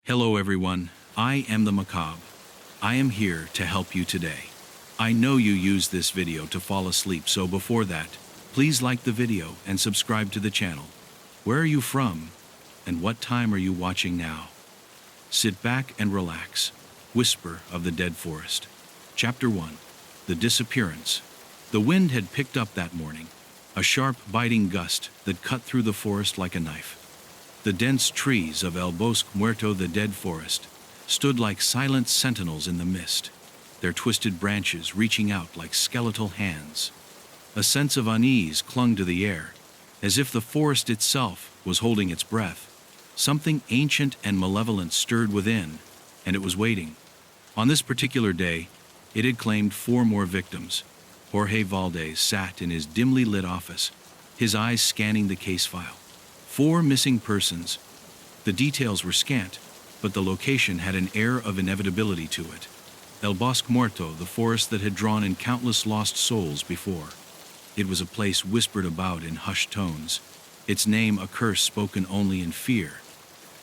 Hello everyone, I am the Macabre. I am here to help you today. I know you use this video to fall asleep, so before that, please like the video and subscribe to the channel. Where are you from? And what time are you watching now? Sit back and relax. Whisper of the Dead Forest. Chapter 1. The Disappearance. The wind had picked up that morning, a sharp, biting gust that cut through the forest like a knife. The dense trees of El Bosque Muerto, the Dead Forest, stood like silent sentinels in the mist, their twisted branches reaching out like skeletal hands. A sense of unease clung to the air, as if the forest itself was holding its breath. Something ancient and malevolent stirred within, and it was waiting. On this particular day, it had claimed 4 more victims. Jorge Valdez sat in his dimly lit office, his eyes scanning the case file. 4 missing persons. The details were scant, but the location had an air of inevitability to it. El Bosque Muerto, the forest that had drawn in countless lost souls before. It was a place whispered about in hushed tones, its name a curse spoken only in fear.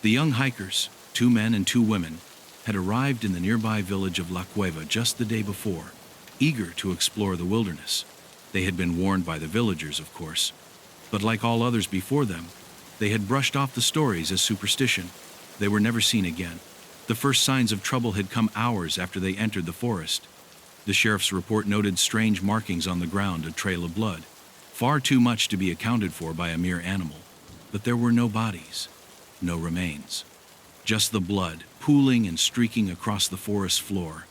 The young hikers, 2 men and 2 women, had arrived in the nearby village of La Cueva just the day before, eager to explore the wilderness. They had been warned by the villagers, of course, but like all others before them, they had brushed off the stories as superstition. They were never seen again. The first signs of trouble had come hours after they entered the forest. The sheriff's report noted strange markings on the ground, a trail of blood, far too much to be accounted for by a mere animal. But there were no bodies, no remains. Just the blood pooling and streaking across the forest floor,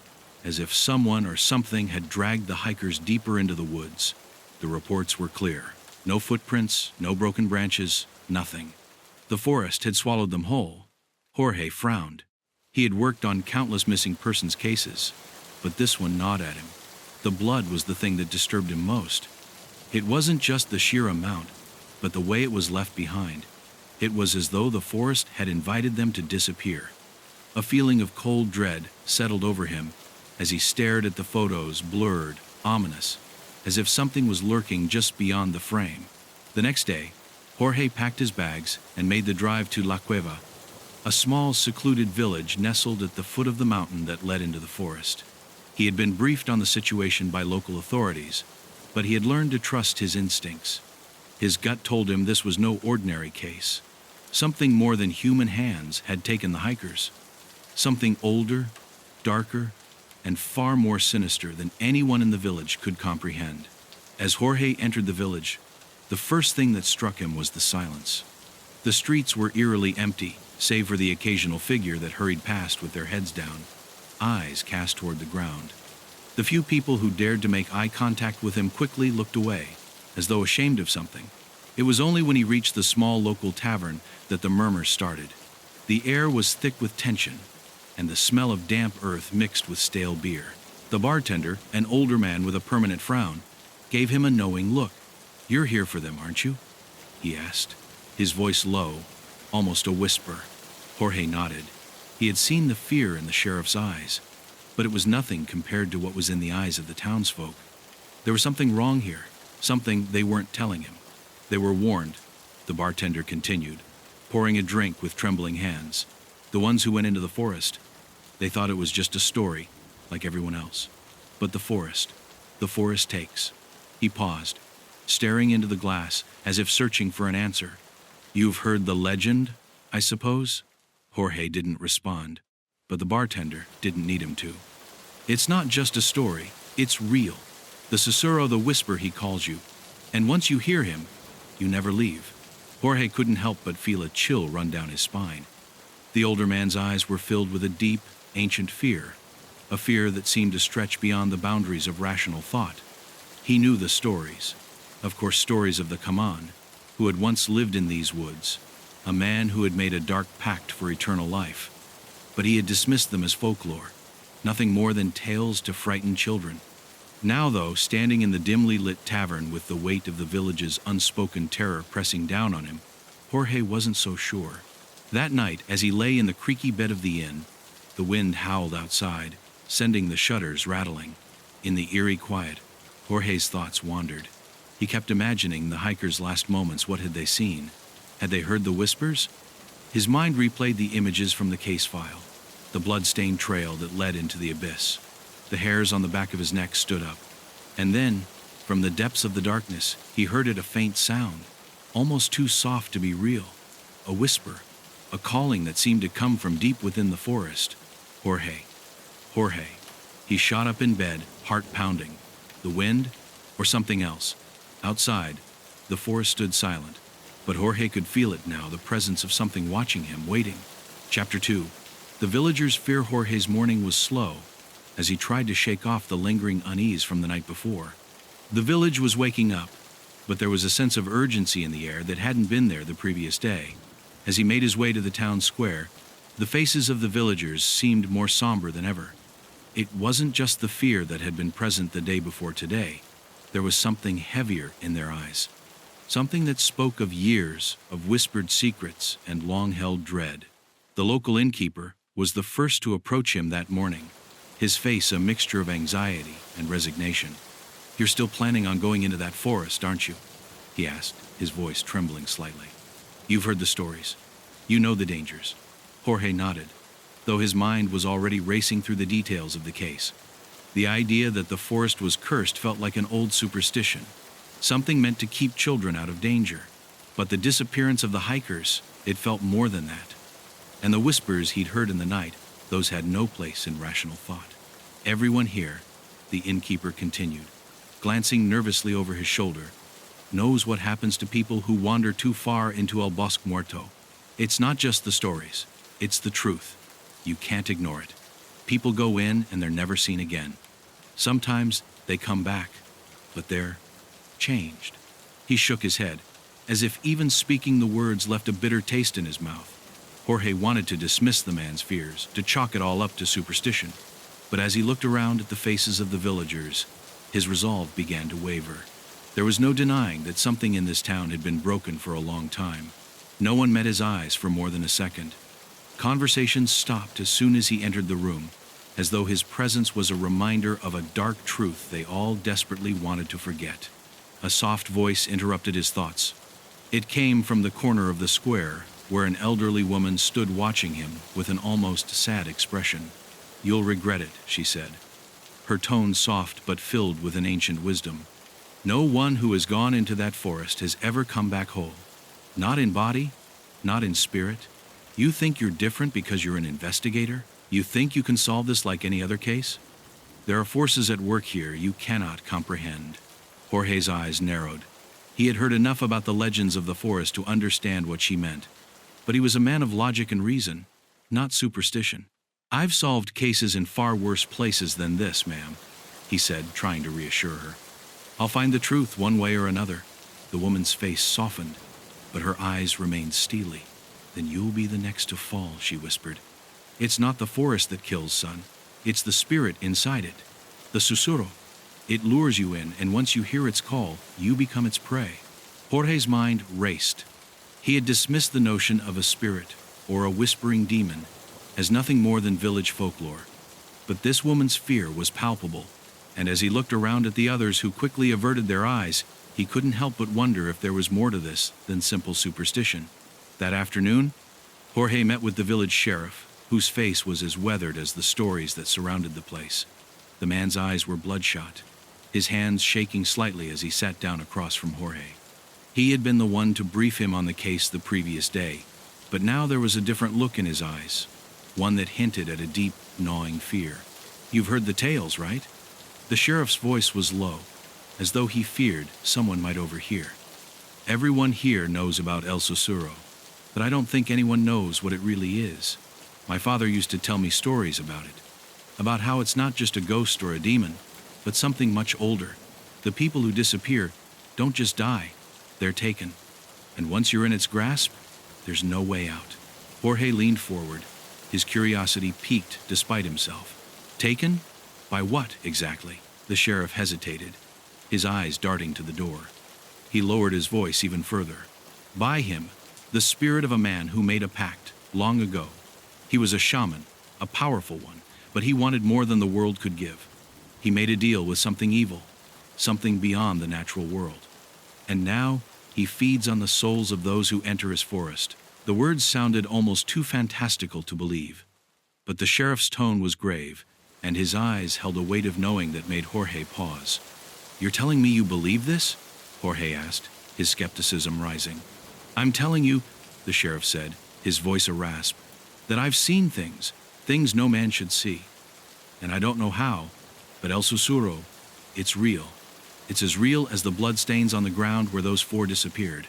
as if someone or something had dragged the hikers deeper into the woods. The reports were clear. No footprints, no broken branches, nothing. The forest had swallowed them whole. Jorge frowned. He had worked on countless missing persons cases, but this one gnawed at him. The blood was the thing that disturbed him most. It wasn't just the sheer amount, but the way it was left behind. It was as though the forest had invited them to disappear. A feeling of cold dread settled over him as he stared at the photos, blurred, ominous, as if something was lurking just beyond the frame. The next day, Jorge packed his bags and made the drive to La Cueva, a small, secluded village nestled at the foot of the mountain that led into the forest. He had been briefed on the situation by local authorities, but he had learned to trust his instincts. His gut told him this was no ordinary case. Something more than human hands had taken the hikers. Something older, darker, and far more sinister than anyone in the village could comprehend. As Jorge entered the village, the first thing that struck him was the silence. The streets were eerily empty, save for the occasional figure that hurried past with their heads down, eyes cast toward the ground. The few people who dared to make eye contact with him quickly looked away, as though ashamed of something. It was only when he reached the small local tavern that the murmurs started. The air was thick with tension, and the smell of damp earth mixed with stale beer. The bartender, an older man with a permanent frown, gave him a knowing look. "You're here for them, aren't you?" he asked, his voice low, almost a whisper. Jorge nodded. He had seen the fear in the sheriff's eyes, but it was nothing compared to what was in the eyes of the townsfolk. There was something wrong here, something they weren't telling him. They were warned, the bartender continued, pouring a drink with trembling hands. The ones who went into the forest, they thought it was just a story, like everyone else. But the forest takes. He paused, staring into the glass as if searching for an answer. "You've heard the legend, I suppose?" Jorge didn't respond, but the bartender didn't need him to. "It's not just a story, it's real. The susurro, the whisper he calls you. And once you hear him, you never leave." Jorge couldn't help but feel a chill run down his spine. The older man's eyes were filled with a deep, ancient fear, a fear that seemed to stretch beyond the boundaries of rational thought. He knew the stories, of course stories of the Kaman, who had once lived in these woods, a man who had made a dark pact for eternal life. But he had dismissed them as folklore, nothing more than tales to frighten children. Now, though, standing in the dimly lit tavern with the weight of the village's unspoken terror pressing down on him, Jorge wasn't so sure. That night, as he lay in the creaky bed of the inn, the wind howled outside, sending the shutters rattling. In the eerie quiet, Jorge's thoughts wandered. He kept imagining the hikers' last moments. What had they seen? Had they heard the whispers? His mind replayed the images from the case file, the blood-stained trail that led into the abyss. The hairs on the back of his neck stood up. And then, from the depths of the darkness, he heard a faint sound, almost too soft to be real. A whisper, a calling that seemed to come from deep within the forest. Jorge. Jorge. He shot up in bed, heart pounding. The wind, or something else. Outside, the forest stood silent, but Jorge could feel it now, the presence of something watching him, waiting. Chapter 2. The villagers fear Jorge's morning was slow, as he tried to shake off the lingering unease from the night before. The village was waking up, but there was a sense of urgency in the air that hadn't been there the previous day. As he made his way to the town square, the faces of the villagers seemed more somber than ever. It wasn't just the fear that had been present the day before today. There was something heavier in their eyes. Something that spoke of years of whispered secrets and long-held dread. The local innkeeper was the first to approach him that morning, his face a mixture of anxiety and resignation. "You're still planning on going into that forest, aren't you?" he asked, his voice trembling slightly. "You've heard the stories. You know the dangers." Jorge nodded, though his mind was already racing through the details of the case. The idea that the forest was cursed felt like an old superstition, something meant to keep children out of danger. But the disappearance of the hikers, it felt more than that. And the whispers he'd heard in the night, those had no place in rational thought. "Everyone here," the innkeeper continued, glancing nervously over his shoulder, "knows what happens to people who wander too far into El Bosque Muerto. It's not just the stories, it's the truth. You can't ignore it. People go in and they're never seen again. Sometimes they come back, but they're changed." He shook his head, as if even speaking the words left a bitter taste in his mouth. Jorge wanted to dismiss the man's fears, to chalk it all up to superstition. But as he looked around at the faces of the villagers, his resolve began to waver. There was no denying that something in this town had been broken for a long time. No one met his eyes for more than a second. Conversations stopped as soon as he entered the room, as though his presence was a reminder of a dark truth they all desperately wanted to forget. A soft voice interrupted his thoughts. It came from the corner of the square, where an elderly woman stood watching him with an almost sad expression. "You'll regret it," she said, her tone soft but filled with an ancient wisdom. "No one who has gone into that forest has ever come back whole. Not in body, not in spirit. You think you're different because you're an investigator? You think you can solve this like any other case? There are forces at work here you cannot comprehend." Jorge's eyes narrowed. He had heard enough about the legends of the forest to understand what she meant. But he was a man of logic and reason, not superstition. "I've solved cases in far worse places than this, ma'am," he said, trying to reassure her. "I'll find the truth one way or another." The woman's face softened, but her eyes remained steely. "Then you'll be the next to fall," she whispered. "It's not the forest that kills, son. It's the spirit inside it. The susurro. It lures you in, and once you hear its call, you become its prey." Jorge's mind raced. He had dismissed the notion of a spirit, or a whispering demon, as nothing more than village folklore. But this woman's fear was palpable, and as he looked around at the others who quickly averted their eyes, he couldn't help but wonder if there was more to this than simple superstition. That afternoon, Jorge met with the village sheriff, whose face was as weathered as the stories that surrounded the place. The man's eyes were bloodshot, his hands shaking slightly as he sat down across from Jorge. He had been the one to brief him on the case the previous day, but now there was a different look in his eyes, one that hinted at a deep, gnawing fear. "You've heard the tales, right?" The sheriff's voice was low, as though he feared someone might overhear. "Everyone here knows about El Susurro, but I don't think anyone knows what it really is. My father used to tell me stories about it, about how it's not just a ghost or a demon, but something much older. The people who disappear don't just die, they're taken. And once you're in its grasp, there's no way out." Jorge leaned forward, his curiosity piqued despite himself. "Taken? By what, exactly?" The sheriff hesitated, his eyes darting to the door. He lowered his voice even further. "By him, the spirit of a man who made a pact, long ago. He was a shaman, a powerful one, but he wanted more than the world could give. He made a deal with something evil, something beyond the natural world. And now, he feeds on the souls of those who enter his forest, The words sounded almost too fantastical to believe, but the sheriff's tone was grave, and his eyes held a weight of knowing that made Jorge pause. "You're telling me you believe this?" Jorge asked, his skepticism rising. "I'm telling you," the sheriff said, his voice a rasp, "that I've seen things no man should see. And I don't know how, but El Susuro, it's real. It's as real as the bloodstains on the ground where those four disappeared.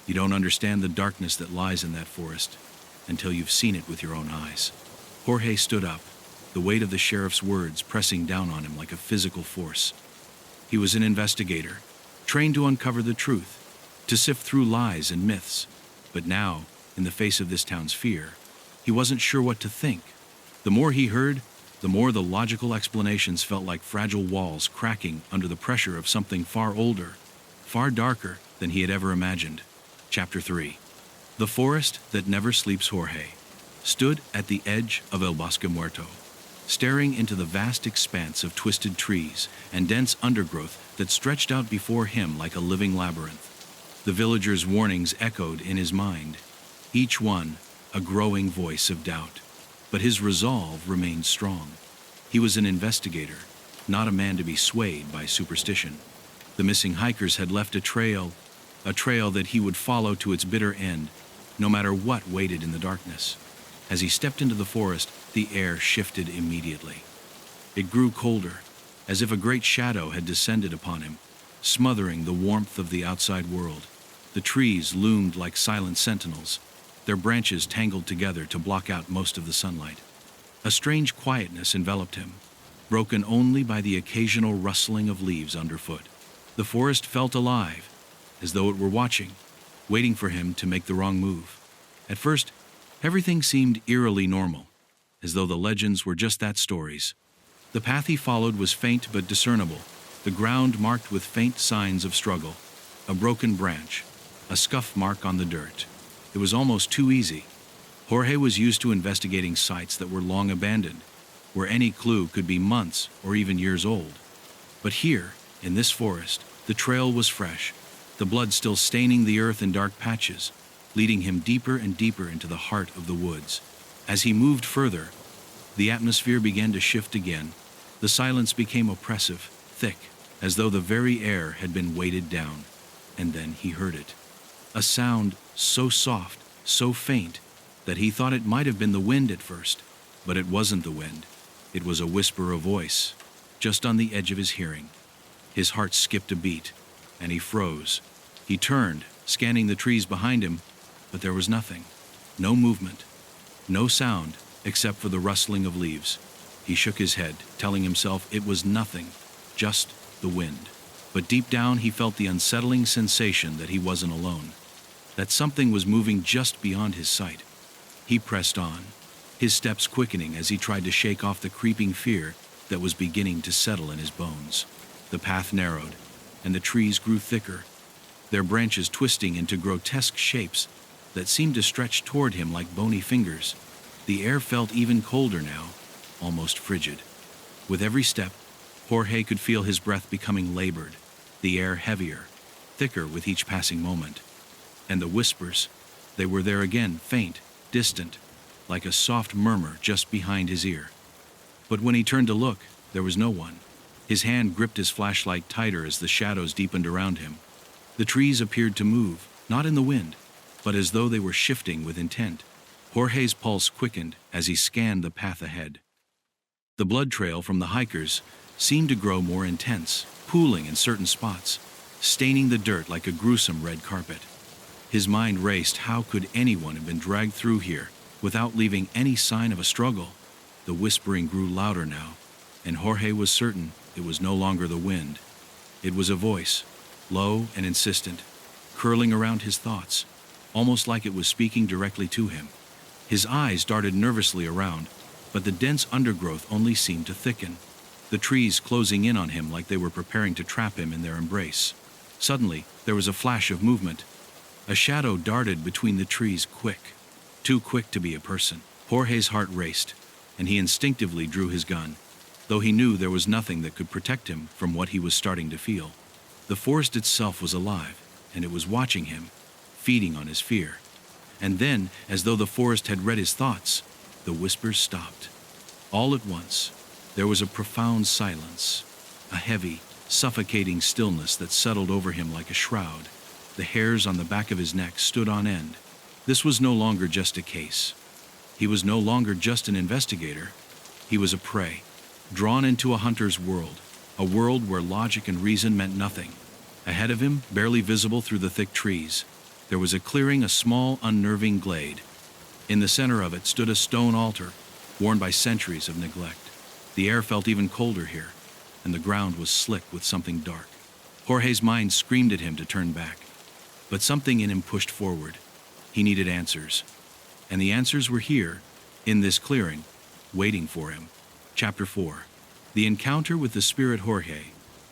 You don't understand the darkness that lies in that forest until you've seen it with your own eyes." Jorge stood up, the weight of the sheriff's words pressing down on him like a physical force. He was an investigator, trained to uncover the truth, to sift through lies and myths. But now, in the face of this town's fear, he wasn't sure what to think. The more he heard, the more the logical explanations felt like fragile walls cracking under the pressure of something far older, far darker than he had ever imagined. Chapter 3. The forest that never sleeps. Jorge stood at the edge of El Bosque Muerto, staring into the vast expanse of twisted trees and dense undergrowth that stretched out before him like a living labyrinth. The villagers' warnings echoed in his mind, each one a growing voice of doubt. But his resolve remained strong. He was an investigator, not a man to be swayed by superstition. The missing hikers had left a trail that he would follow to its bitter end, no matter what waited in the darkness. As he stepped into the forest, the air shifted immediately. It grew colder, as if a great shadow had descended upon him, smothering the warmth of the outside world. The trees loomed like silent sentinels, their branches tangled together to block out most of the sunlight. A strange quietness enveloped him, broken only by the occasional rustling of leaves underfoot. The forest felt alive, as though it were watching, waiting for him to make the wrong move. At first, everything seemed eerily normal, as though the legends were just that, stories. The path he followed was faint but discernible, the ground marked with faint signs of struggle, a broken branch, a scuff mark on the dirt. It was almost too easy. Jorge was used to investigating sites that were long abandoned, where any clue could be months or even years old. But here, in this forest, the trail was fresh, the blood still staining the earth in dark patches, leading him deeper and deeper into the heart of the woods. As he moved further, the atmosphere began to shift again. The silence became oppressive, thick, as though the very air had been weighted down. And then he heard it. A sound so soft, so faint, that he thought it might have been the wind at first. But it wasn't the wind. It was a whisper of voice, just on the edge of his hearing. His heart skipped a beat, and he froze. He turned, scanning the trees behind him, but there was nothing. No movement. No sound, except for the rustling of leaves. He shook his head, telling himself it was nothing, just the wind. But deep down he felt the unsettling sensation that he wasn't alone, that something was moving just beyond his sight. He pressed on, his steps quickening as he tried to shake off the creeping fear that was beginning to settle in his bones. The path narrowed, and the trees grew thicker, their branches twisting into grotesque shapes that seemed to stretch toward him like bony fingers. The air felt even colder now, almost frigid. With every step, Jorge could feel his breath becoming labored, the air heavier, thicker with each passing moment. And the whispers, they were there again, faint, distant, like a soft murmur just behind his ear. But when he turned to look, there was no one. His hand gripped his flashlight tighter as the shadows deepened around him. The trees appeared to move, not in the wind, but as though they were shifting with intent. Jorge's pulse quickened as he scanned the path ahead. The blood trail from the hikers seemed to grow more intense, pooling in certain spots, staining the dirt like a gruesome red carpet. His mind raced. How could anyone have been dragged through here without leaving any sign of a struggle? The whispering grew louder now, and Jorge was certain it was no longer the wind. It was a voice, low and insistent, curling around his thoughts, almost like it was speaking directly to him. His eyes darted nervously around, but the dense undergrowth only seemed to thicken, the trees closing in on him like they were preparing to trap him in their embrace. Suddenly, there was a flash of movement. A shadow darted between the trees, quick, too quick to be a person. Jorge's heart raced, and he instinctively drew his gun, though he knew there was nothing that could protect him from what he was starting to feel. The forest itself was alive, and it was watching him, feeding on his fear. And then, as though the forest had read his thoughts, the whispers stopped. All at once, there was a profound silence, a heavy, suffocating stillness that settled over him like a shroud. The hairs on the back of his neck stood on end. This was no longer just a case. He was no longer just an investigator. He was a prey, drawn into a hunter's world, a world where logic and reason meant nothing. Ahead of him, barely visible through the thick trees, there was a clearing, a small, unnerving glade. In the center of it stood a stone altar, worn by centuries of neglect. The air felt even colder here, and the ground was slick with something dark. Jorge's mind screamed at him to turn back, but something in him pushed forward. He needed answers, and the answers were here, in this clearing, waiting for him. Chapter 4. The encounter with the spirit. Jorge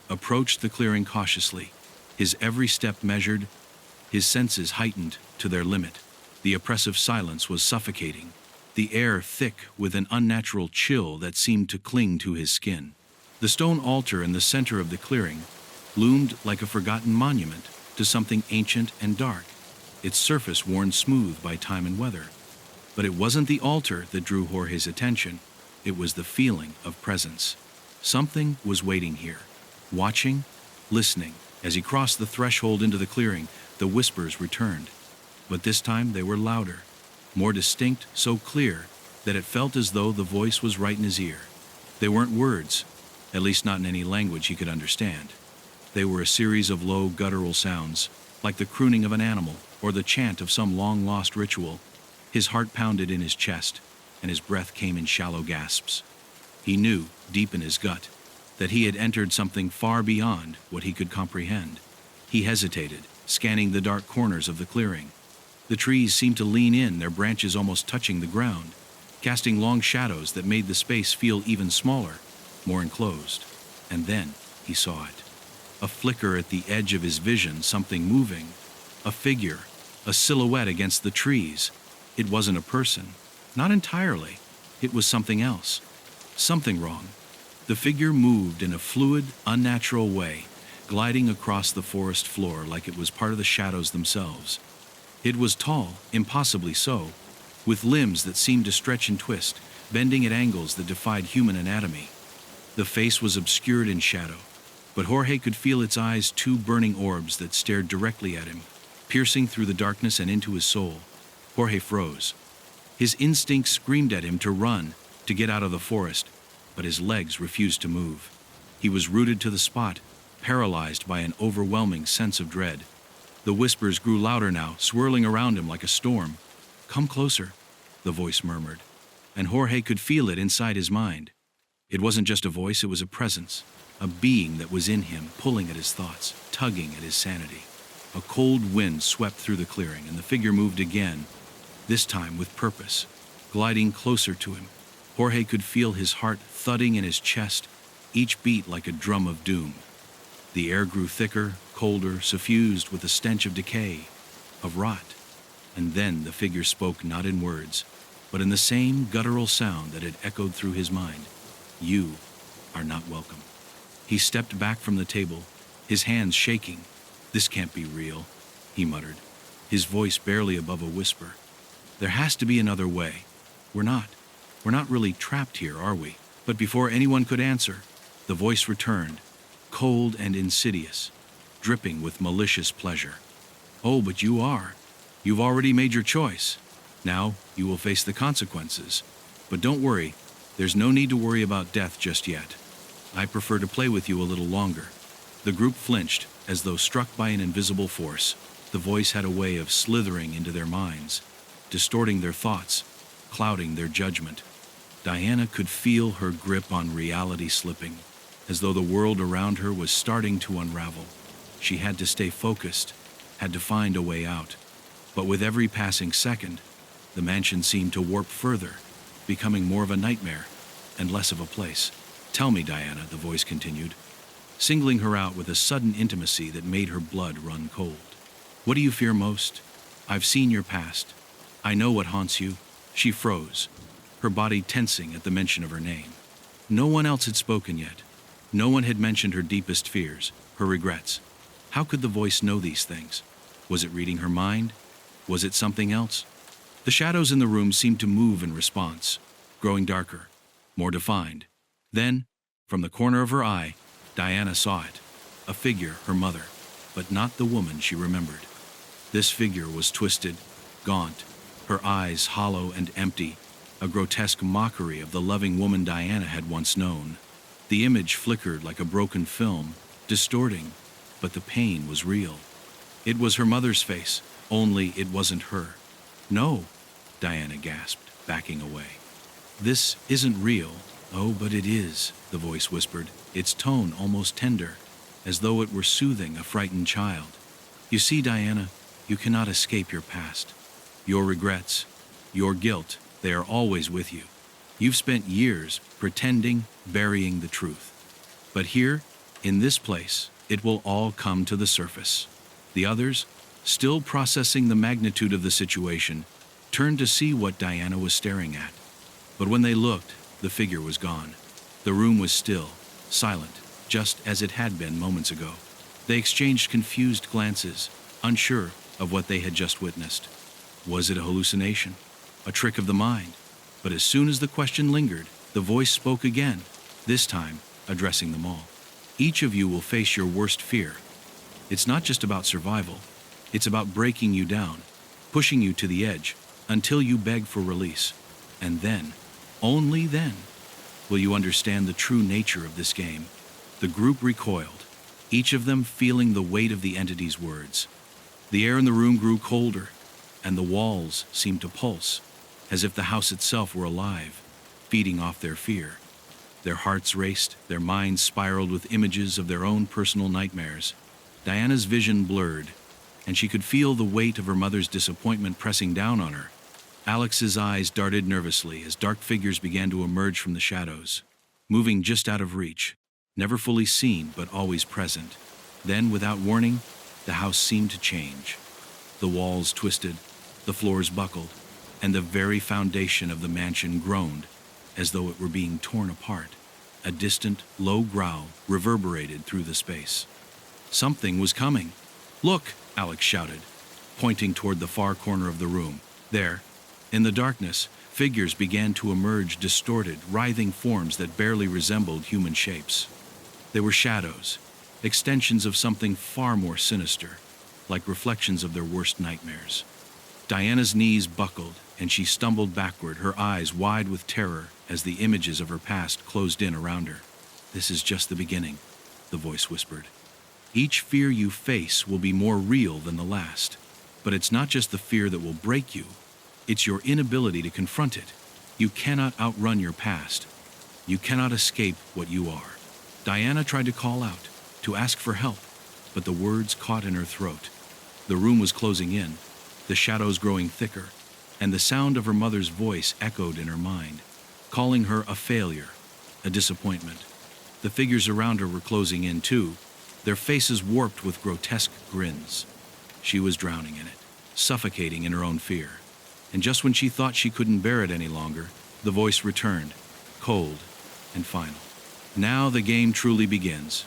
approached the clearing cautiously, his every step measured, his senses heightened to their limit. The oppressive silence was suffocating, the air thick with an unnatural chill that seemed to cling to his skin. The stone altar in the center of the clearing loomed like a forgotten monument to something ancient and dark, its surface worn smooth by time and weather. But it wasn't the altar that drew Jorge's attention, it was the feeling of presence. Something was waiting here, watching, listening. As he crossed the threshold into the clearing, the whispers returned. But this time they were louder, more distinct, so clear that it felt as though the voice was right in his ear. They weren't words, at least not in any language he could understand. They were a series of low, guttural sounds, like the crooning of an animal or the chant of some long-lost ritual. His heart pounded in his chest, and his breath came in shallow gasps. He knew, deep in his gut, that he had entered something far beyond what he could comprehend. He hesitated, scanning the dark corners of the clearing. The trees seemed to lean in, their branches almost touching the ground, casting long shadows that made the space feel even smaller, more enclosed. And then he saw it. A flicker at the edge of his vision, something moving. A figure, a silhouette against the trees. It wasn't a person. Not entirely. It was something else. Something wrong. The figure moved in a fluid, unnatural way, gliding across the forest floor like it was part of the shadows themselves. It was tall, impossibly so, with limbs that seemed to stretch and twist, bending at angles that defied human anatomy. The face was obscured in shadow, but Jorge could feel its eyes, two burning orbs that stared directly at him, piercing through the darkness and into his soul. Jorge froze. His instincts screamed at him to run, to get out of the forest, but his legs refused to move. He was rooted to the spot, paralyzed by an overwhelming sense of dread. The whispers grew louder now, swirling around him like a storm. "Come closer," the voice murmured, and Jorge could feel it inside his mind. It wasn't just a voice, it was a presence, a being that was in him, pulling at his thoughts, tugging at his sanity. A cold wind swept through the clearing, and the figure moved again, this time with purpose, gliding closer to him. Jorge could feel his heart thudding in his chest, each beat like a drum of doom. The air grew thicker, colder, suffused with a stench of decay, of rot. And then the figure spoke not in words, but in the same guttural sound that had echoed through his mind. "You are not welcome." He stepped back from the table, his hands shaking. "This can't be real," he muttered, his voice barely above a whisper. "There has to be another way. We're not really trapped here, are we?" But before anyone could answer, the voice returned, cold and insidious, dripping with malicious pleasure. "Oh, but you are. You've already made your choice. Now you will face the consequences. But don't worry, there's no need to worry about death just yet. I prefer to play with you a little longer." The group flinched, as though struck by an invisible force. The voice had a way of slithering into their minds, distorting their thoughts, clouding their judgment. Diana could feel her grip on reality slipping, as though the world around her was starting to unravel. She had to stay focused, had to find a way out. But with every passing second, the mansion seemed to warp further, becoming more of a nightmare and less of a place. "Tell me, Diana," the voice continued, singling her out with a sudden intimacy that made her blood run cold. "What do you fear most? I've seen your past. I know what haunts you." She froze, her body tensing at the mention of her name. No one else had spoken yet. No one had mentioned her deepest fears, her regrets. How could the voice know these things? Was it reading her mind? Was it something else? The shadows in the room seemed to move in response, growing darker, more defined. Then, from the corner of her eye, Diana saw it. A figure, her mother, but not the woman she remembered. This figure was twisted, gaunt, her eyes hollow and empty, a grotesque mockery of the loving woman Diana had once known. The image flickered like a broken film, distorting, but the pain was real. It was her mother's face, only it wasn't her. "No," Diana gasped, backing away. "This isn't real." "Oh, but it is," the voice whispered, its tone almost tender, as though it were soothing a frightened child. "You see, Diana, you cannot escape your past. Your regrets, your guilt, they are always with you. You've spent years pretending, burying the truth. But here, in this place, it will all come to the surface." The others, still processing the magnitude of the situation, turned to see what Diana was staring at. But when they looked, the figure was gone. The room was still, silent, just as it had been moments ago. They exchanged confused glances, unsure of what they had just witnessed. Was it a hallucination? A trick of the mind? But as soon as the question lingered, the voice spoke again, this time addressing them all. "Each of you will face your worst fear. It's not just about survival. It's about breaking you down, pushing you to the edge, until you beg for release. And then, only then, will you understand the true nature of this game." The group recoiled, each of them feeling the weight of the entity's words. The air in the room grew colder, and the walls seemed to pulse, as if the house itself were alive, feeding off their fear. Their hearts raced, their minds spiraled with images of their own personal nightmares. Diana's vision blurred, and she could feel the weight of her mother's disappointment pressing down on her. Alex's eyes darted nervously as dark figures began to emerge from the shadows, moving just out of reach, never fully seen but always present. Then, without warning, the house seemed to change. The walls twisted, the floors buckled, and the very foundation of the mansion groaned, as though it were being torn apart. A distant, low growl reverberated through the space. Something was coming. "Look!" Alex shouted, pointing toward the far corner of the room. There, in the darkness, figures began to emerge, distorted, writhing forms that barely resembled human shapes. They were shadows, extensions of something far more sinister, like reflections of their worst nightmares. Diana's knees buckled, and she stumbled backward, her eyes wide with terror as the images of her past closed in around her. "This is just the beginning," the voice whispered. "Each fear you face will be more real than the last. But it's not just the fear that will break you. It's your inability to confront it. You cannot outrun your past. You cannot escape what you are." Diana tried to call out, to ask for help, but the words caught in her throat. The room was closing in, the shadows growing thicker, and the sound of her mother's voice echoed in her mind, calling her a failure, a disappointment. The figures around her were closing in too, their faces warped with grotesque grins. She was drowning in it, suffocating in her own fear. And just when she thought she couldn't bear it any longer, the voice returned, cold and final. "Now the game truly begins.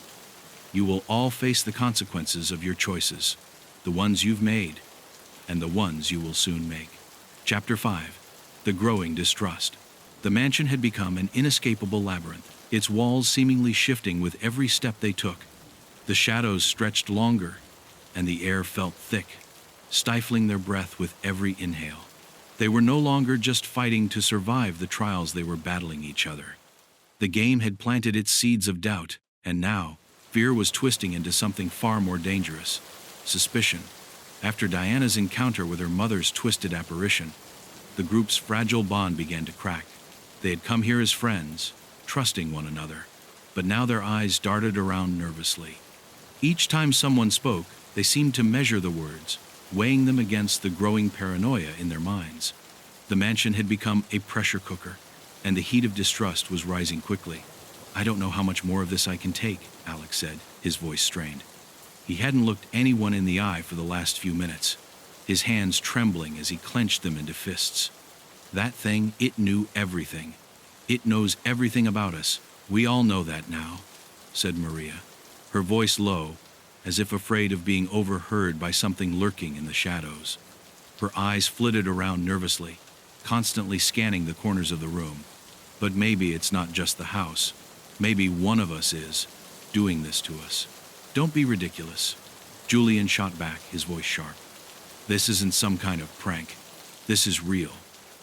You will all face the consequences of your choices, the ones you've made, and the ones you will soon make." Chapter 5. The Growing Distrust. The mansion had become an inescapable labyrinth, its walls seemingly shifting with every step they took. The shadows stretched longer, and the air felt thick, stifling their breath with every inhale. They were no longer just fighting to survive the trials, they were battling each other. The game had planted its seeds of doubt, and now, fear was twisting into something far more dangerous: suspicion. After Diana's encounter with her mother's twisted apparition, the group's fragile bond began to crack. They had come here as friends, trusting one another, but now their eyes darted around nervously. Each time someone spoke, they seemed to measure the words, weighing them against the growing paranoia in their minds. The mansion had become a pressure cooker, and the heat of distrust was rising quickly. "I don't know how much more of this I can take," Alex said, his voice strained. He hadn't looked anyone in the eye for the last few minutes, his hands trembling as he clenched them into fists. "That thing, it knew everything. It knows everything about us. We all know that now," said Maria, her voice low, as if afraid of being overheard by something lurking in the shadows. Her eyes flitted around nervously, constantly scanning the corners of the room. But maybe it's not just the house. Maybe one of us is doing this to us. Don't be ridiculous. Julian shot back, his voice sharp. This isn't some kind of prank. This is real.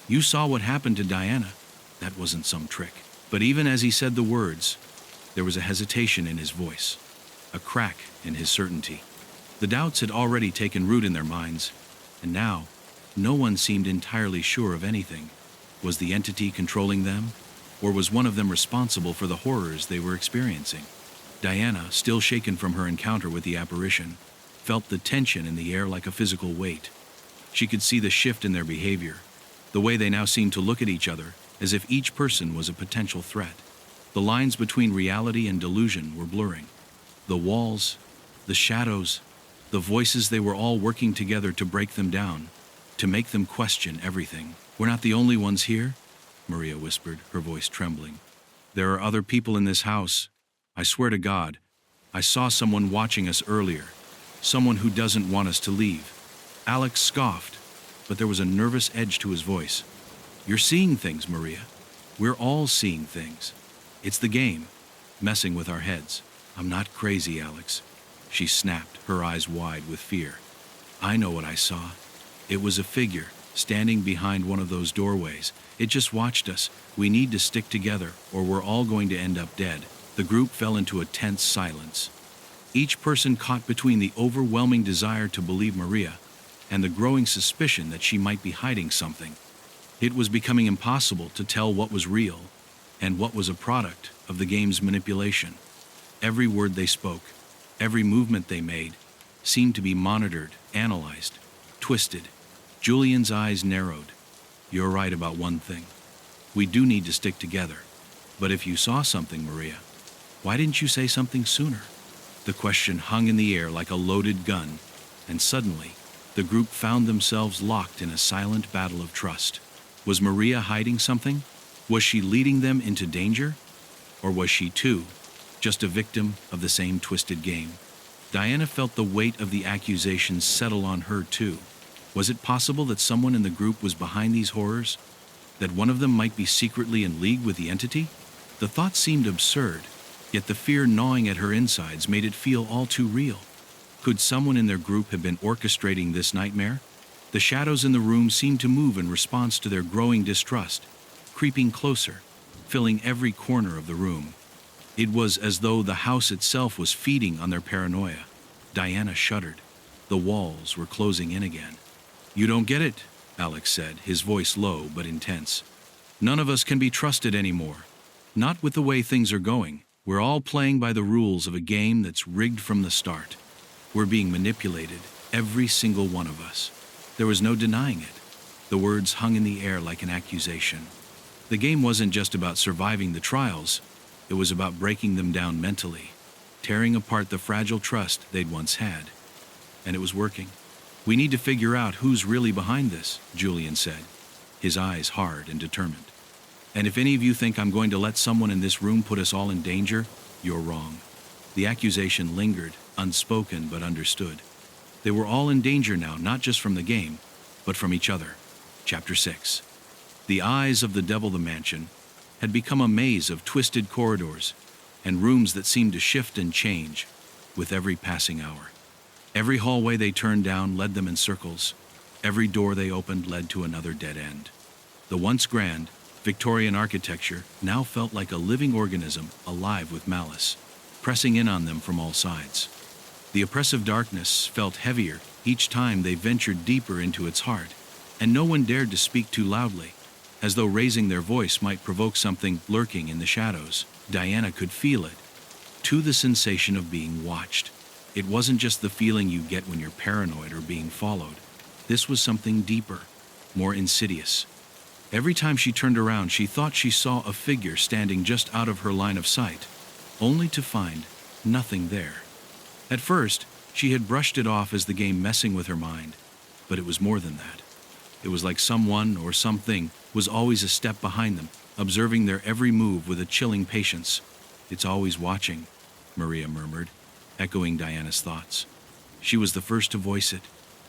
You saw what happened to Diana. That wasn't some trick. But even as he said the words, there was a hesitation in his voice, a crack in his certainty. The doubts had already taken root in their minds, and now, no one seemed entirely sure of anything. Was the entity controlling them, or was one of them responsible for the horrors they were experiencing? Diana, still shaken from her encounter with the apparition, felt the tension in the air like a physical weight. She could see the shift in their behavior, the way they now seemed to look at each other, as if each person was a potential threat. The lines between reality and delusion were blurring. The walls, the shadows, the voices, they were all working together to break them down, to make them question everything. We're not the only ones here, Maria whispered, her voice trembling. There are other people in this house. I swear to God, I saw someone watching us earlier, someone who doesn't want us to leave. Alex scoffed, but there was a nervous edge to his voice. You're seeing things, Maria. We're all seeing things. It's the game, messing with our heads. I'm not crazy, Alex, she snapped, her eyes wide with fear. I know what I saw. It was a figure, standing behind one of those doorways. It just watched us. We need to stick together, or we're all going to end up dead. The group fell into a tense silence. Each person caught between the overwhelming desire to believe Maria and the growing suspicion that she might be hiding something. It was becoming impossible to tell what was real and what was a product of the game's manipulation. Every word they spoke, every movement they made, seemed to be monitored, analyzed, twisted. Julian's eyes narrowed. You're right about one thing. We do need to stick together. But if you saw something, Maria, why didn't you say something sooner? The question hung in the air like a loaded gun, and suddenly, the group found themselves locked in a silent battle of trust. Was Maria hiding something? Was she leading them into danger? Or was she, too, just a victim of the same twisted game? Diana felt the weight of the accusations settle on her, too. Was it possible that someone in the group was behind these horrors? That one of them might be secretly in league with the entity? The thought seemed absurd, yet the fear gnawing at her insides made it feel all too real. Could someone in their group have been orchestrating this nightmare? The shadows in the room seemed to move in response to their growing distrust, creeping closer, filling every corner of the room. It was as though the house itself was feeding on their paranoia. Diana shuddered. The walls were closing in again. You don't get it, Alex said, his voice low but intense. None of us can be trusted anymore. Not with the way things are going. We're all playing by the rules of a game that's rigged from the start. We're being manipulated, every single one of us. There was no denying it. The words hung in the air like an accusation. The game wasn't just about surviving the trials. It was about breaking them down mentally, tearing apart the fragile trust they'd once had. And it was working. We need to figure out who's really behind this, Julian said, his eyes hard and determined. And if any of you think I'm going to let someone in this room put us all in danger, you're wrong. The accusation lingered, unspoken but understood. They were all in danger now, not just from the game, but from each other. Chapter 6. The eyes of the devil, the mansion, had become a maze of twisted corridors and rooms that seemed to shift and change with every passing hour. Every hallway they turned down led them in circles. Every door they opened led to another dead end. The once grand, Victorian architecture now felt like a living organism alive with malice, pressing in on them from all sides. The oppressive darkness felt heavier each time they ventured deeper into its heart, and no one dared to speak too loudly, as though raising their voice might provoke something lurking in the shadows. Diana could feel it, to the sensation of being watched. It wasn't just the feeling you get when you're paranoid or being followed. This was something deeper, more insidious. Every time she turned around, she thought she saw a figure standing just out of her line of sight, only to find nothing there. At first, she had brushed it off as the game messing with her mind, but it was more than that. It was like someone or something was always a step behind them, observing their every move with a chilling patience. It's always watching, Maria murmured, echoing Diana's thoughts. She was the first to voice it,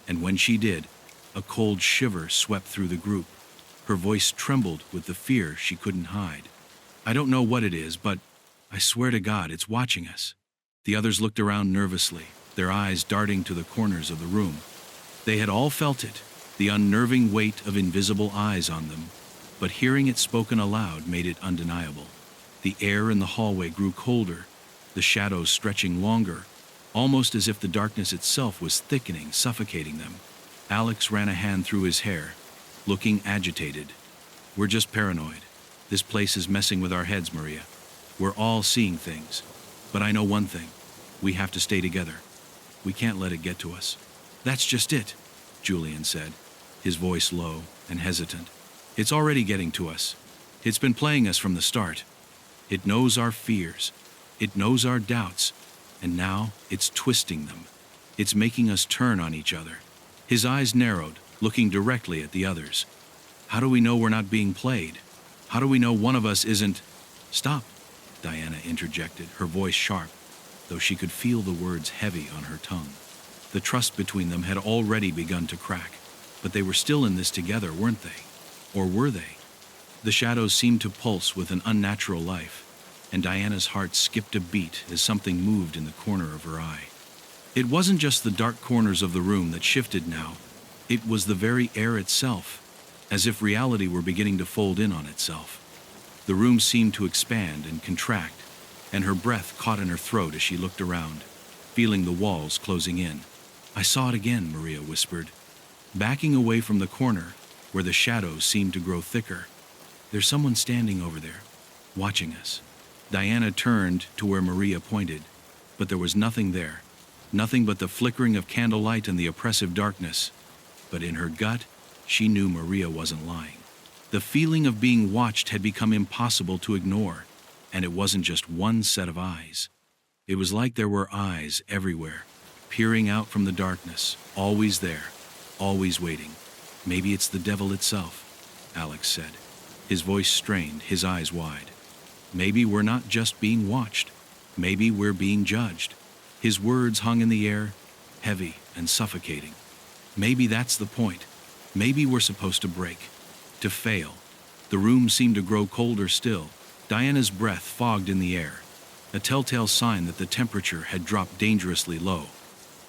and when she did, A cold shiver swept through the group. Her voice trembled with the fear she couldn't hide. I don't know what it is, but I swear to God it's watching us. The others looked around nervously, their eyes darting to the corners of the room. They had all felt it, the unnerving weight of invisible eyes on them, but hearing it spoken aloud made it undeniable. The air in the hallway grew colder, the shadows stretching longer, almost as if the darkness itself was thickening, suffocating them. Alex ran a hand through his hair, looking agitated. We're just paranoid. This place is messing with our heads, Maria. We're all seeing things. But I know one thing. We have to stay together. We can't let it get to us. That's just it, Julian said, his voice low and hesitant. It's already getting to us. It's been playing us from the start. It knows our fears. It knows our doubts. And now it's twisting them. It's making us turn on each other. His eyes narrowed, looking directly at the others. How do we know we're not being played? How do we know one of us isn't... Stop, Diana interjected, her voice sharp, though she could feel the words heavy on her tongue. The trust between them had already begun to crack, but they were still in this together, weren't they? Or were they? The shadows seemed to pulse with an unnatural life, and Diana's heart skipped a beat as something moved in the corner of her eye. It wasn't just the dark corners of the room that shifted now. It was the very air itself, as if reality were beginning to fold in on itself. The room seemed to expand and contract, and her breath caught in her throat as she looked around, feeling the walls closing in. I saw it again, Maria whispered, backing away from the corner where the shadows seemed to grow thicker. There's someone standing over there, watching us. Diana turned to where Maria pointed, but there was nothing there, nothing but the flickering of candlelight and the oppressive darkness. But in her gut, she knew Maria wasn't lying. The feeling of being watched had become impossible to ignore, and it wasn't just one set of eyes. It was like there were eyes everywhere, peering out from the darkness, always there, always waiting. Maybe it's the devil itself, Alex said, his voice strained, his eyes wide. Maybe we're not just being watched. Maybe we're being judged. His words hung in the air, heavy and suffocating. Maybe that's the point. Maybe we're supposed to break, to fail. The room seemed to grow colder still. Diana's breath fogged in the air, a telltale sign that the temperature had dropped dangerously low.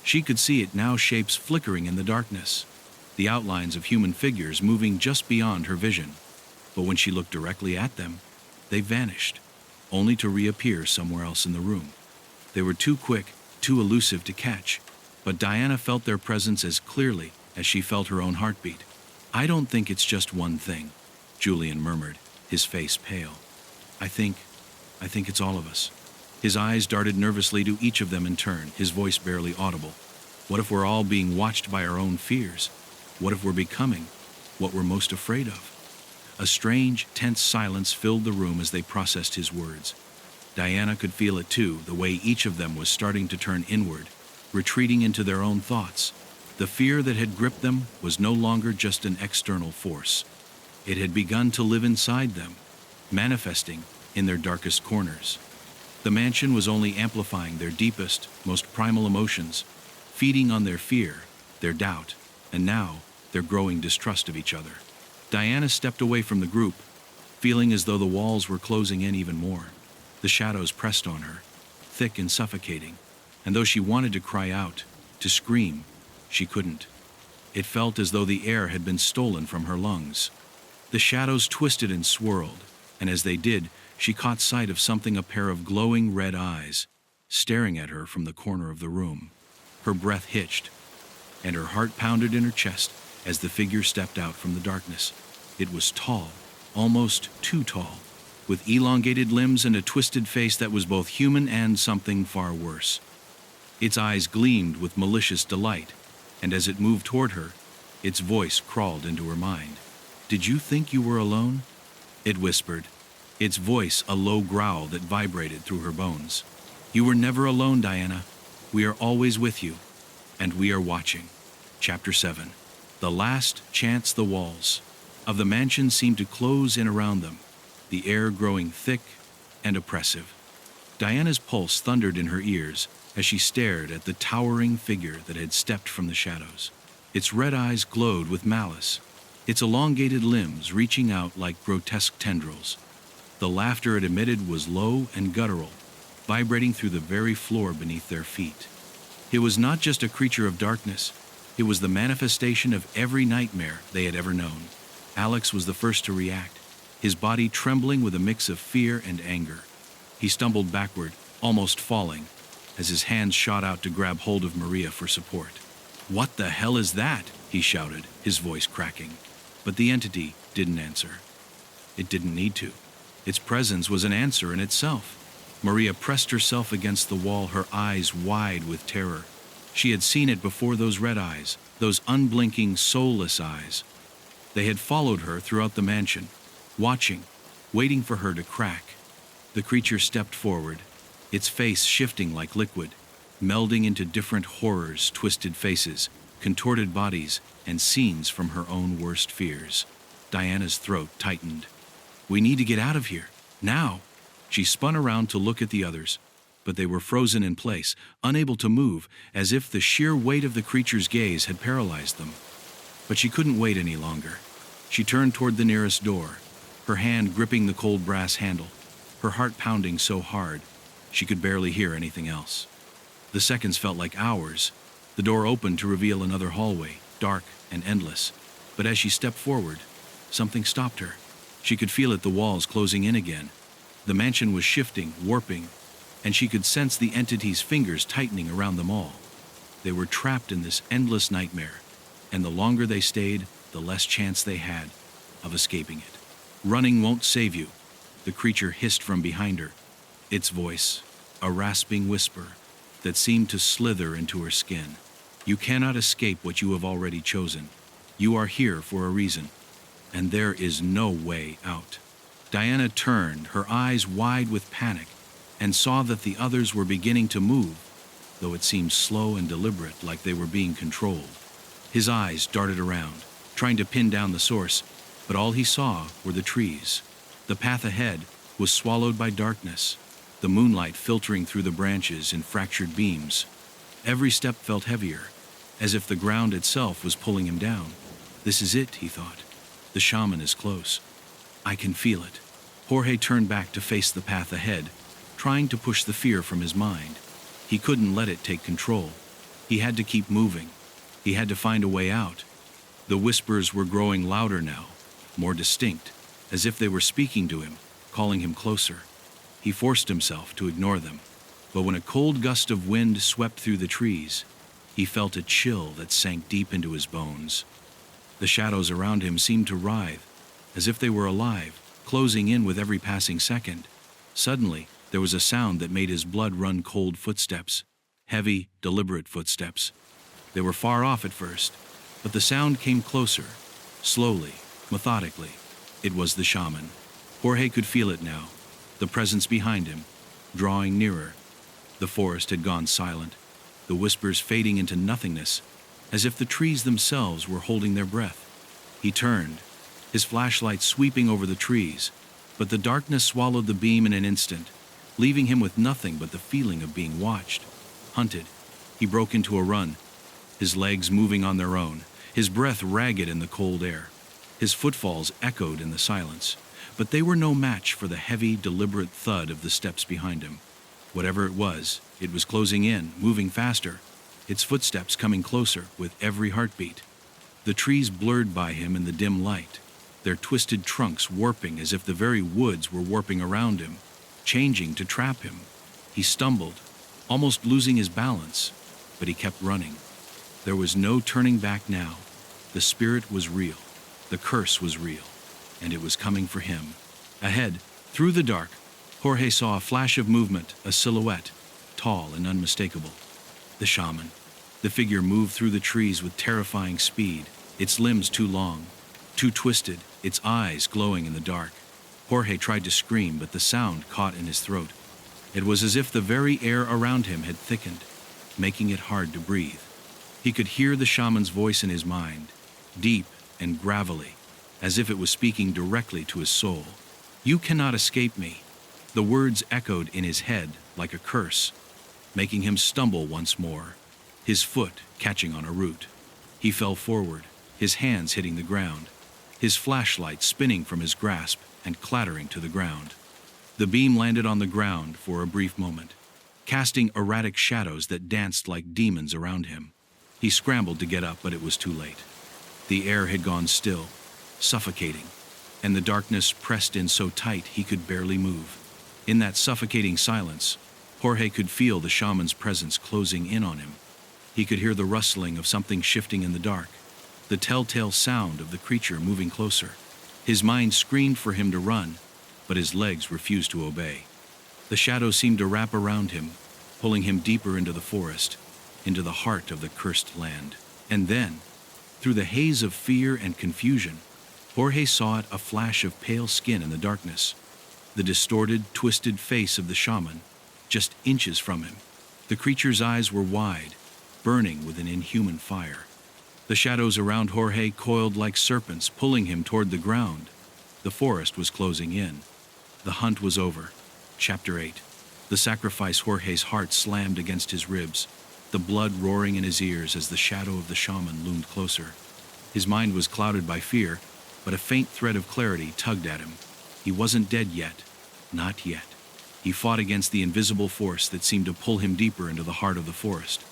She could see it now, shapes flickering in the darkness, the outlines of human figures moving just beyond her vision. But when she looked directly at them, they vanished, only to reappear somewhere else in the room. They were too quick, too elusive to catch, but Diana felt their presence as clearly as she felt her own heartbeat. I don't think it's just one thing, Julian murmured, his face pale. I think it's all of us. His eyes darted nervously to each of them in turn, his voice barely audible. What if we're all being watched by our own fears? What if we're becoming what we're most afraid of? A strange, tense silence filled the room as they processed his words. Diana could feel it too, the way each of them was starting to turn inward, retreating into their own thoughts. The fear that had gripped them was no longer just an external force. It had begun to live inside them, manifesting in their darkest corners. The mansion was only amplifying their deepest, most primal emotions, feeding on their fear, their doubt, and now their growing distrust of each other. Diana stepped away from the group, feeling as though the walls were closing in even more. The shadows pressed on her, thick and suffocating, and though she wanted to cry out, to scream, she couldn't. It felt as though the air had been stolen from her lungs. The shadows twisted and swirled, and as they did, she caught sight of something, a pair of glowing red eyes, staring at her from the corner of the room. Her breath hitched, and her heart pounded in her chest as the figure stepped out from the darkness. It was tall, almost too tall, with elongated limbs and a twisted face that was both human and something far worse. Its eyes gleamed with malicious delight, and as it moved toward her, its voice crawled into her mind. "Did you think you were alone?" it whispered, its voice a low growl that vibrated through her bones. "You were never alone, Diana. We are always with you, and we are watching." Chapter 7. The last chance. The walls of the mansion seemed to close in around them, the air growing thick and oppressive. Diana's pulse thundered in her ears as she stared at the towering figure that had stepped from the shadows. Its red eyes glowed with malice, its elongated limbs reaching out like grotesque tendrils. The laughter it emitted was low and guttural, vibrating through the very floor beneath their feet. It was not just a creature of darkness, it was the manifestation of every nightmare they had ever known. Alex was the first to react, his body trembling with a mix of fear and anger. He stumbled backward, almost falling, as his hands shot out to grab hold of Maria for support. "What the hell is that?" he shouted, his voice cracking. But the entity didn't answer. It didn't need to. Its presence was an answer in itself. Maria pressed herself against the wall, her eyes wide with terror. She had seen it before, those red eyes, those unblinking, soulless eyes. They had followed her throughout the mansion, watching, waiting for her to crack. The creature stepped forward, its face shifting like liquid, melding into different horrors, twisted faces, contorted bodies, and scenes from her own worst fears. Diana's throat tightened. "We need to get out of here, now." She spun around to look at the others, but they were frozen in place, unable to move, as if the sheer weight of the creature's gaze had paralyzed them. But she couldn't wait any longer. She turned toward the nearest door, her hand gripping the cold brass handle, her heart pounding so hard she could barely hear anything else. The seconds felt like hours. The door opened to reveal another hallway, dark and endless. But as she stepped forward, something stopped her. She could feel it, the walls closing in again. The mansion was shifting, warping, and she could sense the entity's fingers tightening around them all. They were trapped in this endless nightmare, and the longer they stayed, the less chance they had of escaping it. "Running won't save you," the creature hissed from behind her, its voice a rasping whisper that seemed to slither into her skin. "You cannot escape what you have already chosen. You are here for a reason, and there is no way out." Diana turned, her eyes wide with panic, and saw that the others were beginning to move, though it seemed slow and deliberate, like they were being controlled. His eyes darted around, trying to pin down the source, but all he saw were the trees. The path ahead was swallowed by darkness, the moonlight filtering through the branches in fractured beams. Every step felt heavier, as if the ground itself was pulling him down. "This is it," he thought. "The shaman is close. I can feel it." Jorge turned back to face the path ahead, trying to push the fear from his mind. He couldn't let it take control. He had to keep moving. He had to find a way out. The whispers were growing louder now, more distinct, as if they were speaking to him, calling him closer. He forced himself to ignore them, but when a cold gust of wind swept through the trees, he felt a chill that sank deep into his bones. The shadows around him seemed to writhe, as if they were alive, closing in with every passing second. Suddenly, there was a sound that made his blood run cold. Footsteps. Heavy, deliberate footsteps. They were far off at first, but the sound came closer, slowly, methodically. It was the shaman. Jorge could feel it now, the presence behind him, drawing nearer. The forest had gone silent, the whispers fading into nothingness, as if the trees themselves were holding their breath. He turned, his flashlight sweeping over the trees, but the darkness swallowed the beam in an instant, leaving him with nothing but the feeling of being watched, hunted. He broke into a run, his legs moving on their own, his breath ragged in the cold air. His footfalls echoed in the silence, but they were no match for the heavy, deliberate thud of the steps behind him. Whatever it was closing in, moving faster, its footsteps coming closer with every heartbeat. The trees blurred by him in the dim light, their twisted trunks warping as if the very woods were warping around him, changing to trap him. He stumbled, almost losing his balance, but he kept running. There was no turning back now. The spirit was real, the curse was real, and it was coming for him. Ahead, through the dark, Jorge saw a flash of movement, a silhouette, tall and unmistakable. The shaman. The figure moved through the trees with terrifying speed, its limbs too long, too twisted, its eyes glowing in the dark. Jorge tried to scream, but the sound caught in his throat. It was as if the very air around him had thickened, making it hard to breathe. He could hear the shaman's voice in his mind, deep and gravelly, as if it was speaking directly to his soul. "You cannot escape me." The words echoed in his head like a curse, making him stumble once more, his foot catching on a root. He fell forward, his hands hitting the ground, his flashlight spinning from his grasp and clattering to the ground. The beam landed on the ground for a brief moment, casting erratic shadows that danced like demons around him. He scrambled to get up, but it was too late. The air had gone still, suffocating, and the darkness pressed in so tight he could barely move. In that suffocating silence, Jorge could feel the shaman's presence closing in on him. He could hear the rustling of something shifting in the dark, the telltale sound of the creature moving closer. His mind screamed for him to run, but his legs refused to obey. The shadows seemed to wrap around him, pulling him deeper into the forest, into the heart of the cursed land. And then, through the haze of fear and confusion, Jorge saw a flash of pale skin in the darkness, the distorted, twisted face of the shaman, just inches from him. The creature's eyes were wide, burning with an inhuman fire. The shadows around Jorge coiled like serpents, pulling him toward the ground. The forest was closing in. The hunt was over. Chapter 8. The sacrifice. Jorge's heart slammed against his ribs, the blood roaring in his ears as the shadow of the shaman loomed closer. His mind was clouded by fear, but a faint thread of clarity tugged at him. He wasn't dead yet. Not yet. He fought against the invisible force that seemed to pull him deeper into the heart of the forest.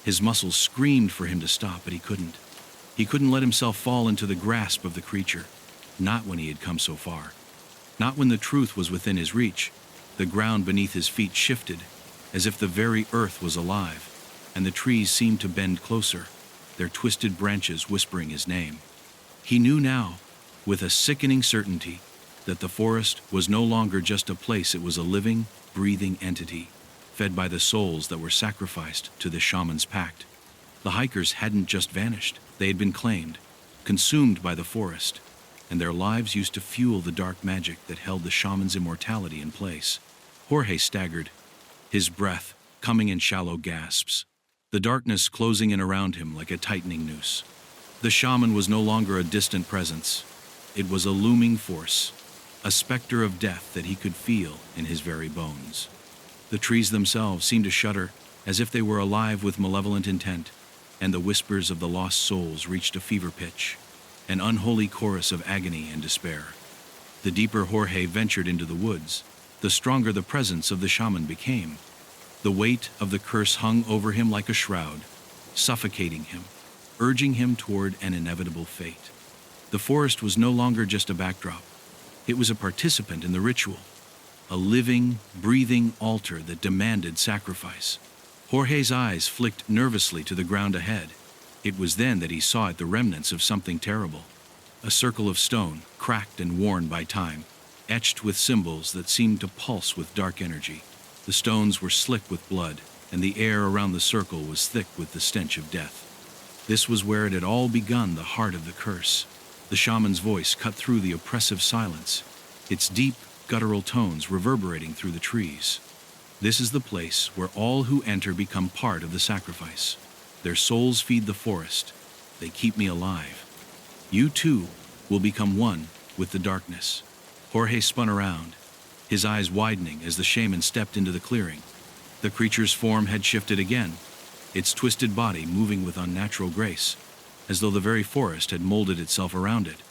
His muscles screamed for him to stop, but he couldn't. He couldn't let himself fall into the grasp of the creature, not when he had come so far. Not when the truth was within his reach. The ground beneath his feet shifted, as if the very earth was alive, and the trees seemed to bend closer, their twisted branches whispering his name. He knew now, with a sickening certainty, that the forest was no longer just a place. It was a living, breathing entity, fed by the souls that were sacrificed to the shaman's pact. The hikers hadn't just vanished. They had been claimed, consumed by the forest, and their lives used to fuel the dark magic that held the shaman's immortality in place. Jorge staggered, his breath coming in shallow gasps, the darkness closing in around him like a tightening noose. The shaman was no longer a distant presence. It was a looming force, a specter of death that he could feel in his very bones. The trees themselves seemed to shudder, as if they were alive with malevolent intent, and the whispers of the lost souls reached a fever pitch, an unholy chorus of agony and despair. The deeper Jorge ventured into the woods, the stronger the presence of the shaman became. The weight of the curse hung over him like a shroud, suffocating him, urging him toward an inevitable fate. The forest was no longer just a backdrop. It was a participant in the ritual, a living, breathing altar that demanded sacrifice. Jorge's eyes flicked nervously to the ground ahead. It was then that he saw it, the remnants of something terrible. A circle of stone, cracked and worn by time, etched with symbols that seemed to pulse with dark energy. The stones were slick with blood, and the air around the circle was thick with the stench of death. This was where it had all begun, the heart of the curse. The shaman's voice cut through the oppressive silence, its deep, guttural tones reverberating through the trees. This is the place where all who enter become part of the sacrifice. Their souls feed the forest. They keep me alive. You too will become one with the darkness. Jorge spun around, his eyes widening as the shaman stepped into the clearing. The creature's form had shifted again, its twisted body moving with unnatural grace, as though the very forest had molded itself around it.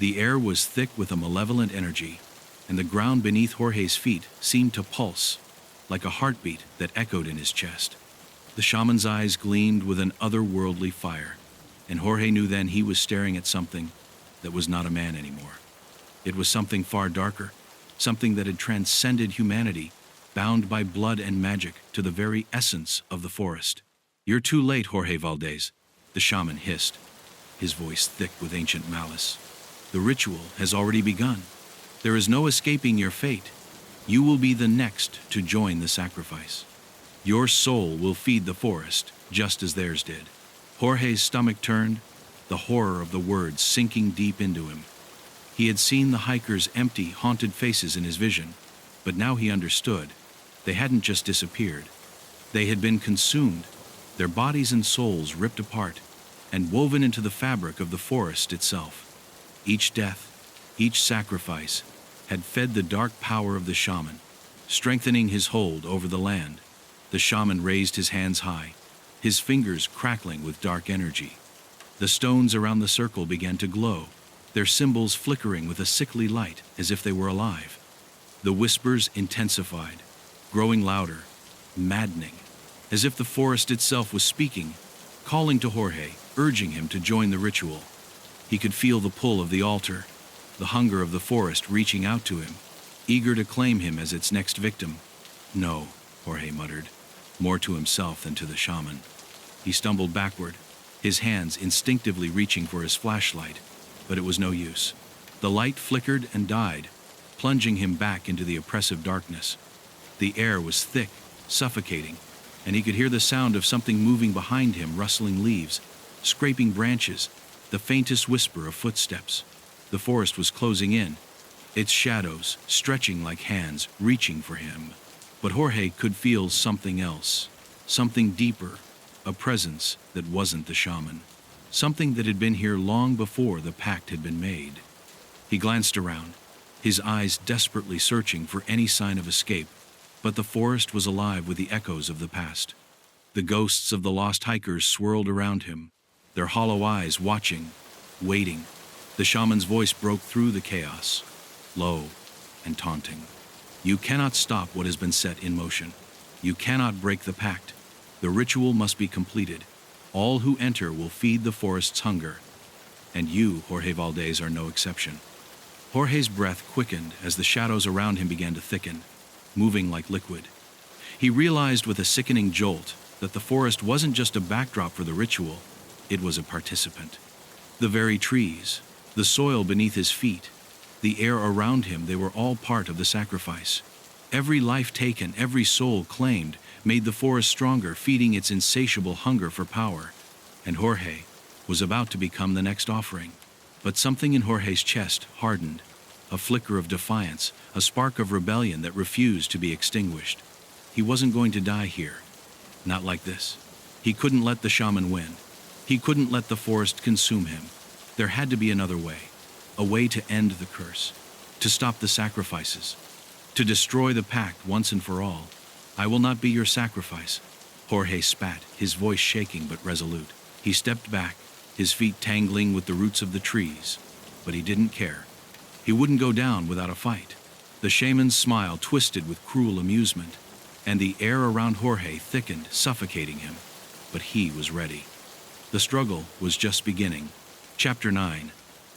The air was thick with a malevolent energy, and the ground beneath Jorge's feet seemed to pulse, like a heartbeat that echoed in his chest. The shaman's eyes gleamed with an otherworldly fire, and Jorge knew then he was staring at something that was not a man anymore. It was something far darker, something that had transcended humanity, bound by blood and magic to the very essence of the forest. "You're too late, Jorge Valdez," the shaman hissed, his voice thick with ancient malice. "The ritual has already begun. There is no escaping your fate. You will be the next to join the sacrifice. Your soul will feed the forest, just as theirs did." Jorge's stomach turned, the horror of the words sinking deep into him. He had seen the hikers' empty, haunted faces in his vision, but now he understood. They hadn't just disappeared. They had been consumed, their bodies and souls ripped apart, and woven into the fabric of the forest itself. Each death, each sacrifice, had fed the dark power of the shaman, strengthening his hold over the land. The shaman raised his hands high, his fingers crackling with dark energy. The stones around the circle began to glow, their symbols flickering with a sickly light as if they were alive. The whispers intensified, growing louder, maddening, as if the forest itself was speaking, calling to Jorge, urging him to join the ritual. He could feel the pull of the altar, the hunger of the forest reaching out to him, eager to claim him as its next victim. No, Jorge muttered, more to himself than to the shaman. He stumbled backward, his hands instinctively reaching for his flashlight, but it was no use. The light flickered and died, plunging him back into the oppressive darkness. The air was thick, suffocating, and he could hear the sound of something moving behind him, rustling leaves, scraping branches, the faintest whisper of footsteps. The forest was closing in, its shadows stretching like hands, reaching for him. But Jorge could feel something else, something deeper, a presence that wasn't the shaman, something that had been here long before the pact had been made. He glanced around, his eyes desperately searching for any sign of escape, but the forest was alive with the echoes of the past. The ghosts of the lost hikers swirled around him, their hollow eyes watching, waiting. The shaman's voice broke through the chaos, low and taunting. You cannot stop what has been set in motion. You cannot break the pact. The ritual must be completed. All who enter will feed the forest's hunger. And you, Jorge Valdez, are no exception. Jorge's breath quickened as the shadows around him began to thicken, moving like liquid. He realized with a sickening jolt that the forest wasn't just a backdrop for the ritual, it was a participant. The very trees, the soil beneath his feet, the air around him, they were all part of the sacrifice. Every life taken, every soul claimed, made the forest stronger, feeding its insatiable hunger for power. And Jorge was about to become the next offering. But something in Jorge's chest hardened, a flicker of defiance, a spark of rebellion that refused to be extinguished. He wasn't going to die here. Not like this. He couldn't let the shaman win. He couldn't let the forest consume him. There had to be another way. A way to end the curse, to stop the sacrifices, to destroy the pact once and for all. I will not be your sacrifice. Jorge spat, his voice shaking but resolute. He stepped back, his feet tangling with the roots of the trees, but he didn't care. He wouldn't go down without a fight. The shaman's smile twisted with cruel amusement, and the air around Jorge thickened, suffocating him. But he was ready. The struggle was just beginning. Chapter 9.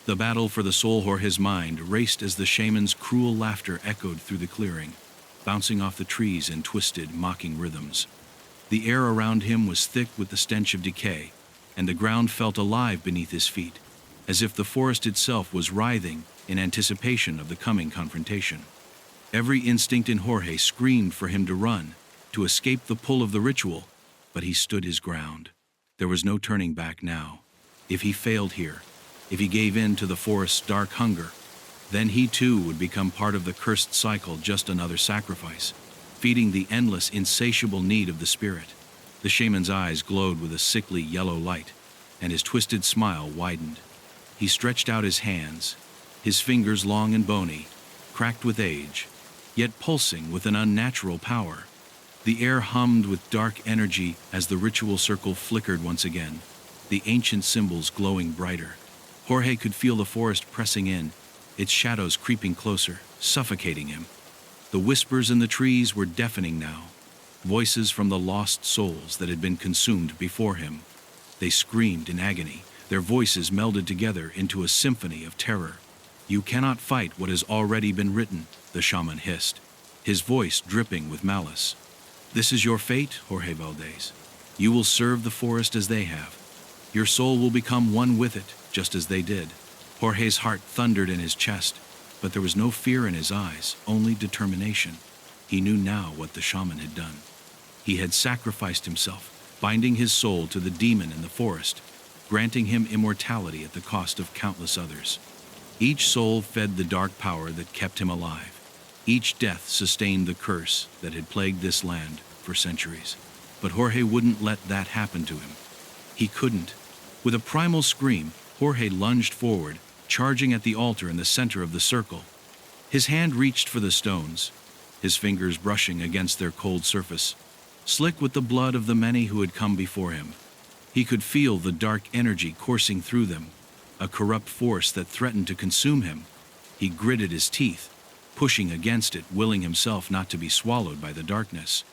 The battle for the soul. Jorge's mind raced as the shaman's cruel laughter echoed through the clearing, bouncing off the trees in twisted, mocking rhythms. The air around him was thick with the stench of decay, and the ground felt alive beneath his feet, as if the forest itself was writhing in anticipation of the coming confrontation. Every instinct in Jorge screamed for him to run, to escape the pull of the ritual, but he stood his ground. There was no turning back now. If he failed here, if he gave in to the forest's dark hunger, then he too would become part of the cursed cycle, just another sacrifice, feeding the endless, insatiable need of the spirit. The shaman's eyes glowed with a sickly yellow light, and his twisted smile widened. He stretched out his hands, his fingers long and bony, cracked with age, yet pulsing with an unnatural power. The air hummed with dark energy as the ritual circle flickered once again, the ancient symbols glowing brighter. Jorge could feel the forest pressing in, its shadows creeping closer, suffocating him. The whispers in the trees were deafening now, voices from the lost souls that had been consumed before him. They screamed in agony, their voices melded together into a symphony of terror. You cannot fight what has already been written, the shaman hissed, his voice dripping with malice. This is your fate, Jorge Valdez. You will serve the forest as they have. Your soul will become one with it, just as they did. Jorge's heart thundered in his chest, but there was no fear in his eyes, only determination. He knew now what the shaman had done. He had sacrificed himself, binding his soul to the demon in the forest, granting him immortality at the cost of countless others. Each soul fed the dark power that kept him alive. Each death sustained the curse that had plagued this land for centuries. But Jorge wouldn't let that happen to him. He couldn't. With a primal scream, Jorge lunged forward, charging at the altar in the center of the circle. His hand reached for the stones, his fingers brushing against their cold surface, slick with the blood of the many who had come before him. He could feel the dark energy coursing through them, a corrupt force that threatened to consume him. He gritted his teeth, pushing against it, willing himself not to be swallowed by the darkness.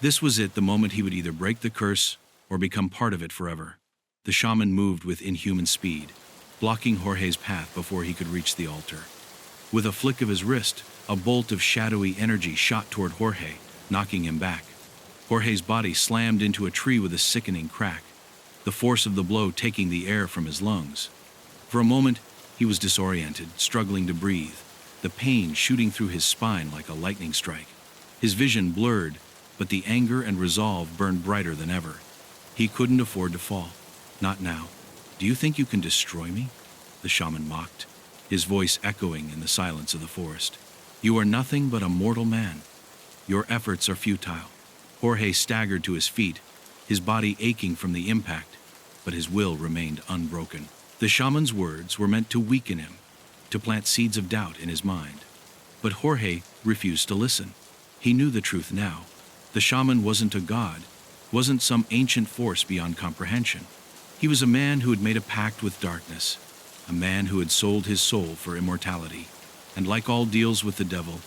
This was it, the moment he would either break the curse or become part of it forever. The shaman moved with inhuman speed, blocking Jorge's path before he could reach the altar. With a flick of his wrist, a bolt of shadowy energy shot toward Jorge, knocking him back. Jorge's body slammed into a tree with a sickening crack, the force of the blow taking the air from his lungs. For a moment, he was disoriented, struggling to breathe, the pain shooting through his spine like a lightning strike. His vision blurred, but the anger and resolve burned brighter than ever. He couldn't afford to fall. Not now. Do you think you can destroy me? The shaman mocked, his voice echoing in the silence of the forest. You are nothing but a mortal man. Your efforts are futile. Jorge staggered to his feet, his body aching from the impact, but his will remained unbroken. The shaman's words were meant to weaken him, to plant seeds of doubt in his mind. But Jorge refused to listen. He knew the truth now. The shaman wasn't a god, wasn't some ancient force beyond comprehension. He was a man who had made a pact with darkness, a man who had sold his soul for immortality. And like all deals with the devil,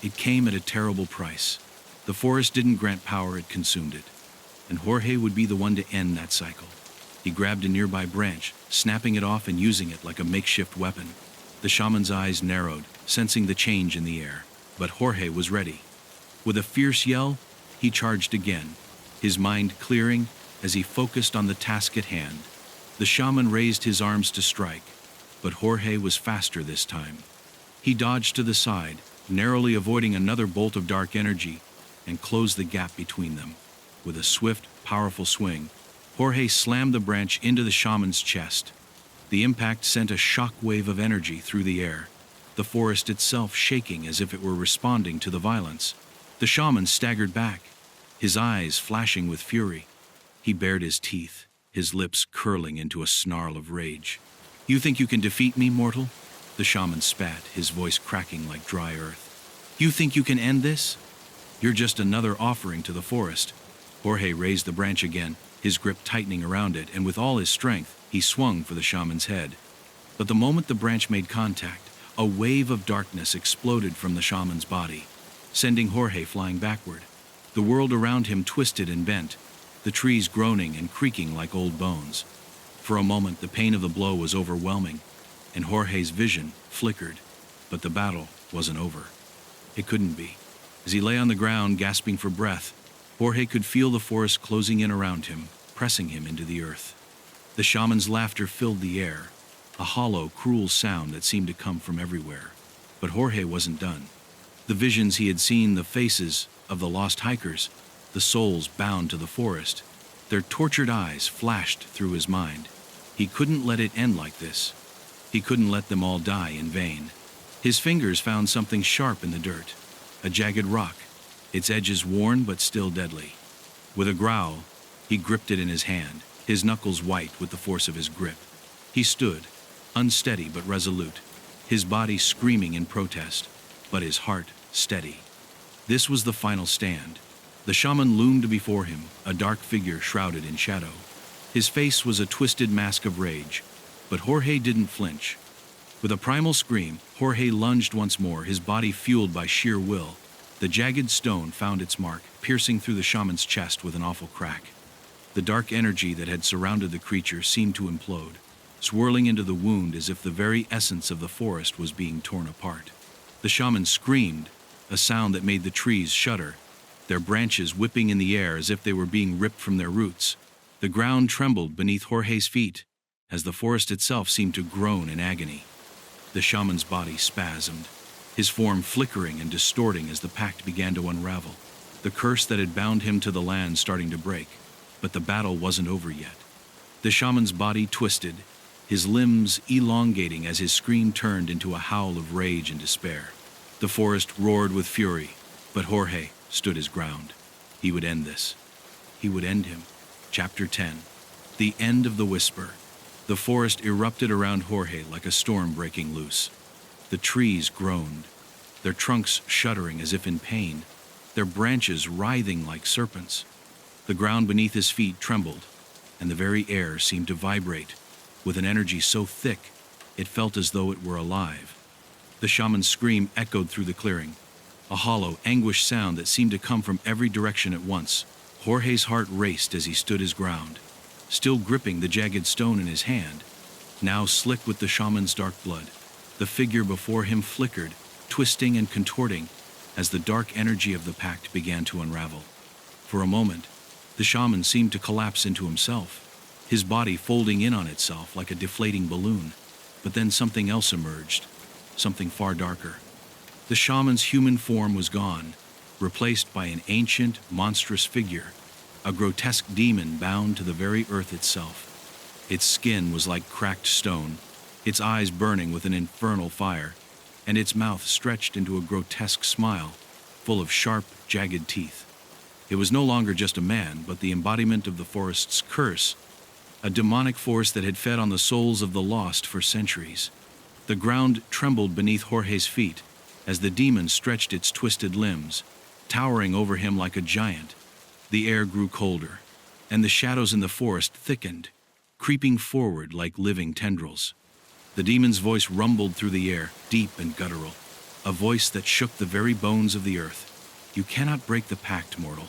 it came at a terrible price. The forest didn't grant power, it consumed it. And Jorge would be the one to end that cycle. He grabbed a nearby branch, snapping it off and using it like a makeshift weapon. The shaman's eyes narrowed, sensing the change in the air. But Jorge was ready. With a fierce yell, he charged again, his mind clearing as he focused on the task at hand. The shaman raised his arms to strike, but Jorge was faster this time. He dodged to the side, narrowly avoiding another bolt of dark energy, and closed the gap between them. With a swift, powerful swing, Jorge slammed the branch into the shaman's chest. The impact sent a shock wave of energy through the air, the forest itself shaking as if it were responding to the violence. The shaman staggered back, his eyes flashing with fury. He bared his teeth, his lips curling into a snarl of rage. You think you can defeat me, mortal? The shaman spat, his voice cracking like dry earth. You think you can end this? You're just another offering to the forest. Jorge raised the branch again, his grip tightening around it, and with all his strength, he swung for the shaman's head. But the moment the branch made contact, a wave of darkness exploded from the shaman's body, sending Jorge flying backward. The world around him twisted and bent, the trees groaning and creaking like old bones. For a moment, the pain of the blow was overwhelming, and Jorge's vision flickered, but the battle wasn't over. It couldn't be. As he lay on the ground, gasping for breath, Jorge could feel the forest closing in around him, pressing him into the earth. The shaman's laughter filled the air, a hollow, cruel sound that seemed to come from everywhere. But Jorge wasn't done. The visions he had seen, the faces of the lost hikers, the souls bound to the forest, their tortured eyes flashed through his mind. He couldn't let it end like this. He couldn't let them all die in vain. His fingers found something sharp in the dirt, a jagged rock, its edges worn but still deadly. With a growl, he gripped it in his hand, his knuckles white with the force of his grip. He stood, unsteady but resolute, his body screaming in protest, but his heart steady. This was the final stand. The shaman loomed before him, a dark figure shrouded in shadow. His face was a twisted mask of rage, but Jorge didn't flinch. With a primal scream, Jorge lunged once more, his body fueled by sheer will. The jagged stone found its mark, piercing through the shaman's chest with an awful crack. The dark energy that had surrounded the creature seemed to implode, swirling into the wound as if the very essence of the forest was being torn apart. The shaman screamed, a sound that made the trees shudder, their branches whipping in the air as if they were being ripped from their roots. The ground trembled beneath Jorge's feet, as the forest itself seemed to groan in agony. The shaman's body spasmed, his form flickering and distorting as the pact began to unravel, the curse that had bound him to the land starting to break. But the battle wasn't over yet. The shaman's body twisted, his limbs elongating as his scream turned into a howl of rage and despair. The forest roared with fury, but Jorge stood his ground. He would end this. He would end him. Chapter 10. The End of the Whisper. The forest erupted around Jorge like a storm breaking loose. The trees groaned, their trunks shuddering as if in pain, their branches writhing like serpents. The ground beneath his feet trembled, and the very air seemed to vibrate, with an energy so thick it felt as though it were alive. The shaman's scream echoed through the clearing, a hollow, anguished sound that seemed to come from every direction at once. Jorge's heart raced as he stood his ground, still gripping the jagged stone in his hand, now slick with the shaman's dark blood. The figure before him flickered, twisting and contorting, as the dark energy of the pact began to unravel. For a moment, the shaman seemed to collapse into himself, his body folding in on itself like a deflating balloon. But then something else emerged, something far darker. The shaman's human form was gone, replaced by an ancient, monstrous figure, a grotesque demon bound to the very earth itself. Its skin was like cracked stone, its eyes burning with an infernal fire, and its mouth stretched into a grotesque smile, full of sharp, jagged teeth. It was no longer just a man, but the embodiment of the forest's curse, a demonic force that had fed on the souls of the lost for centuries. The ground trembled beneath Jorge's feet as the demon stretched its twisted limbs, towering over him like a giant. The air grew colder, and the shadows in the forest thickened, creeping forward like living tendrils. The demon's voice rumbled through the air, deep and guttural, a voice that shook the very bones of the earth. "You cannot break the pact, mortal.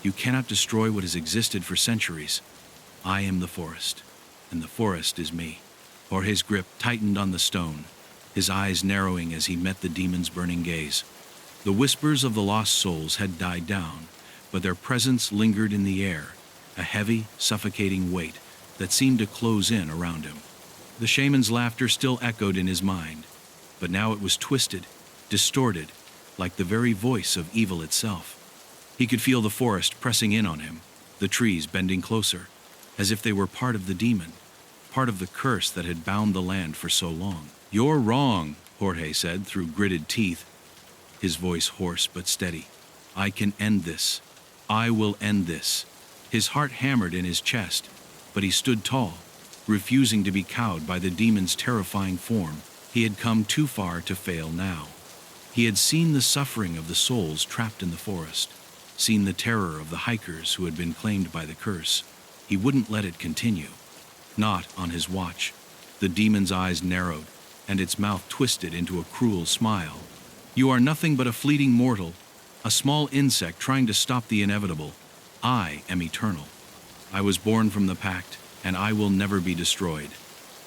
You cannot destroy what has existed for centuries. I am the forest, and the forest is me." Jorge's grip tightened on the stone, his eyes narrowing as he met the demon's burning gaze. The whispers of the lost souls had died down, but their presence lingered in the air, a heavy, suffocating weight that seemed to close in around him. The shaman's laughter still echoed in his mind, but now it was twisted, distorted, like the very voice of evil itself. He could feel the forest pressing in on him, the trees bending closer, as if they were part of the demon, part of the curse that had bound the land for so long. "You're wrong," Jorge said through gritted teeth, his voice hoarse but steady. "I can end this. I will end this." His heart hammered in his chest, but he stood tall, refusing to be cowed by the demon's terrifying form. He had come too far to fail now. He had seen the suffering of the souls trapped in the forest, seen the terror of the hikers who had been claimed by the curse. He wouldn't let it continue. Not on his watch. The demon's eyes narrowed, and its mouth twisted into a cruel smile. "You are nothing but a fleeting mortal, a small insect trying to stop the inevitable. I am eternal. I was born from the pact, and I will never be destroyed.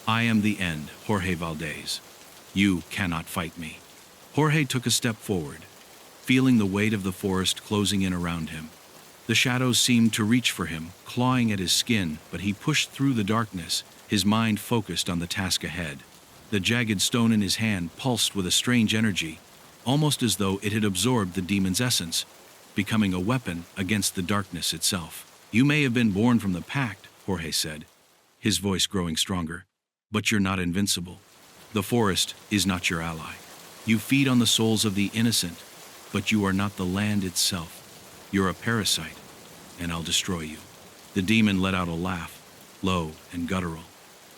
I am the end, Jorge Valdez. You cannot fight me." Jorge took a step forward, feeling the weight of the forest closing in around him. The shadows seemed to reach for him, clawing at his skin, but he pushed through the darkness, his mind focused on the task ahead. The jagged stone in his hand pulsed with a strange energy, almost as though it had absorbed the demon's essence, becoming a weapon against the darkness itself. "You may have been born from the pact," Jorge said, his voice growing stronger, "but you're not invincible. The forest is not your ally. You feed on the souls of the innocent, but you are not the land itself. You're a parasite, and I'll destroy you." The demon let out a laugh, low and guttural.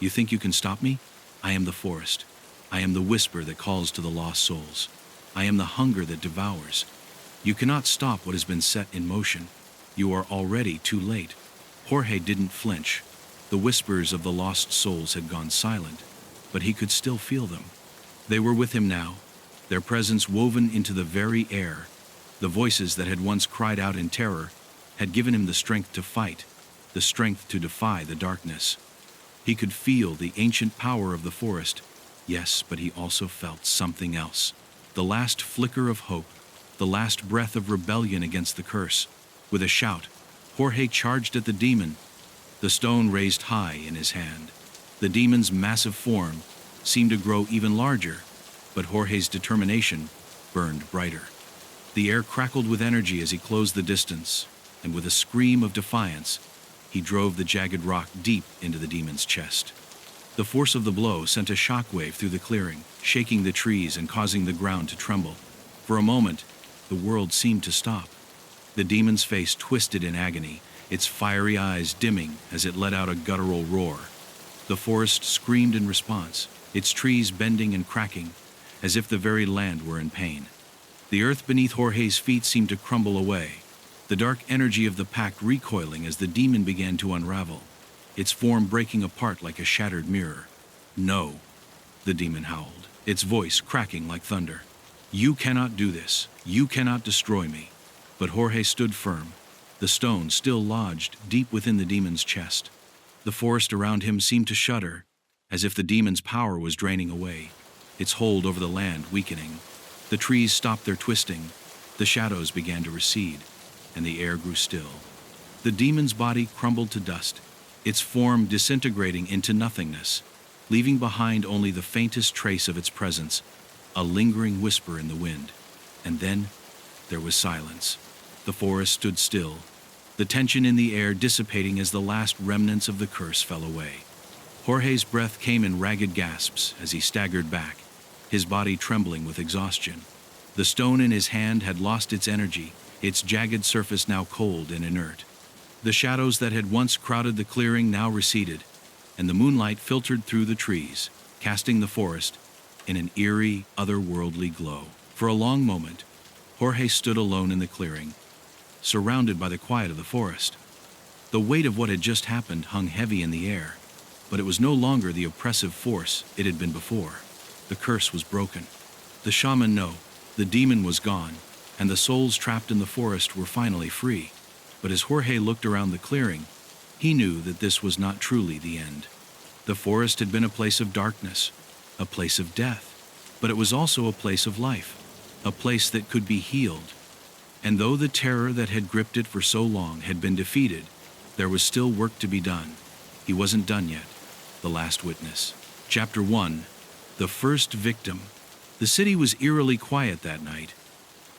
"You think you can stop me? I am the forest. I am the whisper that calls to the lost souls. I am the hunger that devours. You cannot stop what has been set in motion. You are already too late." Jorge didn't flinch. The whispers of the lost souls had gone silent, but he could still feel them. They were with him now, their presence woven into the very air. The voices that had once cried out in terror had given him the strength to fight, the strength to defy the darkness. He could feel the ancient power of the forest, yes, but he also felt something else. The last flicker of hope, the last breath of rebellion against the curse. With a shout, Jorge charged at the demon, the stone raised high in his hand. The demon's massive form seemed to grow even larger, but Jorge's determination burned brighter. The air crackled with energy as he closed the distance, and with a scream of defiance, he drove the jagged rock deep into the demon's chest. The force of the blow sent a shockwave through the clearing, shaking the trees and causing the ground to tremble. For a moment, the world seemed to stop. The demon's face twisted in agony, its fiery eyes dimming as it let out a guttural roar. The forest screamed in response, its trees bending and cracking, as if the very land were in pain. The earth beneath Jorge's feet seemed to crumble away, the dark energy of the pact recoiling as the demon began to unravel. its form breaking apart like a shattered mirror. "No," the demon howled, its voice cracking like thunder. "You cannot do this. You cannot destroy me." But Jorge stood firm, the stone still lodged deep within the demon's chest. The forest around him seemed to shudder, as if the demon's power was draining away, its hold over the land weakening. The trees stopped their twisting, the shadows began to recede, and the air grew still. The demon's body crumbled to dust, its form disintegrating into nothingness, leaving behind only the faintest trace of its presence, a lingering whisper in the wind. And then there was silence. The forest stood still, the tension in the air dissipating as the last remnants of the curse fell away. Jorge's breath came in ragged gasps as he staggered back, his body trembling with exhaustion. The stone in his hand had lost its energy, its jagged surface now cold and inert. The shadows that had once crowded the clearing now receded, and the moonlight filtered through the trees, casting the forest in an eerie, otherworldly glow. For a long moment, Jorge stood alone in the clearing, surrounded by the quiet of the forest. The weight of what had just happened hung heavy in the air, but it was no longer the oppressive force it had been before. The curse was broken. The shaman knew, the demon was gone, and the souls trapped in the forest were finally free. But as Jorge looked around the clearing, he knew that this was not truly the end. The forest had been a place of darkness, a place of death, but it was also a place of life, a place that could be healed. And though the terror that had gripped it for so long had been defeated, there was still work to be done. He wasn't done yet. The Last Witness. Chapter 1. The First Victim. The city was eerily quiet that night,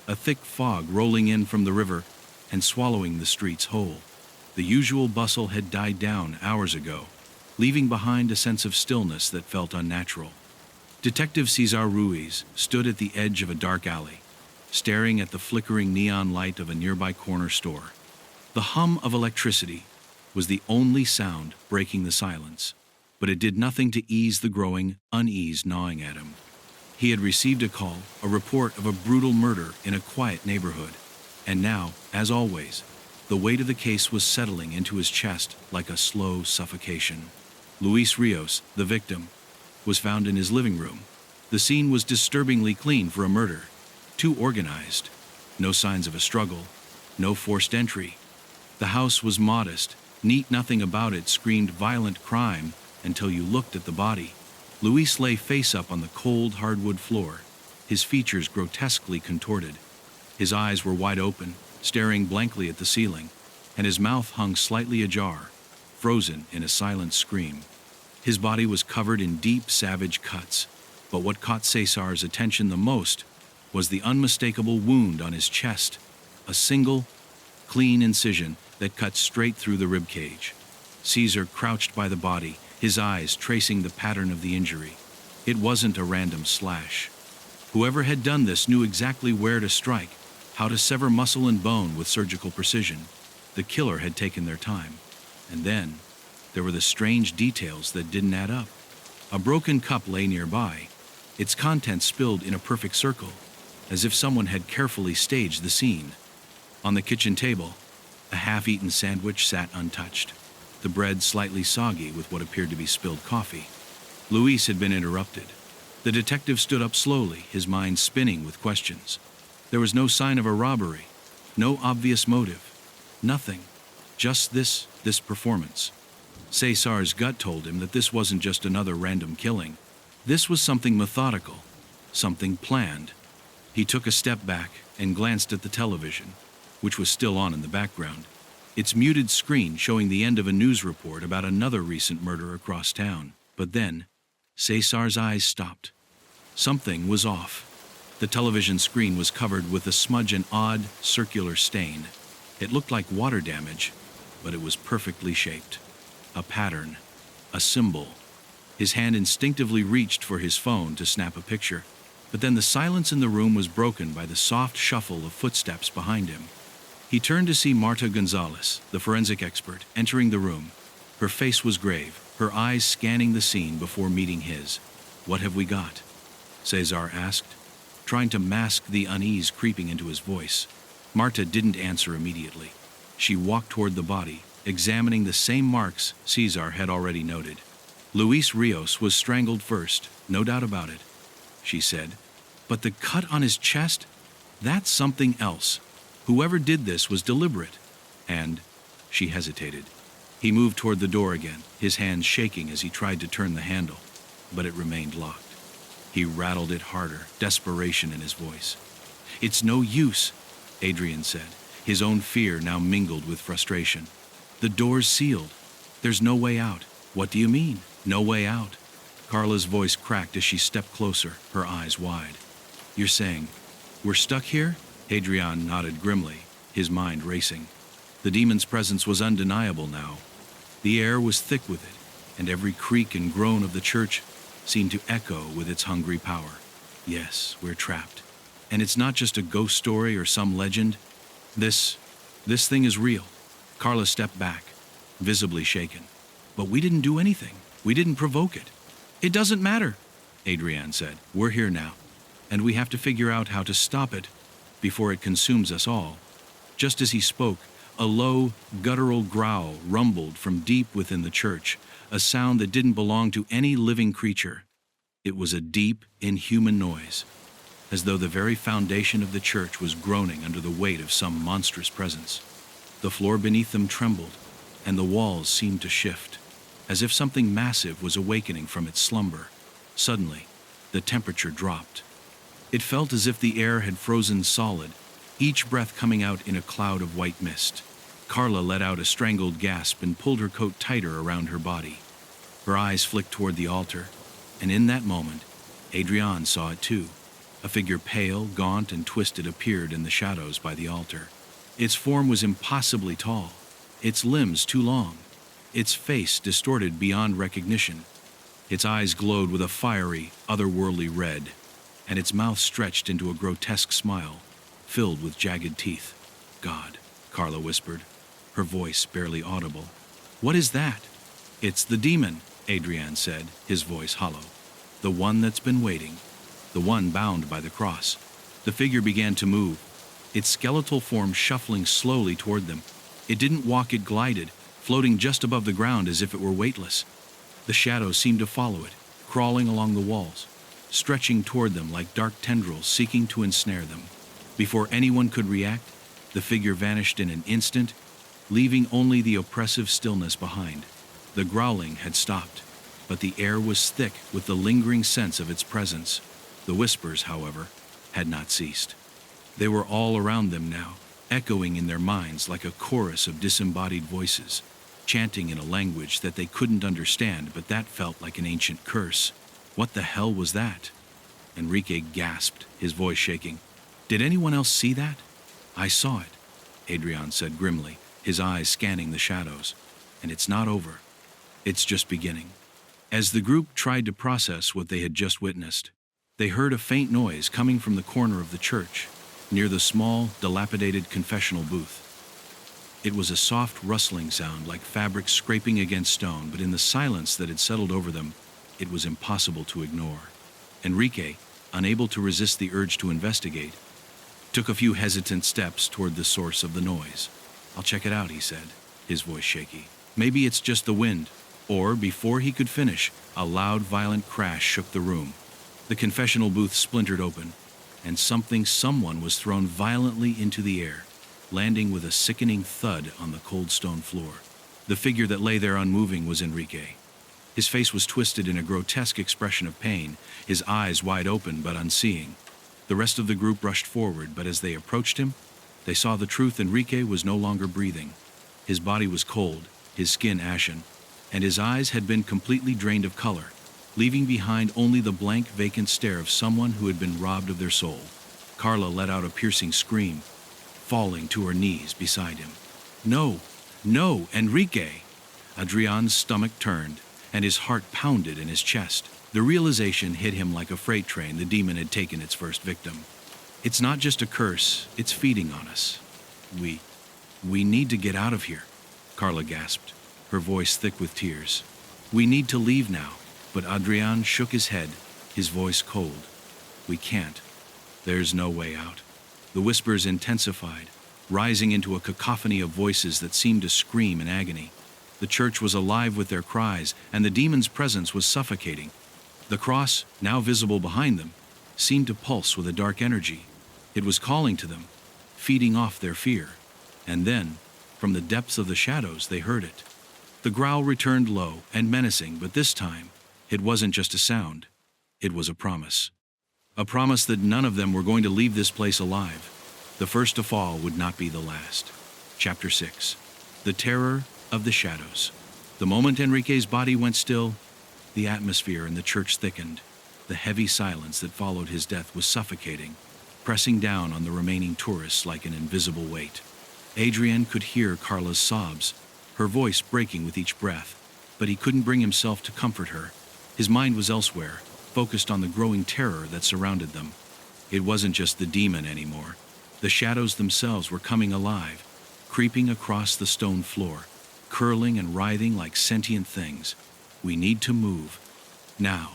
a thick fog rolling in from the river and swallowing the streets whole. The usual bustle had died down hours ago, leaving behind a sense of stillness that felt unnatural. Detective Cesar Ruiz stood at the edge of a dark alley, staring at the flickering neon light of a nearby corner store. The hum of electricity was the only sound breaking the silence, but it did nothing to ease the growing unease gnawing at him. He had received a call, a report of a brutal murder in a quiet neighborhood, and now, as always, the weight of the case was settling into his chest like a slow suffocation. Luis Rios, the victim, was found in his living room. The scene was disturbingly clean for a murder, too organized. No signs of a struggle, no forced entry. The house was modest, neat, nothing about it screamed violent crime until you looked at the body. Luis lay face up on the cold hardwood floor, his features grotesquely contorted. His eyes were wide open, staring blankly at the ceiling, and his mouth hung slightly ajar, frozen in a silent scream. His body was covered in deep, savage cuts, but what caught Cesar's attention the most was the unmistakable wound on his chest, a single, clean incision that cut straight through the ribcage. Cesar crouched by the body, his eyes tracing the pattern of the injury. It wasn't a random slash. Whoever had done this knew exactly where to strike, how to sever muscle and bone with surgical precision. The killer had taken their time. And then, there were the strange details that didn't add up. A broken cup lay nearby, its contents spilled in a perfect circle, as if someone had carefully staged the scene. On the kitchen table, a half-eaten sandwich sat untouched, the bread slightly soggy with what appeared to be spilled coffee. Luis had been interrupted. The detective stood up slowly, his mind spinning with questions. There was no sign of a robbery, no obvious motive, nothing, just this performance. Cesar's gut told him that this wasn't just another random killing. This was something methodical, something planned. He took a step back and glanced at the television, which was still on in the background, its muted screen showing the end of a news report about another recent murder across town. But then, Cesar's eyes stopped. Something was off. The television screen was covered with a smudge, an odd, circular stain. It looked like water damage, but it was perfectly shaped. A pattern, a symbol. His hand instinctively reached for his phone to snap a picture, but then the silence in the room was broken by the soft shuffle of footsteps behind him. He turned to see Marta Gonzalez, the forensic expert, entering the room. Her face was grave, her eyes scanning the scene before meeting his. "What have we got?" Cesar asked, trying to mask the unease creeping into his voice. Marta didn't answer immediately. She walked toward the body, examining the same marks Cesar had already noted. Luis Rios was strangled first, no doubt about it, she said. But the cut on his chest? That's something else. Whoever did this was deliberate. And she hesitated. He moved toward the door again, his hands shaking as he tried to turn the handle, but it remained locked. He rattled it harder, desperation in his voice. "It's no use," Adrian said, his own fear now mingled with frustration. "The door's sealed. There's no way out." "What do you mean, no way out?" Carla's voice cracked as she stepped closer, her eyes wide. "You're saying, we're stuck here?" Adrian nodded grimly, his mind racing. The demon's presence was undeniable now. The air was thick with it, and every creak and groan of the church seemed to echo with its hungry power. "Yes, we're trapped. And it's not just a ghost story or some legend. This thing is real." Carla stepped back, visibly shaken. "But we didn't do anything. We didn't provoke it." "It doesn't matter," Adrian said. "We're here now, and we have to figure out how to stop it before it consumes us all." Just as he spoke, a low, guttural growl rumbled from deep within the church, a sound that didn't belong to any living creature. It was a deep, inhuman noise, as though the very foundation of the church was groaning under the weight of some monstrous presence. The floor beneath them trembled, and the walls seemed to shift, as if something massive was awakening from its slumber. Suddenly, the temperature dropped. It felt as if the air had frozen solid, each breath coming out in a cloud of white mist. Carla let out a strangled gasp and pulled her coat tighter around her body. Her eyes flicked toward the altar, and in that moment, Adrian saw it too. A figure pale, gaunt, and twisted appeared in the shadows by the altar. Its form was impossibly tall, its limbs too long, its face distorted beyond recognition. Its eyes glowed with a fiery, otherworldly red, and its mouth stretched into a grotesque smile, filled with jagged teeth. "God," Carla whispered, her voice barely audible. "What is that?" "It's the demon," Adrian said, his voice hollow. "The one that's been waiting. The one bound by the cross." The figure began to move, its skeletal form shuffling slowly toward them. It didn't walk, it glided, floating just above the ground as if it were weightless. The shadows seemed to follow it, crawling along the walls, stretching toward them like dark tendrils seeking to ensnare them. Before anyone could react, the figure vanished in an instant, leaving only the oppressive stillness behind. The growling had stopped, but the air was thick with the lingering sense of its presence. The whispers, however, had not ceased. They were all around them now, echoing in their minds like a chorus of disembodied voices, chanting in a language that they couldn't understand, but that felt like an ancient curse. "What the hell was that?" Enrique gasped, his voice shaking. "Did anyone else see that?" "I saw it," Adrian said grimly, his eyes scanning the shadows. "And it's not over. It's just beginning." As the group tried to process what they had just witnessed, they heard a faint noise coming from the corner of the church, near the small, dilapidated confessional booth. It was a soft rustling sound like fabric scraping against stone, but in the silence that had settled over them, it was impossible to ignore. Enrique, unable to resist the urge to investigate, took a few hesitant steps toward the source of the noise. "I'll check it out," he said, his voice shaky. "Maybe it's just the wind." Or, before he could finish, a loud, violent crash shook the room. The confessional booth splintered open, and someone was thrown violently into the air, landing with a sickening thud on the cold stone floor. The figure that lay there unmoving was Enrique. His face was twisted in a grotesque expression of pain, his eyes wide open but unseeing. The rest of the group rushed forward, but as they approached him, they saw the truth. Enrique was no longer breathing. His body was cold, his skin ashen, and his eyes had been completely drained of color, leaving behind only the blank, vacant stare of someone who had been robbed of their soul. Carla let out a piercing scream, falling to her knees beside him. "No, no, Enrique!" Adrian's stomach turned, and his heart pounded in his chest. The realization hit him like a freight train. The demon had taken its first victim. "It's not just a curse, it's feeding on us. We need to get out of here," Carla gasped, her voice thick with tears. "We need to leave now." But Adrian shook his head, his voice cold. "We can't. There's no way out." The whispers intensified, rising into a cacophony of voices that seemed to scream in agony. The church was alive with their cries, and the demon's presence was suffocating. The cross, now visible behind them, seemed to pulse with a dark energy. It was calling to them, feeding off their fear. And then, from the depths of the shadows, they heard it. The growl returned low and menacing, but this time, it wasn't just a sound. It was a promise. A promise that none of them were going to leave this place alive. The first to fall would not be the last. Chapter 6. The Terror of the Shadows. The moment Enrique's body went still, the atmosphere in the church thickened. The heavy silence that followed his death was suffocating, pressing down on the remaining tourists like an invisible weight. Adrian could hear Carla's sobs, her voice breaking with each breath, but he couldn't bring himself to comfort her. His mind was elsewhere, focused on the growing terror that surrounded them. It wasn't just the demon anymore. The shadows themselves were coming alive, creeping across the stone floor, curling and writhing like sentient things. We need to move. Now.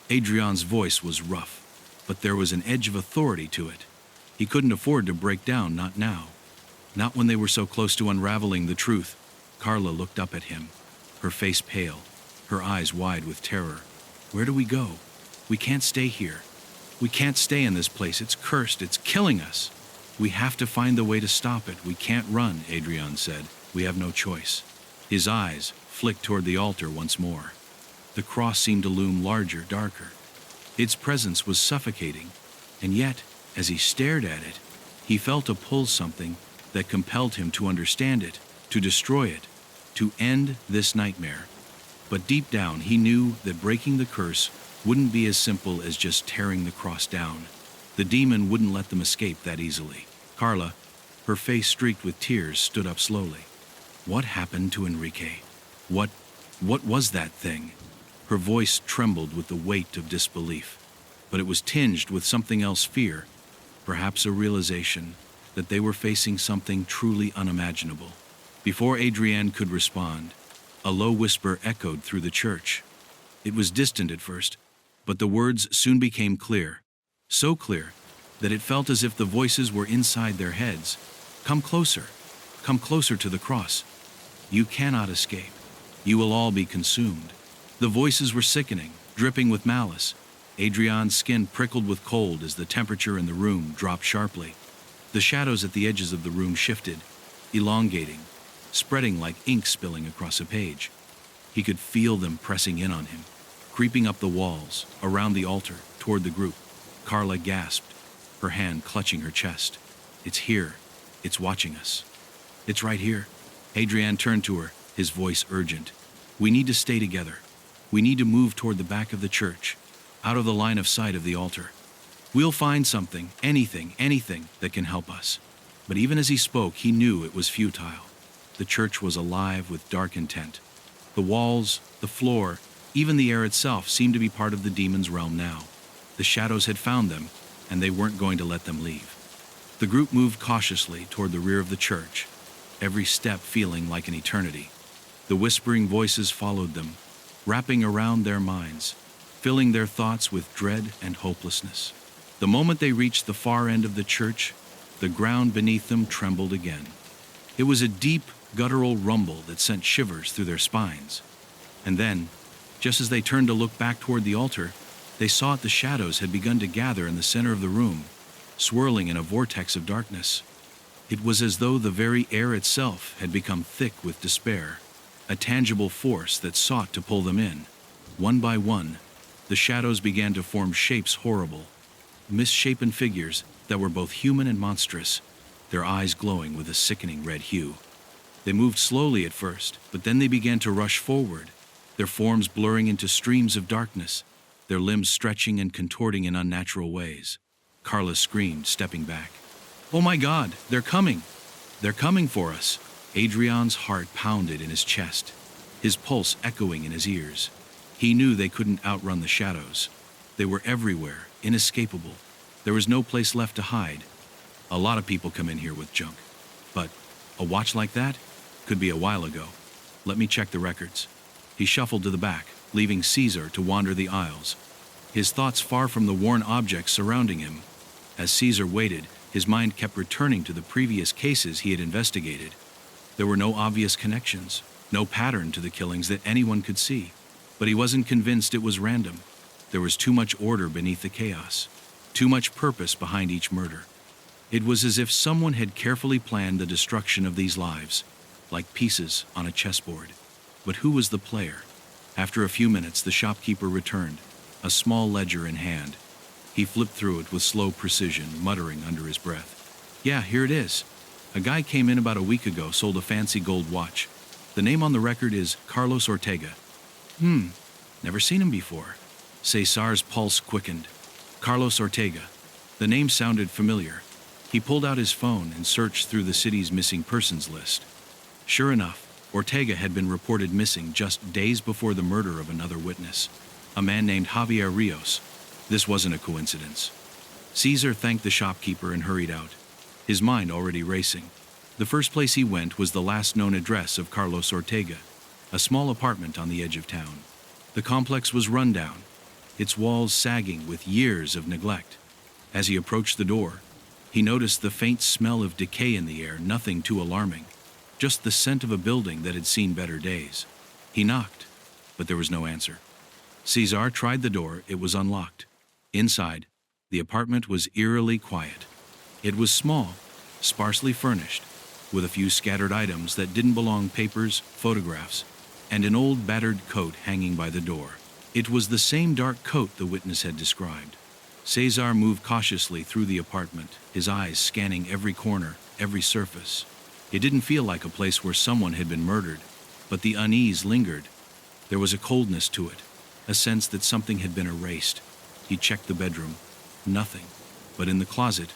Adrian's voice was rough, but there was an edge of authority to it. He couldn't afford to break down, not now. Not when they were so close to unraveling the truth. Carla looked up at him, her face pale, her eyes wide with terror. Where do we go? We can't stay here. We can't stay in this place. It's cursed. It's killing us. We have to find the way to stop it. We can't run, Adrian said. We have no choice. His eyes flicked toward the altar once more. The cross seemed to loom larger, darker. Its presence was suffocating, and yet, as he stared at it, he felt a pull, something that compelled him to understand it, to destroy it, to end this nightmare. But deep down, he knew that breaking the curse wouldn't be as simple as just tearing the cross down. The demon wouldn't let them escape that easily. Carla, her face streaked with tears, stood up slowly. What happened to Enrique? What was that thing? Her voice trembled with the weight of disbelief, but it was tinged with something else, fear, perhaps a realization that they were facing something truly unimaginable. Before Adrian could respond, a low whisper echoed through the church. It was distant at first, but the words soon became clear, so clear that it felt as if the voices were inside their heads. Come closer to the cross. You cannot escape. You will all be consumed. The voices were sickening, dripping with malice. Adrian's skin prickled with cold as the temperature in the room dropped sharply. The shadows at the edges of the room shifted, elongating, spreading like ink spilling across a page. He could feel them pressing in on him, creeping up the walls, around the altar, toward the group. Carla gasped, her hand clutching her chest. It's here. It's watching us. It's right here. Adrian turned to her, his voice urgent. We need to stay together. We need to move toward the back of the church, out of the line of sight of the altar. We'll find something, anything that can help us. But even as he spoke, he knew it was futile. The church was alive with dark intent. The walls, the floor, even the air itself seemed to be part of the demon's realm now. The shadows had found them, and they weren't going to let them leave. The group moved cautiously toward the rear of the church, every step feeling like an eternity. The whispering voices followed them, wrapping around their minds, filling their thoughts with dread and hopelessness. The moment they reached the far end of the church, the ground beneath them trembled again. It was a deep, guttural rumble that sent shivers through their spines. And then, just as they turned to look back toward the altar, they saw the shadows had begun to gather in the center of the room, swirling in a vortex of darkness. It was as though the very air itself had become thick with despair, a tangible force that sought to pull them in. One by one, the shadows began to form shapes horrible, misshapen figures that were both human and monstrous, their eyes glowing with a sickening red hue. They moved slowly at first, but then they began to rush forward, their forms blurring into streams of darkness, their limbs stretching and contorting in unnatural ways. Carla screamed, stepping back. "Oh my God, they're coming! They're coming for us!" Adrian's heart pounded in his chest, his pulse echoing in his ears. He knew they couldn't outrun the shadows. They were everywhere, inescapable. There was no place left to hide. A lot of people come in here with junk. But a watch like that? Could be a while ago. Let me check the records. He shuffled to the back, leaving Caesar to wander the aisles, his thoughts far from the worn objects surrounding him. As Caesar waited, His mind kept returning to the previous cases he had investigated. There were no obvious connections, no pattern to the killings that anyone could see. But he wasn't convinced it was random. There was too much order beneath the chaos, too much purpose behind each murder. It was as if someone had carefully planned the destruction of these lives, like pieces on a chessboard. But who was the player? After a few minutes, the shopkeeper returned, a small ledger in hand. He flipped through it with slow precision, muttering under his breath. "Yeah, here it is. A guy came in about a week ago, sold a fancy gold watch. The name on the record is Carlos Ortega." Never seen him before. Cesar's pulse quickened. Carlos Ortega. The name sounded familiar. He pulled out his phone and searched through the city's missing persons list. Sure enough, Ortega had been reported missing just days before the murder of another witness, a man named Javier Rios. This wasn't a coincidence. Cesar thanked the shopkeeper and hurried out, his mind already racing. The first place he went was the last known address of Carlos Ortega, a small apartment on the edge of town. The complex was run down, its walls sagging with years of neglect. As he approached the door, he noticed the faint smell of decay in the air, nothing too alarming, just the scent of a building that had seen better days. He knocked, but there was no answer. Cesar tried the door. It was unlocked. Inside, the apartment was eerily quiet. It was small, sparsely furnished, with a few scattered items that didn't belong: papers, photographs, and an old battered coat hanging by the door. It was the same dark coat the witness had described. Cesar moved cautiously through the apartment, his eyes scanning every corner, every surface. It didn't feel like a place where someone had been murdered, but the unease lingered. There was a coldness to it, a sense that something had been erased. He checked the bedroom. Nothing. But in the closet,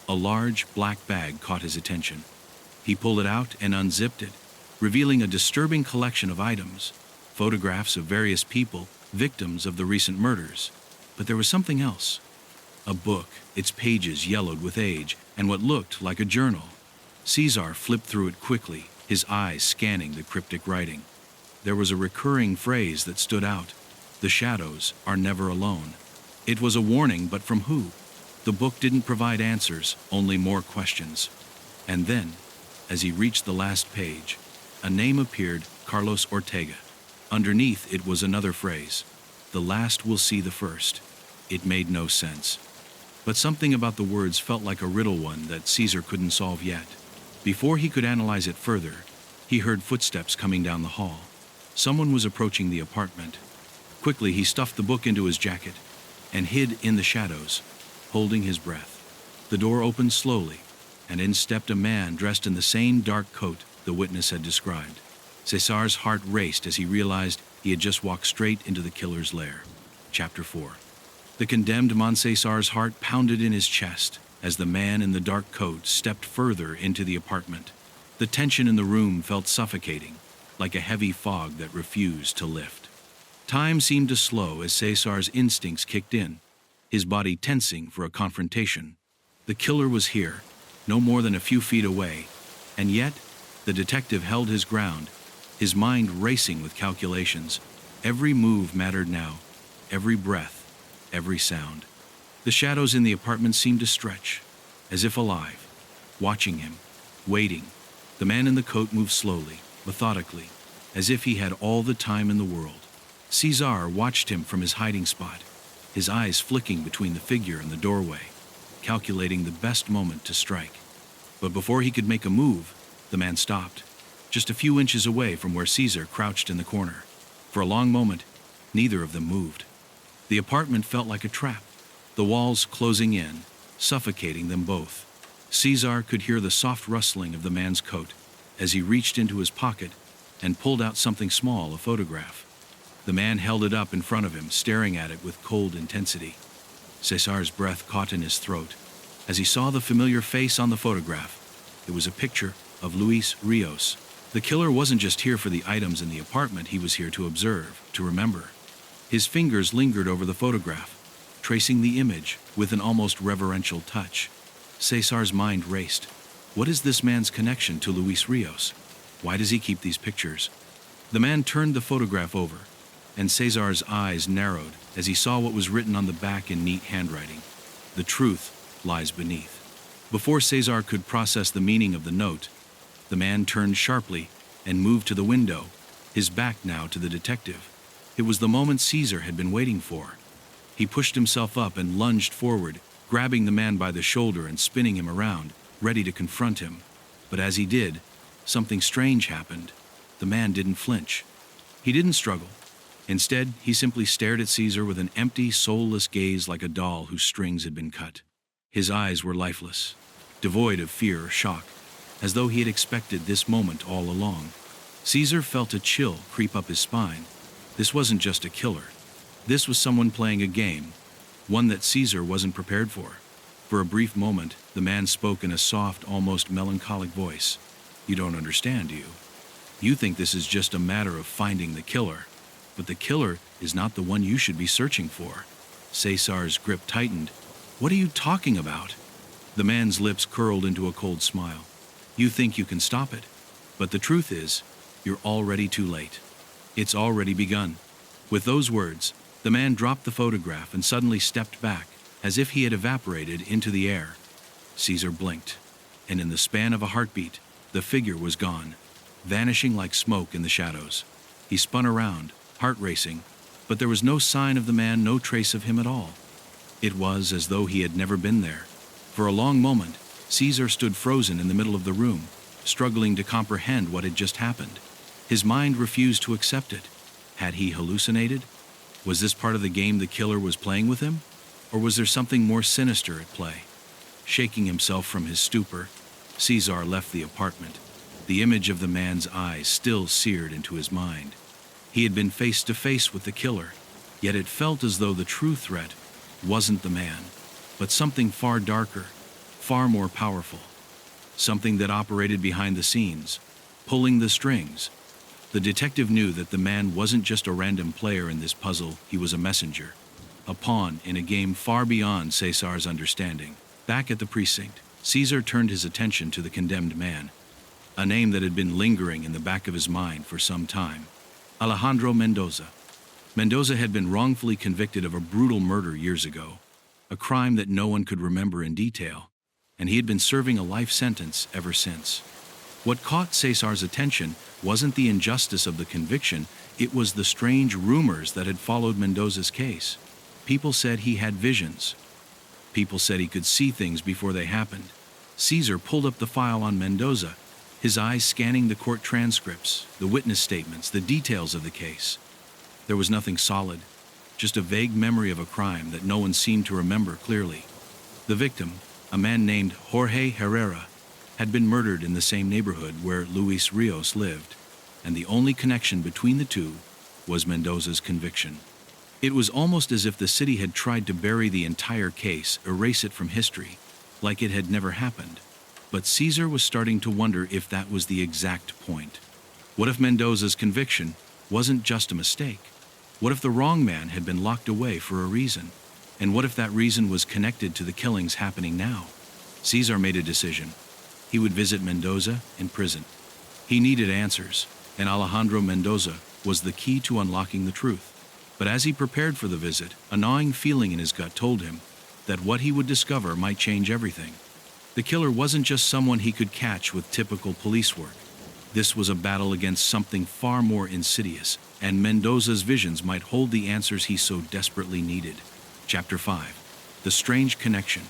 a large black bag caught his attention. He pulled it out and unzipped it, revealing a disturbing collection of items, photographs of various people, victims of the recent murders. But there was something else. A book, its pages yellowed with age, and what looked like a journal. Cesar flipped through it quickly, his eyes scanning the cryptic writing. There was a recurring phrase that stood out: "The shadows are never alone." It was a warning, but from who? The book didn't provide answers, only more questions. And then, as he reached the last page, a name appeared: Carlos Ortega. Underneath it was another phrase: "The last will see the first." It made no sense. But something about the words felt like a riddle, one that Cesar couldn't solve yet. Before he could analyze it further, he heard footsteps coming down the hall. Someone was approaching the apartment. Quickly, he stuffed the book into his jacket and hid in the shadows, holding his breath. The door opened slowly, and in stepped a man dressed in the same dark coat the witness had described. Cesar's heart raced as he realized he had just walked straight into the killer's lair. Chapter 4. The condemned man Cesar's heart pounded in his chest as the man in the dark coat stepped further into the apartment. The tension in the room felt suffocating, like a heavy fog that refused to lift. Time seemed to slow as Cesar's instincts kicked in, his body tensing for a confrontation. The killer was here, no more than a few feet away, and yet the detective held his ground, his mind racing with calculations. Every move mattered now, every breath, every sound. The shadows in the apartment seemed to stretch, as if alive, watching him, waiting. The man in the coat moved slowly, methodically, as if he had all the time in the world. Cesar watched him from his hiding spot, his eyes flicking between the figure and the doorway, calculating the best moment to strike. But before he could make a move, the man stopped, just a few inches away from where Cesar crouched in the corner. For a long moment, neither of them moved. The apartment felt like a trap, the walls closing in, suffocating them both. Cesar could hear the soft rustling of the man's coat as he reached into his pocket and pulled out something small, a photograph. The man held it up in front of him, staring at it with cold intensity. Cesar's breath caught in his throat as he saw the familiar face on the photograph. It was a picture of Luis Rios. The killer wasn't just here for the items in the apartment, he was here to observe, to remember. His fingers lingered over the photograph, tracing the image with an almost reverential touch. Cesar's mind raced. What is this man's connection to Luis Rios? Why does he keep these pictures? The man turned the photograph over, and Cesar's eyes narrowed as he saw what was written on the back in neat handwriting. The truth lies beneath. Before Cesar could process the meaning of the note, the man turned sharply and moved to the window, his back now to the detective. It was the moment Cesar had been waiting for. He pushed himself up and lunged forward, grabbing the man by the shoulder and spinning him around, ready to confront him. But as he did, something strange happened. The man didn't flinch. He didn't struggle. Instead, he simply stared at Cesar with an empty, soulless gaze like a doll whose strings had been cut. His eyes were lifeless, devoid of fear or shock, as though he had expected this moment all along. Cesar felt a chill creep up his spine. This wasn't just a killer. This was someone playing a game, one that Cesar wasn't prepared for. For a brief moment, the man spoke in a soft, almost melancholic voice. "You don't understand, do you? You think this is just a matter of finding the killer. But the killer is not the one you should be searching for." Cesar's grip tightened. "What are you talking about?" The man's lips curled into a cold smile. "You think you can stop it. But the truth is, you're already too late. It's already begun." With those words, the man dropped the photograph and suddenly stepped back, as if he had evaporated into the air. Cesar blinked, and in the span of a heartbeat, the figure was gone, vanishing like smoke in the shadows. He spun around, heart racing, but there was no sign of the man, no trace of him at all. It was as though he had never been there. For a long moment, Cesar stood frozen in the middle of the room, struggling to comprehend what had just happened. His mind refused to accept it. Had he hallucinated? Was this part of the game the killer was playing with him? Or was there something more sinister at play? Shaking himself from his stupor, Cesar left the apartment, the image of the man's eyes still seared into his mind. He had been face to face with the killer, yet it felt as though the true threat wasn't the man, but something far darker, far more powerful. Something that operated behind the scenes, pulling the strings. The detective knew that the man wasn't just a random player in this puzzle, he was a messenger, a pawn in a game far beyond Cesar's understanding. Back at the precinct, Cesar turned his attention to the condemned man, a name that had been lingering in the back of his mind for some time. Alejandro Mendoza. Mendoza had been wrongfully convicted of a brutal murder years ago, a crime that no one could remember in detail, and he had been serving a life sentence ever since. What caught Cesar's attention wasn't the injustice of the conviction, it was the strange rumors that had followed Mendoza's case. People said he had visions. People said he could see things before they happened. Cesar pulled up the file on Mendoza, his eyes scanning the court transcripts, the witness statements, the details of the case. There was nothing solid, just a vague memory of a crime that no one seemed to remember clearly. The victim, a man named Jorge Herrera, had been murdered in the same neighborhood where Luis Rios lived, and the only connection between the two was Mendoza's conviction. It was almost as if the city had tried to bury the entire case, erase it from history, like it had never happened. But Cesar was starting to wonder if that was the exact point. What if Mendoza's conviction wasn't just a mistake? What if the wrong man had been locked away for a reason? And what if that reason was connected to the killings happening now? Cesar made a decision. He would visit Mendoza in prison. He needed answers, and Alejandro Mendoza was the key to unlocking the truth. But as he prepared for the visit, a gnawing feeling in his gut told him that what he would discover might change everything. The killer wasn't just someone he could catch with typical police work. This was a battle against something far more insidious, and Mendoza's visions might hold the answers he so desperately needed. Chapter 5. The Strange Connection.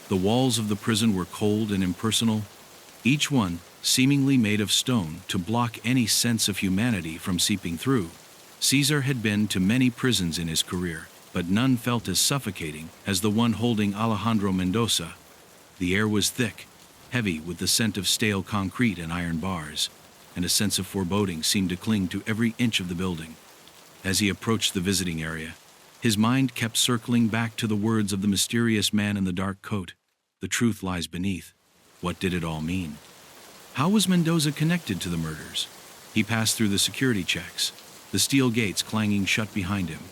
The walls of the prison were cold and impersonal, each one seemingly made of stone to block any sense of humanity from seeping through. Cesar had been to many prisons in his career, but none felt as suffocating as the one holding Alejandro Mendoza. The air was thick, heavy with the scent of stale concrete and iron bars, and a sense of foreboding seemed to cling to every inch of the building. As he approached the visiting area, his mind kept circling back to the words of the mysterious man in the dark coat. The truth lies beneath. What did it all mean? How was Mendoza connected to the murders? He passed through the security checks, the steel gates clanging shut behind him,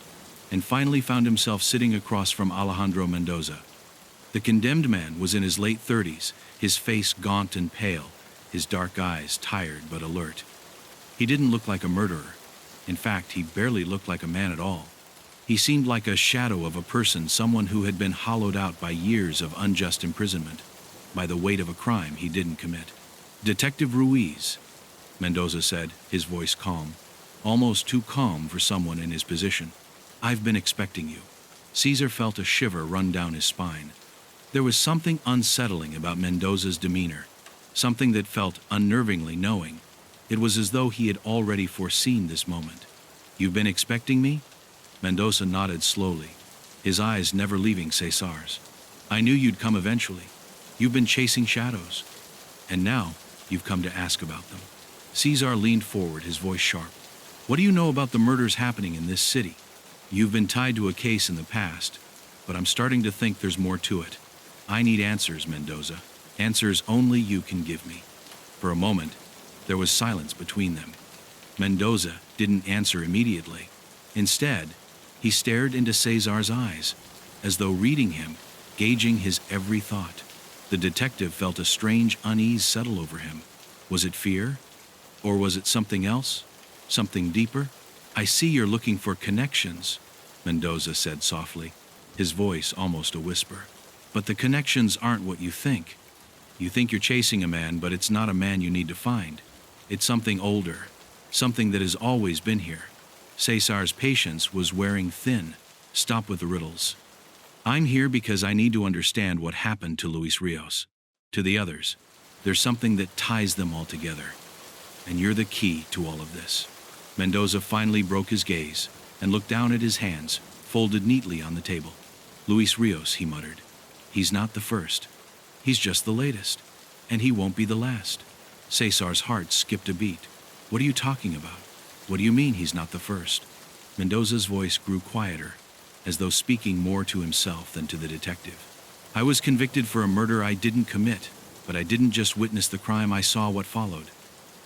and finally found himself sitting across from Alejandro Mendoza. The condemned man was in his late 30s, his face gaunt and pale, his dark eyes tired but alert. He didn't look like a murderer. In fact, he barely looked like a man at all. He seemed like a shadow of a person, someone who had been hollowed out by years of unjust imprisonment. by the weight of a crime he didn't commit. "Detective Ruiz," Mendoza said, his voice calm, almost too calm for someone in his position. "I've been expecting you." Caesar felt a shiver run down his spine. There was something unsettling about Mendoza's demeanor, something that felt unnervingly knowing. It was as though he had already foreseen this moment. "You've been expecting me?" Mendoza nodded slowly, his eyes never leaving Cesar's. "I knew you'd come eventually. You've been chasing shadows. And now, you've come to ask about them." Cesar leaned forward, his voice sharp. "What do you know about the murders happening in this city? You've been tied to a case in the past, but I'm starting to think there's more to it. I need answers, Mendoza. Answers only you can give me." For a moment, there was silence between them. Mendoza didn't answer immediately. Instead, he stared into Cesar's eyes, as though reading him, gauging his every thought. The detective felt a strange unease settle over him. Was it fear? Or was it something else? Something deeper? "I see you're looking for connections," Mendoza said softly, his voice almost a whisper. "But the connections aren't what you think. You think you're chasing a man, but it's not a man you need to find. It's something older, something that has always been here." Cesar's patience was wearing thin. "Stop with the riddles. I'm here because I need to understand what happened to Luis Rios. To the others, there's something that ties them all together. And you're the key to all of this." Mendoza finally broke his gaze and looked down at his hands, folded neatly on the table. "Luis Rios," he muttered. "He's not the first. He's just the latest. And he won't be the last." Cesar's heart skipped a beat. "What are you talking about? What do you mean he's not the first?" Mendoza's voice grew quieter, as though speaking more to himself than to the detective. "I was convicted for a murder I didn't commit, but I didn't just witness the crime, I saw what followed.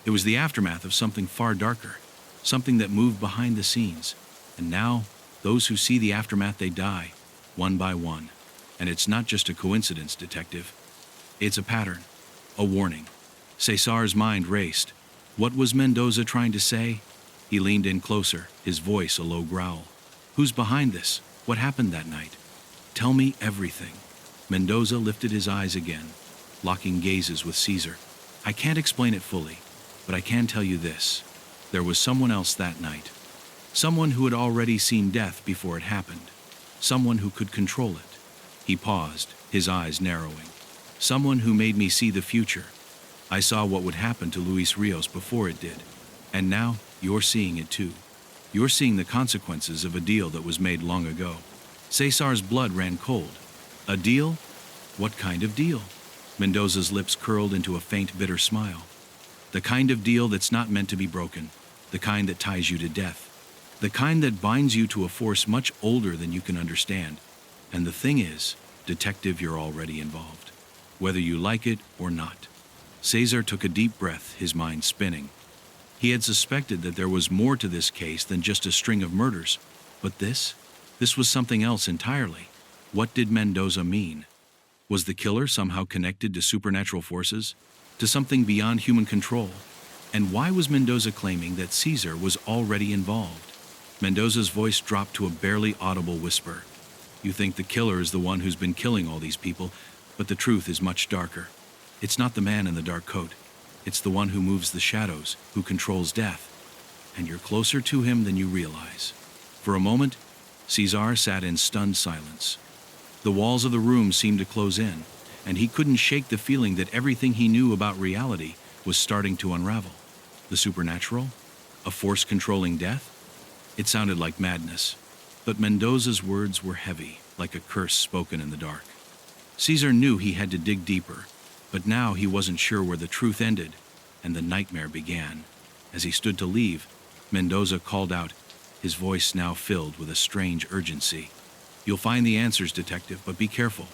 It was the aftermath of something far darker, something that moved behind the scenes. And now, those who see the aftermath, they die, one by one. And it's not just a coincidence, detective. It's a pattern, a warning." Cesar's mind raced. What was Mendoza trying to say? He leaned in closer, his voice a low growl. "Who's behind this? What happened that night? Tell me everything." Mendoza lifted his eyes again, locking gazes with Caesar. "I can't explain it fully, but I can tell you this. There was someone else that night. Someone who had already seen death before it happened. Someone who could control it." He paused, his eyes narrowing. "Someone who made me see the future. I saw what would happen to Luis Rios before it did. And now, you're seeing it too. You're seeing the consequences of a deal that was made long ago." Cesar's blood ran cold. "A deal? What kind of deal?" Mendoza's lips curled into a faint, bitter smile. "The kind of deal that's not meant to be broken. The kind that ties you to death. The kind that binds you to a force much older than you can understand. And the thing is, detective, you're already involved, whether you like it or not." Cesar took a deep breath, his mind spinning. He had suspected that there was more to this case than just a string of murders. But this was something else entirely. What did Mendoza mean? Was the killer somehow connected to supernatural forces? To something beyond human control? And why was Mendoza claiming that Caesar was already involved? Mendoza's voice dropped to a barely audible whisper. "You think the killer is the one who's been killing all these people, but the truth is much darker. It's not the man in the dark coat. It's the one who moves the shadows, who controls death. And you're closer to him than you realize." For a moment, Cesar sat in stunned silence. The walls of the room seemed to close in, and he couldn't shake the feeling that everything he knew about reality was starting to unravel. The supernatural? A force controlling death? It sounded like madness, but Mendoza's words were heavy, like a curse spoken in the dark. Caesar knew he had to dig deeper, but now he wasn't sure where the truth ended and the nightmare began. As he stood to leave, Mendoza called out, his voice now filled with a strange urgency. "You'll find the answers, detective, but be careful.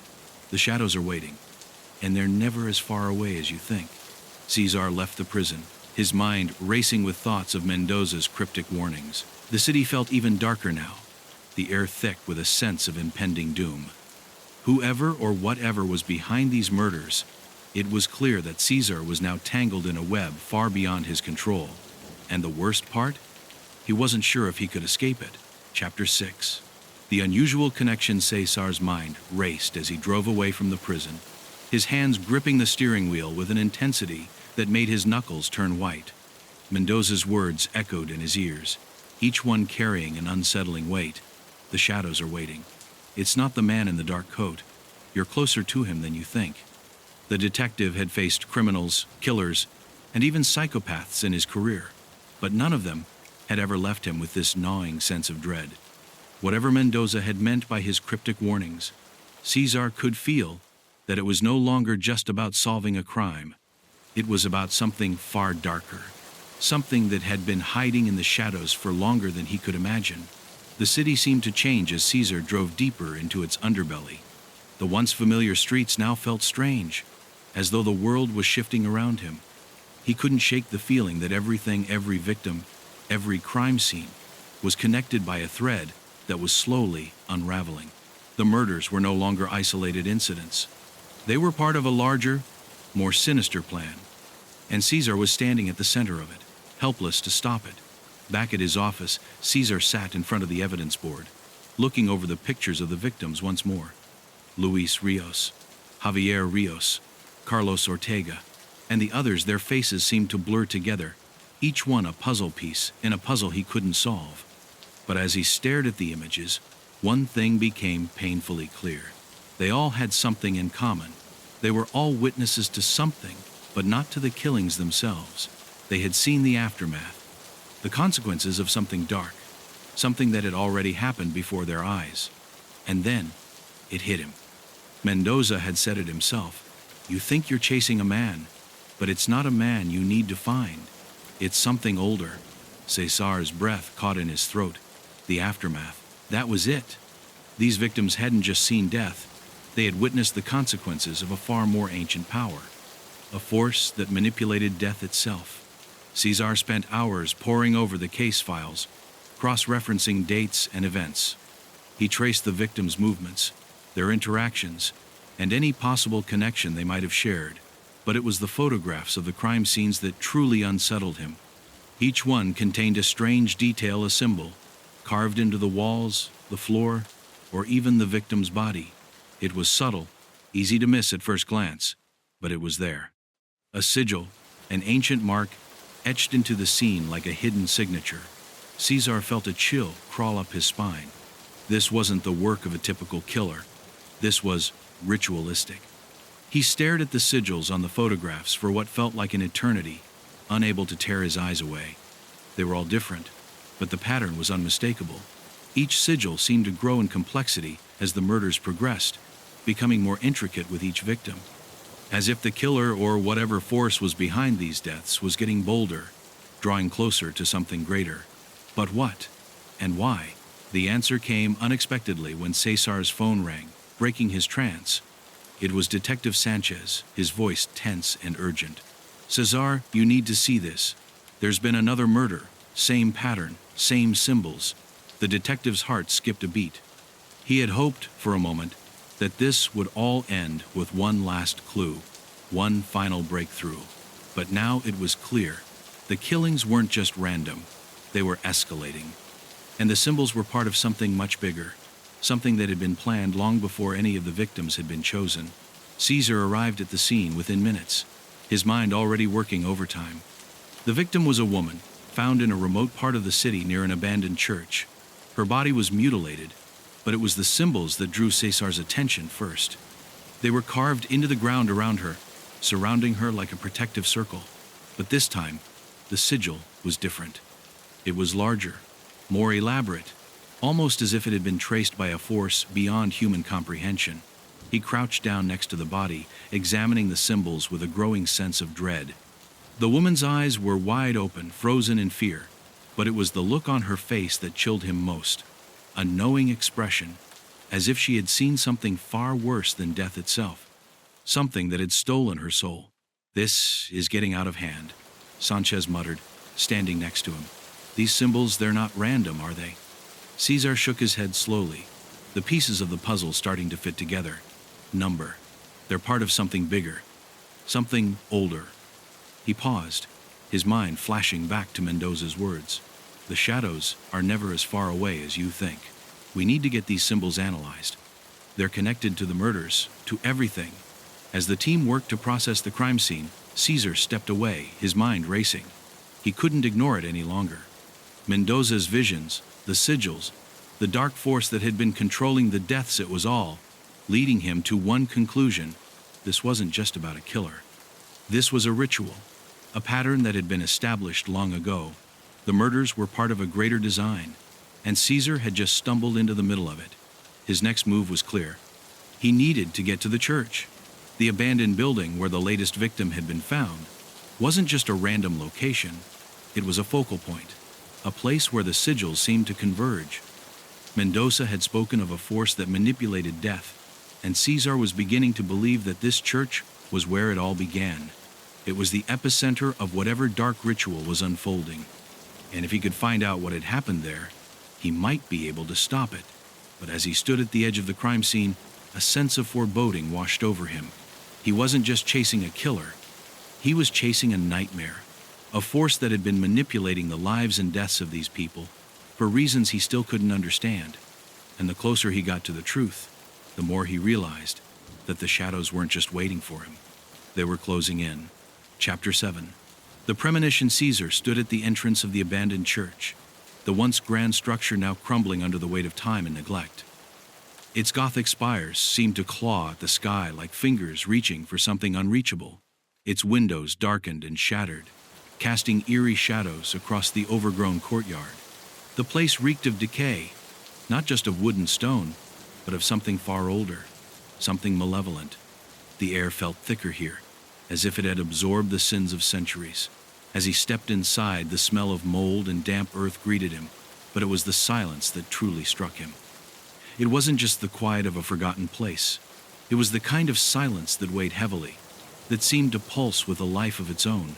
The shadows are waiting, and they're never as far away as you think." Cesar left the prison, his mind racing with thoughts of Mendoza's cryptic warnings. The city felt even darker now, the air thick with a sense of impending doom. Whoever or whatever was behind these murders, it was clear that Caesar was now tangled in a web far beyond his control. And the worst part? He wasn't sure if he could escape it. Chapter 6. The unusual connection. Cesar's mind raced as he drove away from the prison. his hands gripping the steering wheel with an intensity that made his knuckles turn white. Mendoza's words echoed in his ears, each one carrying an unsettling weight. The shadows are waiting. It's not the man in the dark coat. You're closer to him than you think. The detective had faced criminals, killers, and even psychopaths in his career, but none of them had ever left him with this gnawing sense of dread. Whatever Mendoza had meant by his cryptic warnings, Cesar could feel that it was no longer just about solving a crime. It was about something far darker, something that had been hiding in the shadows for longer than he could imagine. The city seemed to change as Cesar drove deeper into its underbelly. The once familiar streets now felt strange, as though the world was shifting around him. He couldn't shake the feeling that everything, every victim, every crime scene was connected by a thread that was slowly unraveling. The murders were no longer isolated incidents. They were part of a larger, more sinister plan, and Cesar was standing at the center of it, helpless to stop it. Back at his office, Cesar sat in front of the evidence board, looking over the pictures of the victims once more. Luis Rios, Javier Rios, Carlos Ortega, and the others, their faces seemed to blur together, each one a puzzle piece in a puzzle he couldn't solve. But as he stared at the images, one thing became painfully clear. They all had something in common. They were all witnesses to something, but not to the killings themselves. They had seen the aftermath, the consequences of something dark, something that had already happened before their eyes. And then, it hit him. Mendoza had said it himself. You think you're chasing a man, but it's not a man you need to find. It's something older. Cesar's breath caught in his throat. The aftermath. That was it. These victims hadn't just seen death. They had witnessed the consequences of a far more ancient power, a force that manipulated death itself. Cesar spent hours poring over the case files, cross-referencing dates and events. He traced the victims' movements, their interactions, and any possible connection they might have shared. But it was the photographs of the crime scenes that truly unsettled him. Each one contained a strange detail, a symbol, carved into the walls, the floor, or even the victim's body. It was subtle, easy to miss at first glance, but it was there. A sigil, an ancient mark, etched into the scene like a hidden signature. Cesar felt a chill crawl up his spine. This wasn't the work of a typical killer. This was ritualistic. He stared at the sigils on the photographs for what felt like an eternity, unable to tear his eyes away. They were all different, but the pattern was unmistakable. Each sigil seemed to grow in complexity as the murders progressed, becoming more intricate with each victim. As if the killer or whatever force was behind these deaths was getting bolder, drawing closer to something greater. But what? And why? The answer came unexpectedly when Cesar's phone rang, breaking his trance. It was Detective Sanchez, his voice tense and urgent. Cesar, you need to see this. There's been another murder, same pattern, same symbols. The detective's heart skipped a beat. He had hoped, for a moment, that this would all end with one last clue, one final breakthrough. But now it was clear. The killings weren't just random, they were escalating. And the symbols were part of something much bigger, something that had been planned long before any of the victims had been chosen. Cesar arrived at the scene within minutes, his mind already working overtime. The victim was a woman, found in a remote part of the city near an abandoned church. Her body was mutilated, but it was the symbols that drew Cesar's attention first. They were carved into the ground around her, surrounding her like a protective circle. But this time, the sigil was different. It was larger, more elaborate, almost as if it had been traced by a force beyond human comprehension. He crouched down next to the body, examining the symbols with a growing sense of dread. The woman's eyes were wide open, frozen in fear, but it was the look on her face that chilled him most. A knowing expression, as if she had seen something far worse than death itself, something that had stolen her soul. This is getting out of hand, Sanchez muttered, standing next to him. These symbols, they're not random, are they? Cesar shook his head slowly, the pieces of the puzzle starting to fit together. Number. They're part of something bigger, something older. He paused, his mind flashing back to Mendoza's words. The shadows are never as far away as you think. We need to get these symbols analyzed. They're connected to the murders, to everything. As the team worked to process the crime scene, Caesar stepped away, his mind racing. He couldn't ignore it any longer. Mendoza's visions, the sigils, the dark force that had been controlling the deaths, it was all leading him to one conclusion: this wasn't just about a killer. This was a ritual, a pattern that had been established long ago. The murders were part of a greater design, and Caesar had just stumbled into the middle of it. His next move was clear. He needed to get to the church. The abandoned building where the latest victim had been found wasn't just a random location, it was a focal point, a place where the sigils seemed to converge. Mendoza had spoken of a force that manipulated death, and Caesar was beginning to believe that this church was where it all began. It was the epicenter of whatever dark ritual was unfolding, and if he could find out what had happened there, he might be able to stop it. But as he stood at the edge of the crime scene, a sense of foreboding washed over him. He wasn't just chasing a killer, he was chasing a nightmare, a force that had been manipulating the lives and deaths of these people for reasons he still couldn't understand. And the closer he got to the truth, the more he realized that the shadows weren't just waiting for him, they were closing in. Chapter 7. The premonition. Caesar stood at the entrance of the abandoned church, the once grand structure now crumbling under the weight of time and neglect. Its Gothic spires seemed to claw at the sky like fingers reaching for something unreachable. Its windows darkened and shattered, casting eerie shadows across the overgrown courtyard. The place reeked of decay, not just of wood and stone, but of something far older, something malevolent. The air felt thicker here, as if it had absorbed the sins of centuries. As he stepped inside, the smell of mold and damp earth greeted him, but it was the silence that truly struck him. It wasn't just the quiet of a forgotten place. It was the kind of silence that weighed heavily, that seemed to pulse with a life of its own.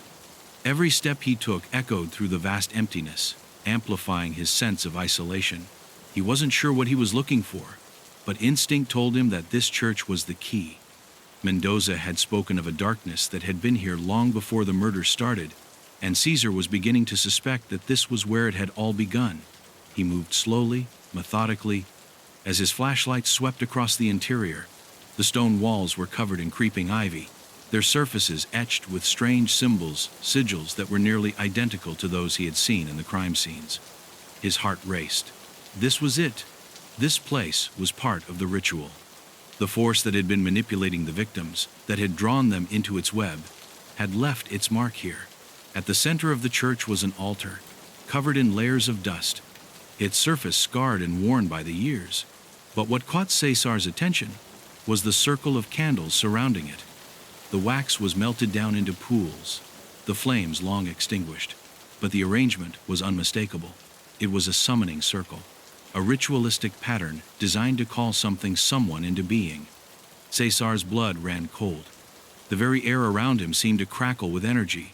Every step he took echoed through the vast emptiness, amplifying his sense of isolation. He wasn't sure what he was looking for, but instinct told him that this church was the key. Mendoza had spoken of a darkness that had been here long before the murder started, and Caesar was beginning to suspect that this was where it had all begun. He moved slowly, methodically, as his flashlight swept across the interior. The stone walls were covered in creeping ivy, their surfaces etched with strange symbols, sigils that were nearly identical to those he had seen in the crime scenes. His heart raced. This was it. This place was part of the ritual. The force that had been manipulating the victims, that had drawn them into its web, had left its mark here. At the center of the church was an altar, covered in layers of dust, its surface scarred and worn by the years. But what caught Caesar's attention was the circle of candles surrounding it. The wax was melted down into pools, the flames long extinguished, but the arrangement was unmistakable. It was a summoning circle, a ritualistic pattern designed to call someone into being. Caesar's blood ran cold. The very air around him seemed to crackle with energy,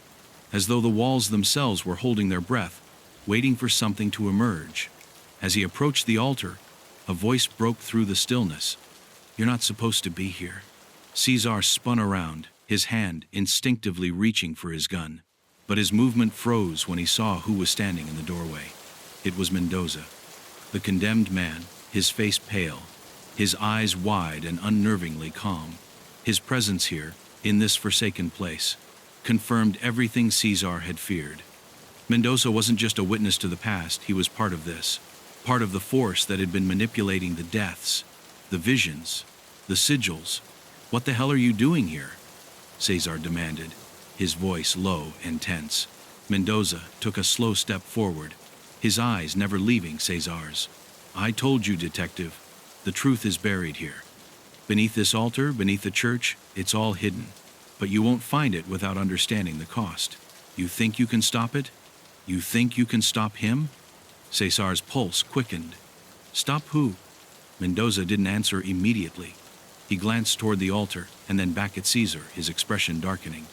as though the walls themselves were holding their breath, waiting for something to emerge. As he approached the altar, a voice broke through the stillness. "You're not supposed to be here." Caesar spun around, his hand instinctively reaching for his gun, but his movement froze when he saw who was standing in the doorway. It was Mendoza, the condemned man, his face pale, his eyes wide and unnervingly calm. His presence here, in this forsaken place, confirmed everything Caesar had feared. Mendoza wasn't just a witness to the past, he was part of this, part of the force that had been manipulating the deaths, the visions, the sigils. "What the hell are you doing here?" Caesar demanded, his voice low and tense. Mendoza took a slow step forward, his eyes never leaving Caesar's. "I told you, detective, the truth is buried here. Beneath this altar, beneath the church, it's all hidden. But you won't find it without understanding the cost. You think you can stop it? You think you can stop him?" Caesar's pulse quickened. "Stop who?" Mendoza didn't answer immediately. He glanced toward the altar and then back at Caesar, his expression darkening.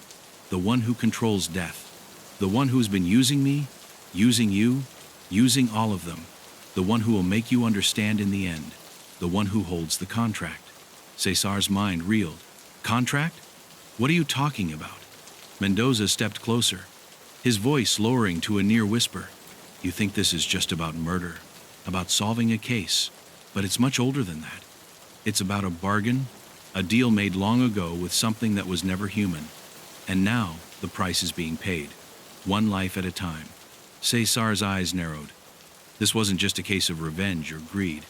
"The one who controls death. The one who's been using me, using you, using all of them. The one who will make you understand in the end. The one who holds the contract." Caesar's mind reeled. "Contract? What are you talking about?" Mendoza stepped closer, his voice lowering to a near whisper. "You think this is just about murder, about solving a case, but it's much older than that. It's about a bargain, A deal made long ago with something that was never human. And now, the price is being paid. One life at a time. Cesar's eyes narrowed. This wasn't just a case of revenge or greed.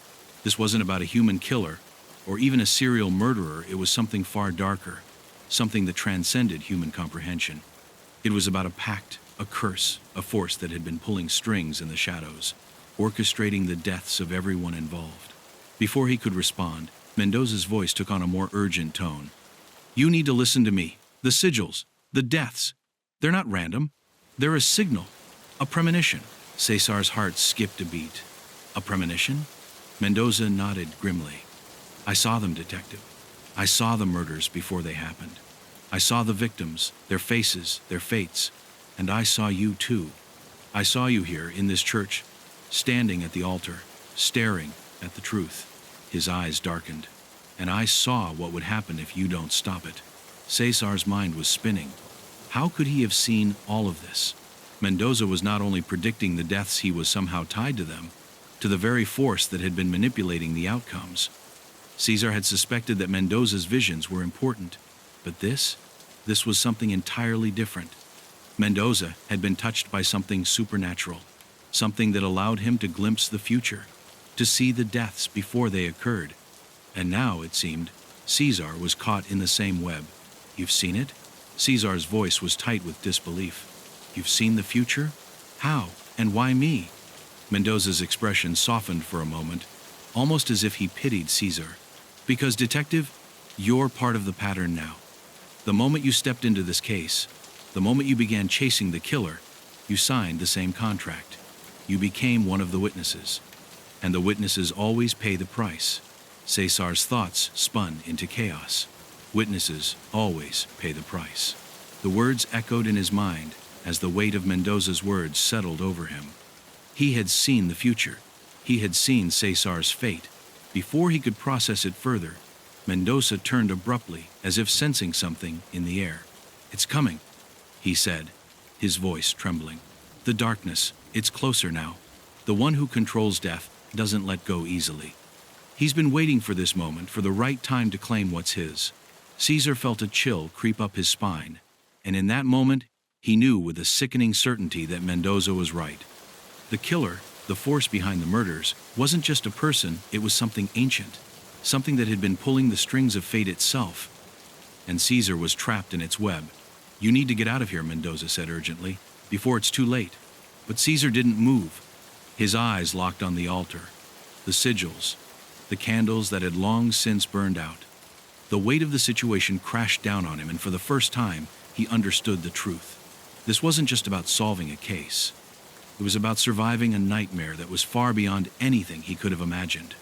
This wasn't about a human killer, or even a serial murderer. It was something far darker. Something that transcended human comprehension. It was about a pact, a curse, a force that had been pulling strings in the shadows, orchestrating the deaths of everyone involved. Before he could respond, Mendoza's voice took on a more urgent tone. You need to listen to me. The sigils, the deaths, they're not random. They're a signal, a premonition. Cesar's heart skipped a beat. A premonition? Mendoza nodded grimly. I saw them, detective. I saw the murders before they happened. I saw the victims, their faces, their fates. And I saw you too. I saw you here in this church, standing at the altar, staring at the truth. His eyes darkened. And I saw what would happen if you don't stop it. Cesar's mind was spinning. How could he have seen all of this? Mendoza was not only predicting the deaths, he was somehow tied to them, to the very force that had been manipulating the outcomes. Cesar had suspected that Mendoza's visions were important, but this was something entirely different. Mendoza had been touched by something supernatural, something that allowed him to glimpse the future, to see the deaths before they occurred. And now, it seemed, Cesar was caught in the same web. You've seen it? Cesar's voice was tight with disbelief. You've seen the future? How? And why me? Mendoza's expression softened for a moment, almost as if he pitied Cesar. Because, detective, you're part of the pattern now. The moment you stepped into this case, the moment you began chasing the killer, you signed the same contract. You became one of the witnesses. And the witnesses always pay the price. Cesar's thoughts spun into chaos. Witnesses always pay the price. The words echoed in his mind as the weight of Mendoza's words settled over him. He had seen the future. He had seen Cesar's fate. Before he could process it further, Mendoza turned abruptly, as if sensing something in the air. It's coming, he said, his voice trembling. The darkness, it's closer now. The one who controls death doesn't let go easily. He's been waiting for this moment, for the right time to claim what's his. Cesar felt a chill creep up his spine, and in that moment, he knew with a sickening certainty that Mendoza was right. The killer, the force behind the murders, wasn't just a person, it was something ancient, something that had been pulling the strings of fate itself. And Cesar was trapped in its web. You need to get out of here, Mendoza said urgently, before it's too late. But Cesar didn't move. His eyes locked on the altar, the sigils, the candles that had long since burned out. The weight of the situation crashed down on him, and for the first time, he understood the truth. This wasn't just about solving a case. It was about surviving a nightmare that was far beyond anything he could have imagined.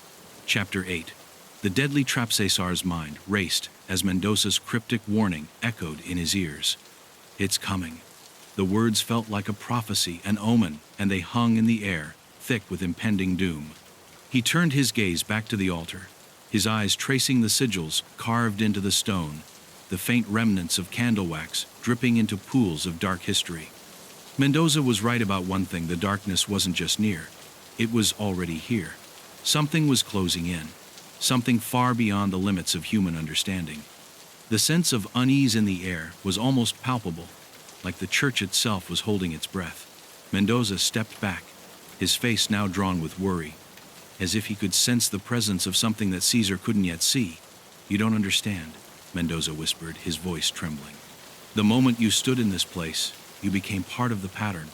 Chapter 8. The deadly trap. Cesar's mind raced as Mendoza's cryptic warning echoed in his ears. It's coming. The words felt like a prophecy, an omen, and they hung in the air, thick with impending doom. He turned his gaze back to the altar, his eyes tracing the sigils carved into the stone, the faint remnants of candle wax dripping into pools of dark history. Mendoza was right about one thing: the darkness wasn't just near, it was already here. Something was closing in, something far beyond the limits of human understanding. The sense of unease in the air was almost palpable, like the church itself was holding its breath. Mendoza stepped back, his face now drawn with worry, as if he could sense the presence of something that Cesar couldn't yet see. You don't understand, Mendoza whispered, his voice trembling. The moment you stood in this place, you became part of the pattern.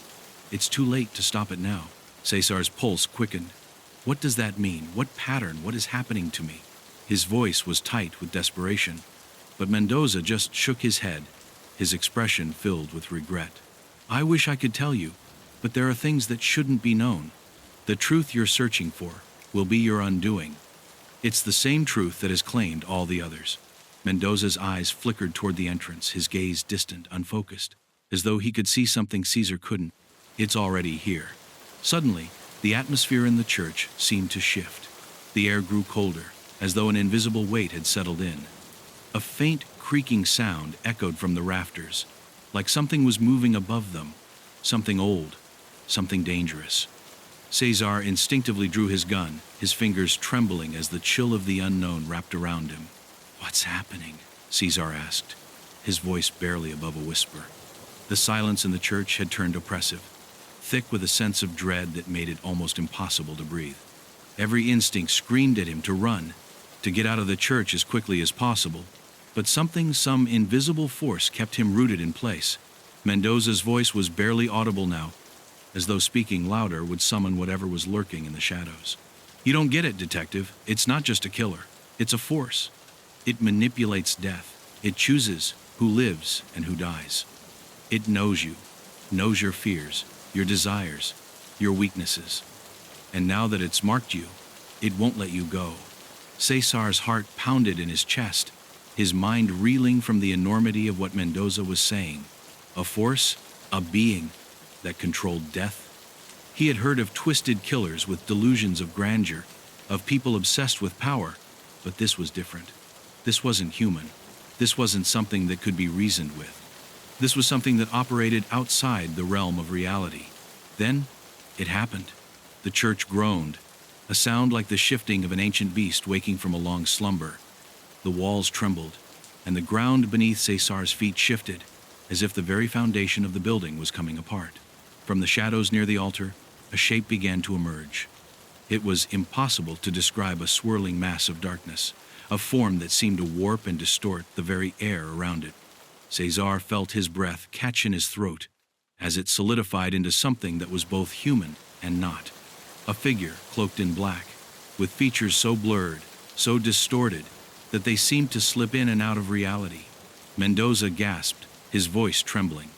It's too late to stop it now. Cesar's pulse quickened. What does that mean? What pattern? What is happening to me? His voice was tight with desperation, but Mendoza just shook his head, his expression filled with regret. I wish I could tell you, but there are things that shouldn't be known. The truth you're searching for will be your undoing. It's the same truth that has claimed all the others. Mendoza's eyes flickered toward the entrance, his gaze distant, unfocused, as though he could see something Cesar couldn't. It's already here. Suddenly, the atmosphere in the church seemed to shift. The air grew colder, as though an invisible weight had settled in. A faint, creaking sound echoed from the rafters, like something was moving above them, something old, something dangerous. Cesar instinctively drew his gun, his fingers trembling as the chill of the unknown wrapped around him. "What's happening?" Caesar asked, his voice barely above a whisper. The silence in the church had turned oppressive, thick with a sense of dread that made it almost impossible to breathe. Every instinct screamed at him to run, to get out of the church as quickly as possible, but some invisible force kept him rooted in place. Mendoza's voice was barely audible now, as though speaking louder would summon whatever was lurking in the shadows. "You don't get it, detective. It's not just a killer. It's a force. It manipulates death. It chooses who lives and who dies. It knows you, knows your fears, your desires, your weaknesses. And now that it's marked you, it won't let you go." Cesar's heart pounded in his chest, his mind reeling from the enormity of what Mendoza was saying. A force, a being, that controlled death. He had heard of twisted killers with delusions of grandeur, of people obsessed with power, but this was different. This wasn't human. This wasn't something that could be reasoned with. This was something that operated outside the realm of reality. Then, it happened. The church groaned, a sound like the shifting of an ancient beast waking from a long slumber. The walls trembled, and the ground beneath Cesar's feet shifted, as if the very foundation of the building was coming apart. From the shadows near the altar, a shape began to emerge. It was impossible to describe a swirling mass of darkness, a form that seemed to warp and distort the very air around it. Cesar felt his breath catch in his throat, as it solidified into something that was both human and not. A figure cloaked in black, with features so blurred, so distorted, that they seemed to slip in and out of reality. Mendoza gasped, his voice trembling.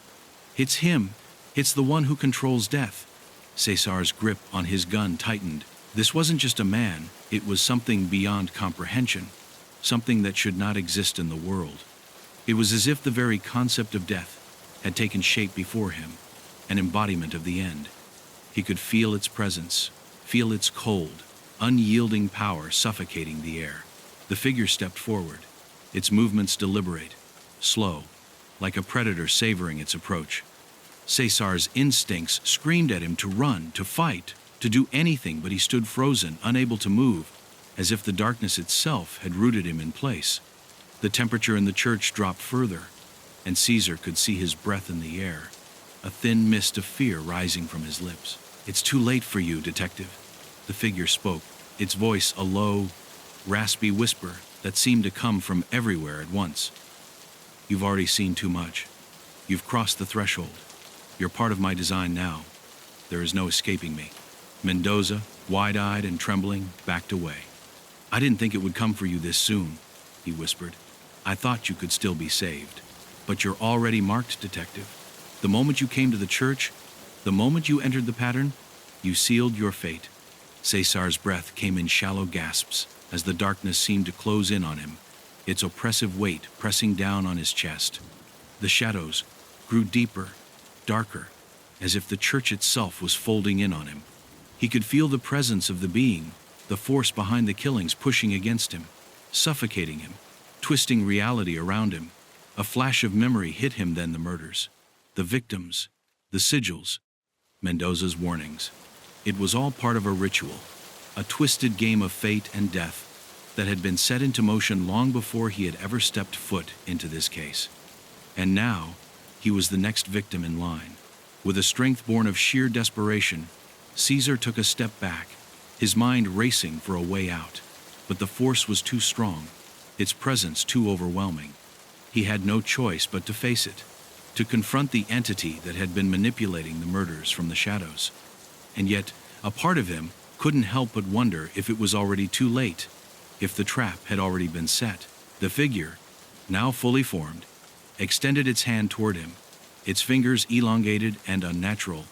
"It's him! It's the one who controls death." Cesar's grip on his gun tightened. This wasn't just a man, it was something beyond comprehension, something that should not exist in the world. It was as if the very concept of death had taken shape before him, an embodiment of the end. He could feel its presence, feel its cold, unyielding power suffocating the air. The figure stepped forward, its movements deliberate, slow, like a predator savoring its approach. Cesar's instincts screamed at him to run, to fight, to do anything, but he stood frozen, unable to move, as if the darkness itself had rooted him in place. The temperature in the church dropped further, and Caesar could see his breath in the air, a thin mist of fear rising from his lips. "It's too late for you, detective," the figure spoke, its voice a low, raspy whisper that seemed to come from everywhere at once. "You've already seen too much. You've crossed the threshold. You're part of my design now. There is no escaping me." Mendoza, wide-eyed and trembling, backed away. "I didn't think it would come for you this soon," he whispered. "I thought you could still be saved. But you're already marked, detective. The moment you came to the church, the moment you entered the pattern, you sealed your fate." Cesar's breath came in shallow gasps as the darkness seemed to close in on him, its oppressive weight pressing down on his chest. The shadows grew deeper, darker, as if the church itself was folding in on him. He could feel the presence of the being, the force behind the killings pushing against him, suffocating him, twisting reality around him. A flash of memory hit him then: the murders, the victims, the sigils, Mendoza's warnings. It was all part of a ritual, a twisted game of fate and death that had been set into motion long before he had ever stepped foot into this case. And now, he was the next victim in line. With a strength born of sheer desperation, Caesar took a step back, his mind racing for a way out. But the force was too strong, its presence too overwhelming. He had no choice but to face it, to confront the entity that had been manipulating the murders from the shadows. And yet, a part of him couldn't help but wonder if it was already too late, if the trap had already been set. The figure, now fully formed, extended its hand toward him, its fingers elongated and unnatural,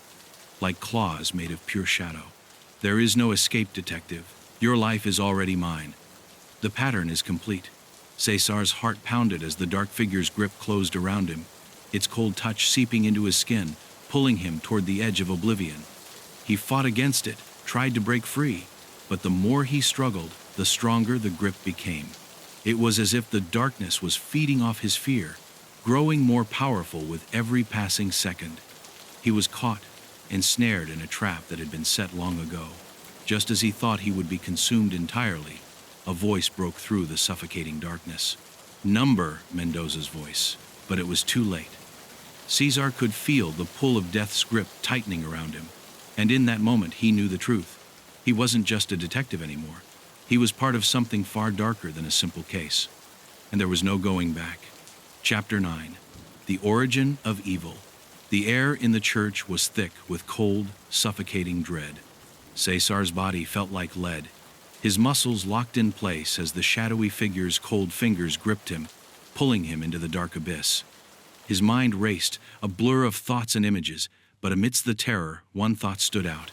like claws made of pure shadow. "There is no escape, detective. Your life is already mine. The pattern is complete." Cesar's heart pounded as the dark figure's grip closed around him, its cold touch seeping into his skin, pulling him toward the edge of oblivion. He fought against it, tried to break free, but the more he struggled, the stronger the grip became. It was as if the darkness was feeding off his fear, growing more powerful with every passing second. He was caught, ensnared in a trap that had been set long ago. Just as he thought he would be consumed entirely, a voice broke through the suffocating darkness. "Number," Mendoza's voice, but it was too late. Cesar could feel the pull of death's grip tightening around him, and in that moment he knew the truth. He wasn't just a detective anymore. He was part of something far darker than a simple case. And there was no going back. Chapter 9. The Origin of Evil. The air in the church was thick with cold, suffocating dread. Cesar's body felt like lead, his muscles locked in place as the shadowy figure's cold fingers gripped him, pulling him into the dark abyss. His mind raced, a blur of thoughts and images, but amidst the terror, one thought stood out.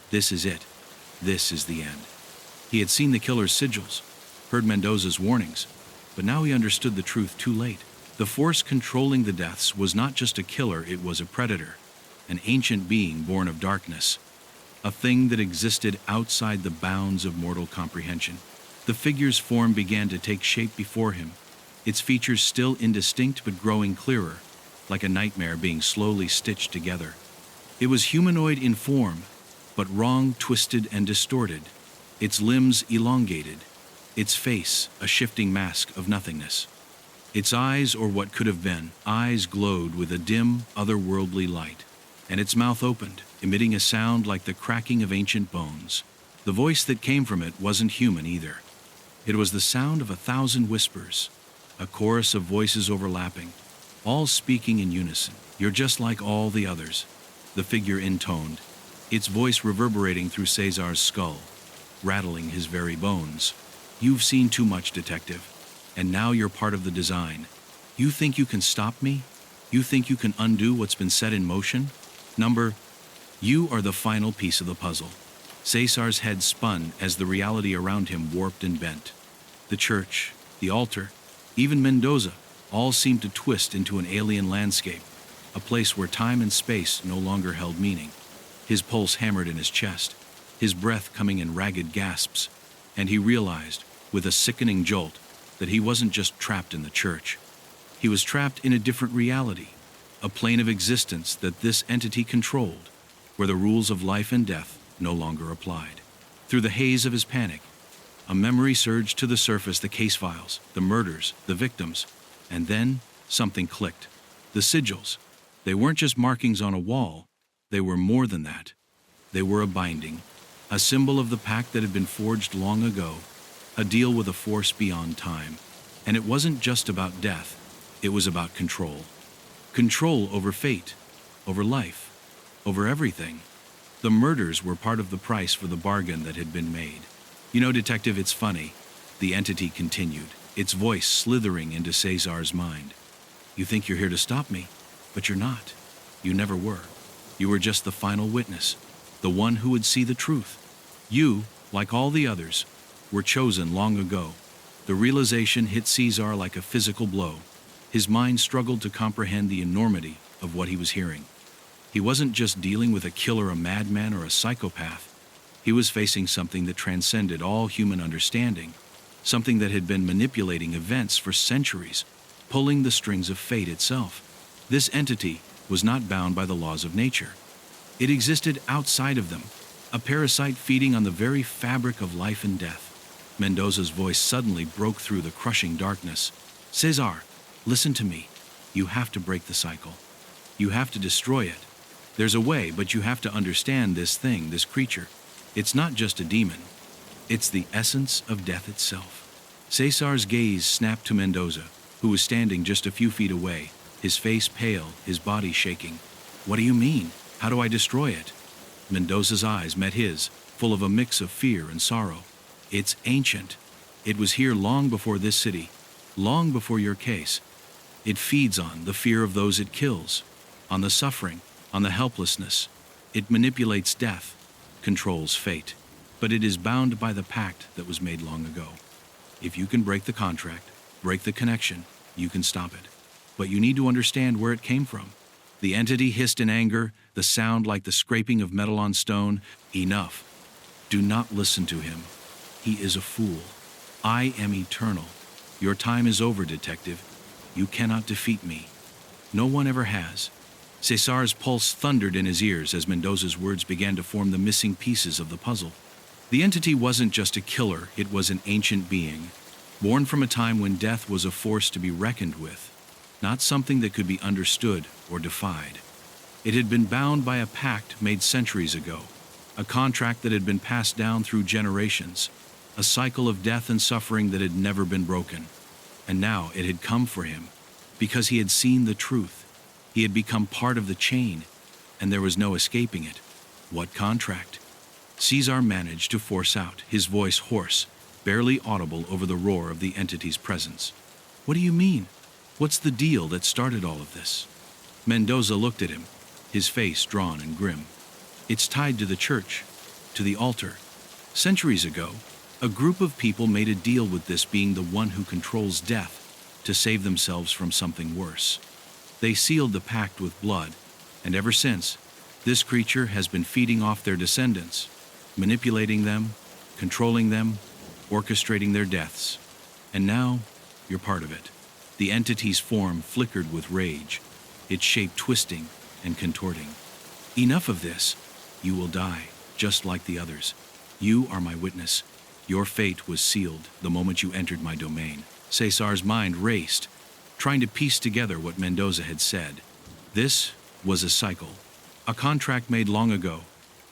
This is it. This is the end. He had seen the killer's sigils, heard Mendoza's warnings, but now he understood the truth too late. The force controlling the deaths was not just a killer, it was a predator, an ancient being born of darkness, a thing that existed outside the bounds of mortal comprehension. The figure's form began to take shape before him, its features still indistinct but growing clearer, like a nightmare being slowly stitched together. It was humanoid in form, but wrong, twisted, and distorted, its limbs elongated, its face a shifting mask of nothingness. Its eyes, or what could have been, eyes glowed with a dim, otherworldly light, and its mouth opened, emitting a sound like the cracking of ancient bones. The voice that came from it wasn't human either. It was the sound of 1,000 whispers, a chorus of voices overlapping, all speaking in unison. "You're just like all the others," the figure intoned, its voice reverberating through Cesar's skull, rattling his very bones. "You've seen too much, detective, and now you're part of the design. You think you can stop me? You think you can undo what's been set in motion? Number, you are the final piece of the puzzle." Cesar's head spun as the reality around him warped and bent. The church, the altar, even Mendoza, all seemed to twist into an alien landscape, a place where time and space no longer held meaning. His pulse hammered in his chest, his breath coming in ragged gasps, and he realized, with a sickening jolt, that he wasn't just trapped in the church. He was trapped in a different reality, a plane of existence that this entity controlled, where the rules of life and death no longer applied. Through the haze of his panic, a memory surged to the surface: the case files, the murders, the victims, and then something clicked. The sigils, they weren't just markings on a wall, they were more than that. They were a binding, a symbol of the pact that had been forged long ago, a deal with a force beyond time. And it wasn't just about death, it was about control. Control over fate, over life, over everything. The murders were part of the price for the bargain that had been made. "You know, detective, it's funny," the entity continued, its voice slithering into Cesar's mind. "You think you're here to stop me, but you're not. You never were. You were just the final witness, the one who would see the truth. You, like all the others, were chosen long ago." The realization hit Cesar like a physical blow. His mind struggled to comprehend the enormity of what he was hearing. He wasn't just dealing with a killer, a madman, or a psychopath. He was facing something that transcended all human understanding, something that had been manipulating events for centuries, pulling the strings of fate itself. This entity was not bound by the laws of nature. It existed outside of them, a parasite feeding on the very fabric of life and death. Mendoza's voice suddenly broke through the crushing darkness. "Cesar, listen to me. You have to break the cycle. You have to destroy it. There's a way, but you have to understand this thing, this creature. It's not just a demon. It's the essence of death itself." Cesar's gaze snapped to Mendoza, who was standing just a few feet away, his face pale, his body shaking. "What do you mean? How do I destroy it?" Mendoza's eyes met his, full of a mix of fear and sorrow. "It's ancient. It was here long before this city, long before your case. It feeds on the fear of those it kills, on the suffering, on the helplessness. It manipulates death, controls fate. But it is bound by the pact that was made long ago. If you can break the contract, break the connection, you can stop it. But you need to understand where it came from." The entity hissed in anger, the sound like the scraping of metal on stone. "Enough. Do not listen to him. He is a fool. I am eternal. Your time is over, detective. You cannot defeat me. No one ever has." Cesar's pulse thundered in his ears as Mendoza's words began to form the missing pieces of the puzzle. The entity wasn't just a killer, it was an ancient being, born from a time when death was a force to be reckoned with, not something that could be understood or defied. It had been bound by a pact made centuries ago, a contract that had been passed down through generations, a cycle of death and suffering that had never been broken. And now it had come for him, because he had seen the truth. He had become part of the chain, and there was no escaping it. What contract? Caesar managed to force out, his voice hoarse, barely audible over the roar of the entity's presence. What do you mean? What's the deal that started all of this? Mendoza looked at him, his face drawn and grim. It's tied to the church, to the altar. Centuries ago, a group of people made a deal with this being the one who controls death to save themselves from something worse. They sealed the pact with blood, and ever since, this creature has been feeding off their descendants, manipulating them, controlling them, orchestrating their deaths. And now, you're part of it. The entity's form flickered with rage, its shape twisting and contorting. Enough of this. You will die, just like the others. You are my witness. Your fate was sealed the moment you entered my domain. Caesar's mind raced, trying to piece together what Mendoza had said. This was a cycle, a contract made long ago,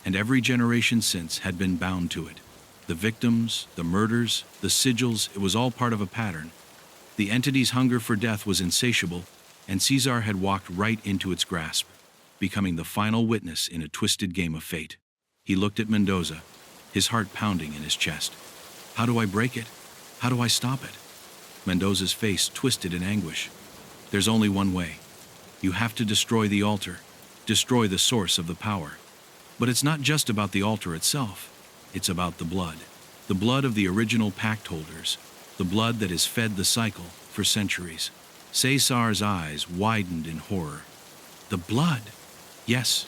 and every generation since had been bound to it. The victims, the murders, the sigils, it was all part of a pattern. The entity's hunger for death was insatiable, and Caesar had walked right into its grasp, becoming the final witness in a twisted game of fate. He looked at Mendoza, his heart pounding in his chest. How do I break it? How do I stop it? Mendoza's face twisted in anguish. There's only one way. You have to destroy the altar, destroy the source of the power. But it's not just about the altar itself. It's about the blood of the original pact holders, the blood that has fed the cycle for centuries. Caesar's eyes widened in horror. The blood? Yes,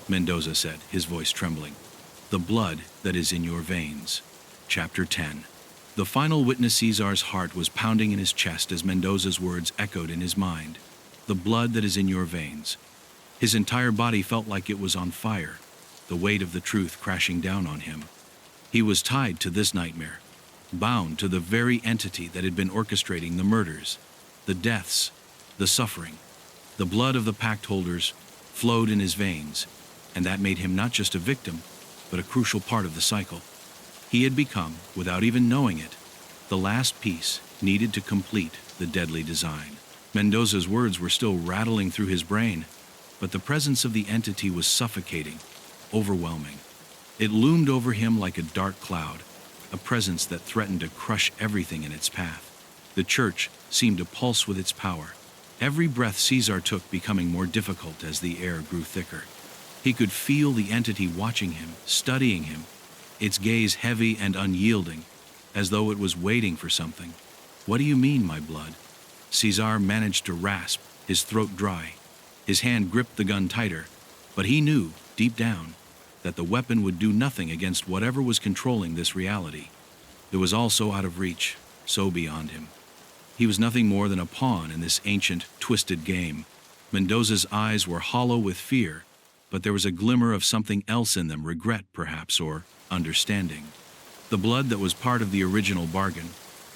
Mendoza said, his voice trembling. The blood that is in your veins. Chapter 10. The final witness Caesar's heart was pounding in his chest as Mendoza's words echoed in his mind. The blood that is in your veins. His entire body felt like it was on fire, the weight of the truth crashing down on him. He was tied to this nightmare, bound to the very entity that had been orchestrating the murders, the deaths, the suffering. The blood of the pact holders flowed in his veins, and that made him not just a victim, but a crucial part of the cycle. He had become, without even knowing it, the last piece needed to complete the deadly design. Mendoza's words were still rattling through his brain, but the presence of the entity was suffocating, overwhelming. It loomed over him like a dark cloud, a presence that threatened to crush everything in its path. The church seemed to pulse with its power, every breath Caesar took becoming more difficult as the air grew thicker. He could feel the entity watching him, studying him, its gaze heavy and unyielding, as though it was waiting for something. What do you mean, my blood? Caesar managed to rasp, his throat dry. His hand gripped the gun tighter, but he knew, deep down, that the weapon would do nothing against whatever was controlling this reality. It was all so out of reach, so beyond him. He was nothing more than a pawn in this ancient, twisted game. Mendoza's eyes were hollow with fear, but there was a glimmer of something else in them, regret perhaps, or understanding. The blood that was part of the original bargain.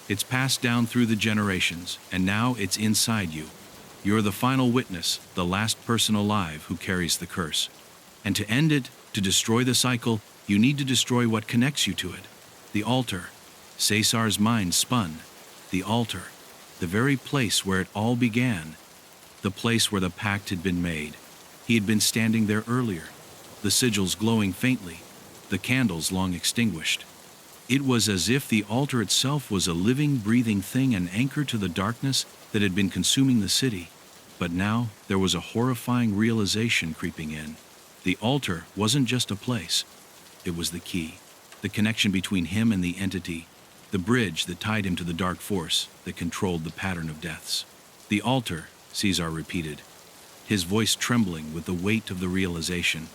It's passed down through the generations, and now it's inside you. You're the final witness, the last person alive who carries the curse. And to end it, to destroy the cycle, you need to destroy what connects you to it. The altar. Caesar's mind spun. The altar. The very place where it all began. The place where the pact had been made. He had been standing there earlier, the sigils glowing faintly, the candles long extinguished. It was as if the altar itself was a living, breathing thing, an anchor to the darkness that had been consuming the city. But now there was a horrifying realization creeping in. The altar wasn't just a place. It was the key, the connection between him and the entity, the bridge that tied him to the dark force that controlled the pattern of deaths. The altar, Caesar repeated, his voice trembling with the weight of the realization.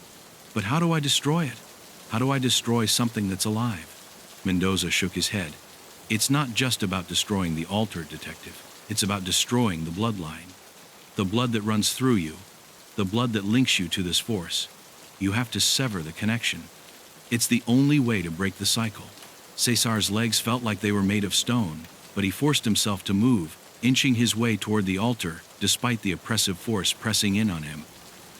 But how do I destroy it? How do I destroy something that's alive? Mendoza shook his head. It's not just about destroying the altar, detective. It's about destroying the bloodline. The blood that runs through you. The blood that links you to this force. You have to sever the connection. It's the only way to break the cycle. Cesar's legs felt like they were made of stone, but he forced himself to move, inching his way toward the altar, despite the oppressive force pressing in on him.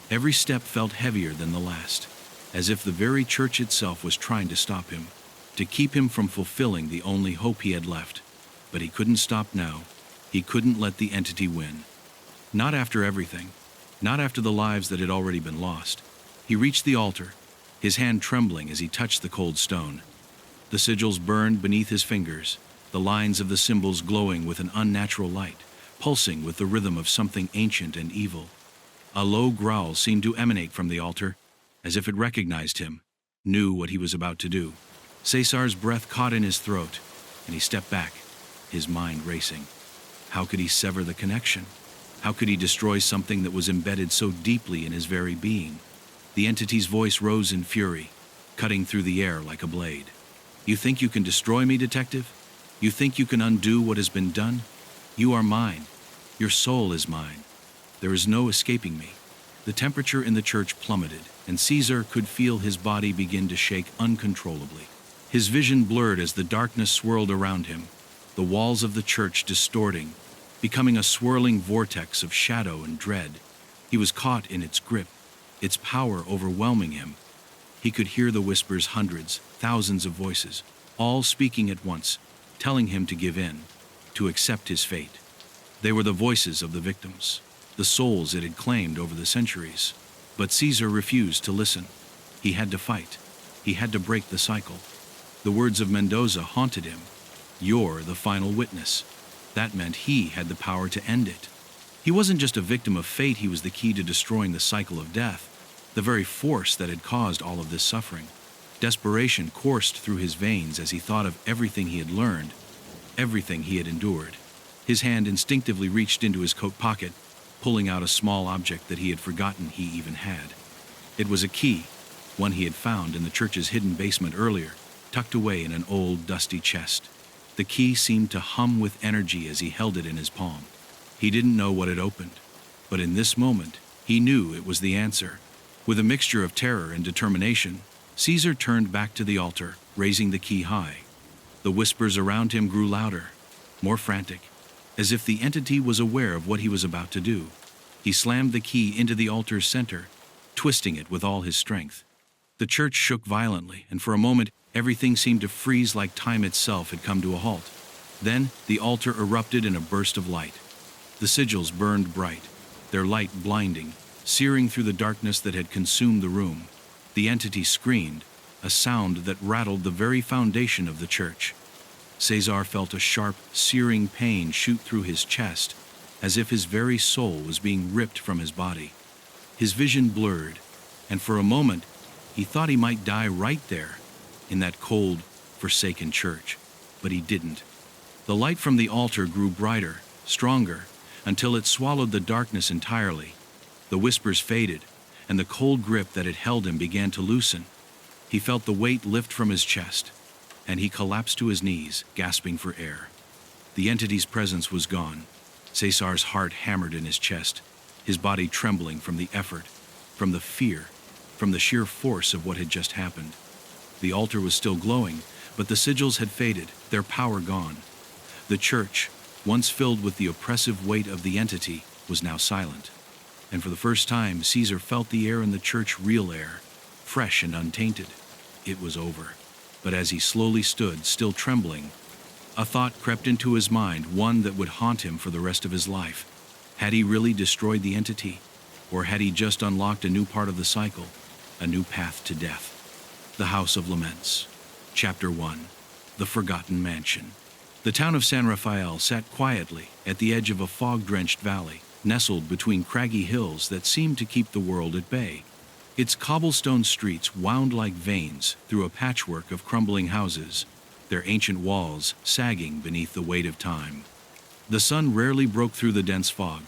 Every step felt heavier than the last, as if the very church itself was trying to stop him, to keep him from fulfilling the only hope he had left. But he couldn't stop now. He couldn't let the entity win. Not after everything. Not after the lives that had already been lost. He reached the altar, his hand trembling as he touched the cold stone. The sigils burned beneath his fingers, the lines of the symbols glowing with an unnatural light, pulsing with the rhythm of something ancient and evil. A low growl seemed to emanate from the altar, as if it recognized him, knew what he was about to do. Cesar's breath caught in his throat, and he stepped back, his mind racing. How could he sever the connection? How could he destroy something that was embedded so deeply in his very being? The entity's voice rose in fury, cutting through the air like a blade. You think you can destroy me, detective? You think you can undo what has been done? You are mine. Your soul is mine. There is no escaping me. The temperature in the church plummeted, and Caesar could feel his body begin to shake uncontrollably. His vision blurred as the darkness swirled around him, the walls of the church distorting, becoming a swirling vortex of shadow and dread. He was caught in its grip, its power overwhelming him. He could hear the whispers, hundreds, thousands of voices, all speaking at once, telling him to give in, to accept his fate. They were the voices of the victims, the souls it had claimed over the centuries. But Caesar refused to listen. He had to fight. He had to break the cycle. The words of Mendoza haunted him. You're the final witness. That meant he had the power to end it. He wasn't just a victim of fate, he was the key to destroying the cycle of death, the very force that had caused all of this suffering. Desperation coursed through his veins as he thought of everything he had learned, everything he had endured. His hand instinctively reached into his coat pocket, pulling out a small object that he had forgotten he even had. It was a key, one he had found in the church's hidden basement earlier, tucked away in an old, dusty chest. The key seemed to hum with energy as he held it in his palm. He didn't know what it opened, but in this moment, he knew it was the answer. With a mixture of terror and determination, Caesar turned back to the altar, raising the key high. The whispers around him grew louder, more frantic, as if the entity was aware of what he was about to do. He slammed the key into the altar's center, twisting it with all his strength. The church shook violently, and for a moment, everything seemed to freeze like time itself had come to a halt. Then, the altar erupted in a burst of light. The sigils burned bright, their light blinding, searing through the darkness that had consumed the room. The entity screamed, a sound that rattled the very foundation of the church. Cesar felt a sharp, searing pain shoot through his chest, as if his very soul was being ripped from his body. His vision blurred, and for a moment, he thought he might die right there, in that cold, forsaken church. But he didn't. The light from the altar grew brighter, stronger, until it swallowed the darkness entirely. The whispers faded, and the cold grip that had held him began to loosen. He felt the weight lift from his chest, and he collapsed to his knees, gasping for air. The entity's presence was gone. Cesar's heart hammered in his chest, his body trembling from the effort, from the fear, from the sheer force of what had just happened. The altar was still glowing, but the sigils had faded, their power gone. The church, once filled with the oppressive weight of the entity, was now silent. And for the first time, Caesar felt the air in the church real air, fresh and untainted. It was over. But as he slowly stood, still trembling, a thought crept into his mind, one that would haunt him for the rest of his life. Had he really destroyed the entity? Or had he just unlocked a new part of the cycle, a new path to death? The House of Laments. Chapter 1. The Forgotten Mansion. The town of San Rafael sat quietly at the edge of a fog-drenched valley, nestled between craggy hills that seemed to keep the world at bay. Its cobblestone streets wound like veins through a patchwork of crumbling houses, their ancient walls sagging beneath the weight of time. The sun rarely broke through the dense fog,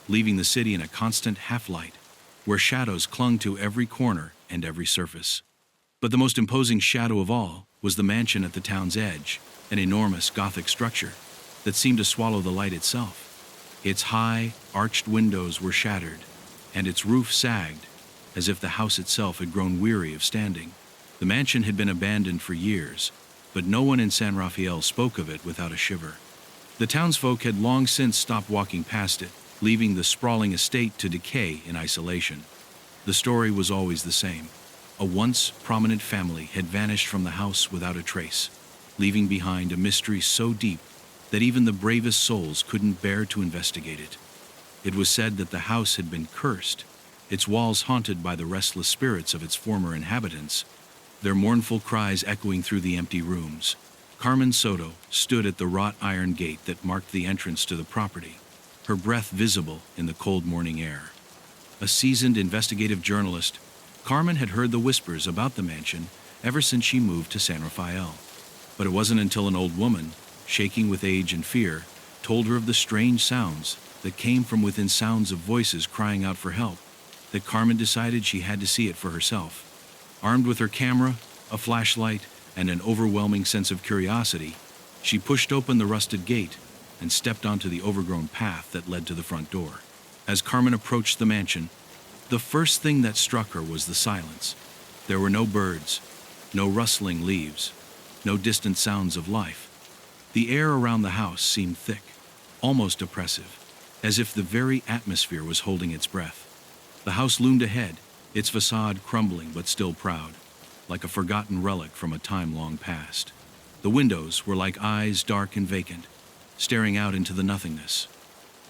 leaving the city in a constant half-light, where shadows clung to every corner and every surface. But the most imposing shadow of all was the mansion at the town's edge, an enormous Gothic structure that seemed to swallow the light itself. Its high, arched windows were shattered, and its roof sagged, as if the house itself had grown weary of standing. The mansion had been abandoned for years, but no one in San Rafael spoke of it without a shiver. The townsfolk had long since stopped walking past it, leaving the sprawling estate to decay in isolation. The story was always the same. A once prominent family had vanished from the house without a trace, leaving behind a mystery so deep that even the bravest souls couldn't bear to investigate it. It was said that the house had been cursed, its walls haunted by the restless spirits of its former inhabitants, their mournful cries echoing through the empty rooms. Carmen Soto stood at the wrought iron gate that marked the entrance to the property, her breath visible in the cold morning air. A seasoned investigative journalist, Carmen had heard the whispers about the mansion ever since she moved to San Rafael. But it wasn't until an old woman, shaking with age and fear, told her of the strange sounds that came from within, sounds of voices crying out for help, that Carmen decided she had to see it for herself. Armed with her camera, a flashlight, and an overwhelming sense of curiosity, she pushed open the rusted gate and stepped onto the overgrown path that led to the front door. As Carmen approached the mansion, the first thing that struck her was the silence. There were no birds, no rustling leaves, no distant sounds of life. The air around the house seemed thick, almost oppressive, as if the very atmosphere was holding its breath. The house loomed ahead, its facade crumbling but still proud, like a forgotten relic from a time long past. The windows were like eyes, dark and vacant, staring out into the nothingness.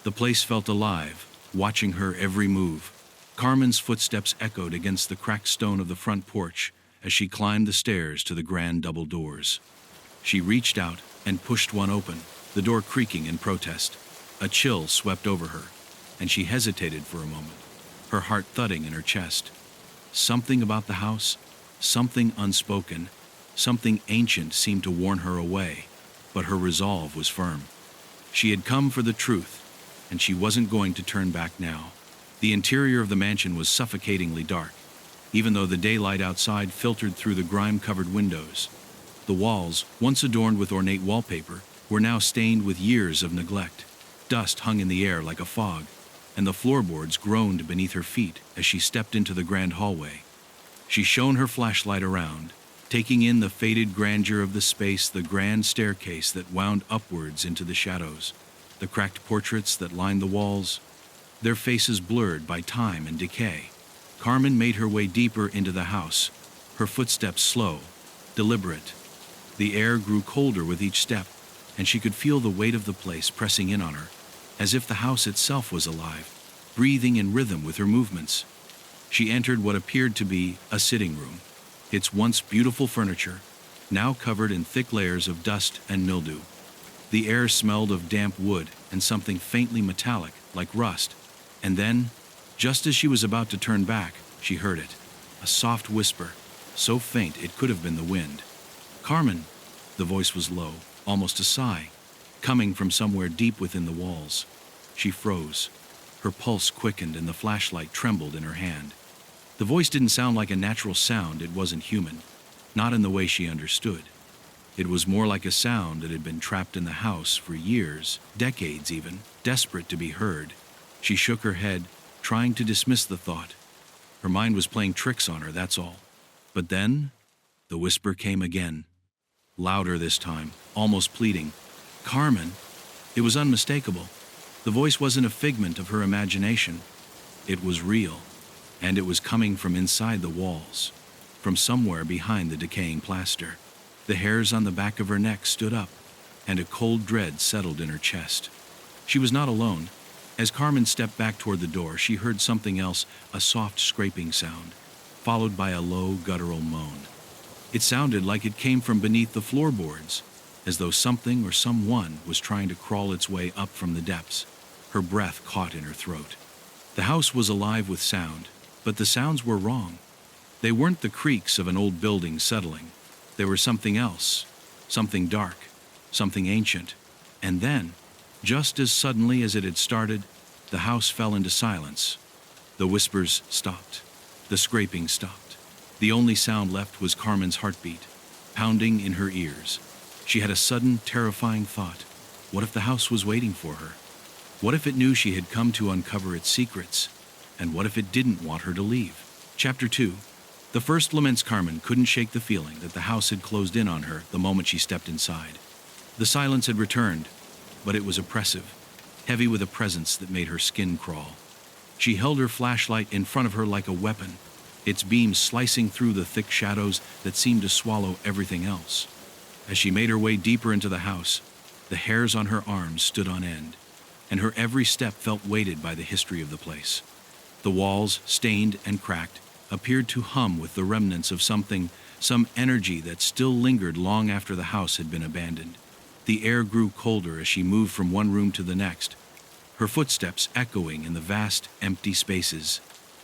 The place felt alive, watching her every move. Carmen's footsteps echoed against the cracked stone of the front porch as she climbed the stairs to the grand double doors. She reached out and pushed one open, the door creaking in protest. A chill swept over her, and she hesitated for a moment, her heart thudding in her chest. Something about the house, something unspoken, something ancient seemed to warn her away, but her resolve was firm. She had come for the truth, and she wasn't going to turn back now. The interior of the mansion was suffocatingly dark, even though the daylight outside filtered through the grime-covered windows. The walls, once adorned with ornate wallpaper, were now stained with years of neglect. Dust hung in the air like a fog, and the floorboards groaned beneath her feet as she stepped into the grand hallway. She shone her flashlight around, taking in the faded grandeur of the space, the grand staircase that wound upwards into the shadows, the cracked portraits that lined the walls, their faces blurred by time and decay. Carmen made her way deeper into the house, her footsteps slow, deliberate. The air grew colder with each step, and she could feel the weight of the place pressing in on her, as if the house itself was alive, breathing in rhythm with her movements. She entered what appeared to be a sitting room, its once beautiful furniture now covered in thick layers of dust and mildew. The air smelled of damp wood and something faintly metallic, like rust. And then, just as she was about to turn back, she heard it, a soft whisper, so faint it could have been the wind. "Carmen," the voice was low, almost a sigh, coming from somewhere deep within the walls. She froze. Her pulse quickened and the flashlight trembled in her hand. The voice didn't sound like a natural sound. It wasn't human, not in the way she understood. It was more like a sound that had been trapped in the house for years, decades even, desperate to be heard. She shook her head, trying to dismiss the thought. Her mind was playing tricks on her, that's all. But then, the whisper came again. Louder this time, almost pleading. "Carmen!" It was unmistakable. The voice wasn't a figment of her imagination. It was real, and it was coming from inside the walls, from somewhere behind the decaying plaster. The hairs on the back of her neck stood up, and a cold dread settled in her chest. She was not alone. As Carmen stepped back toward the door, she heard something else, a soft scraping sound, followed by a low, guttural moan. It sounded like it came from beneath the floorboards, as though something or someone was trying to crawl its way up from the depths. Her breath caught in her throat. The house was alive with sound, but the sounds were wrong. They weren't the creaks of an old building settling. They were something else, something dark, something ancient. And then, just as suddenly as it had started, the house fell into silence. The whispers stopped. The scraping stopped. The only sound left was Carmen's heartbeat, pounding in her ears. She had a sudden, terrifying thought. What if the house was waiting for her? What if it knew she had come to uncover its secrets? And what if it didn't want her to leave? Chapter 2. The first laments Carmen couldn't shake the feeling that the house had closed in on her the moment she stepped inside. The silence had returned, but it was oppressive, heavy with a presence that made her skin crawl. She held her flashlight in front of her like a weapon, its beam slicing through the thick shadows that seemed to swallow everything else. As she made her way deeper into the house, the hairs on her arms stood on end, and her every step felt weighted by the history of the place. The walls, stained and cracked, appeared to hum with the remnants of something, some energy that still lingered long after the house had been abandoned. The air grew colder as she moved from one room to the next, her footsteps echoing in the vast, empty spaces.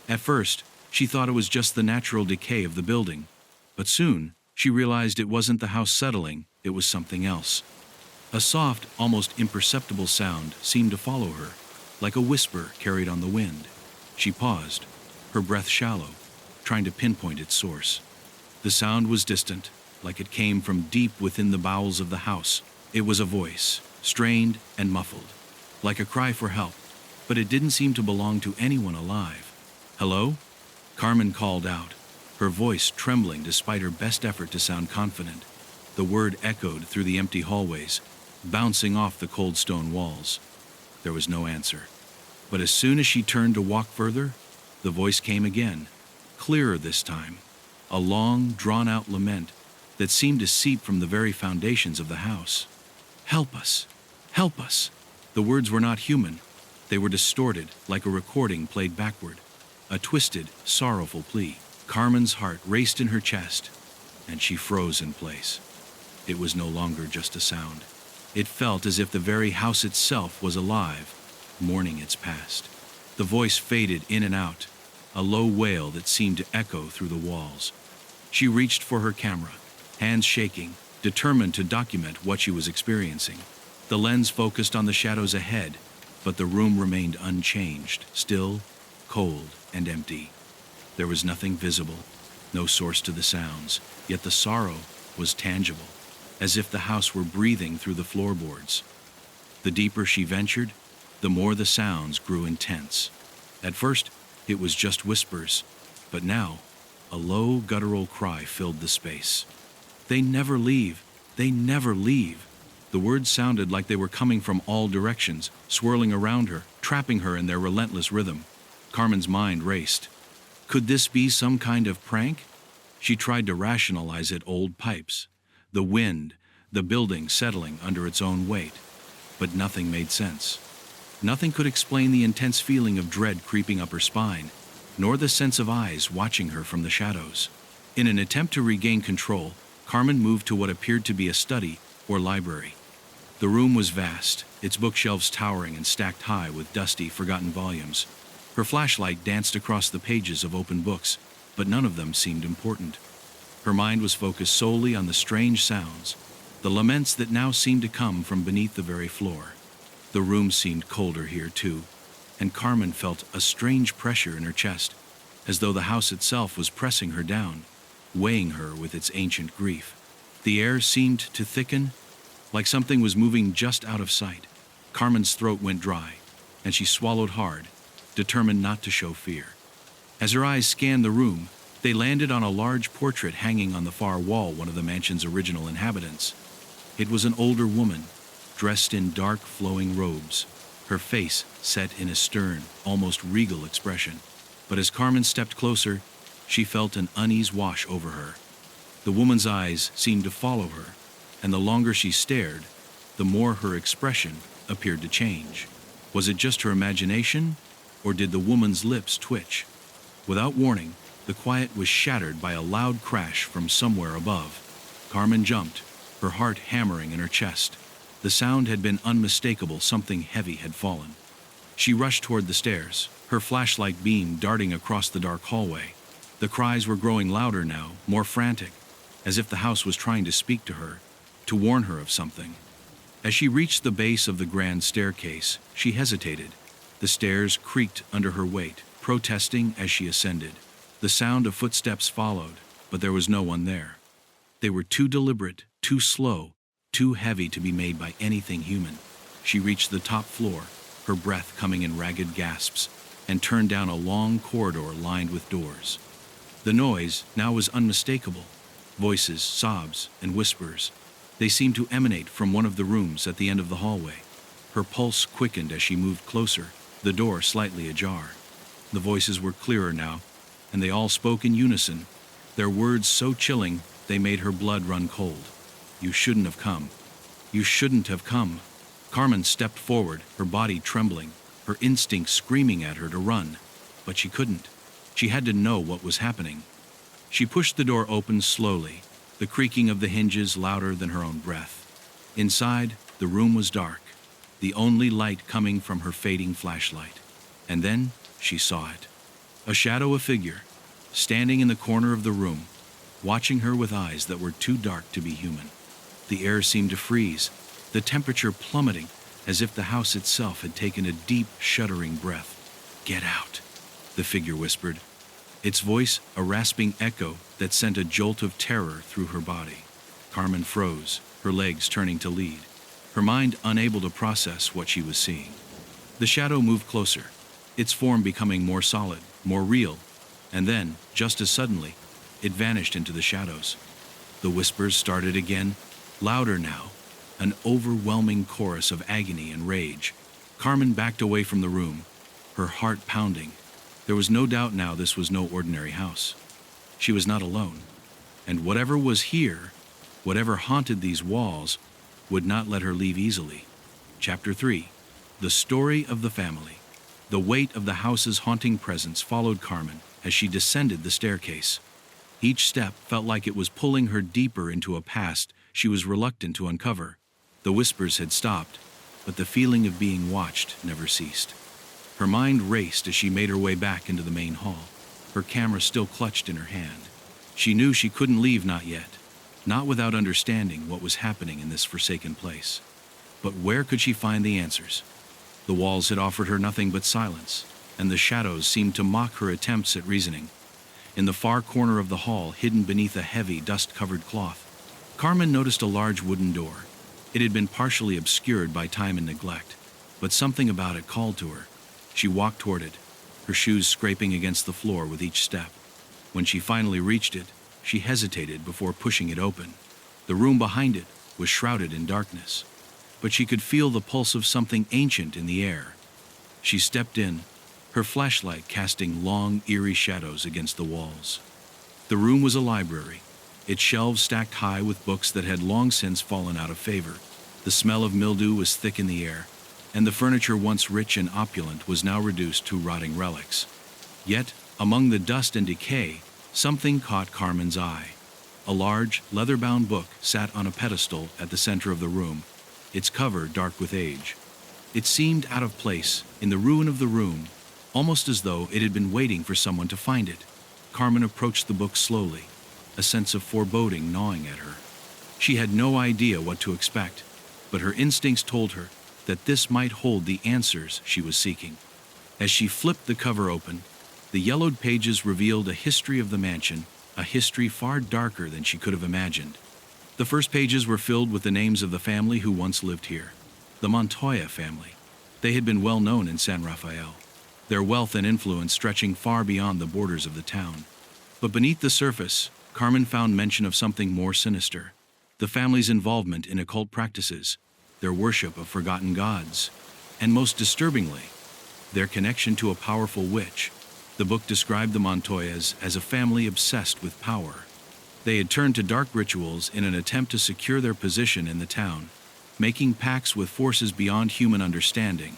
At first, she thought it was just the natural decay of the building, but soon she realized it wasn't the house settling, it was something else. A soft, almost imperceptible sound seemed to follow her, like a whisper carried on the wind. She paused, her breath shallow, trying to pinpoint its source. The sound was distant, like it came from deep within the bowels of the house. It was a voice, strained and muffled, like a cry for help, but it didn't seem to belong to anyone alive. "Hello?" Carmen called out, her voice trembling despite her best effort to sound confident. The word echoed through the empty hallways, bouncing off the cold stone walls. There was no answer. But as soon as she turned to walk further, the voice came again, clearer this time, a long, drawn-out lament that seemed to seep from the very foundations of the house. "Help us! Help us!" The words were not human. They were distorted, like a recording played backward. A twisted, sorrowful plea. Carmen's heart raced in her chest, and she froze in place. It was no longer just a sound. It felt as if the very house itself was alive, mourning its past. The voice faded in and out, a low wail that seemed to echo through the walls. She reached for her camera, hands shaking, determined to document what she was experiencing. The lens focused on the shadows ahead, but the room remained unchanged, still, cold, and empty. There was nothing visible, no source to the sounds, yet the sorrow was tangible, as if the house were breathing through the floorboards. The deeper she ventured, the more the sounds grew intense. At first, it was just whispers, but now, a low guttural cry filled the space. "They never leave! They never leave!" The words sounded like they were coming from all directions, swirling around her, trapping her in their relentless rhythm. Carmen's mind raced. Could this be some kind of prank? She tried to rationalize it: old pipes, the wind, the building settling under its own weight. But nothing made sense. Nothing could explain the intense feeling of dread creeping up her spine, nor the sense of eyes watching her from the shadows. In an attempt to regain control, Carmen moved to what appeared to be a study or library. The room was vast, its bookshelves towering and stacked high with dusty, forgotten volumes. Her flashlight danced across the pages of open books, but none of them seemed important. Her mind was focused solely on the strange sounds, the laments that now seemed to come from beneath the very floor. The room seemed colder here, too, and Carmen felt a strange pressure in her chest, as though the house itself was pressing her down, weighing her with its ancient grief. The air seemed to thicken, like something was moving just out of sight. Carmen's throat went dry, and she swallowed hard, determined not to show fear. As her eyes scanned the room, they landed on a large portrait hanging on the far wall, one of the mansion's original inhabitants. It was an older woman, dressed in dark, flowing robes, her face set in a stern, almost regal expression. But as Carmen stepped closer, she felt an unease wash over her. The woman's eyes seemed to follow her, and the longer she stared, the more her expression appeared to change. Was it just her imagination, or did the woman's lips twitch? Without warning, the quiet was shattered by a loud crash from somewhere above. Carmen jumped, her heart hammering in her chest. The sound had been unmistakable, something heavy had fallen. She rushed toward the stairs, her flashlight beam darting across the dark hallway. The cries were growing louder now, more frantic, as if the house was trying to speak to her, to warn her of something. As she reached the base of the grand staircase, she hesitated. The stairs creaked under her weight, protesting as she ascended. The sound of footsteps followed, but there was no one there. They were too deliberate, too slow, too heavy to be made by anything human. She reached the top floor, her breath coming in ragged gasps, and turned down a long corridor lined with doors. The noise now was unmistakable. Voices, sobs, and whispers. They seemed to emanate from one of the rooms at the end of the hallway. Her pulse quickened as she moved closer, the door slightly ajar. The voices were clearer now, and they all spoke in unison, their words so chilling they made her blood run cold. "You shouldn't have come. You shouldn't have come." Carmen stepped forward, her body trembling, her instincts screaming at her to run. But she couldn't. She had to know what was happening. She pushed the door open slowly, the creaking of the hinges louder than her own breath. Inside, the room was dark, the only light coming from her fading flashlight. And then she saw it. A shadow, a figure, standing in the corner of the room, watching her with eyes that were too dark to be human. The air seemed to freeze, the temperature plummeting, as if the house itself had taken a deep, shuddering breath. "Get out," the figure whispered, its voice a rasping echo that sent a jolt of terror through her body. Carmen froze, her legs turning to lead, her mind unable to process what she was seeing. The shadow moved closer, its form becoming more solid, more real, and then, just as suddenly, it vanished into the shadows. The whispers started again, louder now, an overwhelming chorus of agony and rage. Carmen backed away from the room, her heart pounding. There was no doubt now this was no ordinary house. She was not alone, and whatever was here, whatever haunted these walls, would not let her leave easily. Chapter 3. The Story of the Family. The weight of the house's haunting presence followed Carmen as she descended the staircase. Each step felt like it was pulling her deeper into a past she was reluctant to uncover. The whispers had stopped, but the feeling of being watched never ceased. Her mind raced as she made her way back into the main hall, her camera still clutched in her hand. She knew she couldn't leave, not yet, not without understanding what was happening in this forsaken place. But where could she find the answers? The walls had offered her nothing but silence, and the shadows seemed to mock her attempts at reasoning. In the far corner of the hall, hidden beneath a heavy, dust-covered cloth, Carmen noticed a large wooden door. It had been partially obscured by time and neglect, but something about it called to her. She walked toward it, her shoes scraping against the floor with each step. When she finally reached it, she hesitated before pushing it open. The room behind it was shrouded in darkness, but she could feel the pulse of something ancient in the air. She stepped in, her flashlight casting long, eerie shadows against the walls. The room was a library, its shelves stacked high with books that had long since fallen out of favor. The smell of mildew was thick in the air, and the furniture once rich and opulent was now reduced to rotting relics. Yet, among the dust and decay, something caught Carmen's eye. A large, leather-bound book sat on a pedestal at the center of the room, its cover dark with age. It seemed out of place, in the ruin of the room, almost as though it had been waiting for someone to find it. Carmen approached the book slowly, a sense of foreboding gnawing at her. She had no idea what to expect, but her instincts told her that this might hold the answers she was seeking. As she flipped the cover open, the yellowed pages revealed a history of the mansion, a history far darker than she could have imagined. The first pages were filled with the names of the family who once lived here, the Montoya family. They had been well known in San Rafael, their wealth and influence stretching far beyond the borders of the town. But beneath the surface, Carmen found mention of something more sinister: the family's involvement in occult practices, their worship of forgotten gods, and most disturbingly, their connection to a powerful witch. The book described the Montoyas as a family obsessed with power. They had turned to dark rituals in an attempt to secure their position in the town, making pacts with forces beyond human understanding.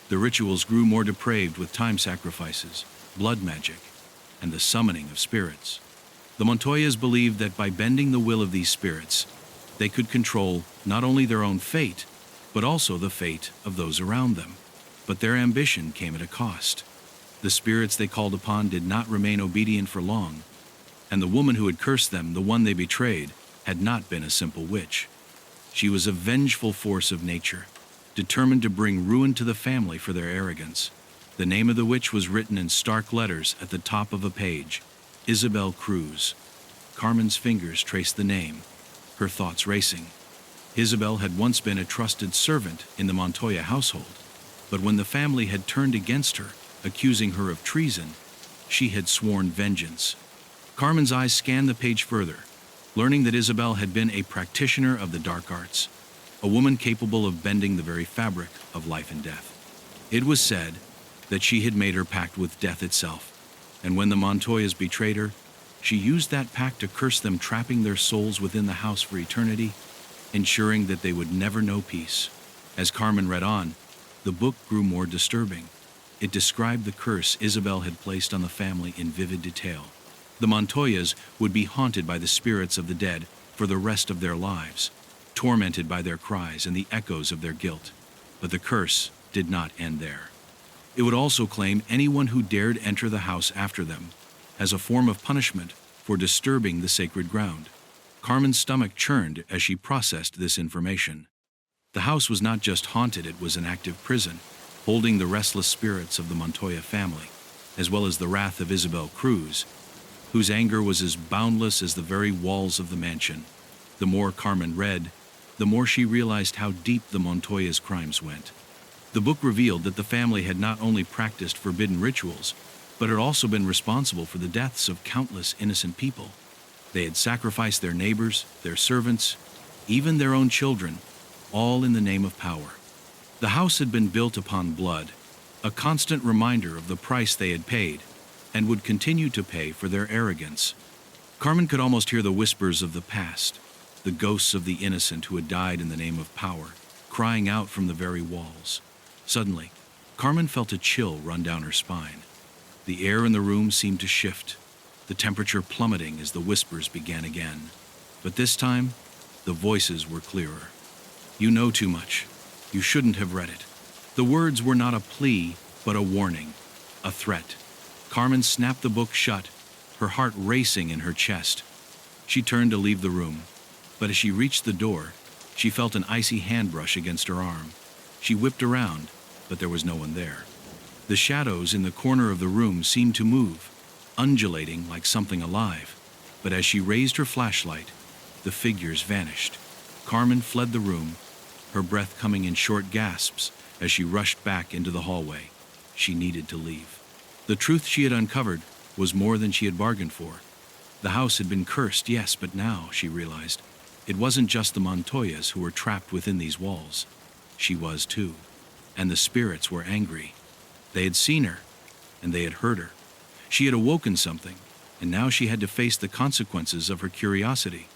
The rituals grew more depraved with time sacrifices, blood magic, and the summoning of spirits. The Montoyas believed that by bending the will of these spirits, they could control not only their own fate, but also the fate of those around them. But their ambition came at a cost. The spirits they called upon did not remain obedient for long, and the woman who had cursed them, the one they betrayed, had not been a simple witch. She was a vengeful force of nature, determined to bring ruin to the family for their arrogance. The name of the witch was written in stark letters at the top of a page: Isabel Cruz. Carmen's fingers traced the name, her thoughts racing. Isabel had once been a trusted servant in the Montoya household, but when the family had turned against her, accusing her of treason, she had sworn vengeance. Carmen's eyes scanned the page further, learning that Isabel had been a practitioner of the dark arts, a woman capable of bending the very fabric of life and death. It was said that she had made her pact with death itself, and when the Montoyas betrayed her, she used that pact to curse them, trapping their souls within the house for eternity, ensuring that they would never know peace. As Carmen read on, the book grew more disturbing. It described the curse Isabel had placed on the family in vivid detail. The Montoyas would be haunted by the spirits of the dead for the rest of their lives, tormented by their cries and the echoes of their guilt. But the curse did not end there. It would also claim anyone who dared enter the house after them, as a form of punishment for disturbing the sacred ground. Carmen's stomach churned as she processed this information. The house was not just haunted, it was an active prison, holding the restless spirits of the Montoya family, as well as the wrath of Isabel Cruz, whose anger was as boundless as the very walls of the mansion. The more Carmen read, the more she realized how deep the Montoya's crimes went. The book revealed that the family had not only practiced forbidden rituals, but had also been responsible for the deaths of countless innocent people. They had sacrificed their neighbors, their servants, even their own children, all in the name of power. The house had been built upon blood, a constant reminder of the price they had paid, and would continue to pay for their arrogance. Carmen could almost hear the whispers of the past, the ghosts of the innocent who had died in the name of power, crying out from the very walls. Suddenly, Carmen felt a chill run down her spine. The air in the room seemed to shift, the temperature plummeting as the whispers began again. But this time, the voices were clearer. "You know too much. You shouldn't have read it." The words were not a plea, but a warning, a threat. Carmen snapped the book shut, her heart racing in her chest. She turned to leave the room, but as she reached the door, she felt an icy hand brush against her arm. She whipped around, but there was no one there. The shadows in the corner of the room seemed to move, undulating like something alive, but as she raised her flashlight, the figures vanished. Carmen fled the room, her breath coming in short gasps as she rushed back into the hallway. She needed to leave. The truth she had uncovered was more than she had bargained for. The house had been cursed, yes, but now, she realized, it wasn't just the Montoyas who were trapped within these walls. She was too. And the spirits were angry. They had seen her, and they had heard her. She had awoken something, and now she had to face the consequences of her curiosity.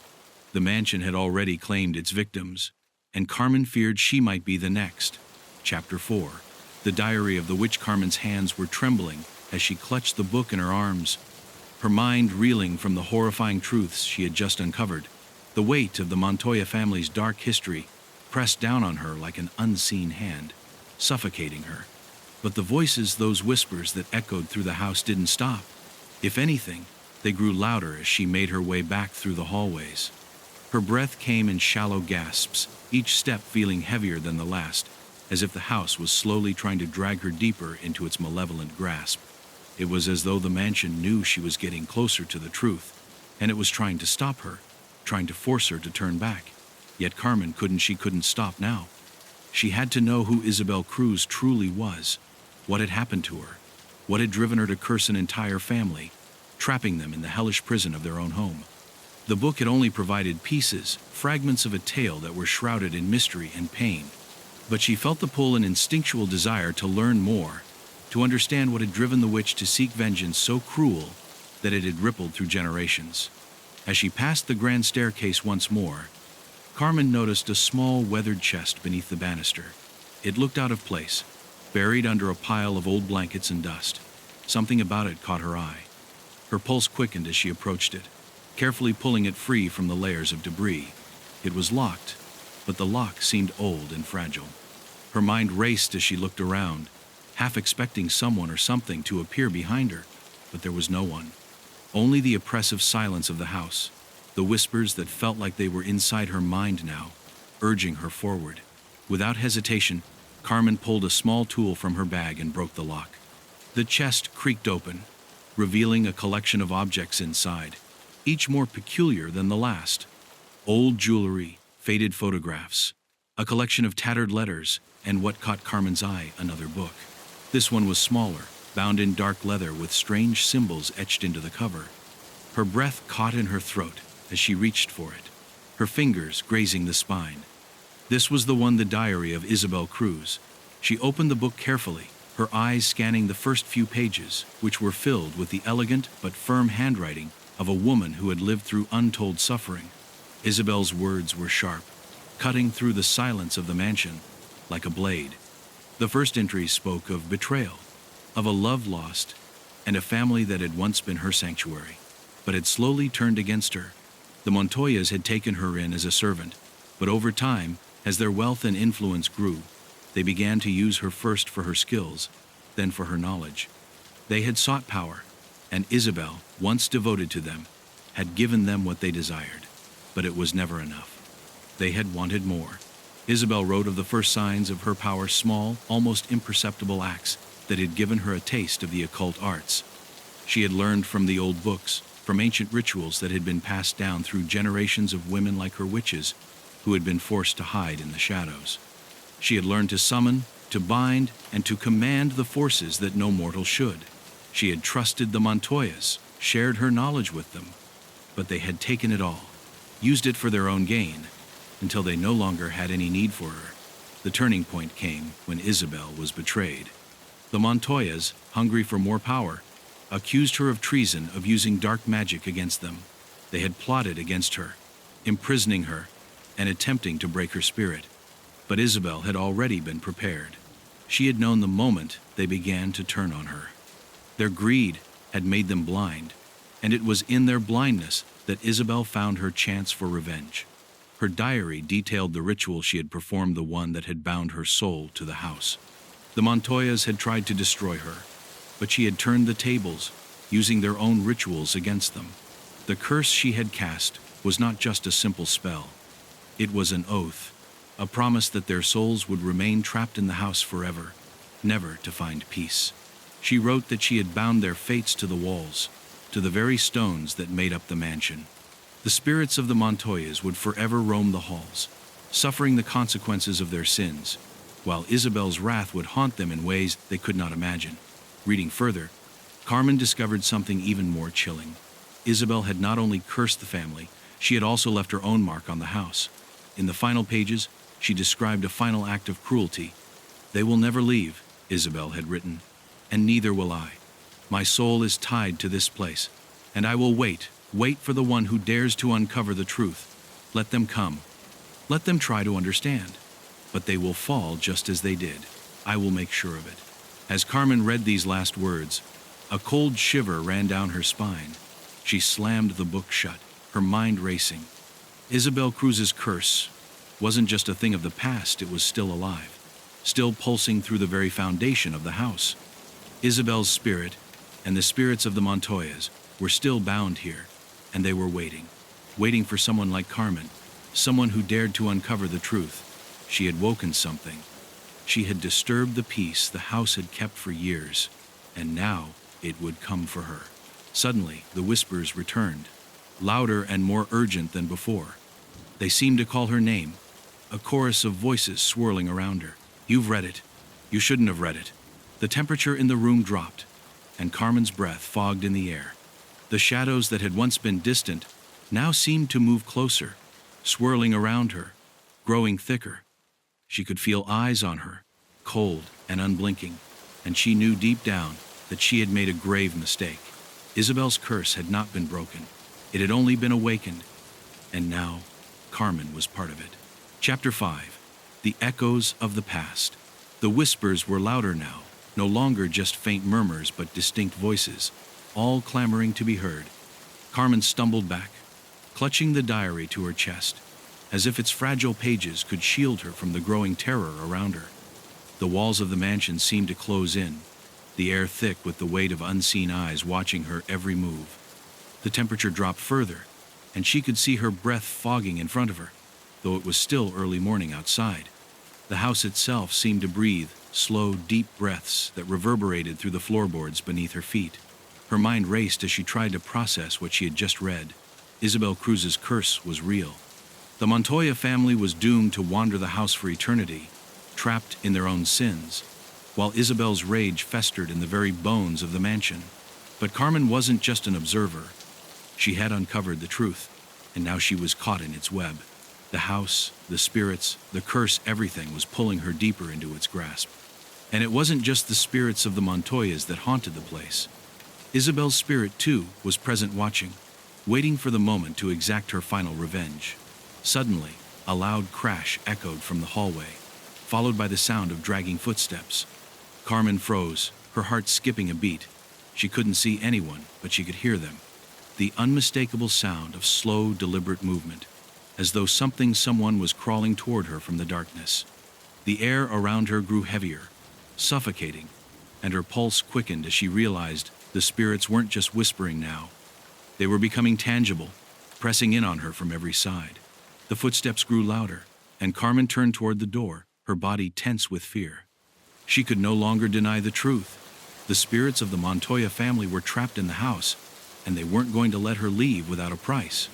The mansion had already claimed its victims, and Carmen feared she might be the next. Chapter 4. The diary of the witch. Carmen's hands were trembling as she clutched the book in her arms, her mind reeling from the horrifying truths she had just uncovered. The weight of the Montoya family's dark history pressed down on her like an unseen hand, suffocating her. But the voices, those whispers that echoed through the house, didn't stop. If anything, they grew louder as she made her way back through the hallways. Her breath came in shallow gasps, each step feeling heavier than the last, as if the house was slowly trying to drag her deeper into its malevolent grasp. It was as though the mansion knew she was getting closer to the truth, and it was trying to stop her, trying to force her to turn back. Yet Carmen couldn't stop now. She had to know who Isabel Cruz truly was, what had happened to her, what had driven her to curse an entire family, trapping them in the hellish prison of their own home. The book had only provided pieces, fragments of a tale that were shrouded in mystery and pain. But she felt the pull and instinctual desire to learn more, to understand what had driven the witch to seek vengeance so cruel that it had rippled through generations. As she passed the grand staircase once more, Carmen noticed a small, weathered chest beneath the banister. It looked out of place, buried under a pile of old blankets and dust. Something about it caught her eye. Her pulse quickened as she approached it, carefully pulling it free from the layers of debris. It was locked, but the lock seemed old and fragile. Her mind raced as she looked around, half expecting someone or something to appear behind her, but there was no one. Only the oppressive silence of the house, the whispers that felt like they were inside her mind now, urging her forward. Without hesitation, Carmen pulled a small tool from her bag and broke the lock. The chest creaked open, revealing a collection of objects inside, each more peculiar than the last. Old jewelry, faded photographs, a collection of tattered letters, and what caught Carmen's eye, another book. This one was smaller, bound in dark leather with strange symbols etched into the cover. Her breath caught in her throat as she reached for it, her fingers grazing the spine. This was the diary of Isabel Cruz. She opened the book carefully, her eyes scanning the first few pages, which were filled with the elegant but firm handwriting of a woman who had lived through untold suffering. Isabel's words were sharp, cutting through the silence of the mansion like a blade. The first entry spoke of betrayal, of a love lost, and a family that had once been her sanctuary, but had slowly turned against her. The Montoyas had taken her in as a servant, but over time, as their wealth and influence grew, they began to use her first for her skills, then for her knowledge. They had sought power, and Isabel, once devoted to them, had given them what they desired, but it was never enough. They had wanted more. Isabel wrote of the first signs of her power, small, almost imperceptible acts that had given her a taste of the occult arts. She had learned from the old books, from ancient rituals that had been passed down through generations of women like her witches, who had been forced to hide in the shadows. She had learned to summon, to bind, and to command the forces that no mortal should. She had trusted the Montoyas, shared her knowledge with them, but they had taken it all, used it for their own gain, until they no longer had any need for her. The turning point came when Isabel was betrayed. The Montoyas, hungry for more power, accused her of treason, of using dark magic against them. They had plotted against her, imprisoning her, and attempting to break her spirit. But Isabel had already been prepared. She had known the moment they began to turn on her. Their greed had made them blind, and it was in their blindness that Isabel found her chance for revenge. Her diary detailed the ritual she had performed, the one that had bound her soul to the house. The Montoyas had tried to destroy her, but she had turned the tables, using their own rituals against them. The curse she had cast was not just a simple spell. It was an oath, a promise that their souls would remain trapped in the house forever, never to find peace. She wrote that she had bound their fates to the walls, to the very stones that made up the mansion. The spirits of the Montoyas would forever roam the halls, suffering the consequences of their sins, while Isabel's wrath would haunt them in ways they could not imagine. Reading further, Carmen discovered something even more chilling. Isabel had not only cursed the family, she had also left her own mark on the house. In the final pages, she described a final act of cruelty. "They will never leave," Isabel had written, "and neither will I. My soul is tied to this place, and I will wait for the one who dares to uncover the truth. Let them come. Let them try to understand. But they will fall just as they did. I will make sure of it." As Carmen read these last words, a cold shiver ran down her spine. She slammed the book shut, her mind racing. Isabel Cruz's curse wasn't just a thing of the past, it was still alive, still pulsing through the very foundation of the house. Isabel's spirit and the spirits of the Montoyas were still bound here, and they were waiting for someone like Carmen, someone who dared to uncover the truth. She had woken something. She had disturbed the peace the house had kept for years, and now it would come for her. Suddenly, the whispers returned, louder and more urgent than before. They seemed to call her name, a chorus of voices swirling around her. "You've read it. You shouldn't have read it." The temperature in the room dropped, and Carmen's breath fogged in the air. The shadows that had once been distant now seemed to move closer, swirling around her, growing thicker. She could feel eyes on her, cold and unblinking, and she knew deep down that she had made a grave mistake. Isabel's curse had not been broken. It had only been awakened, and now Carmen was part of it. Chapter 5. The Echoes of the Past. The whispers were louder now, no longer just faint murmurs but distinct voices, all clamoring to be heard. Carmen stumbled back, clutching the diary to her chest, as if its fragile pages could shield her from the growing terror around her. The walls of the mansion seemed to close in, the air thick with the weight of unseen eyes watching her every move. The temperature dropped further, and she could see her breath fogging in front of her, though it was still early morning outside. The house itself seemed to breathe slow, deep breaths that reverberated through the floorboards beneath her feet. Her mind raced as she tried to process what she had just read. Isabel Cruz's curse was real. The Montoya family was doomed to wander the house for eternity, trapped in their own sins, while Isabel's rage festered in the very bones of the mansion. But Carmen wasn't just an observer. She had uncovered the truth, and now she was caught in its web. The house, the spirits, the curse, everything was pulling her deeper into its grasp. And it wasn't just the spirits of the Montoyas that haunted the place. Isabel's spirit, too, was present, watching, waiting for the moment to exact her final revenge. Suddenly, a loud crash echoed from the hallway, followed by the sound of dragging footsteps. Carmen froze, her heart skipping a beat. She couldn't see anyone, but she could hear them. The unmistakable sound of slow, deliberate movement, as though someone was crawling toward her from the darkness. The air around her grew heavier, suffocating, and her pulse quickened as she realized the spirits weren't just whispering now. They were becoming tangible, pressing in on her from every side. The footsteps grew louder, and Carmen turned toward the door, her body tense with fear. She could no longer deny the truth. The spirits of the Montoya family were trapped in the house, and they weren't going to let her leave without a price.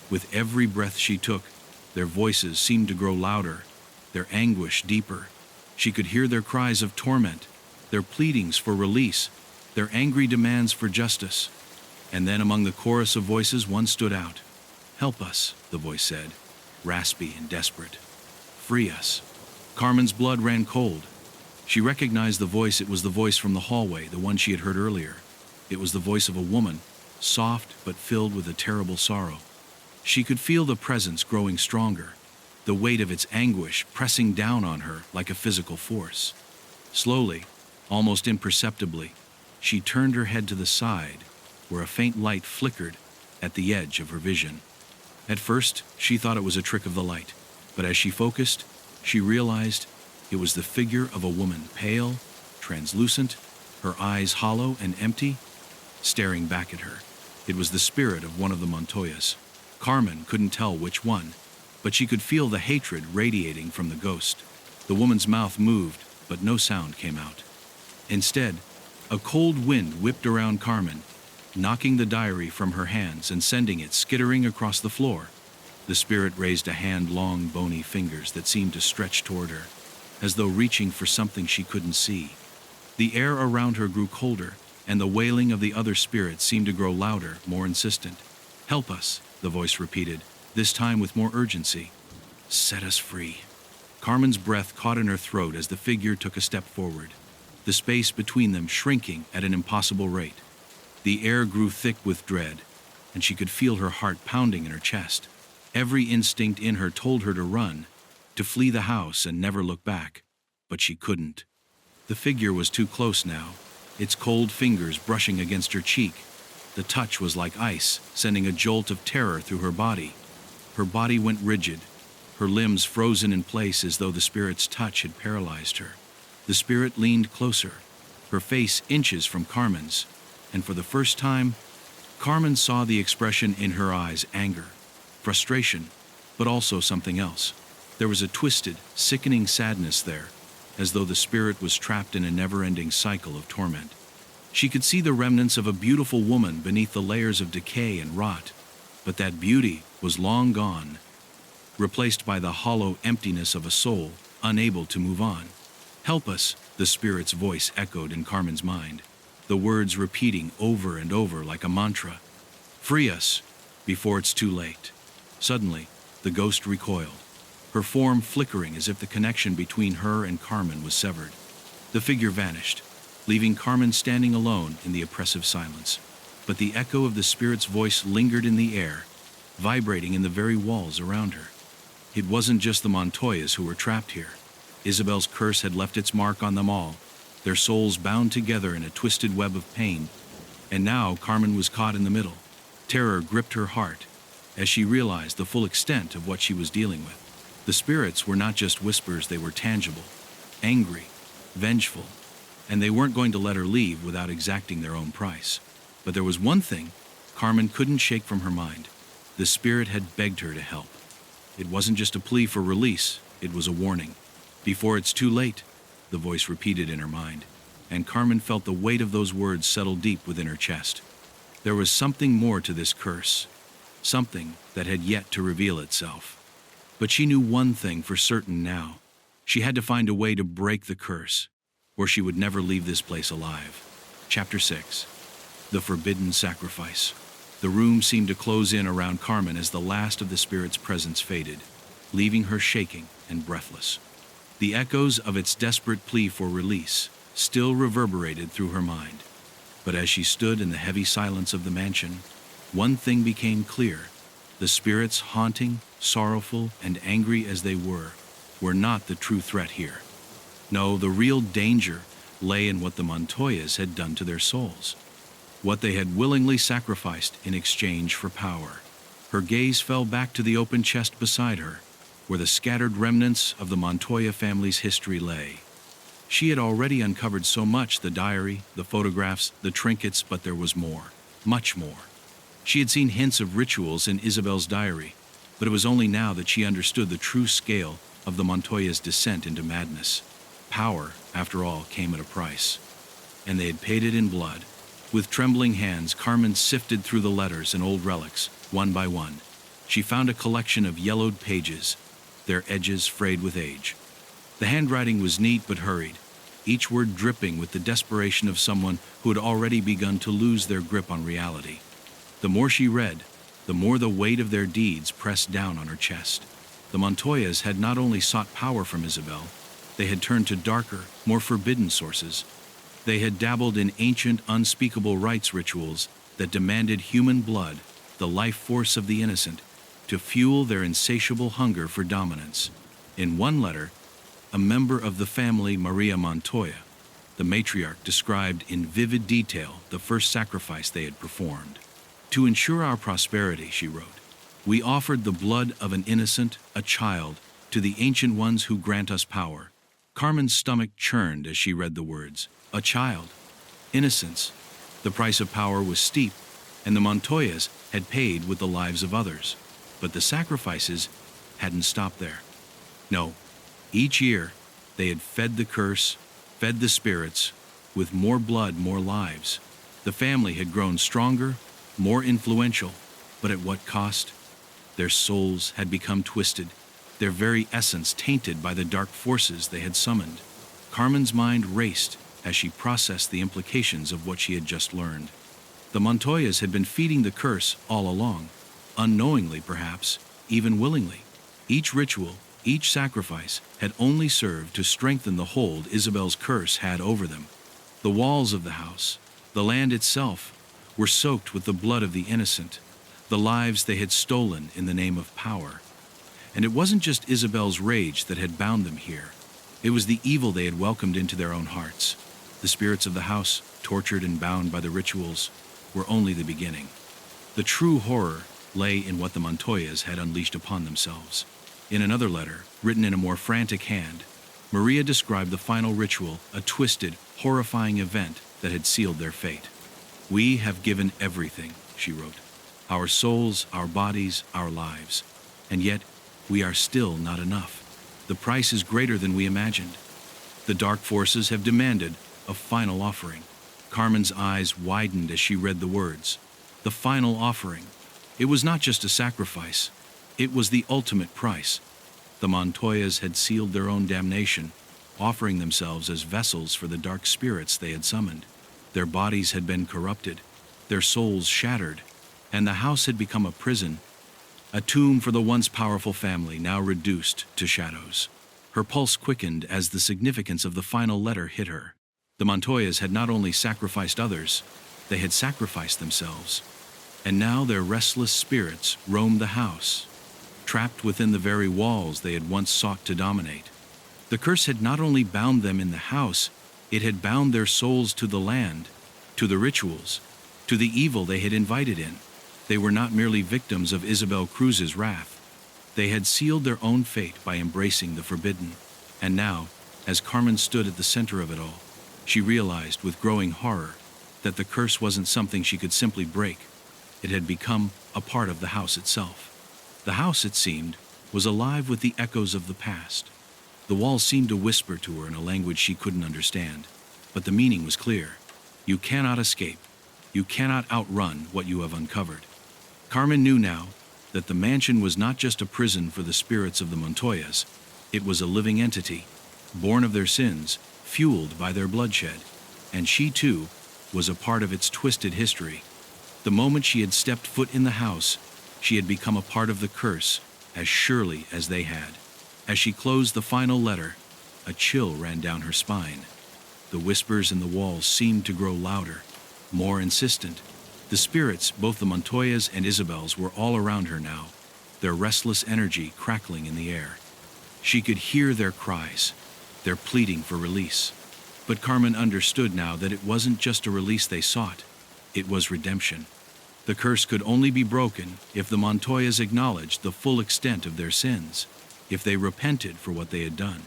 With every breath she took, their voices seemed to grow louder, their anguish deeper. She could hear their cries of torment, their pleadings for release, their angry demands for justice. And then among the chorus of voices, one stood out. "Help us," the voice said, raspy and desperate. "Free us." Carmen's blood ran cold. She recognized the voice. It was the voice from the hallway, the one she had heard earlier. It was the voice of a woman, soft but filled with a terrible sorrow. She could feel the presence growing stronger, the weight of its anguish pressing down on her like a physical force. Slowly, almost imperceptibly, she turned her head to the side, where a faint light flickered at the edge of her vision. At first, she thought it was a trick of the light, but as she focused, she realized it was the figure of a woman, pale, translucent, her eyes hollow and empty, staring back at her. It was the spirit of one of the Montoyas. Carmen couldn't tell which one, but she could feel the hatred radiating from the ghost. The woman's mouth moved, but no sound came out. Instead, a cold wind whipped around Carmen, knocking the diary from her hands and sending it skittering across the floor. The spirit raised a hand, long, bony fingers that seemed to stretch toward her, as though reaching for something she couldn't see. The air around her grew colder, and the wailing of the other spirits seemed to grow louder, more insistent. "Help us," the voice repeated, this time with more urgency. "Set us free." Carmen's breath caught in her throat as the figure took a step forward, the space between them shrinking at an impossible rate. The air grew thick with dread, and she could feel her heart pounding in her chest. Every instinct in her told her to run, to flee the house and never look back, but she couldn't. The figure was too close now, its cold fingers brushing against her cheek. The touch was like ice, sending a jolt of terror through her body. Her body went rigid, her limbs frozen in place as though the spirit's touch had paralyzed her. The spirit leaned closer, her face inches from Carmen's, and for the first time, Carmen saw the expression in her eyes: anger, frustration, but also something else. There was a twisted, sickening sadness there, as though the spirit was trapped in a never-ending cycle of torment. She could see the remnants of a beautiful woman beneath the layers of decay and rot, but that beauty was long gone, replaced by the hollow emptiness of a soul unable to move on. "Help us," the spirit's voice echoed in Carmen's mind, the words repeating over and over like a mantra. "Free us, before it's too late." Suddenly, the ghost recoiled, her form flickering as if the connection between her and Carmen was severed. The figure vanished, leaving Carmen standing alone in the oppressive silence. But the echo of the spirit's voice lingered in the air, vibrating in the very walls around her. It wasn't just the Montoyas who were trapped here. Isabel's curse had left its mark on them all, their souls bound together in a twisted web of pain. And now Carmen was caught in the middle. Terror gripped her heart as she realized the full extent of what she was dealing with. The spirits were not just whispers, they were tangible, angry, vengeful, and they weren't going to let her leave without exacting their own price. But there was one thing Carmen couldn't shake from her mind. The spirit had begged her to help. It wasn't just a plea for release, it was a warning. "Before it's too late," the voice repeated in her mind, and Carmen felt the weight of those words settle deep within her chest. There was something more to this curse, something that had yet to reveal itself. But she knew one thing for certain now. She had to find a way to break the curse, or she would never leave this place alive. Chapter 6. The Forbidden Sacrifice. The room seemed to close in around Carmen as the last of the spirit's presence faded, leaving her shaking and breathless. The echoes of its desperate plea for release still reverberated through her mind. But as she stood in the heavy silence of the mansion, one thing became clear. The spirits, haunting, sorrowful, and angry as they were not the true threat here. No, the real danger lay in what the Montoyas had done to their souls, what they had willingly sacrificed in exchange for power. Her gaze fell back to the open chest beside her, where the scattered remnants of the Montoya family's history lay. She had already uncovered so much: the diary, the photographs, the trinkets, but there was more, much more. She had seen hints of rituals in Isabel's diary, but it was only now that she understood the true scale of the Montoya's descent into madness. Power, after all, came at a price, and they had paid it in blood. With trembling hands, Carmen sifted through the letters and old relics, one by one. She found a collection of yellowed pages, their edges frayed with age. The handwriting was neat but hurried, each word dripping with the desperation of someone who had already begun to lose their grip on reality. The more she read, the more the weight of their deeds pressed down on her chest. The Montoyas had not only sought power from Isabel, they had turned to darker, more forbidden sources. They had dabbled in ancient, unspeakable rites rituals that demanded human blood, the life force of the innocent, to fuel their insatiable hunger for dominance. In one letter, a member of the family, Maria Montoya, the matriarch, described in vivid detail the first sacrifice they had performed. "To ensure our prosperity," she wrote, "we offered the blood of an innocent, a child, to the ancient ones who grant us power." Carmen's stomach churned as she read the words. A child. Innocence. The price of power was steep, and the Montoyas had paid with the lives of others. But the sacrifices hadn't stopped there. No, each year they had fed the curse, fed the spirits, with more blood, more lives. The family had grown stronger, more influential, but at what cost? Their souls had become twisted, their very essence tainted by the dark forces they had summoned. Carmen's mind raced as she processed the implications of what she had just learned. The Montoyas had been feeding the curse all along, unknowingly perhaps, even willingly. Each ritual, each sacrifice had only served to strengthen the hold Isabel's curse had over them. The walls of the house, the land itself, were soaked with the blood of the innocent, the lives they had stolen in the name of power. And it wasn't just Isabel's rage that had bound them here. It was the evil they had welcomed into their own hearts. The spirits of the house, tortured and bound by the rituals, were only the beginning. The true horror lay in what the Montoyas had unleashed upon themselves. In another letter, written in a more frantic hand, Maria described the final ritual, a twisted, horrifying event that had sealed their fate. "We have given everything," she wrote, "our souls, our bodies, our lives, and yet we are still not enough. The price is greater than we imagined. The dark forces have demanded a final offering." Carmen's eyes widened as she read the words. The final offering. It was not just a sacrifice. It was the ultimate price. The Montoyas had sealed their own damnation, offering themselves as vessels for the dark spirits they had summoned. Their bodies had been corrupted, their souls shattered, and the house had become a prison, a tomb for the once powerful family now reduced to shadows. Her pulse quickened as the significance of the final letter hit her. The Montoyas had not only sacrificed others, they had sacrificed themselves. And now their restless spirits roamed the house, trapped within the very walls they had once sought to dominate. The curse had not only bound them in the house, it had bound their souls to the land, to the rituals, to the evil they had invited in. They were not merely victims of Isabel Cruz's wrath. They had sealed their own fate by embracing the forbidden. And now, as Carmen stood at the center of it all, she realized with growing horror that the curse wasn't something she could simply break. It had become a part of the house itself. The house, it seemed, was alive with the echoes of the past. The walls seemed to whisper to her in a language she couldn't understand, but the meaning was clear. You cannot escape. You cannot outrun what you have uncovered. Carmen knew now that the mansion was not just a prison for the spirits of the Montoyas. It was a living entity, born of their sins, fueled by their bloodshed, and she too was a part of its twisted history. The moment she had stepped foot in the house, she had become a part of the curse, as surely as they had. As she closed the final letter, a chill ran down her spine. The whispers in the walls seemed to grow louder, more insistent. The spirits, both the Montoyas and Isabel's, were all around her now, their restless energy crackling in the air. She could hear their cries, their pleading for release. But Carmen understood now that it wasn't just a release they sought, it was redemption. The curse could only be broken if the Montoyas acknowledged the full extent of their sins, if they repented for what they had done.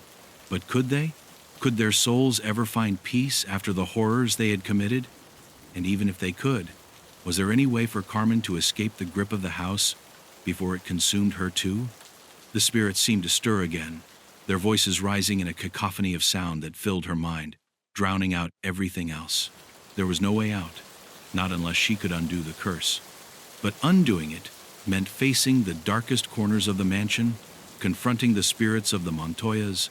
But could they? Could their souls ever find peace after the horrors they had committed? And even if they could, was there any way for Carmen to escape the grip of the house before it consumed her too? The spirits seemed to stir again, their voices rising in a cacophony of sound that filled her mind, drowning out everything else. There was no way out, not unless she could undo the curse. But undoing it meant facing the darkest corners of the mansion, confronting the spirits of the Montoyas,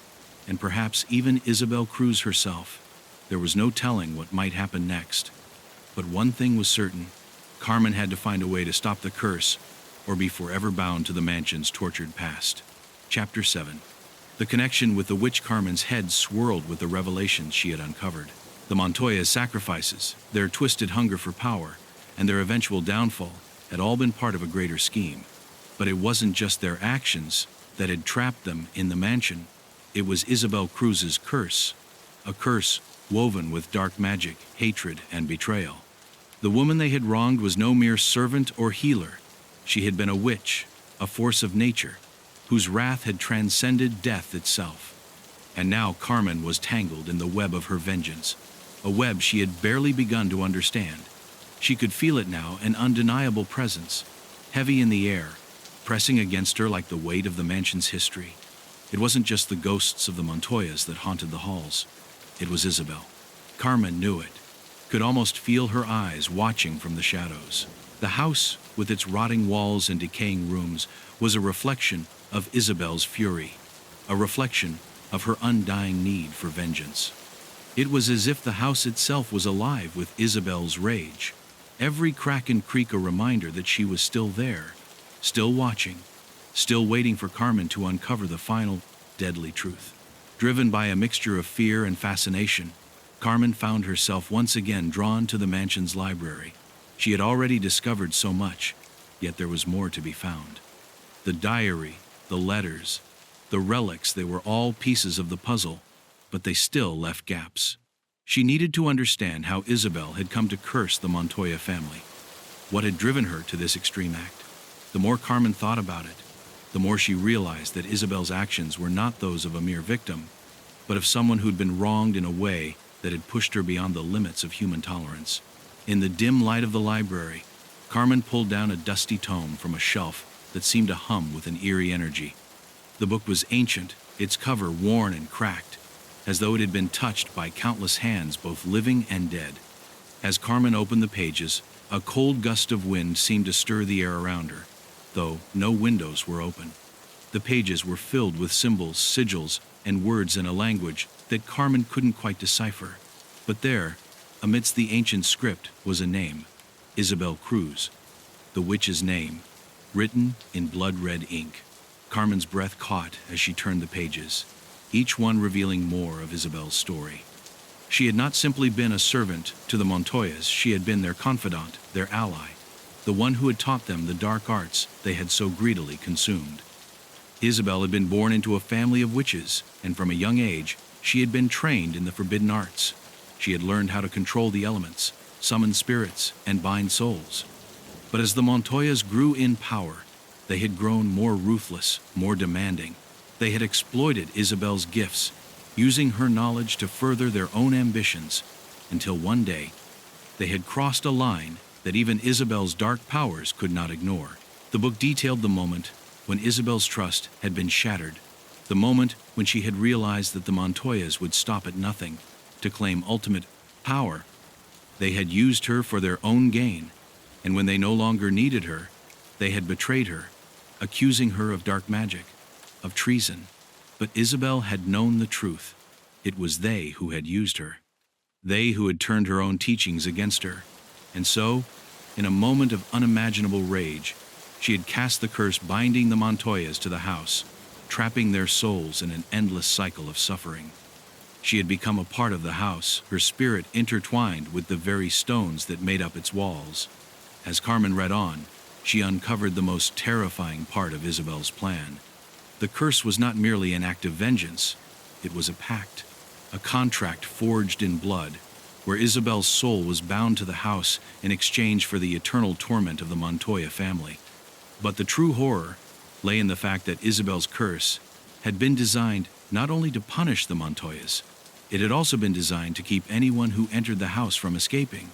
and perhaps even Isabel Cruz herself. There was no telling what might happen next. But one thing was certain: Carmen had to find a way to stop the curse, or be forever bound to the mansion's tortured past. Chapter 7. The connection with the witch Carmen's head swirled with the revelations she had uncovered. The Montoya's sacrifices, their twisted hunger for power, and their eventual downfall had all been part of a greater scheme. But it wasn't just their actions that had trapped them in the mansion. It was Isabel Cruz's curse, a curse woven with dark magic, hatred, and betrayal. The woman they had wronged was no mere servant or healer. She had been a witch, a force of nature, whose wrath had transcended death itself. And now Carmen was tangled in the web of her vengeance, a web she had barely begun to understand. She could feel it now, an undeniable presence, heavy in the air, pressing against her like the weight of the mansion's history. It wasn't just the ghosts of the Montoyas that haunted the halls. It was Isabel. Carmen knew it, could almost feel her eyes watching from the shadows. The house, with its rotting walls and decaying rooms, was a reflection of Isabel's fury, a reflection of her undying need for vengeance. It was as if the house itself was alive with Isabel's rage, every crack and creak a reminder that she was still there, still watching, still waiting for Carmen to uncover the final, deadly truth. Driven by a mixture of fear and fascination, Carmen found herself once again drawn to the mansion's library. She had already discovered so much, yet there was more to be found. The diary, the letters, the relics, they were all pieces of the puzzle, but they still left gaps. She needed to understand how Isabel had come to curse the Montoya family, what had driven her to this extreme act. The more Carmen thought about it, the more she realized that Isabel's actions were not those of a mere victim, but of someone who'd been wronged in a way that had pushed her beyond the limits of human tolerance. In the dim light of the library, Carmen pulled down a dusty tome from a shelf that seemed to hum with an eerie energy. The book was ancient, its cover worn and cracked, as though it had been touched by countless hands, both living and dead. As Carmen opened the pages, a cold gust of wind seemed to stir the air around her, though no windows were open. The pages were filled with symbols, sigils, and words in a language that Carmen couldn't quite decipher. But there, amidst the ancient script, was a name: Isabel Cruz, the witch's name, written in blood-red ink. Carmen's breath caught as she turned the pages, each one revealing more of Isabel's story. She had not simply been a servant to the Montoyas, she had been their confidant, their ally, the one who had taught them the dark arts they had so greedily consumed. Isabel had been born into a family of witches, and from a young age, she had been trained in the forbidden arts. She had learned how to control the elements, summon spirits, and bind souls. But as the Montoyas grew in power, they had grown more ruthless, more demanding. They had exploited Isabel's gifts, using her knowledge to further their own ambitions, until one day, they had crossed a line that even Isabel's dark powers could not ignore. The book detailed the moment when Isabel's trust had been shattered, the moment when she had realized that the Montoyas would stop at nothing to claim ultimate power. They had used her for their own gain, and when they no longer needed her, they had betrayed her, accusing her of dark magic, of treason. But Isabel had known the truth. It was they who had used her. They who had turned her own teachings against her. And so, In a moment of unimaginable rage, she had cast the curse binding the Montoyas to the house, trapping their souls in an endless cycle of suffering. She had become a part of the house, her spirit intertwined with the very stones that made up its walls. As Carmen read on, she uncovered the most terrifying part of Isabel's plan. The curse was not merely an act of vengeance, it was a pact, a contract forged in blood, where Isabel's soul was bound to the house in exchange for the eternal torment of the Montoya family. But the true horror lay in the fact that Isabel's curse had been designed not only to punish the Montoyas, it had also been designed to keep anyone who entered the house from escaping.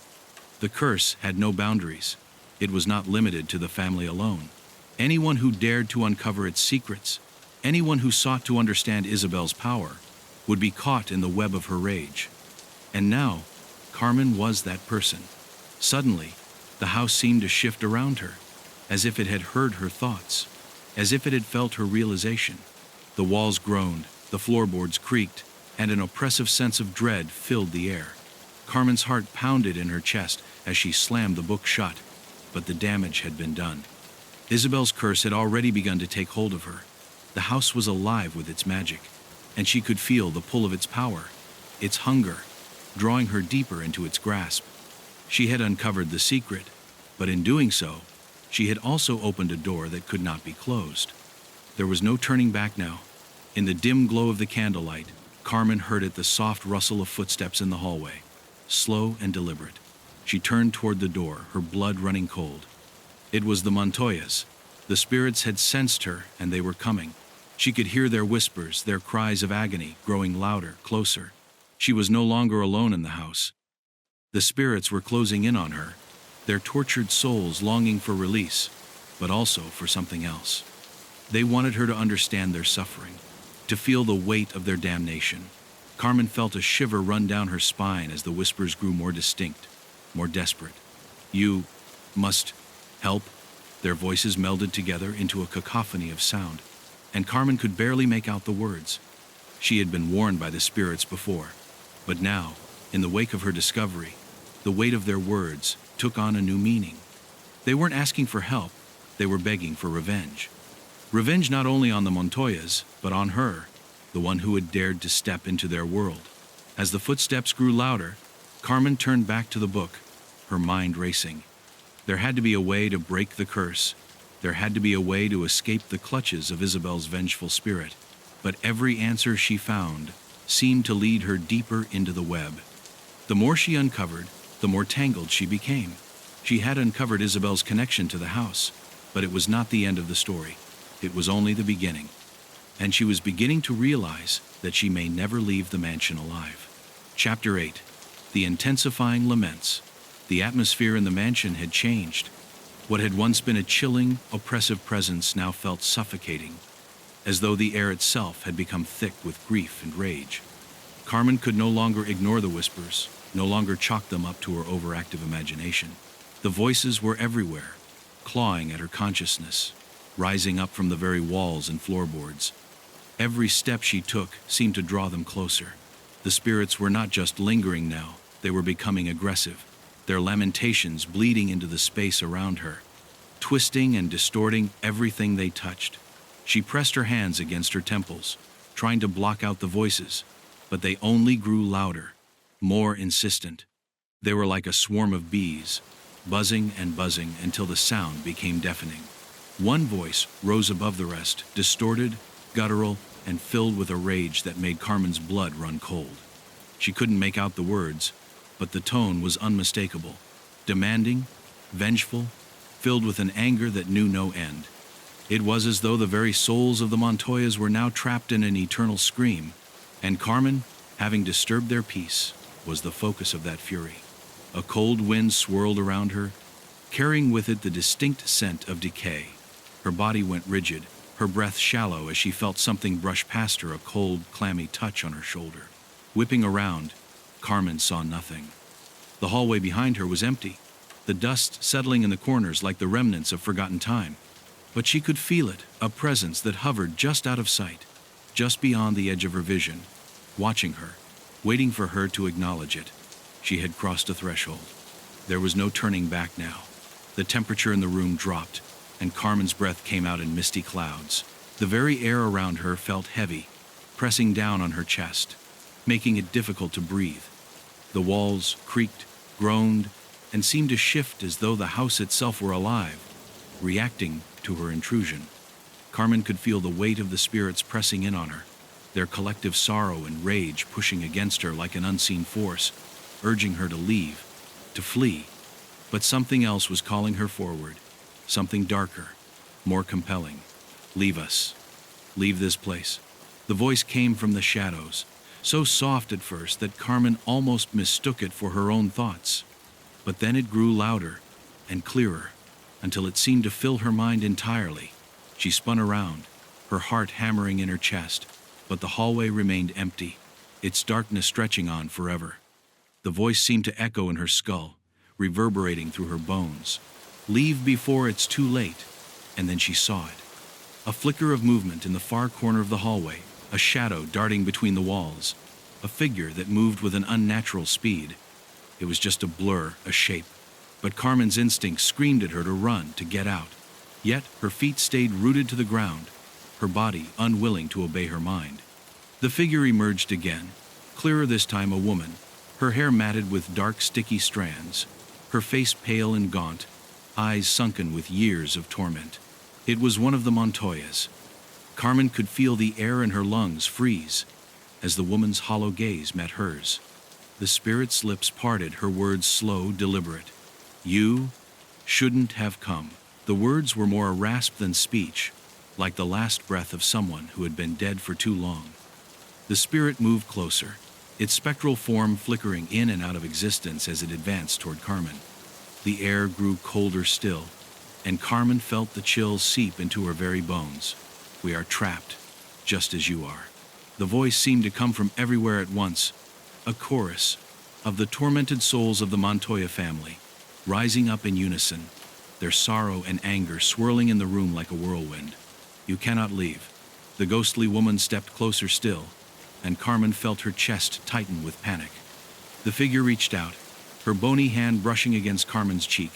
The curse had no boundaries. It was not limited to the family alone. Anyone who dared to uncover its secrets, anyone who sought to understand Isabel's power, would be caught in the web of her rage. And now, Carmen was that person. Suddenly, the house seemed to shift around her, as if it had heard her thoughts, as if it had felt her realization. The walls groaned, the floorboards creaked, and an oppressive sense of dread filled the air. Carmen's heart pounded in her chest as she slammed the book shut, but the damage had been done. Isabel's curse had already begun to take hold of her. The house was alive with its magic, and she could feel the pull of its power, its hunger, drawing her deeper into its grasp. She had uncovered the secret, but in doing so, she had also opened a door that could not be closed. There was no turning back now. In the dim glow of the candlelight, Carmen heard the soft rustle of footsteps in the hallway, slow and deliberate. She turned toward the door, her blood running cold. It was the Montoyas. The spirits had sensed her, and they were coming. She could hear their whispers, their cries of agony, growing louder, closer. She was no longer alone in the house. The spirits were closing in on her, their tortured souls longing for release, but also for something else. They wanted her to understand their suffering, to feel the weight of their damnation. Carmen felt a shiver run down her spine as the whispers grew more distinct, more desperate. "You must help." Their voices melded together into a cacophony of sound, and Carmen could barely make out the words. She had been warned by the spirits before, but now, in the wake of her discovery, the weight of their words took on a new meaning. They weren't asking for help, they were begging for revenge. Revenge not only on the Montoyas, but on her, the one who had dared to step into their world. As the footsteps grew louder, Carmen turned back to the book, her mind racing. There had to be a way to break the curse. There had to be a way to escape the clutches of Isabel's vengeful spirit. But every answer she found seemed to lead her deeper into the web. The more she uncovered, the more tangled she became. She had uncovered Isabel's connection to the house, but it was not the end of the story. It was only the beginning. And she was beginning to realize that she may never leave the mansion alive. Chapter 8. The Intensifying Laments. The atmosphere in the mansion had changed. What had once been a chilling, oppressive presence now felt suffocating, as though the air itself had become thick with grief and rage. Carmen could no longer ignore the whispers, no longer chalk them up to her overactive imagination. The voices were everywhere, clawing at her consciousness, rising up from the very walls and floorboards. Every step she took seemed to draw them closer. The spirits were not just lingering now, they were becoming aggressive, their lamentations bleeding into the space around her, twisting and distorting everything they touched. She pressed her hands against her temples, trying to block out the voices, but they only grew louder, more insistent. They were like a swarm of bees, buzzing and buzzing until the sound became deafening. One voice rose above the rest, distorted, guttural, and filled with a rage that made Carmen's blood run cold. She couldn't make out the words, but the tone was unmistakable, demanding, vengeful, filled with an anger that knew no end. It was as though the very souls of the Montoyas were now trapped in an eternal scream, and Carmen, having disturbed their peace, was the focus of that fury. A cold wind swirled around her, carrying with it the distinct scent of decay. Her body went rigid, her breath shallow as she felt something brush past her, a cold, clammy touch on her shoulder. Whipping around, Carmen saw nothing. The hallway behind her was empty, the dust settling in the corners like the remnants of forgotten time. But she could feel it, a presence that hovered just out of sight, just beyond the edge of her vision, watching her, waiting for her to acknowledge it. She had crossed a threshold. There was no turning back now. The temperature in the room dropped, and Carmen's breath came out in misty clouds. The very air around her felt heavy, pressing down on her chest, making it difficult to breathe. The walls creaked, groaned, and seemed to shift as though the house itself were alive, reacting to her intrusion. Carmen could feel the weight of the spirits pressing in on her, their collective sorrow and rage pushing against her like an unseen force, urging her to leave, to flee. But something else was calling her forward, something darker, more compelling. Leave us. Leave this place. The voice came from the shadows, so soft at first that Carmen almost mistook it for her own thoughts. But then it grew louder and clearer, until it seemed to fill her mind entirely. She spun around, her heart hammering in her chest, but the hallway remained empty, its darkness stretching on forever. The voice seemed to echo in her skull, reverberating through her bones. Leave before it's too late. And then she saw it. A flicker of movement in the far corner of the hallway, a shadow darting between the walls, a figure that moved with an unnatural speed. It was just a blur, a shape, but Carmen's instinct screamed at her to run, to get out. Yet her feet stayed rooted to the ground, her body unwilling to obey her mind. The figure emerged again, clearer this time, a woman, her hair matted with dark, sticky strands, her face pale and gaunt, eyes sunken with years of torment. It was one of the Montoyas. Carmen could feel the air in her lungs freeze as the woman's hollow gaze met hers. The spirit's lips parted, her words slow, deliberate. You shouldn't have come. The words were more a rasp than speech, like the last breath of someone who had been dead for too long. The spirit moved closer, its spectral form flickering in and out of existence as it advanced toward Carmen. The air grew colder still, and Carmen felt the chill seep into her very bones. We are trapped, just as you are. The voice seemed to come from everywhere at once, a chorus of the tormented souls of the Montoya family, rising up in unison, their sorrow and anger swirling in the room like a whirlwind. You cannot leave. The ghostly woman stepped closer still, and Carmen felt her chest tighten with panic. The figure reached out, her bony hand brushing against Carmen's cheek,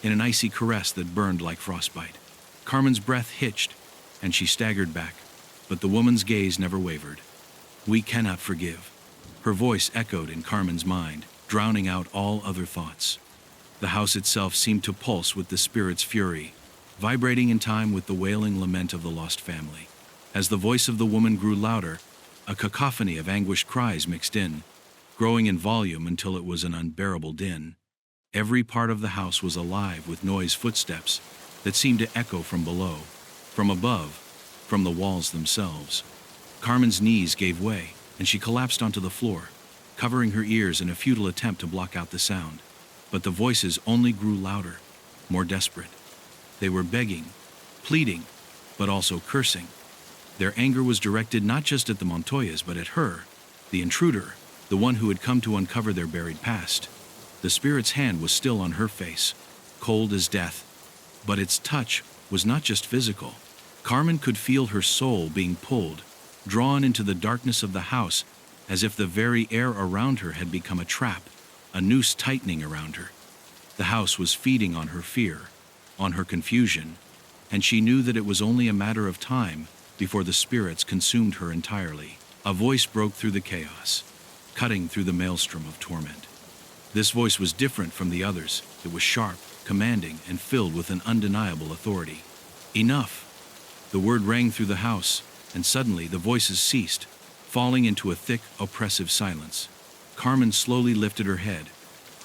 in an icy caress that burned like frostbite. Carmen's breath hitched, and she staggered back, but the woman's gaze never wavered. We cannot forgive. Her voice echoed in Carmen's mind, drowning out all other thoughts. The house itself seemed to pulse with the spirit's fury, vibrating in time with the wailing lament of the lost family. As the voice of the woman grew louder, a cacophony of anguished cries mixed in, growing in volume until it was an unbearable din. Every part of the house was alive with noise, footsteps that seemed to echo from below, from above, from the walls themselves. Carmen's knees gave way, and she collapsed onto the floor, covering her ears in a futile attempt to block out the sound. But the voices only grew louder, more desperate. They were begging, pleading, but also cursing. Their anger was directed not just at the Montoyas, but at her, the intruder, the one who had come to uncover their buried past. The spirit's hand was still on her face, cold as death, but its touch was not just physical. Carmen could feel her soul being pulled, drawn into the darkness of the house, as if the very air around her had become a trap, a noose tightening around her. The house was feeding on her fear, on her confusion, and she knew that it was only a matter of time before the spirits consumed her entirely. A voice broke through the chaos, cutting through the maelstrom of torment. This voice was different from the others. It was sharp, commanding, and filled with an undeniable authority. Enough! The word rang through the house, and suddenly the voices ceased, falling into a thick, oppressive silence. Carmen slowly lifted her head,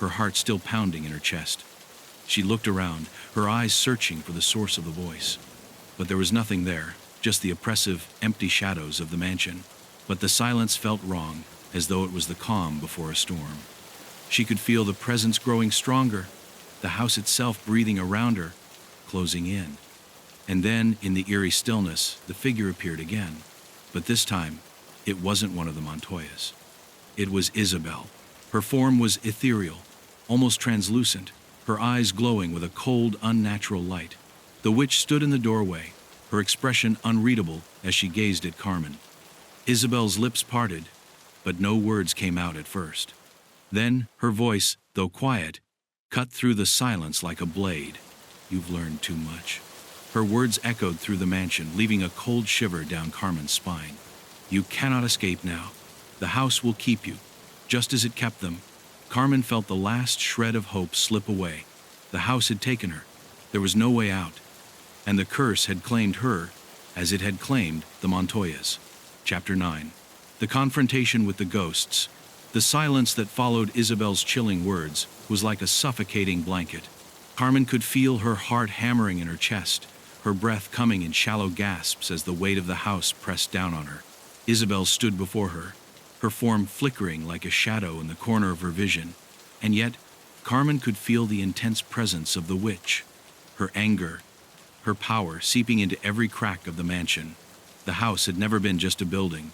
her heart still pounding in her chest. She looked around, her eyes searching for the source of the voice. But there was nothing there, just the oppressive, empty shadows of the mansion. But the silence felt wrong, as though it was the calm before a storm. She could feel the presence growing stronger, the house itself breathing around her, closing in. And then, in the eerie stillness, the figure appeared again. But this time, it wasn't one of the Montoyas. It was Isabel. Her form was ethereal, almost translucent, her eyes glowing with a cold, unnatural light. The witch stood in the doorway, her expression unreadable as she gazed at Carmen. Isabel's lips parted, but no words came out at first. Then her voice, though quiet, cut through the silence like a blade. You've learned too much." Her words echoed through the mansion, leaving a cold shiver down Carmen's spine. "You cannot escape now. The house will keep you, just as it kept them." Carmen felt the last shred of hope slip away. The house had taken her. There was no way out. And the curse had claimed her, as it had claimed the Montoyas. Chapter 9. The confrontation with the ghosts. The silence that followed Isabel's chilling words was like a suffocating blanket. Carmen could feel her heart hammering in her chest, her breath coming in shallow gasps as the weight of the house pressed down on her. Isabel stood before her, her form flickering like a shadow in the corner of her vision, and yet Carmen could feel the intense presence of the witch, her anger, her power seeping into every crack of the mansion. The house had never been just a building.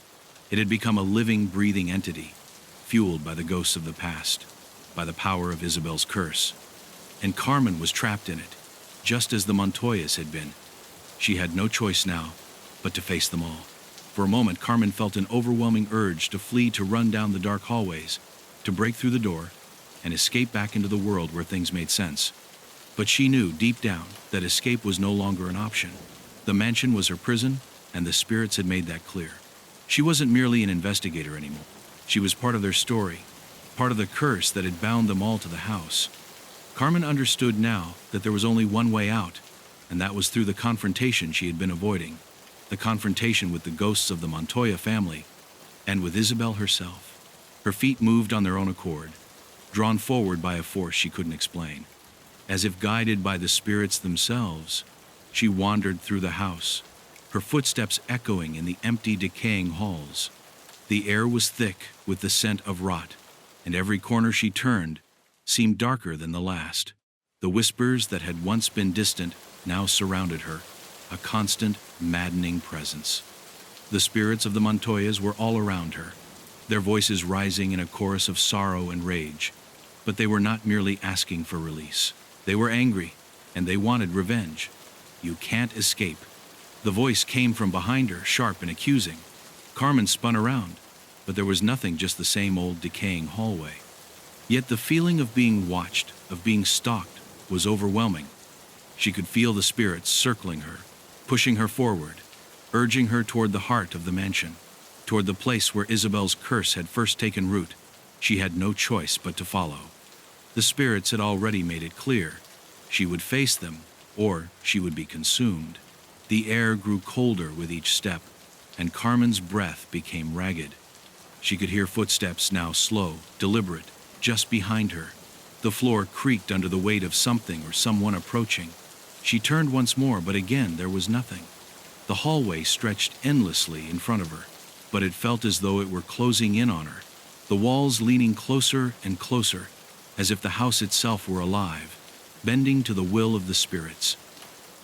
It had become a living, breathing entity, fueled by the ghosts of the past, by the power of Isabel's curse. And Carmen was trapped in it, just as the Montoyas had been. She had no choice now but to face them all. For a moment, Carmen felt an overwhelming urge to flee, to run down the dark hallways, to break through the door, and escape back into the world where things made sense. But she knew deep down that escape was no longer an option. The mansion was her prison, and the spirits had made that clear. She wasn't merely an investigator anymore. She was part of their story, part of the curse that had bound them all to the house. Carmen understood now that there was only one way out, and that was through the confrontation she had been avoiding. The confrontation with the ghosts of the Montoya family, and with Isabel herself. Her feet moved on their own accord, drawn forward by a force she couldn't explain. As if guided by the spirits themselves, she wandered through the house, her footsteps echoing in the empty, decaying halls. The air was thick with the scent of rot, and every corner she turned seemed darker than the last. The whispers that had once been distant now surrounded her, a constant, maddening presence. The spirits of the Montoyas were all around her, their voices rising in a chorus of sorrow and rage. But they were not merely asking for release. They were angry, and they wanted revenge. "You can't escape." The voice came from behind her, sharp and accusing. Carmen spun around, but there was nothing, just the same old decaying hallway. Yet the feeling of being watched, of being stalked, was overwhelming. She could feel the spirits circling her, pushing her forward, urging her toward the heart of the mansion, toward the place where Isabel's curse had first taken root. She had no choice but to follow. The spirits had already made it clear. She would face them, or she would be consumed. The air grew colder with each step, and Carmen's breath became ragged. She could hear footsteps, now slow, deliberate, just behind her. The floor creaked under the weight of something or someone approaching. She turned once more, but again there was nothing. The hallway stretched endlessly in front of her, but it felt as though it were closing in on her, the walls leaning closer and closer, as if the house itself were alive, bending to the will of the spirits.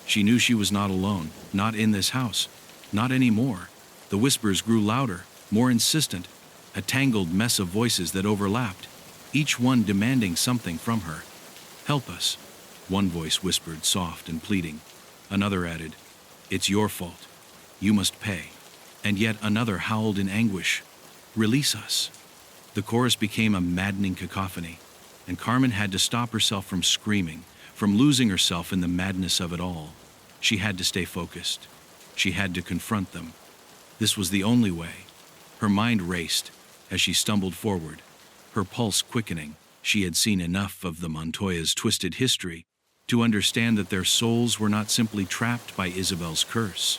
She knew she was not alone, not in this house, not anymore. The whispers grew louder, more insistent, a tangled mess of voices that overlapped, each one demanding something from her. "Help us," one voice whispered, soft and pleading. Another added, "It's your fault. You must pay." And yet another howled in anguish, "Release us." The chorus became a maddening cacophony, and Carmen had to stop herself from screaming, from losing herself in the madness of it all. She had to stay focused. She had to confront them. This was the only way. Her mind raced as she stumbled forward, her pulse quickening. She had seen enough of the Montoya's twisted history to understand that their souls were not simply trapped by Isabel's curse.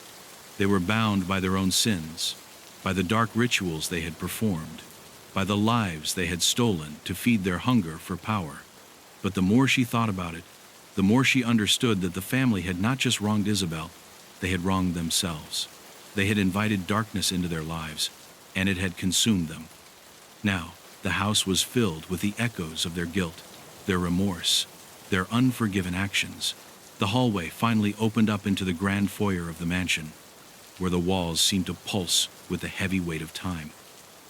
They were bound by their own sins, by the dark rituals they had performed, by the lives they had stolen to feed their hunger for power. But the more she thought about it, the more she understood that the family had not just wronged Isabel, they had wronged themselves. They had invited darkness into their lives, and it had consumed them. Now, the house was filled with the echoes of their guilt, their remorse, their unforgiven actions. The hallway finally opened up into the grand foyer of the mansion, where the walls seemed to pulse with the heavy weight of time.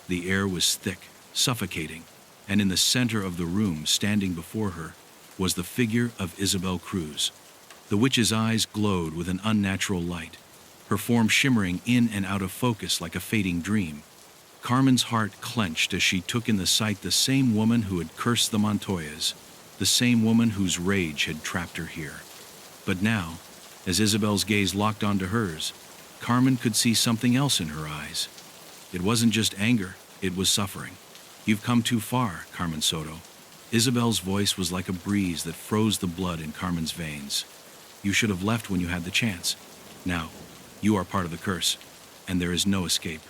The air was thick, suffocating, and in the center of the room, standing before her, was the figure of Isabel Cruz. The witch's eyes glowed with an unnatural light, her form shimmering in and out of focus like a fading dream. Carmen's heart clenched as she took in the sight the same woman who had cursed the Montoyas, the same woman whose rage had trapped her here. But now, as Isabel's gaze locked onto hers, Carmen could see something else in her eyes. It wasn't just anger, it was suffering. "You've come too far, Carmen Soto." Isabel's voice was like a breeze that froze the blood in Carmen's veins. "You should have left when you had the chance. Now, you are part of the curse, and there is no escape."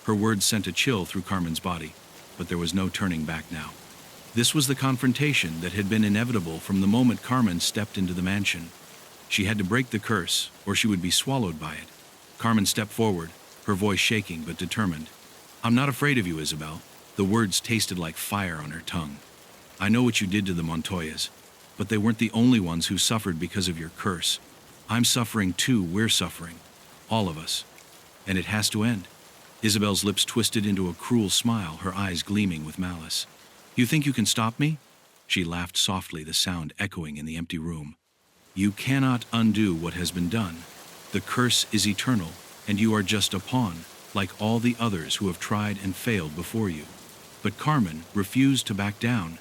Her words sent a chill through Carmen's body, but there was no turning back now. This was the confrontation that had been inevitable from the moment Carmen stepped into the mansion. She had to break the curse, or she would be swallowed by it. Carmen stepped forward, her voice shaking but determined. "I'm not afraid of you, Isabel." The words tasted like fire on her tongue. "I know what you did to the Montoyas, but they weren't the only ones who suffered because of your curse. I'm suffering too, we're suffering. All of us. And it has to end." Isabel's lips twisted into a cruel smile, her eyes gleaming with malice. "You think you can stop me?" She laughed softly, the sound echoing in the empty room. "You cannot undo what has been done. The curse is eternal, and you are just a pawn, like all the others who have tried and failed before you." But Carmen refused to back down.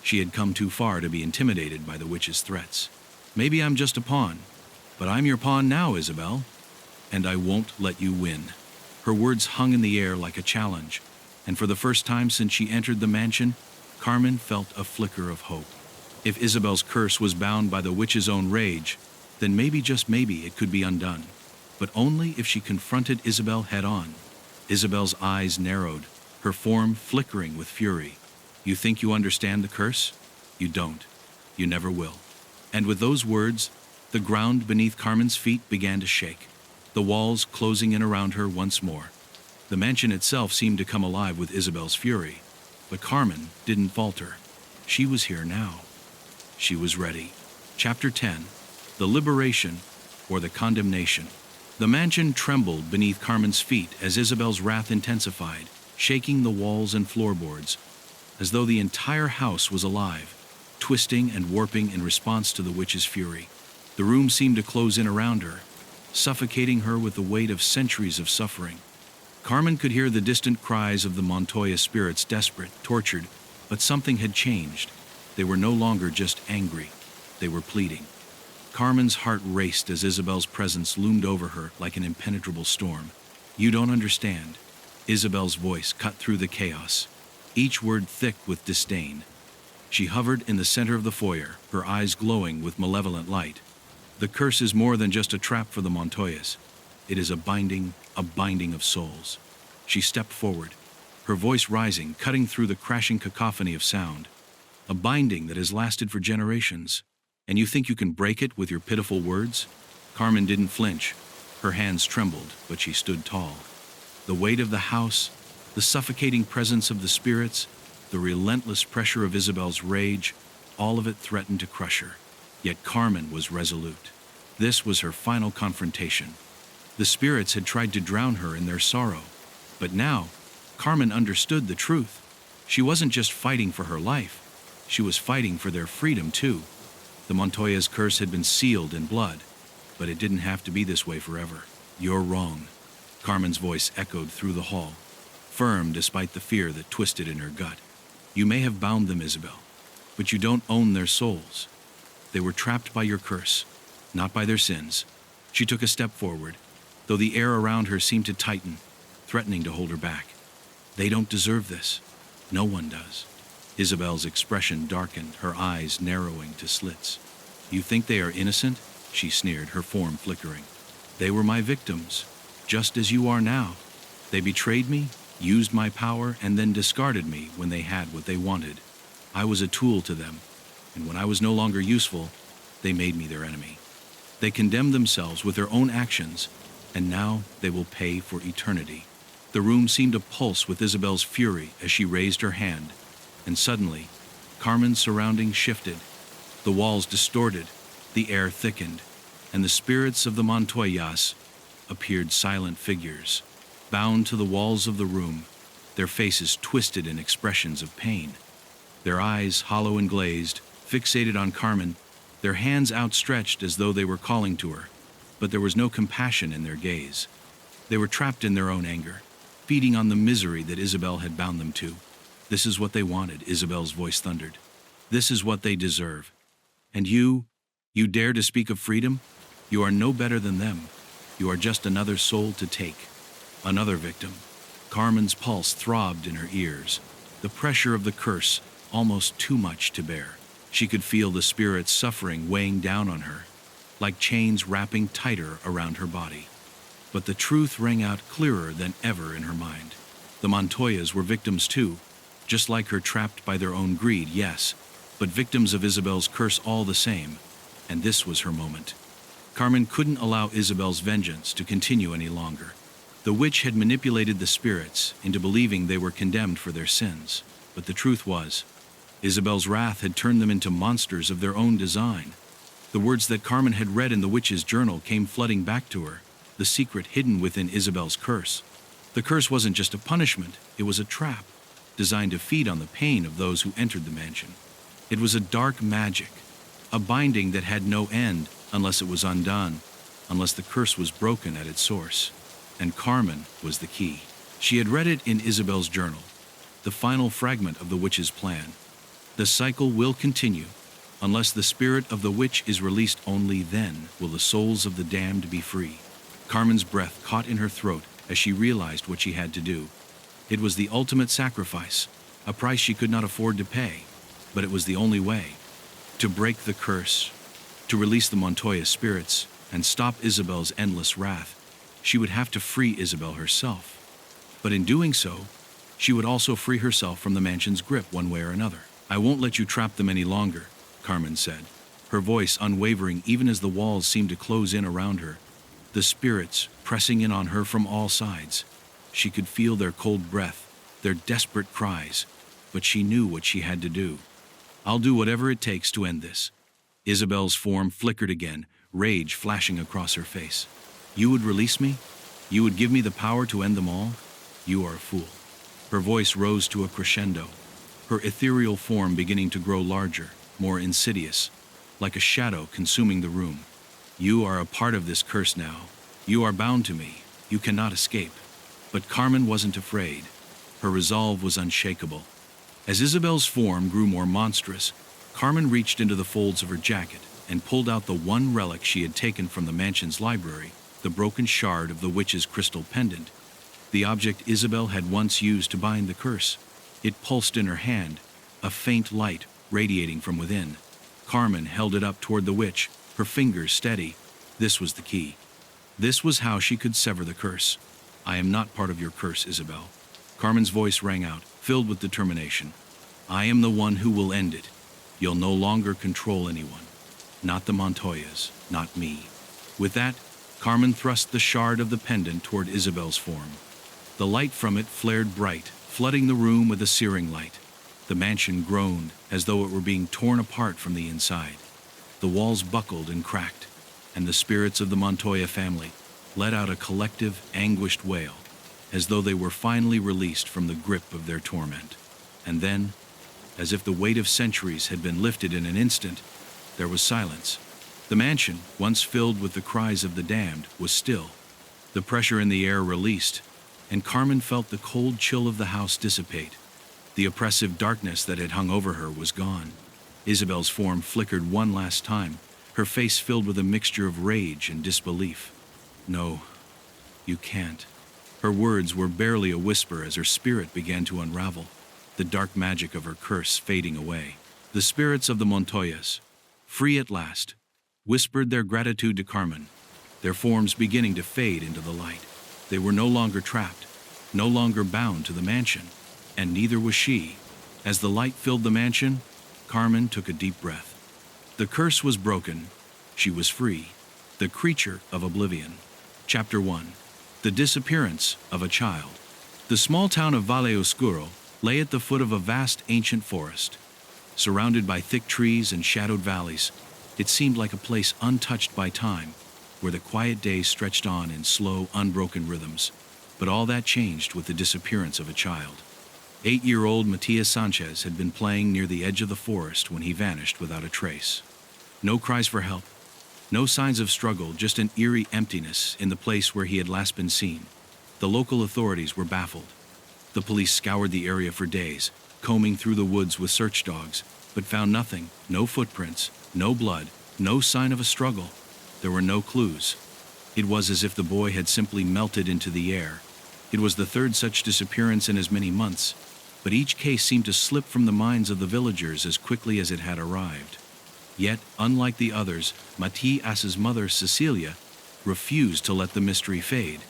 She had come too far to be intimidated by the witch's threats. "Maybe I'm just a pawn, but I'm your pawn now, Isabel, and I won't let you win." Her words hung in the air like a challenge, and for the first time since she entered the mansion, Carmen felt a flicker of hope. If Isabel's curse was bound by the witch's own rage, then maybe, just maybe, it could be undone. But only if she confronted Isabel head-on. Isabel's eyes narrowed, her form flickering with fury. "You think you understand the curse? You don't. You never will." And with those words, the ground beneath Carmen's feet began to shake, the walls closing in around her once more. The mansion itself seemed to come alive with Isabel's fury, but Carmen didn't falter. She was here now. She was ready. Chapter 10. The Liberation or the Condemnation. The mansion trembled beneath Carmen's feet as Isabel's wrath intensified, shaking the walls and floorboards, as though the entire house was alive, twisting and warping in response to the witch's fury. The room seemed to close in around her, suffocating her with the weight of centuries of suffering. Carmen could hear the distant cries of the Montoya spirits, desperate, tortured, but something had changed. They were no longer just angry, they were pleading. Carmen's heart raced as Isabel's presence loomed over her like an impenetrable storm. "You don't understand." Isabel's voice cut through the chaos, each word thick with disdain. She hovered in the center of the foyer, her eyes glowing with malevolent light. "The curse is more than just a trap for the Montoyas. It is a binding of souls." She stepped forward, her voice rising, cutting through the crashing cacophony of sound. "A binding that has lasted for generations. And you think you can break it with your pitiful words?" Carmen didn't flinch. Her hands trembled, but she stood tall. The weight of the house, the suffocating presence of the spirits, the relentless pressure of Isabel's rage, all of it threatened to crush her. Yet Carmen was resolute. This was her final confrontation. The spirits had tried to drown her in their sorrow, but now Carmen understood the truth. She wasn't just fighting for her life, she was fighting for their freedom too. The Montoya's curse had been sealed in blood, but it didn't have to be this way forever. "You're wrong." Carmen's voice echoed through the hall, firm despite the fear that twisted in her gut. "You may have bound them, Isabel, but you don't own their souls. They were trapped by your curse, not by their sins." She took a step forward, though the air around her seemed to tighten, threatening to hold her back. "They don't deserve this. No one does." Isabel's expression darkened, her eyes narrowing to slits. "You think they are innocent?" she sneered, her form flickering. "They were my victims, just as you are now. They betrayed me, used my power, and then discarded me when they had what they wanted. I was a tool to them, and when I was no longer useful, they made me their enemy. They condemned themselves with their own actions, and now they will pay for eternity." The room seemed to pulse with Isabel's fury as she raised her hand, and suddenly, Carmen's surroundings shifted. The walls distorted, the air thickened, and the spirits of the Montoyas appeared, silent figures, bound to the walls of the room, their faces twisted in expressions of pain. Their eyes, hollow and glazed, fixated on Carmen, their hands outstretched as though they were calling to her, but there was no compassion in their gaze. They were trapped in their own anger, feeding on the misery that Isabel had bound them to. "This is what they wanted," Isabel's voice thundered. "This is what they deserve. And you, You dare to speak of freedom? You are no better than them. You are just another soul to take. Another victim. Carmen's pulse throbbed in her ears, the pressure of the curse almost too much to bear. She could feel the spirit's suffering weighing down on her, like chains wrapping tighter around her body. But the truth rang out clearer than ever in her mind. The Montoyas were victims too, just like her, trapped by their own greed, yes, but victims of Isabel's curse all the same, and this was her moment. Carmen couldn't allow Isabel's vengeance to continue any longer. The witch had manipulated the spirits into believing they were condemned for their sins, but the truth was, Isabel's wrath had turned them into monsters of their own design. The words that Carmen had read in the witch's journal came flooding back to her, the secret hidden within Isabel's curse. The curse wasn't just a punishment, it was a trap, designed to feed on the pain of those who entered the mansion. It was a dark magic, a binding that had no end unless it was undone, unless the curse was broken at its source. And Carmen was the key. She had read it in Isabel's journal, the final fragment of the witch's plan. The cycle will continue. Unless the spirit of the witch is released, only then will the souls of the damned be free. Carmen's breath caught in her throat as she realized what she had to do. It was the ultimate sacrifice, a price she could not afford to pay, but it was the only way. To break the curse, to release the Montoya spirits, and stop Isabel's endless wrath, she would have to free Isabel herself. But in doing so, she would also free herself from the mansion's grip one way or another. "I won't let you trap them any longer," Carmen said, her voice unwavering even as the walls seemed to close in around her, the spirits pressing in on her from all sides. She could feel their cold breath, their desperate cries, but she knew what she had to do. "I'll do whatever it takes to end this." Isabel's form flickered again, rage flashing across her face. "You would release me? You would give me the power to end them all? You are a fool." Her voice rose to a crescendo, her ethereal form beginning to grow larger, more insidious, like a shadow consuming the room. "You are a part of this curse now. You are bound to me. You cannot escape." But Carmen wasn't afraid. Her resolve was unshakable. As Isabel's form grew more monstrous, Carmen reached into the folds of her jacket and pulled out the one relic she had taken from the mansion's library, the broken shard of the witch's crystal pendant, the object Isabel had once used to bind the curse. It pulsed in her hand, a faint light radiating from within. Carmen held it up toward the witch, her fingers steady. This was the key. This was how she could sever the curse. "I am not part of your curse, Isabel." Carmen's voice rang out, filled with determination. "I am the one who will end it. You'll no longer control anyone. Not the Montoyas, not me." With that, Carmen thrust the shard of the pendant toward Isabel's form. The light from it flared bright, flooding the room with a searing light. The mansion groaned as though it were being torn apart from the inside. The walls buckled and cracked, and the spirits of the Montoya family let out a collective, anguished wail, as though they were finally released from the grip of their torment. And then, as if the weight of centuries had been lifted in an instant, there was silence. The mansion, once filled with the cries of the damned, was still. The pressure in the air released, and Carmen felt the cold chill of the house dissipate. The oppressive darkness that had hung over her was gone. Isabel's form flickered one last time, her face filled with a mixture of rage and disbelief. "No, you can't." Her words were barely a whisper as her spirit began to unravel, the dark magic of her curse fading away. The spirits of the Montoyas, free at last, whispered their gratitude to Carmen, their forms beginning to fade into the light. They were no longer trapped, no longer bound to the mansion, and neither was she. As the light filled the mansion, Carmen took a deep breath. The curse was broken. She was free, the creature of oblivion. Chapter 1. The Disappearance of a Child. The small town of Valle Oscuro lay at the foot of a vast ancient forest. Surrounded by thick trees and shadowed valleys, it seemed like a place untouched by time, where the quiet days stretched on in slow, unbroken rhythms. But all that changed with the disappearance of a child. 8-year-old Matias Sanchez had been playing near the edge of the forest when he vanished without a trace. No cries for help, no signs of struggle, just an eerie emptiness in the place where he had last been seen. The local authorities were baffled. The police scoured the area for days, combing through the woods with search dogs, but found nothing, no footprints, no blood, No sign of a struggle. There were no clues. It was as if the boy had simply melted into the air. It was the third such disappearance in as many months, but each case seemed to slip from the minds of the villagers as quickly as it had arrived. Yet, unlike the others, Matias's mother, Cecilia, refused to let the mystery fade.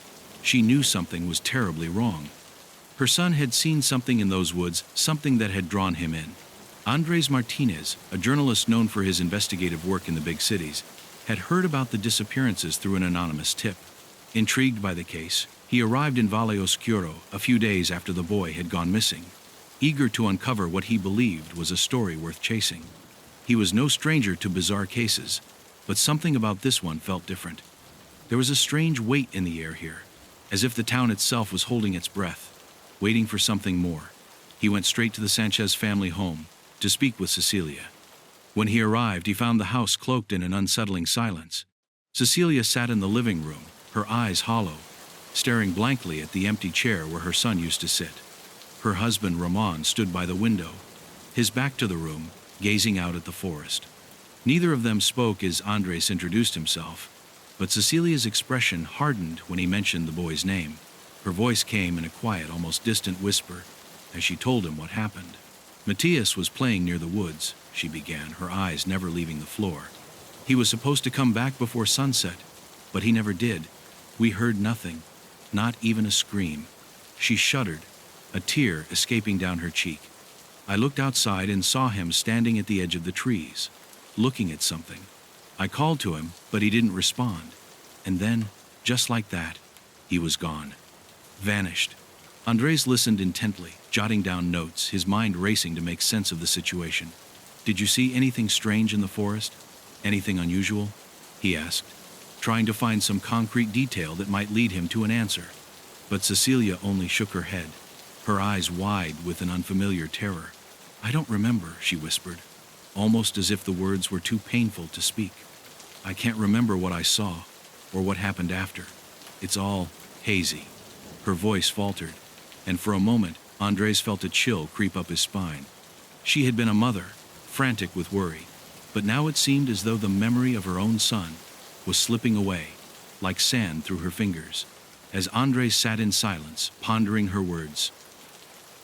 She knew something was terribly wrong. Her son had seen something in those woods, something that had drawn him in. Andres Martinez, a journalist known for his investigative work in the big cities, had heard about the disappearances through an anonymous tip. Intrigued by the case, he arrived in Valle Oscuro a few days after the boy had gone missing, eager to uncover what he believed was a story worth chasing. He was no stranger to bizarre cases, but something about this one felt different. There was a strange weight in the air here, as if the town itself was holding its breath, waiting for something more. He went straight to the Sanchez family home to speak with Cecilia. When he arrived, he found the house cloaked in an unsettling silence. Cecilia sat in the living room, her eyes hollow, staring blankly at the empty chair where her son used to sit. Her husband, Ramon, stood by the window, his back to the room, gazing out at the forest. Neither of them spoke as Andres introduced himself, but Cecilia's expression hardened when he mentioned the boy's name. Her voice came in a quiet, almost distant whisper as she told him what happened. Matias was playing near the woods, she began, her eyes never leaving the floor. He was supposed to come back before sunset, but he never did. We heard nothing, not even a scream. She shuddered, a tear escaping down her cheek. I looked outside and saw him standing at the edge of the trees, looking at something. I called to him, but he didn't respond. And then, just like that, he was gone. Vanished. Andres listened intently, jotting down notes, his mind racing to make sense of the situation. "Did you see anything strange in the forest? Anything unusual?" he asked, trying to find some concrete detail that might lead him to an answer. But Cecilia only shook her head, her eyes wide with an unfamiliar terror. "I don't remember," she whispered, almost as if the words were too painful to speak. "I can't remember what I saw, or what happened after. It's all hazy." Her voice faltered, and for a moment, Andres felt a chill creep up his spine. She had been a mother, frantic with worry, but now it seemed as though the memory of her own son was slipping away, like sand through her fingers, as Andres sat in silence, pondering her words.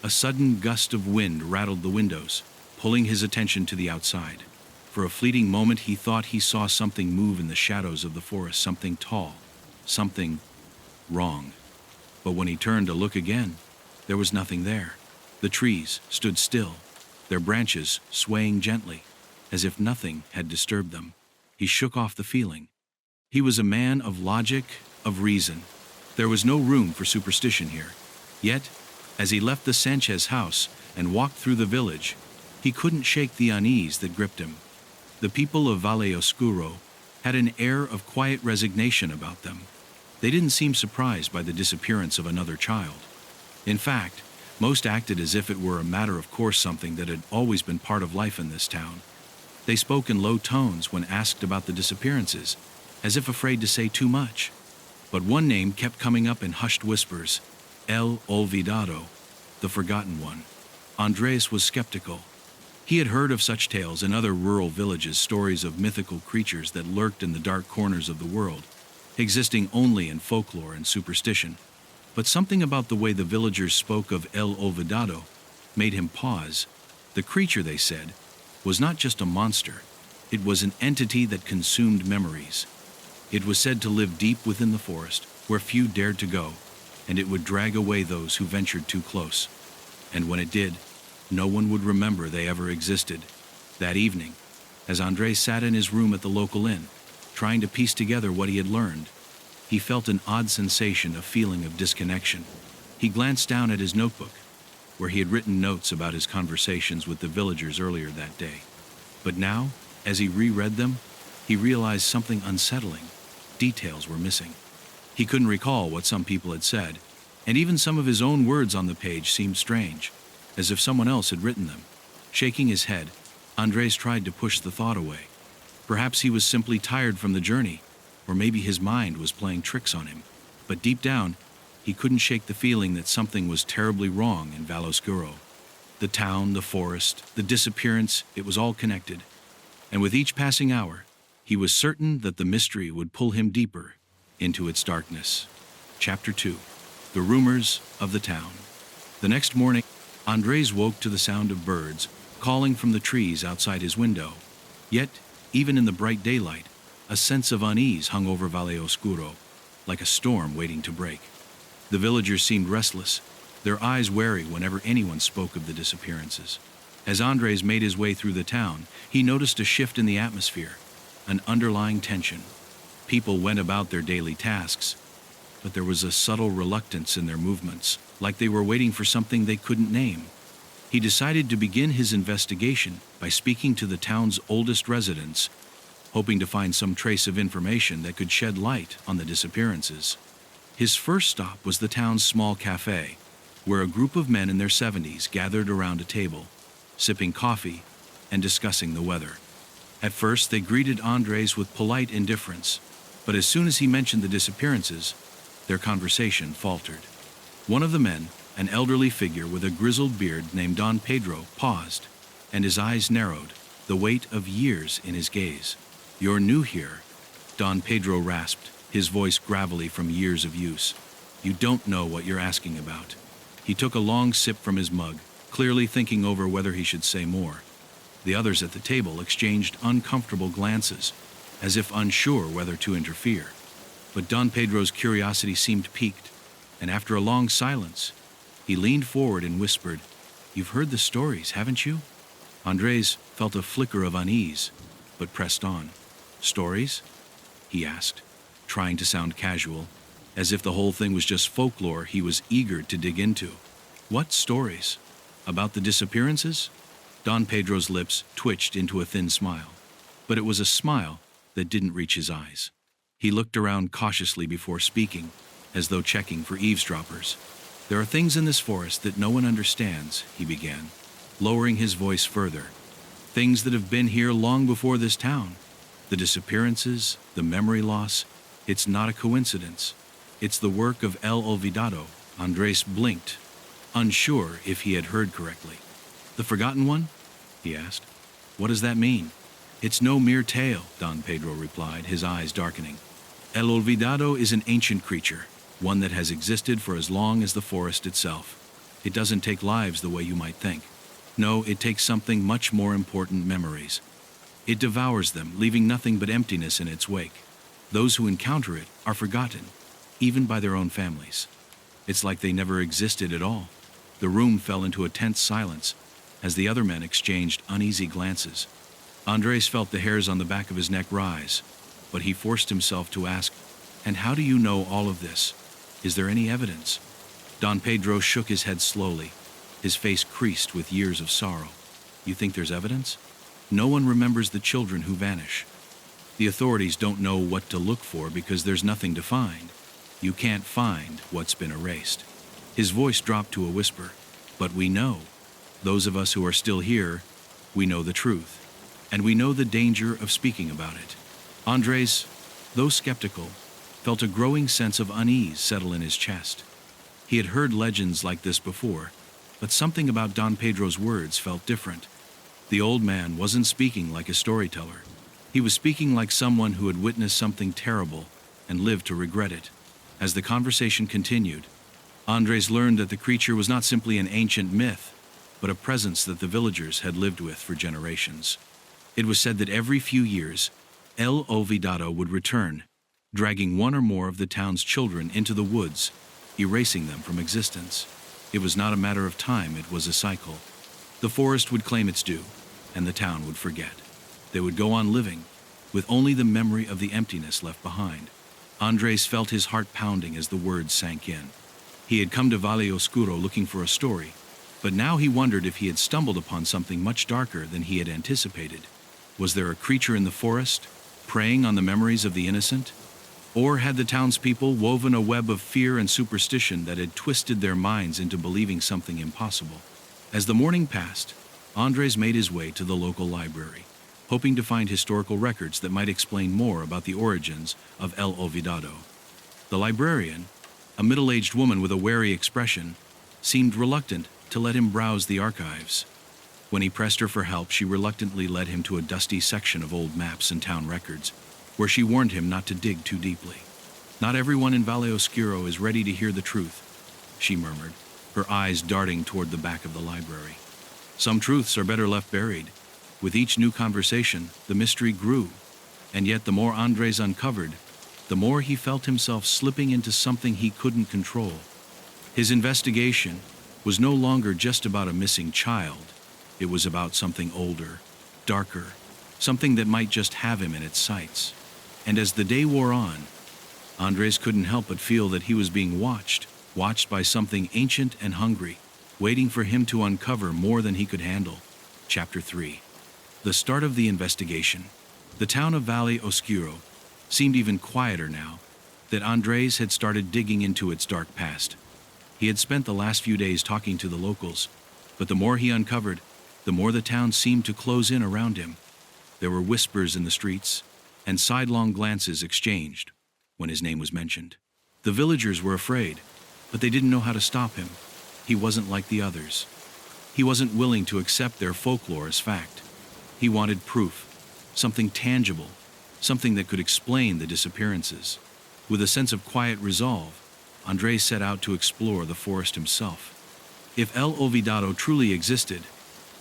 A sudden gust of wind rattled the windows, pulling his attention to the outside. For a fleeting moment he thought he saw something move in the shadows of the forest, something tall, something wrong. But when he turned to look again, there was nothing there. The trees stood still, their branches swaying gently, as if nothing had disturbed them. He shook off the feeling. He was a man of logic, of reason. There was no room for superstition here. Yet, as he left the Sanchez house and walked through the village, he couldn't shake the unease that gripped him. The people of Valle Oscuro had an air of quiet resignation about them. They didn't seem surprised by the disappearance of another child. In fact, most acted as if it were a matter of course, something that had always been part of life in this town. They spoke in low tones when asked about the disappearances, as if afraid to say too much. But one name kept coming up in hushed whispers: El Olvidado, the forgotten one. Andres was skeptical. He had heard of such tales in other rural villages, stories of mythical creatures that lurked in the dark corners of the world, existing only in folklore and superstition. But something about the way the villagers spoke of El Olvidado made him pause. The creature, they said, was not just a monster. It was an entity that consumed memories. It was said to live deep within the forest, where few dared to go, and it would drag away those who ventured too close. And when it did, no one would remember they ever existed. That evening, as Andres sat in his room at the local inn, trying to piece together what he had learned, he felt an odd sensation, a feeling of disconnection. He glanced down at his notebook, where he had written notes about his conversations with the villagers earlier that day. But now, as he reread them, he realized something unsettling. Details were missing. He couldn't recall what some people had said, and even some of his own words on the page seemed strange, as if someone else had written them. Shaking his head, Andres tried to push the thought away. Perhaps he was simply tired from the journey, or maybe his mind was playing tricks on him. But deep down, he couldn't shake the feeling that something was terribly wrong in Valle Oscuro. The town, the forest, the disappearance, it was all connected. And with each passing hour, He was certain that the mystery would pull him deeper into its darkness. Chapter 2. The Rumors of the Town. The next morning, Andres woke to the sound of birds calling from the trees outside his window. Yet, even in the bright daylight, a sense of unease hung over Valle Oscuro, like a storm waiting to break. The villagers seemed restless, their eyes wary whenever anyone spoke of the disappearances. As Andres made his way through the town, he noticed a shift in the atmosphere, an underlying tension. People went about their daily tasks, but there was a subtle reluctance in their movements, like they were waiting for something they couldn't name. He decided to begin his investigation by speaking to the town's oldest residents, hoping to find some trace of information that could shed light on the disappearances. His first stop was the town's small cafe, where a group of men in their 70s gathered around a table, sipping coffee and discussing the weather. At first, they greeted Andres with polite indifference, but as soon as he mentioned the disappearances, their conversation faltered. One of the men, an elderly figure with a grizzled beard named Don Pedro, paused, and his eyes narrowed, the weight of years in his gaze. "You're new here," Don Pedro rasped, his voice gravelly from years of use. "You don't know what you're asking about." He took a long sip from his mug, clearly thinking over whether he should say more. The others at the table exchanged uncomfortable glances, as if unsure whether to interfere. But Don Pedro's curiosity seemed piqued, and after a long silence, he leaned forward and whispered, "You've heard the stories, haven't you?" Andres felt a flicker of unease, but pressed on. "Stories?" he asked, trying to sound casual, as if the whole thing was just folklore he was eager to dig into. "What stories? About the disappearances?" Don Pedro's lips twitched into a thin smile, but it was a smile that didn't reach his eyes. He looked around cautiously before speaking, as though checking for eavesdroppers. "There are things in this forest that no one understands," he began, lowering his voice further. "Things that have been here long before this town. The disappearances, the memory loss, it's not a coincidence. It's the work of El Olvidado." Andres blinked, unsure if he had heard correctly. "The Forgotten One?" he asked. "What does that mean?" "It's no mere tale," Don Pedro replied, his eyes darkening. "El Olvidado is an ancient creature, one that has existed for as long as the forest itself. It doesn't take lives the way you might think. No, it takes something much more important: memories. It devours them, leaving nothing but emptiness in its wake. Those who encounter it are forgotten, even by their own families. It's like they never existed at all." The room fell into a tense silence as the other men exchanged uneasy glances. Andres felt the hairs on the back of his neck rise, but he forced himself to ask, "And how do you know all of this? Is there any evidence?" Don Pedro shook his head slowly, his face creased with years of sorrow. "You think there's evidence? No one remembers the children who vanish. The authorities don't know what to look for because there's nothing to find. You can't find what's been erased." His voice dropped to a whisper. "But we know. Those of us who are still here, we know the truth. And we know the danger of speaking about it." Andres, though skeptical, felt a growing sense of unease settle in his chest. He had heard legends like this before, but something about Don Pedro's words felt different. The old man wasn't speaking like a storyteller. He was speaking like someone who had witnessed something terrible and lived to regret it. As the conversation continued, Andres learned that the creature was not simply an ancient myth, but a presence that the villagers had lived with for generations. It was said that every few years, El Olvidado would return, dragging one or more of the town's children into the woods, erasing them from existence. It was not a matter of time, it was a cycle. The forest would claim its due, and the town would forget. They would go on living, with only the memory of the emptiness left behind. Andres felt his heart pounding as the words sank in. He had come to Valle Oscuro looking for a story, but now he wondered if he had stumbled upon something much darker than he had anticipated. Was there a creature in the forest, preying on the memories of the innocent? Or had the townspeople woven a web of fear and superstition that had twisted their minds into believing something impossible? As the morning passed, Andres made his way to the local library, hoping to find historical records that might explain more about the origins of El Olvidado. The librarian, a middle-aged woman with a wary expression, seemed reluctant to let him browse the archives. When he pressed her for help, she reluctantly led him to a dusty section of old maps and town records, where she warned him not to dig too deeply. "Not everyone in Valle Oscuro is ready to hear the truth," she murmured, her eyes darting toward the back of the library. "Some truths are better left buried." With each new conversation, the mystery grew, and yet the more Andres uncovered, the more he felt himself slipping into something he couldn't control. His investigation was no longer just about a missing child. It was about something older, darker, something that might just have him in its sights. And as the day wore on, Andres couldn't help but feel that he was being watched by something ancient and hungry, waiting for him to uncover more than he could handle. Chapter 3. The start of the investigation. The town of Valle Oscuro seemed even quieter now that Andres had started digging into its dark past. He had spent the last few days talking to the locals, but the more he uncovered, the more the town seemed to close in around him. There were whispers in the streets, and sidelong glances exchanged when his name was mentioned. The villagers were afraid, but they didn't know how to stop him. He wasn't like the others. He wasn't willing to accept their folklore as fact. He wanted proof, something tangible, something that could explain the disappearances. With a sense of quiet resolve, Andres set out to explore the forest himself. If El Olvidado truly existed,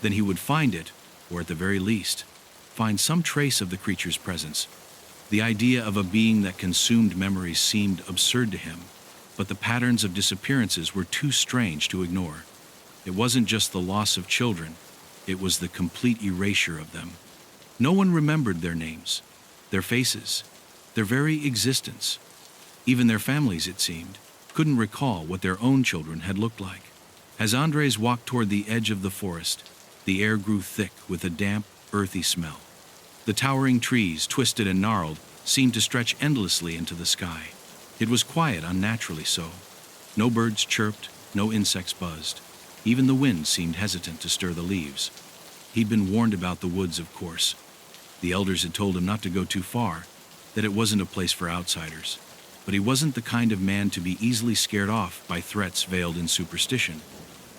then he would find it, or at the very least, find some trace of the creature's presence. The idea of a being that consumed memories seemed absurd to him, but the patterns of disappearances were too strange to ignore. It wasn't just the loss of children, it was the complete erasure of them. No one remembered their names, their faces, their very existence. Even their families, it seemed, couldn't recall what their own children had looked like. As Andres walked toward the edge of the forest, the air grew thick with a damp, earthy smell. The towering trees, twisted and gnarled, seemed to stretch endlessly into the sky. It was quiet, unnaturally so. No birds chirped, no insects buzzed. Even the wind seemed hesitant to stir the leaves. He'd been warned about the woods, of course. The elders had told him not to go too far, that it wasn't a place for outsiders. But he wasn't the kind of man to be easily scared off by threats veiled in superstition.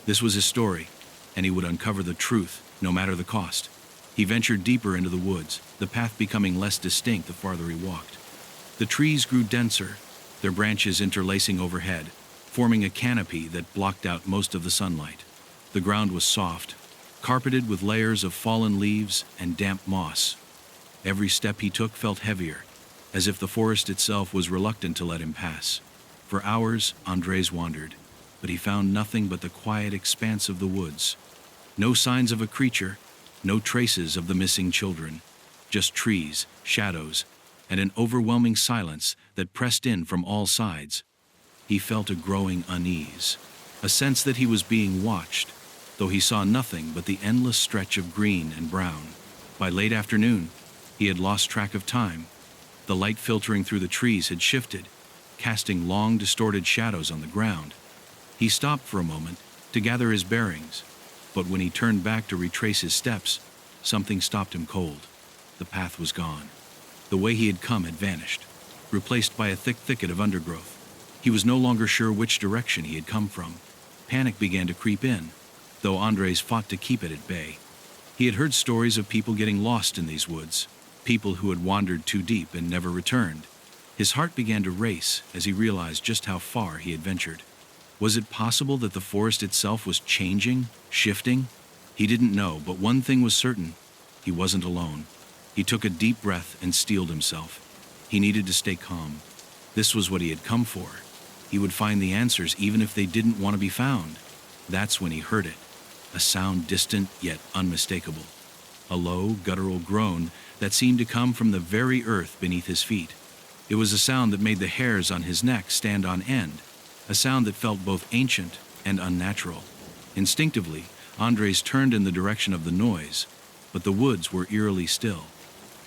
This was his story, and he would uncover the truth, no matter the cost. He ventured deeper into the woods, the path becoming less distinct the farther he walked. The trees grew denser, their branches interlacing overhead, forming a canopy that blocked out most of the sunlight. The ground was soft, carpeted with layers of fallen leaves and damp moss. Every step he took felt heavier, as if the forest itself was reluctant to let him pass. For hours, Andres wandered, but he found nothing but the quiet expanse of the woods. No signs of a creature, no traces of the missing children, just trees, shadows, and an overwhelming silence that pressed in from all sides. He felt a growing unease, a sense that he was being watched, though he saw nothing but the endless stretch of green and brown. By late afternoon, he had lost track of time. The light filtering through the trees had shifted, casting long, distorted shadows on the ground. He stopped for a moment to gather his bearings, but when he turned back to retrace his steps, something stopped him cold. The path was gone. The way he had come had vanished, replaced by a thick thicket of undergrowth. He was no longer sure which direction he had come from. Panic began to creep in, though Andres fought to keep it at bay. He had heard stories of people getting lost in these woods, people who had wandered too deep and never returned. His heart began to race as he realized just how far he had ventured. Was it possible that the forest itself was changing, shifting? He didn't know, but one thing was certain: he wasn't alone. He took a deep breath and steeled himself. He needed to stay calm. This was what he had come for. He would find the answers even if they didn't want to be found. That's when he heard it, a sound distant yet unmistakable. A low, guttural groan that seemed to come from the very earth beneath his feet. It was a sound that made the hairs on his neck stand on end, a sound that felt both ancient and unnatural. Instinctively, Andres turned in the direction of the noise, but the woods were eerily still.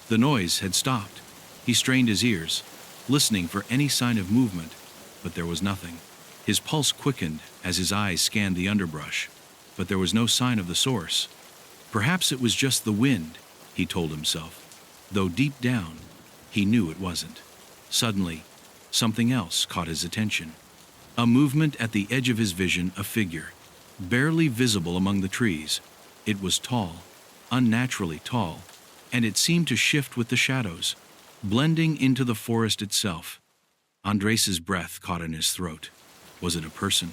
The noise had stopped. He strained his ears, listening for any sign of movement, but there was nothing. His pulse quickened as his eyes scanned the underbrush, but there was no sign of the source. Perhaps it was just the wind, he told himself, though deep down, he knew it wasn't. Suddenly, something else caught his attention. A movement at the edge of his vision, a figure, barely visible among the trees, It was tall, unnaturally tall, and it seemed to shift with the shadows, blending into the forest itself. Andres's breath caught in his throat. Was it a person?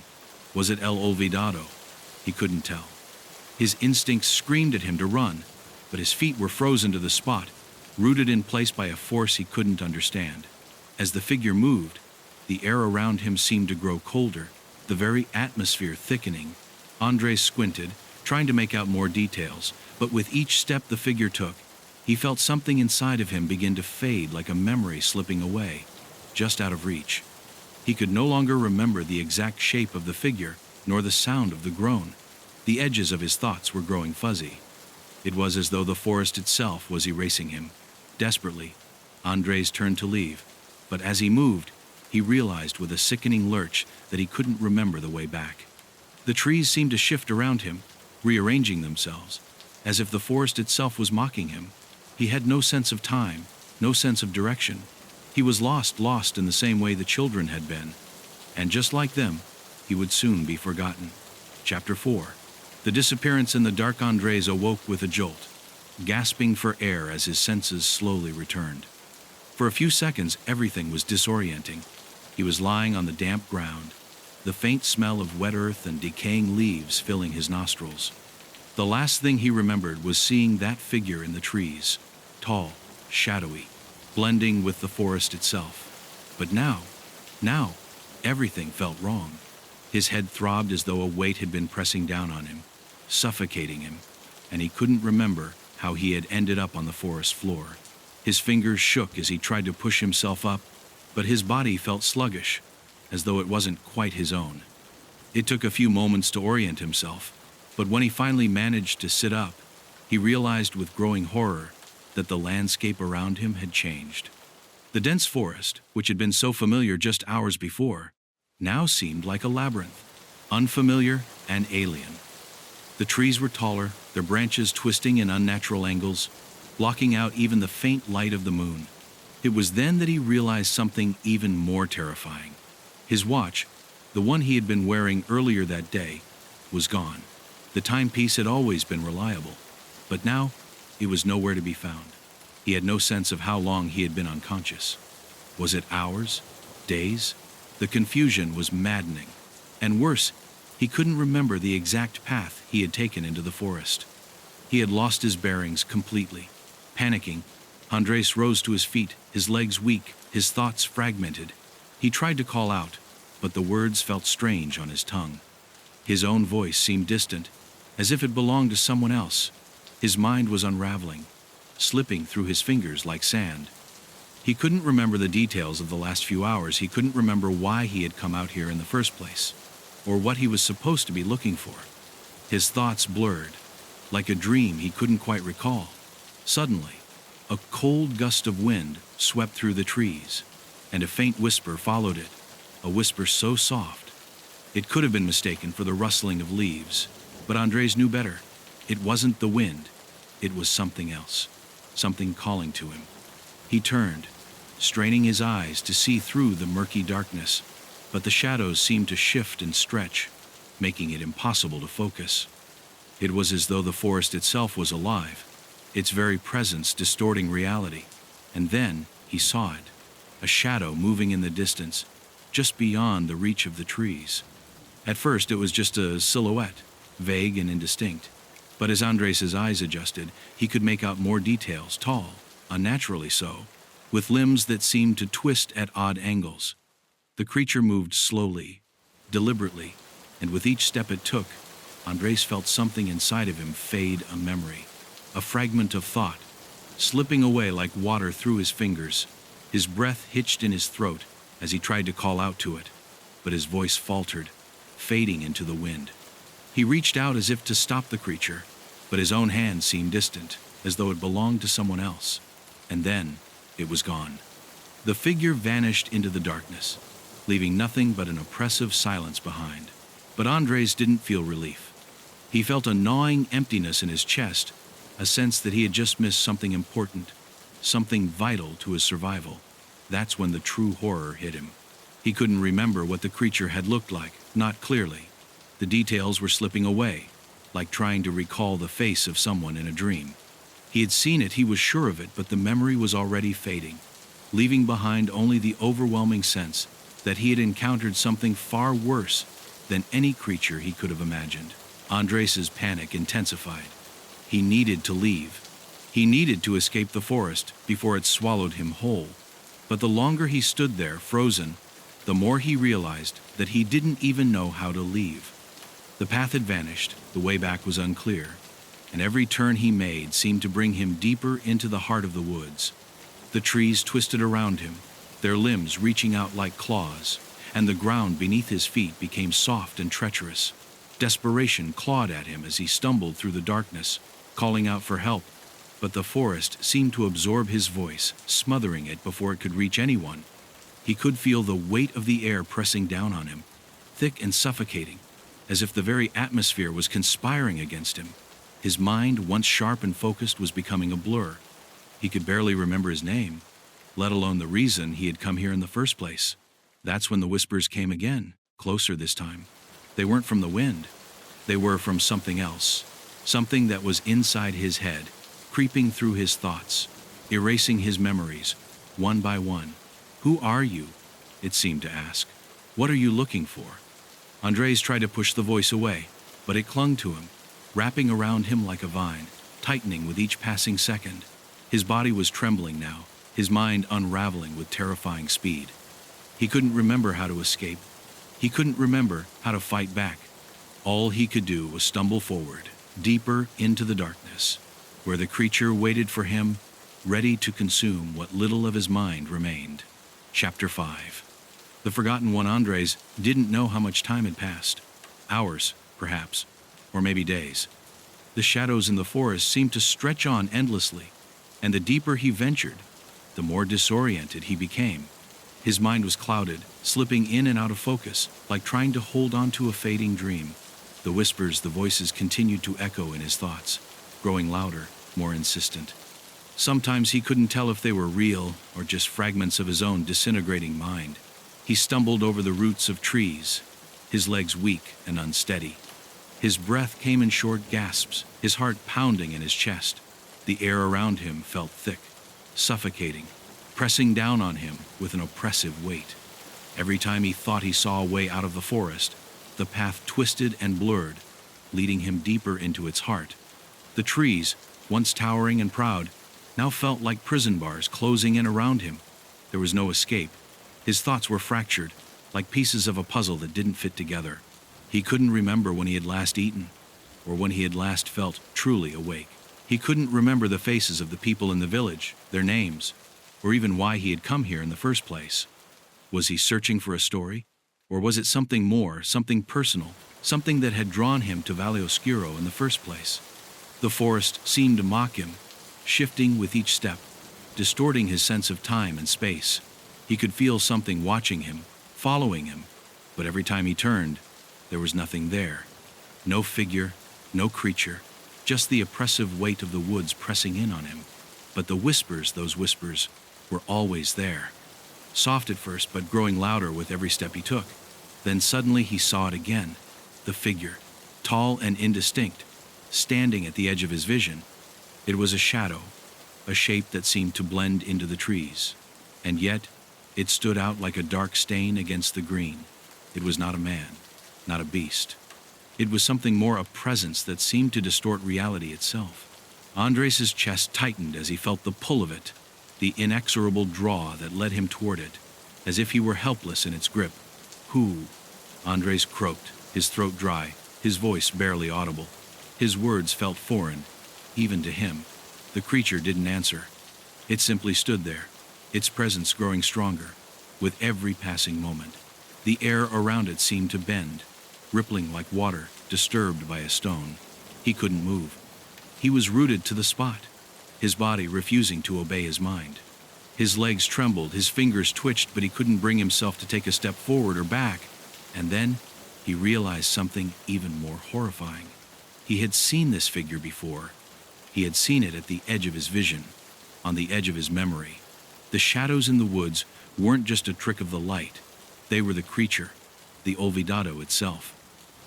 Was it El Olvidado? He couldn't tell. His instincts screamed at him to run, but his feet were frozen to the spot, rooted in place by a force he couldn't understand. As the figure moved, the air around him seemed to grow colder, the very atmosphere thickening. Andres squinted, trying to make out more details, but with each step the figure took, he felt something inside of him begin to fade like a memory slipping away, just out of reach. He could no longer remember the exact shape of the figure, nor the sound of the groan. The edges of his thoughts were growing fuzzy. It was as though the forest itself was erasing him. Desperately, Andres turned to leave, but as he moved, he realized with a sickening lurch that he couldn't remember the way back. The trees seemed to shift around him, rearranging themselves, as if the forest itself was mocking him. He had no sense of time, no sense of direction. He was lost in the same way the children had been. And just like them, he would soon be forgotten. Chapter 4. The disappearance in the dark. Andres awoke with a jolt, gasping for air as his senses slowly returned. For a few seconds, everything was disorienting. He was lying on the damp ground, the faint smell of wet earth and decaying leaves filling his nostrils. The last thing he remembered was seeing that figure in the trees, tall, shadowy, blending with the forest itself. But now, everything felt wrong. His head throbbed as though a weight had been pressing down on him, suffocating him, and he couldn't remember how he had ended up on the forest floor. His fingers shook as he tried to push himself up, but his body felt sluggish, as though it wasn't quite his own. It took a few moments to orient himself, but when he finally managed to sit up, he realized with growing horror that the landscape around him had changed. The dense forest, which had been so familiar just hours before, now seemed like a labyrinth, unfamiliar and alien. The trees were taller, their branches twisting in unnatural angles, blocking out even the faint light of the moon. It was then that he realized something even more terrifying. His watch, the one he had been wearing earlier that day, was gone. The timepiece had always been reliable, but now it was nowhere to be found. He had no sense of how long he had been unconscious. Was it hours? Days? The confusion was maddening. And worse, he couldn't remember the exact path he had taken into the forest. He had lost his bearings completely. Panicking, Andres rose to his feet, his legs weak, his thoughts fragmented. He tried to call out, but the words felt strange on his tongue. His own voice seemed distant, as if it belonged to someone else. His mind was unraveling, slipping through his fingers like sand. He couldn't remember the details of the last few hours. He couldn't remember why he had come out here in the first place, or what he was supposed to be looking for. His thoughts blurred, like a dream he couldn't quite recall. Suddenly, a cold gust of wind swept through the trees, and a faint whisper followed it, a whisper so soft it could have been mistaken for the rustling of leaves. But Andres knew better. It wasn't the wind, it was something else, something calling to him. He turned, straining his eyes to see through the murky darkness, but the shadows seemed to shift and stretch, making it impossible to focus. It was as though the forest itself was alive, its very presence distorting reality. And then he saw it, a shadow moving in the distance, just beyond the reach of the trees. At first it was just a silhouette, vague and indistinct, but as Andres' eyes adjusted, he could make out more details, tall, unnaturally so, with limbs that seemed to twist at odd angles. The creature moved slowly, deliberately, and with each step it took, Andres felt something inside of him fade, a memory, a fragment of thought, slipping away like water through his fingers. His breath hitched in his throat as he tried to call out to it, but his voice faltered, fading into the wind. He reached out as if to stop the creature, but his own hand seemed distant, as though it belonged to someone else. And then it was gone. The figure vanished into the darkness, leaving nothing but an oppressive silence behind. But Andres didn't feel relief. He felt a gnawing emptiness in his chest, a sense that he had just missed something important, something vital to his survival. That's when the true horror hit him. He couldn't remember what the creature had looked like, not clearly. The details were slipping away, like trying to recall the face of someone in a dream. He had seen it, he was sure of it, but the memory was already fading, leaving behind only the overwhelming sense that he had encountered something far worse than any creature he could have imagined. Andres's panic intensified. He needed to leave. He needed to escape the forest before it swallowed him whole. But the longer he stood there, frozen, the more he realized that he didn't even know how to leave. The path had vanished, the way back was unclear, and every turn he made seemed to bring him deeper into the heart of the woods. The trees twisted around him, their limbs reaching out like claws, and the ground beneath his feet became soft and treacherous. Desperation clawed at him as he stumbled through the darkness, calling out for help, but the forest seemed to absorb his voice, smothering it before it could reach anyone. He could feel the weight of the air pressing down on him, thick and suffocating, as if the very atmosphere was conspiring against him. His mind, once sharp and focused, was becoming a blur. He could barely remember his name, let alone the reason he had come here in the first place. That's when the whispers came again, closer this time. They weren't from the wind. They were from something else, something that was inside his head, creeping through his thoughts, erasing his memories, one by one. "Who are you?" it seemed to ask. "What are you looking for?" Andres tried to push the voice away, but it clung to him, wrapping around him like a vine, tightening with each passing second. His body was trembling now, his mind unraveling with terrifying speed. He couldn't remember how to escape. He couldn't remember how to fight back. All he could do was stumble forward, deeper into the darkness, where the creature waited for him, ready to consume what little of his mind remained. Chapter 5. The Forgotten One. Andres didn't know how much time had passed. Hours, perhaps, or maybe days. The shadows in the forest seemed to stretch on endlessly, and the deeper he ventured, the more disoriented he became. His mind was clouded, slipping in and out of focus, like trying to hold on to a fading dream. The whispers, the voices continued to echo in his thoughts, growing louder, more insistent. Sometimes he couldn't tell if they were real or just fragments of his own disintegrating mind. He stumbled over the roots of trees, his legs weak and unsteady. His breath came in short gasps, his heart pounding in his chest. The air around him felt thick, suffocating, pressing down on him with an oppressive weight. Every time he thought he saw a way out of the forest, the path twisted and blurred, leading him deeper into its heart. The trees, once towering and proud, now felt like prison bars closing in around him. There was no escape. His thoughts were fractured, like pieces of a puzzle that didn't fit together. He couldn't remember when he had last eaten, or when he had last felt truly awake. He couldn't remember the faces of the people in the village, their names, or even why he had come here in the first place. Was he searching for a story? Or was it something more, something personal, something that had drawn him to Valle Oscuro in the first place? The forest seemed to mock him, shifting with each step, distorting his sense of time and space. He could feel something watching him, following him, but every time he turned, there was nothing there. No figure, no creature, just the oppressive weight of the woods pressing in on him. But the whispers, those whispers, were always there. Soft at first, but growing louder with every step he took. Then suddenly he saw it again, the figure, tall and indistinct, standing at the edge of his vision. It was a shadow, a shape that seemed to blend into the trees. And yet, it stood out like a dark stain against the green. It was not a man, not a beast. It was something more, a presence that seemed to distort reality itself. Andres's chest tightened as he felt the pull of it, the inexorable draw that led him toward it, as if he were helpless in its grip. "Who?" Andres croaked, his throat dry, his voice barely audible. His words felt foreign, even to him. The creature didn't answer. It simply stood there, its presence growing stronger with every passing moment. The air around it seemed to bend, rippling like water disturbed by a stone. He couldn't move. He was rooted to the spot, his body refusing to obey his mind. His legs trembled, his fingers twitched, but he couldn't bring himself to take a step forward or back. And then he realized something even more horrifying. He had seen this figure before. He had seen it at the edge of his vision, on the edge of his memory. The shadows in the woods weren't just a trick of the light. They were the creature, the Olvidado itself.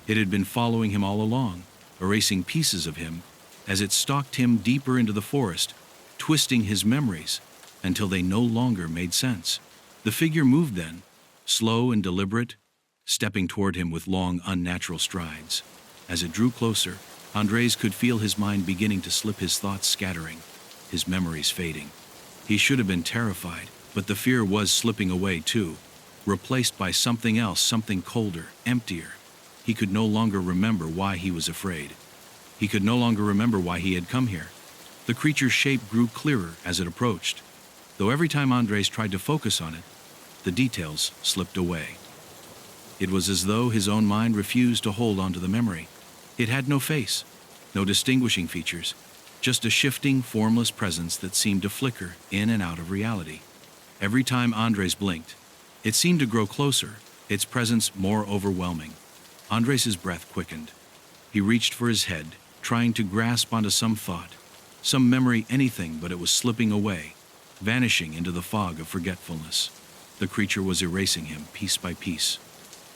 It had been following him all along, erasing pieces of him as it stalked him deeper into the forest, twisting his memories until they no longer made sense. The figure moved then, slow and deliberate, stepping toward him with long, unnatural strides. As it drew closer, Andres could feel his mind beginning to slip, his thoughts scattering, his memories fading. He should have been terrified, but the fear was slipping away too, replaced by something else, something colder, emptier. He could no longer remember why he was afraid. He could no longer remember why he had come here. The creature's shape grew clearer as it approached, though every time Andres tried to focus on it, the details slipped away. It was as though his own mind refused to hold onto the memory. It had no face, no distinguishing features, just a shifting, formless presence that seemed to flicker in and out of reality. Every time Andres blinked, it seemed to grow closer, its presence more overwhelming. Andres' breath quickened. He reached for his head, trying to grasp onto some thought, some memory, anything, but it was slipping away, vanishing into the fog of forgetfulness. The creature was erasing him piece by piece.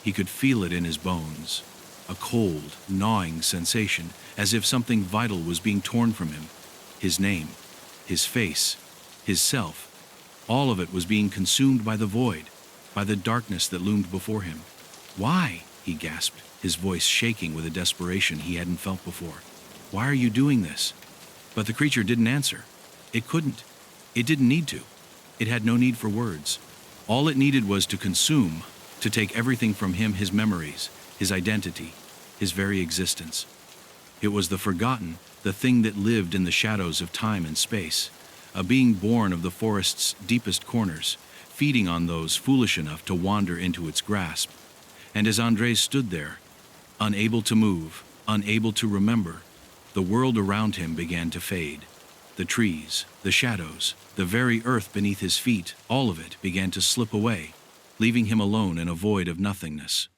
He could feel it in his bones, a cold, gnawing sensation, as if something vital was being torn from him. His name, his face, his self, all of it was being consumed by the void, by the darkness that loomed before him. "Why?" he gasped, his voice shaking with a desperation he hadn't felt before. "Why are you doing this?" But the creature didn't answer. It couldn't. It didn't need to. It had no need for words. All it needed was to consume, to take everything from him, his memories, his identity, his very existence. It was the forgotten, the thing that lived in the shadows of time and space, a being born of the forest's deepest corners, feeding on those foolish enough to wander into its grasp. And as Andres stood there, unable to move, unable to remember, the world around him began to fade. The trees, the shadows, the very earth beneath his feet, all of it began to slip away, leaving him alone in a void of nothingness.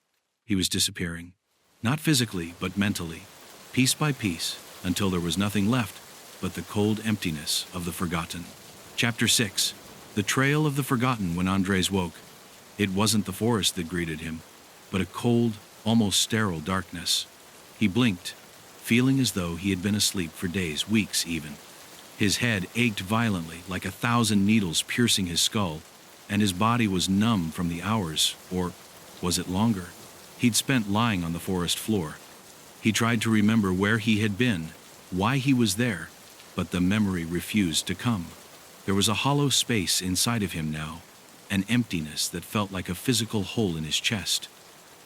He was disappearing, not physically, but mentally, piece by piece, until there was nothing left but the cold emptiness of the forgotten. Chapter 6. The Trail of the Forgotten. When Andres woke, it wasn't the forest that greeted him, but a cold, almost sterile darkness. He blinked, feeling as though he had been asleep for days, weeks even. His head ached violently, like 1,000 needles piercing his skull, and his body was numb from the hours, or was it longer, he'd spent lying on the forest floor. He tried to remember where he had been, why he was there, but the memory refused to come. There was a hollow space inside of him now, an emptiness that felt like a physical hole in his chest.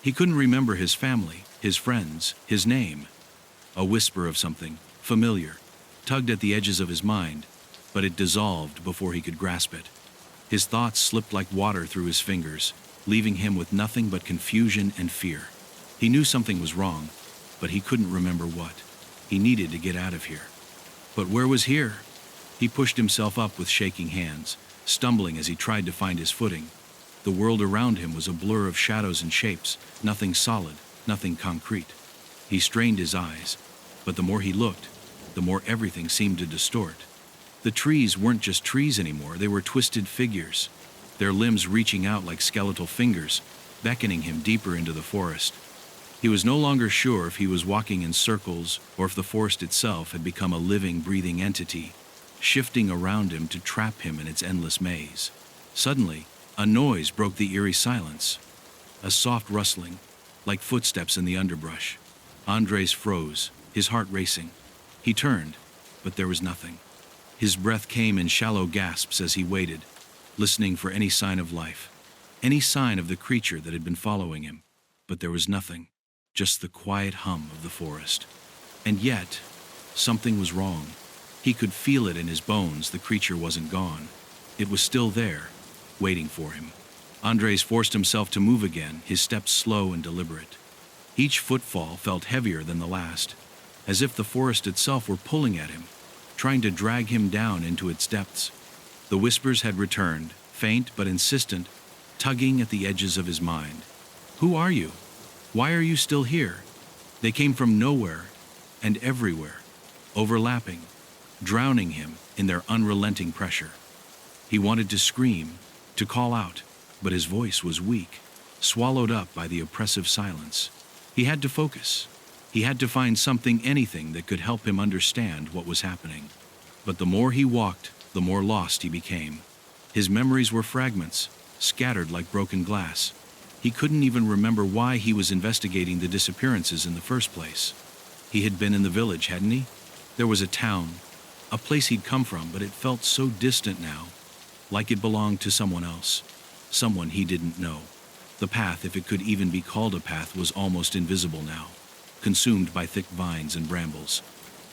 He couldn't remember his family, his friends, his name. A whisper of something familiar tugged at the edges of his mind, but it dissolved before he could grasp it. His thoughts slipped like water through his fingers, leaving him with nothing but confusion and fear. He knew something was wrong, but he couldn't remember what. He needed to get out of here. But where was here? He pushed himself up with shaking hands, stumbling as he tried to find his footing. The world around him was a blur of shadows and shapes, nothing solid, nothing concrete. He strained his eyes, but the more he looked, the more everything seemed to distort. The trees weren't just trees anymore, they were twisted figures, their limbs reaching out like skeletal fingers, beckoning him deeper into the forest. He was no longer sure if he was walking in circles or if the forest itself had become a living, breathing entity, shifting around him to trap him in its endless maze. Suddenly, a noise broke the eerie silence, a soft rustling, like footsteps in the underbrush. Andres froze, his heart racing. He turned, but there was nothing. His breath came in shallow gasps as he waited, listening for any sign of life, any sign of the creature that had been following him. But there was nothing, just the quiet hum of the forest. And yet, something was wrong. He could feel it in his bones. The creature wasn't gone. It was still there, waiting for him. Andres forced himself to move again, his steps slow and deliberate. Each footfall felt heavier than the last, as if the forest itself were pulling at him, trying to drag him down into its depths. The whispers had returned, faint but insistent, tugging at the edges of his mind. "Who are you? Why are you still here?" They came from nowhere and everywhere, overlapping, drowning him in their unrelenting pressure. He wanted to scream, to call out, but his voice was weak, swallowed up by the oppressive silence. He had to focus, He had to find something, anything that could help him understand what was happening. But the more he walked, the more lost he became. His memories were fragments, scattered like broken glass. He couldn't even remember why he was investigating the disappearances in the first place. He had been in the village, hadn't he? There was a town, a place he'd come from, but it felt so distant now, like it belonged to someone else, someone he didn't know. The path, if it could even be called a path, was almost invisible now, consumed by thick vines and brambles.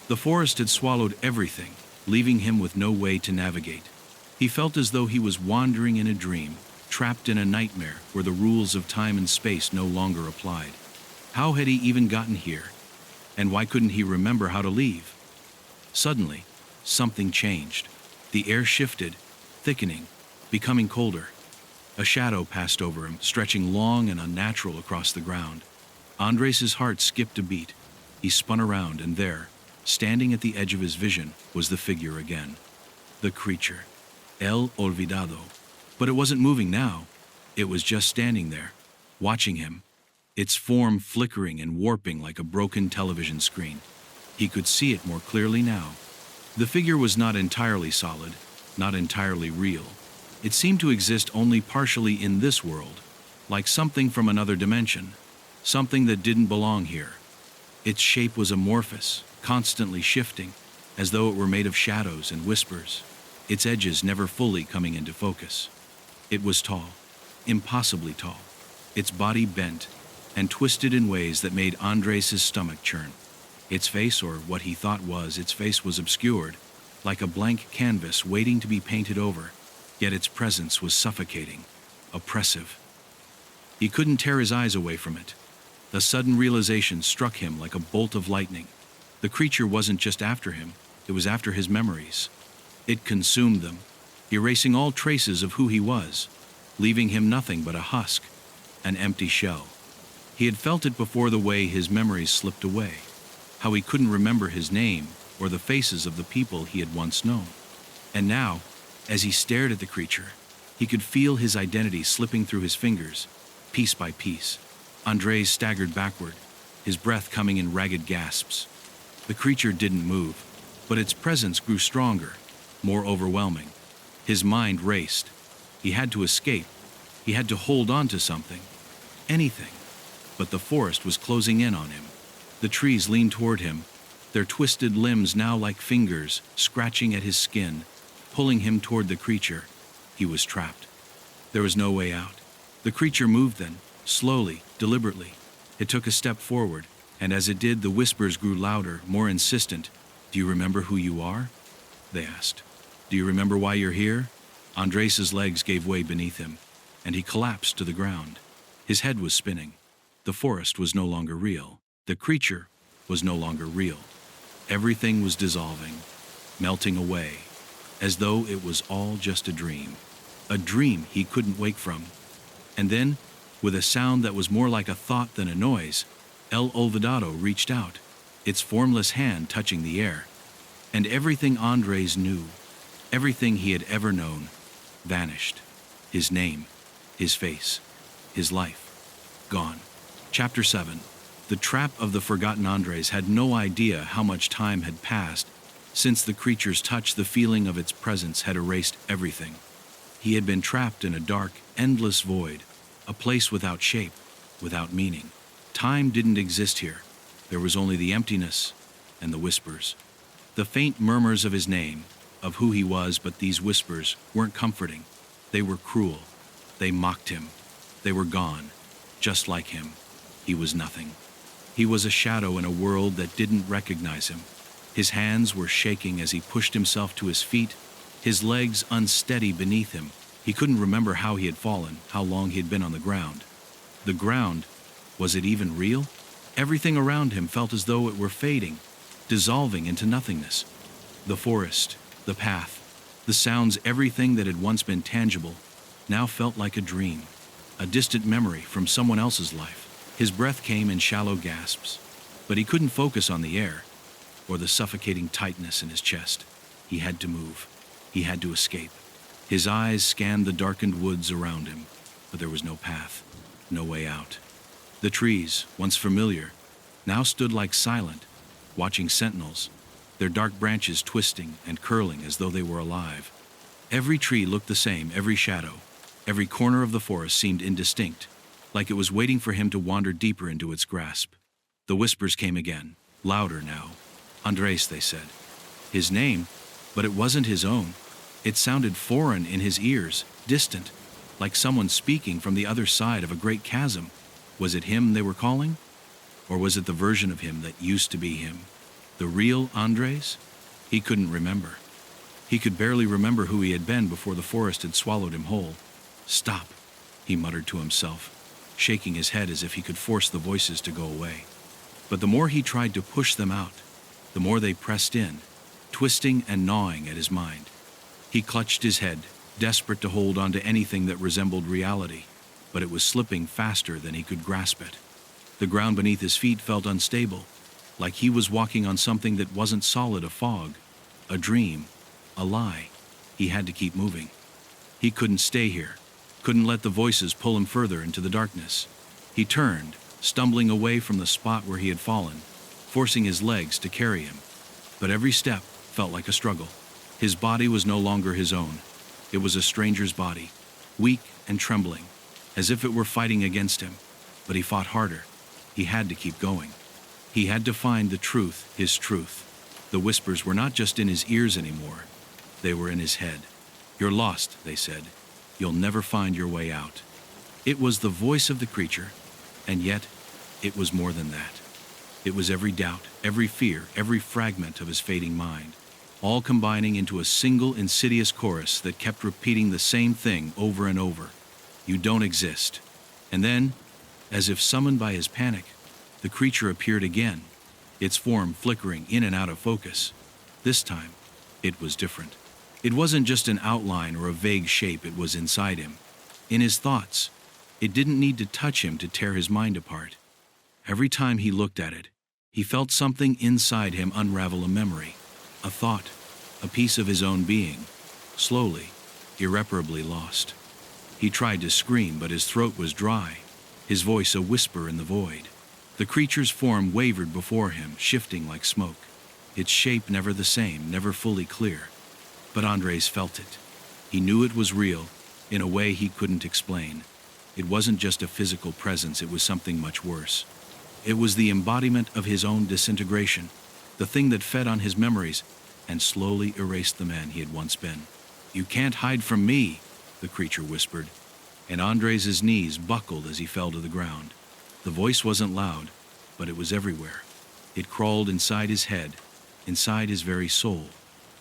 The forest had swallowed everything, leaving him with no way to navigate. He felt as though he was wandering in a dream, trapped in a nightmare where the rules of time and space no longer applied. How had he even gotten here? And why couldn't he remember how to leave? Suddenly, something changed. The air shifted, thickening, becoming colder. A shadow passed over him, stretching long and unnatural across the ground. Andres' heart skipped a beat. He spun around, and there, standing at the edge of his vision, was the figure again. The creature. El Olvidado. But it wasn't moving now. It was just standing there, watching him, its form flickering and warping like a broken television screen. He could see it more clearly now. The figure was not entirely solid, not entirely real. It seemed to exist only partially in this world, like something from another dimension, something that didn't belong here. Its shape was amorphous, constantly shifting, as though it were made of shadows and whispers, its edges never fully coming into focus. It was tall, impossibly tall, its body bent and twisted in ways that made Andres' stomach churn. Its face, or what he thought was its face, was obscured, like a blank canvas waiting to be painted over, yet its presence was suffocating, oppressive. He couldn't tear his eyes away from it. The sudden realization struck him like a bolt of lightning. The creature wasn't just after him, it was after his memories. It consumed them, erasing all traces of who he was, leaving him nothing but a husk, an empty shell. He had felt it before, the way his memories slipped away, how he couldn't remember his name or the faces of the people he had once known. And now, as he stared at the creature, he could feel his identity slipping through his fingers, piece by piece. Andres staggered backward, his breath coming in ragged gasps. The creature didn't move, but its presence grew stronger, more overwhelming. His mind raced. He had to escape. He had to hold on to something. Anything. But the forest was closing in on him. The trees leaned toward him, their twisted limbs now like fingers, scratching at his skin, pulling him toward the creature. He was trapped. There was no way out. The creature moved then, slowly, deliberately. It took a step forward, and as it did, the whispers grew louder, more insistent. "Do you remember who you are?" they asked. "Do you remember why you're here?" Andres' legs gave way beneath him, and he collapsed to the ground. His head was spinning. The forest was no longer real. The creature was no longer real. Everything was dissolving, melting away, as though it was all just a dream he couldn't wake from. And then, with a sound that was more like a thought than a noise, El Olvidado reached out, its formless hand touching the air. And everything Andres knew, everything he had ever known, vanished. His name, his face, his life, gone. Chapter 7. The trap of the forgotten. Andres had no idea how much time had passed since the creature's touch. The feeling of its presence had erased everything. He had been trapped in a dark, endless void, a place without shape, without meaning. Time didn't exist here. There was only the emptiness and the whispers. The faint murmurs of his name, of who he was, but these whispers weren't comforting. They were cruel. They mocked him. They were gone, just like him. He was nothing. He was a shadow in a world that didn't recognize him. His hands were shaking as he pushed himself to his feet, his legs unsteady beneath him. He couldn't remember how he had fallen, how long he had been on the ground. The ground, was it even real? Everything around him felt as though it were fading, dissolving into nothingness. The forest, the path, the sounds, everything that had once been tangible, now felt like a dream, a distant memory from someone else's life. His breath came in shallow gasps, but he couldn't focus on the air or the suffocating tightness in his chest. He had to move. He had to escape. His eyes scanned the darkened woods around him, but there was no path, no way out. The trees, once familiar, now stood like silent, watching sentinels, their dark branches twisting and curling as though they were alive. Every tree looked the same, every shadow, every corner of the forest seemed indistinct, like it was waiting for him to wander deeper into its grasp. The whispers came again, louder now. Andres, they said. His name, but it wasn't his own. It sounded foreign in his ears, distant, like someone speaking from the other side of a great chasm. Was it him they were calling? Or was it the version of him that used to be him? The real Andres? He couldn't remember. He could barely remember who he had been before the forest had swallowed him whole. Stop, he muttered to himself, shaking his head as if he could force the voices to go away. But the more he tried to push them out, the more they pressed in, twisting and gnawing at his mind. He clutched his head, desperate to hold on to anything that resembled reality, but it was slipping faster than he could grasp it. The ground beneath his feet felt unstable, like he was walking on something that wasn't solid, a fog, a dream, a lie. He had to keep moving. He couldn't stay here, couldn't let the voices pull him further into the darkness. He turned, stumbling away from the spot where he had fallen, forcing his legs to carry him. But every step felt like a struggle. His body was no longer his own. It was a stranger's body, weak and trembling, as if it were fighting against him. But he fought harder. He had to keep going. He had to find the truth, his truth. The whispers were not just in his ears anymore. They were in his head. You're lost, they said. You'll never find your way out. It was the voice of the creature, and yet it was more than that. It was every doubt, every fear, every fragment of his fading mind, all combining into a single insidious chorus that kept repeating the same thing over and over. You don't exist. And then, as if summoned by his panic, the creature appeared again, its form flickering in and out of focus. This time, it was different. It wasn't just an outline or a vague shape, it was inside him, in his thoughts. It didn't need to touch him to tear his mind apart. Every time he looked at it, he felt something inside him unravel, a memory, a thought, a piece of his own being, slowly, irreparably lost. He tried to scream, but his throat was dry, his voice a whisper in the void. The creature's form wavered before him, shifting like smoke, its shape never the same, never fully clear. But Andres felt it. He knew it was real, in a way he couldn't explain. It wasn't just a physical presence, it was something much worse. It was the embodiment of his own disintegration, the thing that fed on his memories and slowly erased the man he had once been. You can't hide from me, the creature whispered, and Andres' knees buckled as he fell to the ground. The voice wasn't loud, but it was everywhere. It crawled inside his head, inside his very soul.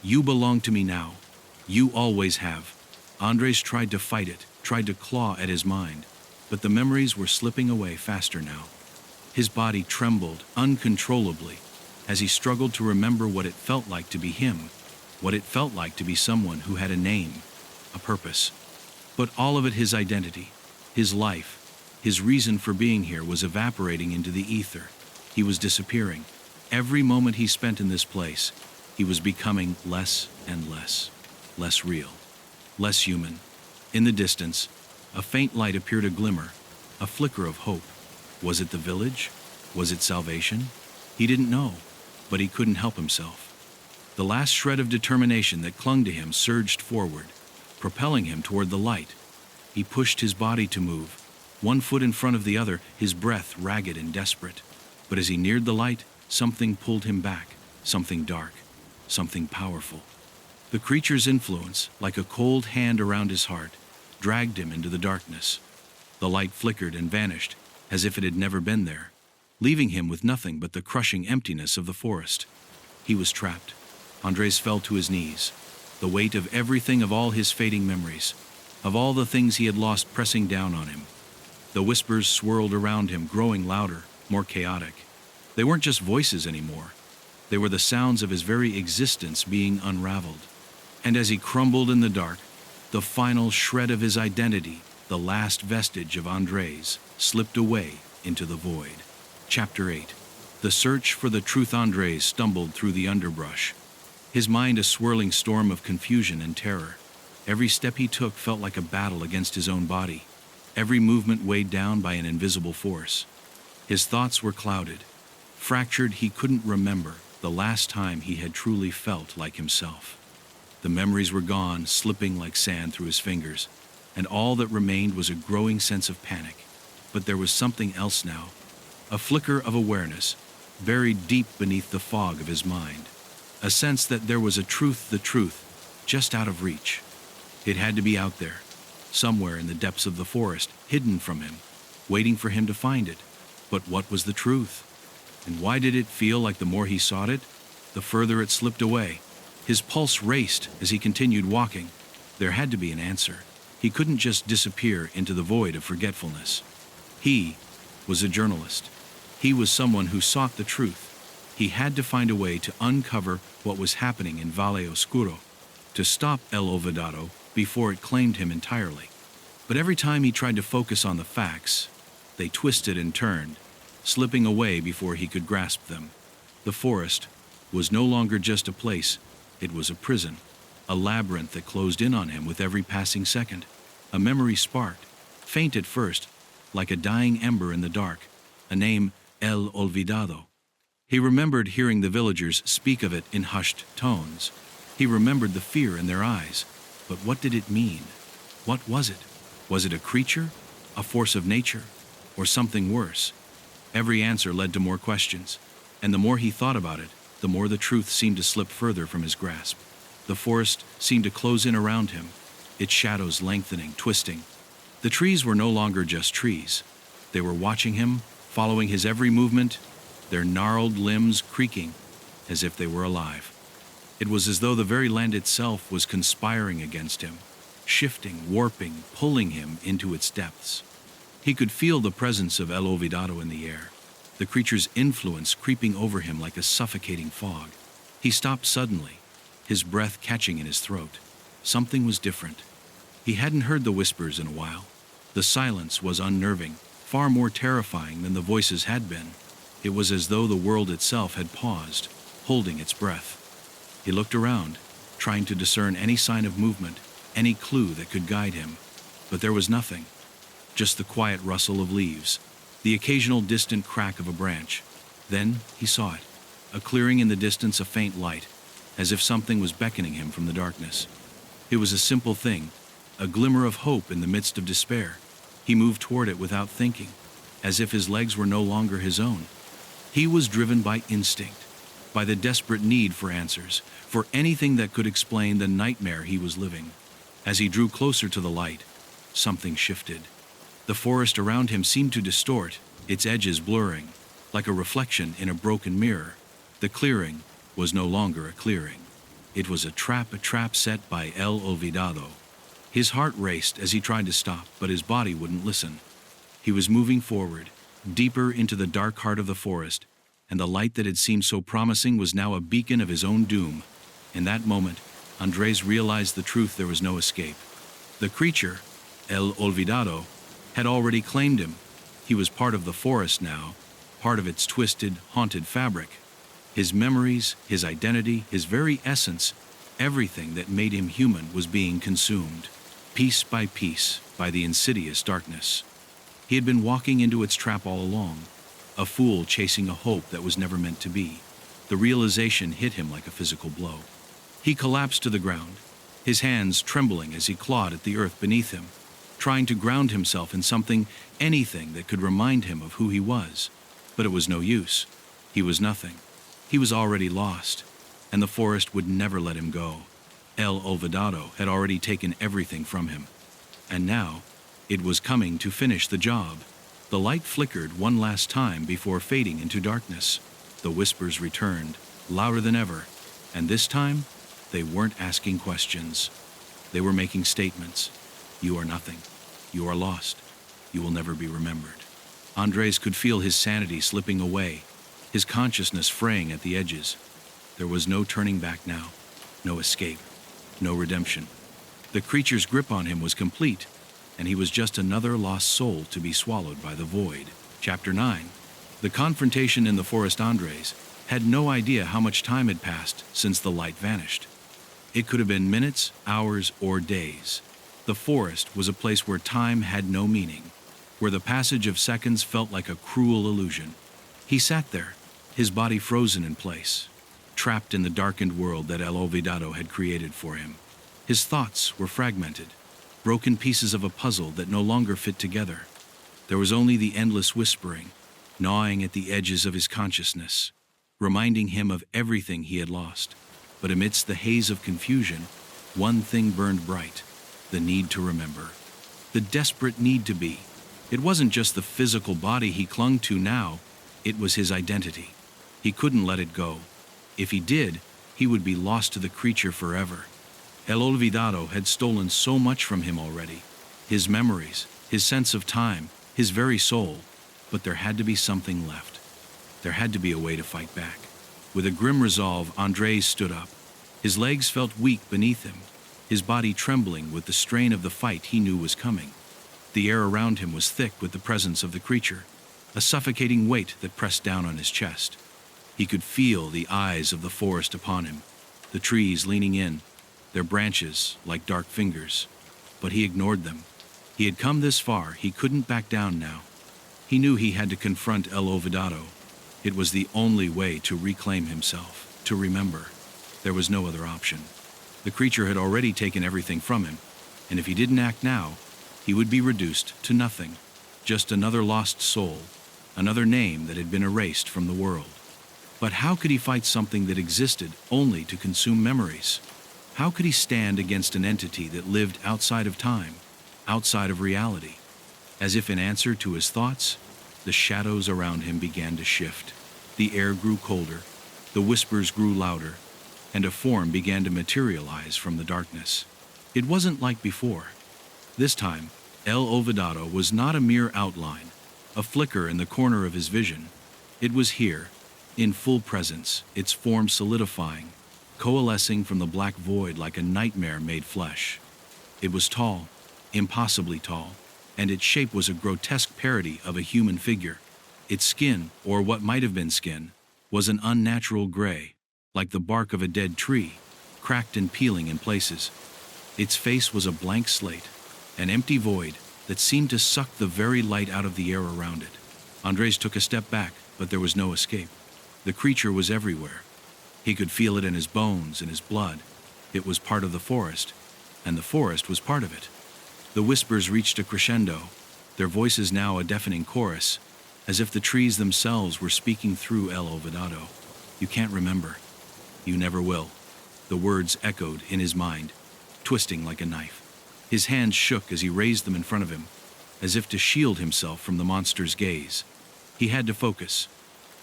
You belong to me now. You always have. Andres tried to fight it, tried to claw at his mind, but the memories were slipping away faster now. His body trembled uncontrollably as he struggled to remember what it felt like to be him, what it felt like to be someone who had a name, a purpose. But all of it, his identity, his life, his reason for being here, was evaporating into the ether. He was disappearing. Every moment he spent in this place, he was becoming less and less real, less human. In the distance, a faint light appeared, a glimmer, a flicker of hope. Was it the village? Was it salvation? He didn't know, but he couldn't help himself. The last shred of determination that clung to him surged forward, propelling him toward the light. He pushed his body to move, one foot in front of the other, his breath ragged and desperate. But as he neared the light, something pulled him back, something dark, something powerful. The creature's influence, like a cold hand around his heart, dragged him into the darkness. The light flickered and vanished, as if it had never been there, leaving him with nothing but the crushing emptiness of the forest. He was trapped. Andres fell to his knees, the weight of everything, of all his fading memories, of all the things he had lost pressing down on him. The whispers swirled around him, growing louder, more chaotic. They weren't just voices anymore. They were the sounds of his very existence being unraveled. And as he crumbled in the dark, the final shred of his identity, the last vestige of Andres, slipped away into the void. Chapter 8. The search for the truth. Andres stumbled through the underbrush, his mind a swirling storm of confusion and terror. Every step he took felt like a battle against his own body, every movement weighed down by an invisible force. His thoughts were clouded, Fractured, he couldn't remember the last time he had truly felt like himself. The memories were gone, slipping like sand through his fingers, and all that remained was a growing sense of panic. But there was something else now, a flicker of awareness, buried deep beneath the fog of his mind. A sense that there was the truth, just out of reach. It had to be out there, somewhere in the depths of the forest, hidden from him, waiting for him to find it. But what was the truth? And why did it feel like the more he sought it, the further it slipped away? His pulse raced as he continued walking. There had to be an answer. He couldn't just disappear into the void of forgetfulness. He was a journalist. He was someone who sought the truth. He had to find a way to uncover what was happening in Valle Oscuro, to stop El Olvidado before it claimed him entirely. But every time he tried to focus on the facts, they twisted and turned, slipping away before he could grasp them. The forest was no longer just a place, it was a prison, a labyrinth that closed in on him with every passing second. A memory sparked, faint at first, like a dying ember in the dark, a name, El Olvidado. He remembered hearing the villagers speak of it in hushed tones. He remembered the fear in their eyes. But what did it mean? What was it? Was it a creature, a force of nature, or something worse? Every answer led to more questions, and the more he thought about it, the more the truth seemed to slip further from his grasp. The forest seemed to close in around him, its shadows lengthening, twisting. The trees were no longer just trees. They were watching him, following his every movement, their gnarled limbs creaking as if they were alive. It was as though the very land itself was conspiring against him, shifting, warping, pulling him into its depths. He could feel the presence of El Olvidado in the air, the creature's influence creeping over him like a suffocating fog. He stopped suddenly, his breath catching in his throat. Something was different. He hadn't heard the whispers in a while. The silence was unnerving, far more terrifying than the voices had been. It was as though the world itself had paused, holding its breath. He looked around, trying to discern any sign of movement, any clue that could guide him. But there was nothing. Just the quiet rustle of leaves, the occasional distant crack of a branch. Then he saw it, a clearing in the distance, a faint light, as if something was beckoning him from the darkness. It was a simple thing, a glimmer of hope in the midst of despair. He moved toward it without thinking, as if his legs were no longer his own. He was driven by instinct, by the desperate need for answers, for anything that could explain the nightmare he was living. As he drew closer to the light, something shifted. The forest around him seemed to distort, its edges blurring, like a reflection in a broken mirror. The clearing was no longer a clearing. It was a trap set by El Olvidado. His heart raced as he tried to stop, but his body wouldn't listen. He was moving forward, deeper into the dark heart of the forest, and the light that had seemed so promising was now a beacon of his own doom. In that moment, Andres realized the truth: there was no escape. The creature, El Olvidado, had already claimed him. He was part of the forest now, part of its twisted, haunted fabric. His memories, his identity, his very essence, everything that made him human was being consumed, piece by piece, by the insidious darkness. He had been walking into its trap all along, a fool chasing a hope that was never meant to be. The realization hit him like a physical blow. He collapsed to the ground, his hands trembling as he clawed at the earth beneath him, trying to ground himself in something, anything that could remind him of who he was. But it was no use. He was nothing. He was already lost, and the forest would never let him go. El Olvidado had already taken everything from him, and now it was coming to finish the job. The light flickered one last time before fading into darkness. The whispers returned, louder than ever, and this time they weren't asking questions. They were making statements. You are nothing. You are lost. You will never be remembered. Andres could feel his sanity slipping away, his consciousness fraying at the edges. There was no turning back now, no escape, no redemption. The creature's grip on him was complete, and he was just another lost soul to be swallowed by the void. Chapter 9. The confrontation in the forest. Andres had no idea how much time had passed since the light vanished. It could have been minutes, hours, or days. The forest was a place where time had no meaning, where the passage of seconds felt like a cruel illusion. He sat there, his body frozen in place, trapped in the darkened world that El Olvidado had created for him. His thoughts were fragmented, broken pieces of a puzzle that no longer fit together. There was only the endless whispering, gnawing at the edges of his consciousness, reminding him of everything he had lost. But amidst the haze of confusion, one thing burned bright: the need to remember. The desperate need to be. It wasn't just the physical body he clung to now, it was his identity. He couldn't let it go. If he did, he would be lost to the creature forever. El Olvidado had stolen so much from him already. His memories, his sense of time, his very soul. But there had to be something left. There had to be a way to fight back. With a grim resolve, Andres stood up. His legs felt weak beneath him, his body trembling with the strain of the fight he knew was coming. The air around him was thick with the presence of the creature, a suffocating weight that pressed down on his chest. He could feel the eyes of the forest upon him, the trees leaning in, their branches like dark fingers. But he ignored them. He had come this far, he couldn't back down now. He knew he had to confront El Olvidado. It was the only way to reclaim himself, to remember. There was no other option. The creature had already taken everything from him, and if he didn't act now, he would be reduced to nothing, just another lost soul, another name that had been erased from the world. But how could he fight something that existed only to consume memories? How could he stand against an entity that lived outside of time, outside of reality? As if in answer to his thoughts, the shadows around him began to shift. The air grew colder, the whispers grew louder, and a form began to materialize from the darkness. It wasn't like before. This time, El Olvidado was not a mere outline, a flicker in the corner of his vision. It was here, in full presence, its form solidifying, coalescing from the black void like a nightmare made flesh. It was tall, impossibly tall, and its shape was a grotesque parody of a human figure. Its skin, or what might have been skin, was an unnatural gray, like the bark of a dead tree, cracked and peeling in places. Its face was a blank slate, an empty void that seemed to suck the very light out of the air around it. Andres took a step back, but there was no escape. The creature was everywhere. He could feel it in his bones, in his blood. It was part of the forest, and the forest was part of it. The whispers reached a crescendo, their voices now a deafening chorus, as if the trees themselves were speaking through El Olvidado. You can't remember. You never will. The words echoed in his mind, twisting like a knife. His hands shook as he raised them in front of him, as if to shield himself from the monster's gaze. He had to focus.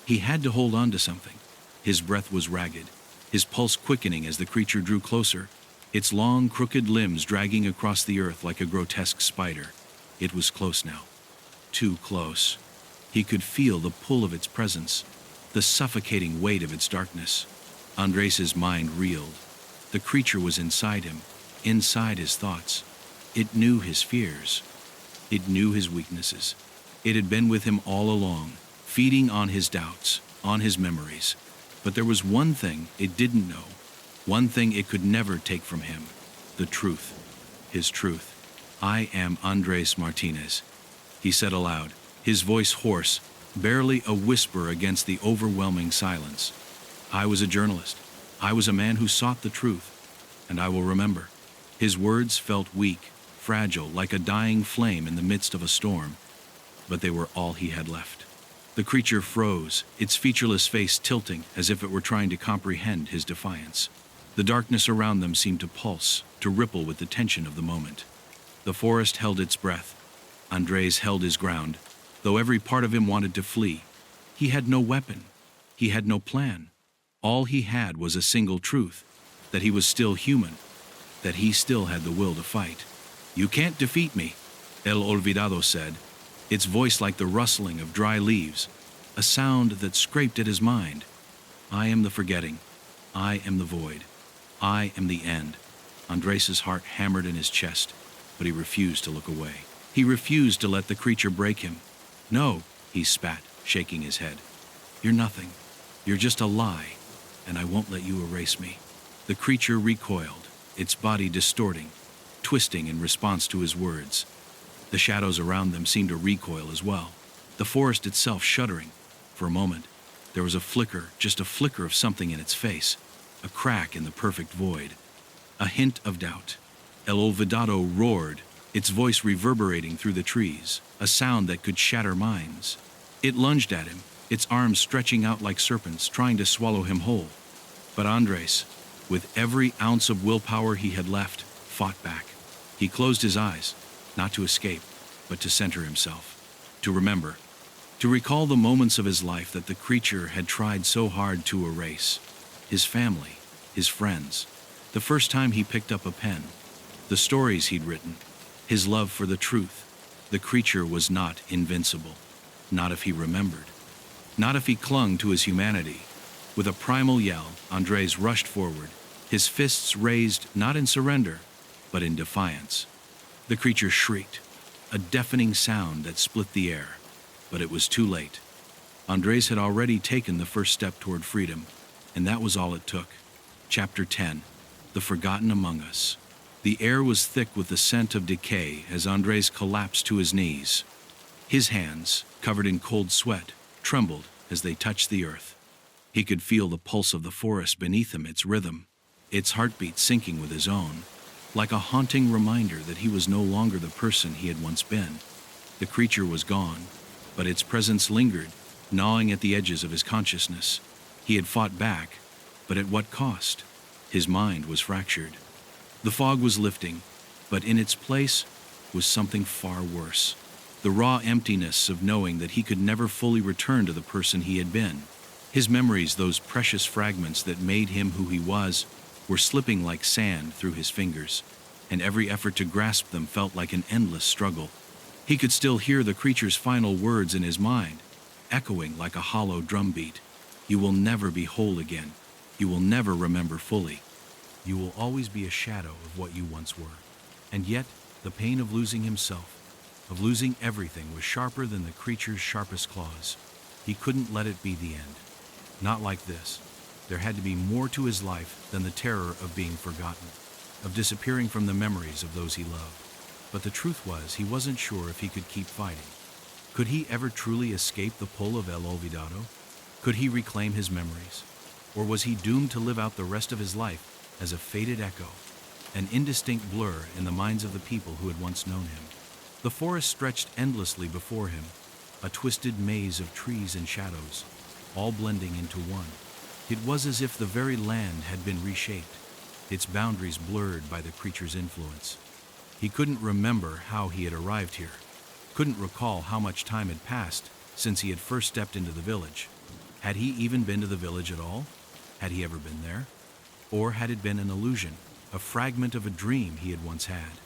He had to hold on to something. His breath was ragged, his pulse quickening as the creature drew closer, its long, crooked limbs dragging across the earth like a grotesque spider. It was close now. Too close. He could feel the pull of its presence, the suffocating weight of its darkness. Andres's mind reeled. The creature was inside him, inside his thoughts. It knew his fears. It knew his weaknesses. It had been with him all along, feeding on his doubts, on his memories. But there was one thing it didn't know, one thing it could never take from him: the truth. His truth. I am Andres Martinez, he said aloud, his voice hoarse, barely a whisper against the overwhelming silence. I was a journalist. I was a man who sought the truth, and I will remember. His words felt weak, fragile, like a dying flame in the midst of a storm, but they were all he had left. The creature froze, its featureless face tilting as if it were trying to comprehend his defiance. The darkness around them seemed to pulse, to ripple with the tension of the moment. The forest held its breath. Andres held his ground, though every part of him wanted to flee. He had no weapon. He had no plan. All he had was a single truth: that he was still human, that he still had the will to fight. You can't defeat me, El Olvidado said, its voice like the rustling of dry leaves, a sound that scraped at his mind. I am the forgetting. I am the void. I am the end. Andres's heart hammered in his chest, but he refused to look away. He refused to let the creature break him. No, he spat, shaking his head. You're nothing. You're just a lie, and I won't let you erase me. The creature recoiled, its body distorting, twisting in response to his words. The shadows around them seemed to recoil as well, the forest itself shuddering. For a moment, There was a flicker, just a flicker of something in its face, a crack in the perfect void, a hint of doubt. El Olvidado roared, its voice reverberating through the trees, a sound that could shatter minds. It lunged at him, its arms stretching out like serpents, trying to swallow him whole. But Andres, with every ounce of willpower he had left, fought back. He closed his eyes, not to escape, but to center himself, to remember, to recall the moments of his life that the creature had tried so hard to erase. His family, his friends, the first time he picked up a pen, the stories he'd written, his love for the truth. The creature was not invincible, not if he remembered, not if he clung to his humanity. With a primal yell, Andres rushed forward, his fists raised not in surrender, but in defiance. The creature shrieked, a deafening sound that split the air. But it was too late. Andres had already taken the first step toward freedom, and that was all it took. Chapter 10. The Forgotten Among Us. The air was thick with the scent of decay as Andres collapsed to his knees. His hands, covered in cold sweat, trembled as they touched the earth. He could feel the pulse of the forest beneath him, its rhythm, its heartbeat syncing with his own, like a haunting reminder that he was no longer the person he had once been. The creature was gone, but its presence lingered, gnawing at the edges of his consciousness. He had fought back, but at what cost? His mind was fractured. The fog was lifting, but in its place was something far worse. The raw emptiness of knowing that he could never fully return to the person he had been. His memories, those precious fragments that made him who he was, were slipping like sand through his fingers, and every effort to grasp them felt like an endless struggle. He could still hear the creature's final words in his mind, echoing like a hollow drumbeat. You will never be whole again. You will never remember fully. You will always be a shadow of what you once were. And yet, the pain of losing himself, of losing everything, was sharper than the creature's sharpest claws. He couldn't let it be the end. Not like this. There had to be more to his life than the terror of being forgotten, of disappearing from the memories of those he loved. But the truth was, he wasn't sure if he could keep fighting. Could he ever truly escape the pull of El Olvidado? Could he reclaim his memories? Or was he doomed to live out the rest of his life as a faded echo, an indistinct blur in the minds of the people who had once known him? The forest stretched endlessly before him, a twisted maze of trees and shadows, all blending into one. It was as if the very land had been reshaped, its boundaries blurred by the creature's influence. He couldn't remember how he had arrived here, couldn't recall how much time had passed since he had first stepped into the village. Had he even been to the village at all? Had he ever been there? Or had it been an illusion, a fragment of a dream he had once had?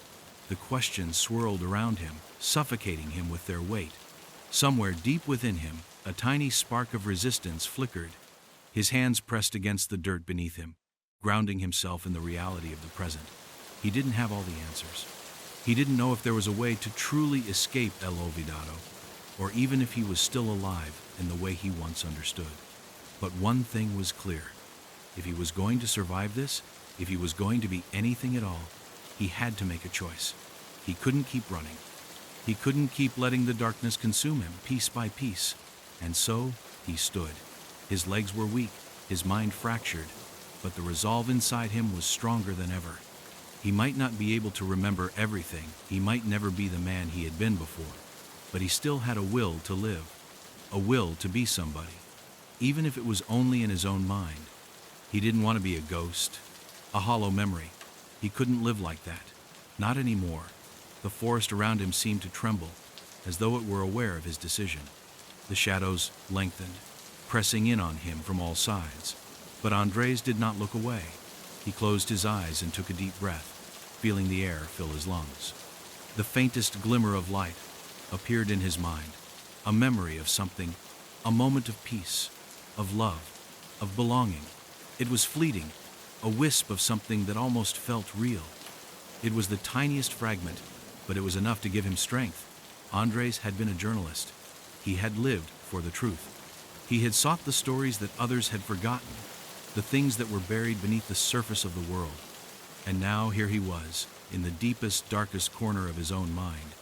The questions swirled around him, suffocating him with their weight. Somewhere deep within him, a tiny spark of resistance flickered. His hands pressed against the dirt beneath him, grounding himself in the reality of the present. He didn't have all the answers. He didn't know if there was a way to truly escape El Olvidado, or even if he was still alive in the way he once understood. But one thing was clear. If he was going to survive this, if he was going to be anything at all, he had to make a choice. He couldn't keep running. He couldn't keep letting the darkness consume him piece by piece. And so he stood. His legs were weak, his mind fractured, but the resolve inside him was stronger than ever. He might not be able to remember everything, he might never be the man he had been before, but he still had a will to live, a will to be somebody, even if it was only in his own mind. He didn't want to be a ghost, a hollow memory. He couldn't live like that, not anymore. The forest around him seemed to tremble, as though it were aware of his decision. The shadows lengthened, pressing in on him from all sides. But Andres did not look away. He closed his eyes and took a deep breath, feeling the air fill his lungs. The faintest glimmer of light appeared in his mind, a memory of something, a moment of peace, of love, of belonging. It was fleeting, a wisp of something that almost felt real. It was the tiniest fragment, but it was enough to give him strength. Andres had been a journalist. He had lived for the truth. He had sought the stories that others had forgotten, the things that were buried beneath the surface of the world. And now here he was, in the deepest, darkest corner of his own mind,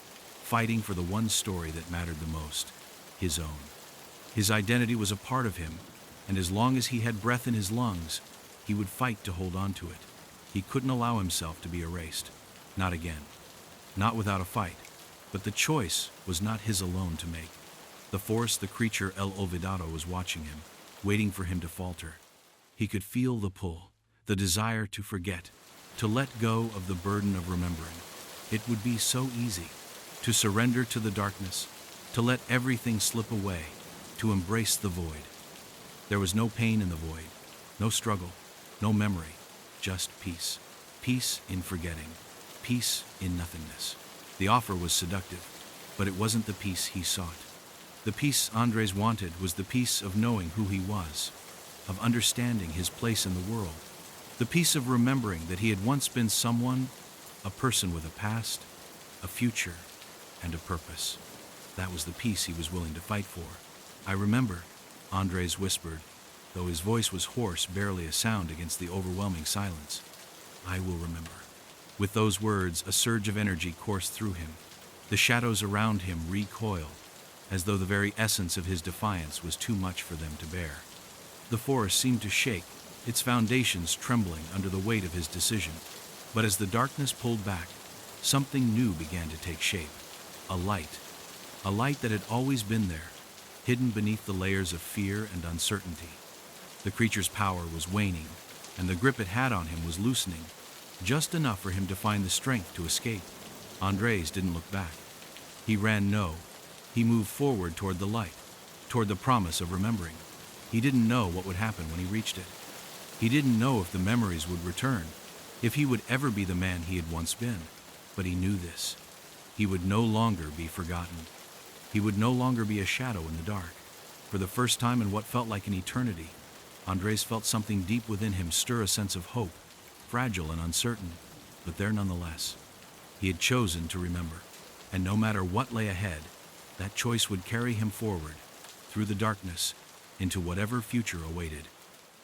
fighting for the one story that mattered the most, his own. His identity was a part of him, and as long as he had breath in his lungs, he would fight to hold on to it. He couldn't allow himself to be erased. Not again. Not without a fight. But the choice was not his alone to make. The force, the creature El Olvidado, was watching him, waiting for him to falter. He could feel the pull, the desire to forget, to let go of the burden of remembering. It would be so easy to surrender to the darkness, to let everything slip away, to embrace the void. There was no pain in the void, no struggle, no memory, just peace. Peace in forgetting, peace in nothingness. The offer was seductive, but it wasn't the peace he sought. The peace Andres wanted was the peace of knowing who he was, of understanding his place in the world, the peace of remembering that he had once been someone, a person with a past, a future, and a purpose. That was the peace he was willing to fight for. "I remember," Andres whispered, though his voice was hoarse, barely a sound against the overwhelming silence. "I will remember." With those words, a surge of energy coursed through him. The shadows around him recoiled, as though the very essence of his defiance was too much for them to bear. The forest seemed to shake, its foundations trembling under the weight of his decision. But as the darkness pulled back, something new began to take shape. A light that had always been there, hidden beneath the layers of fear and uncertainty. The creature's power was waning, and the grip it had on him was loosening, just enough for him to find the strength to escape. Andres didn't look back. He ran he moved forward toward the light, toward the promise of remembering. He didn't know what would happen when he reached it. He didn't know if the memories would return, if he would ever be the man he had once been. But he knew this. He would no longer be forgotten. He would no longer be a shadow in the dark. For the first time in what felt like an eternity, Andres felt something deep within him stir a sense of hope, fragile and uncertain, but there nonetheless. He had chosen to remember, and no matter what lay ahead, that choice would carry him forward, through the darkness, into whatever future awaited.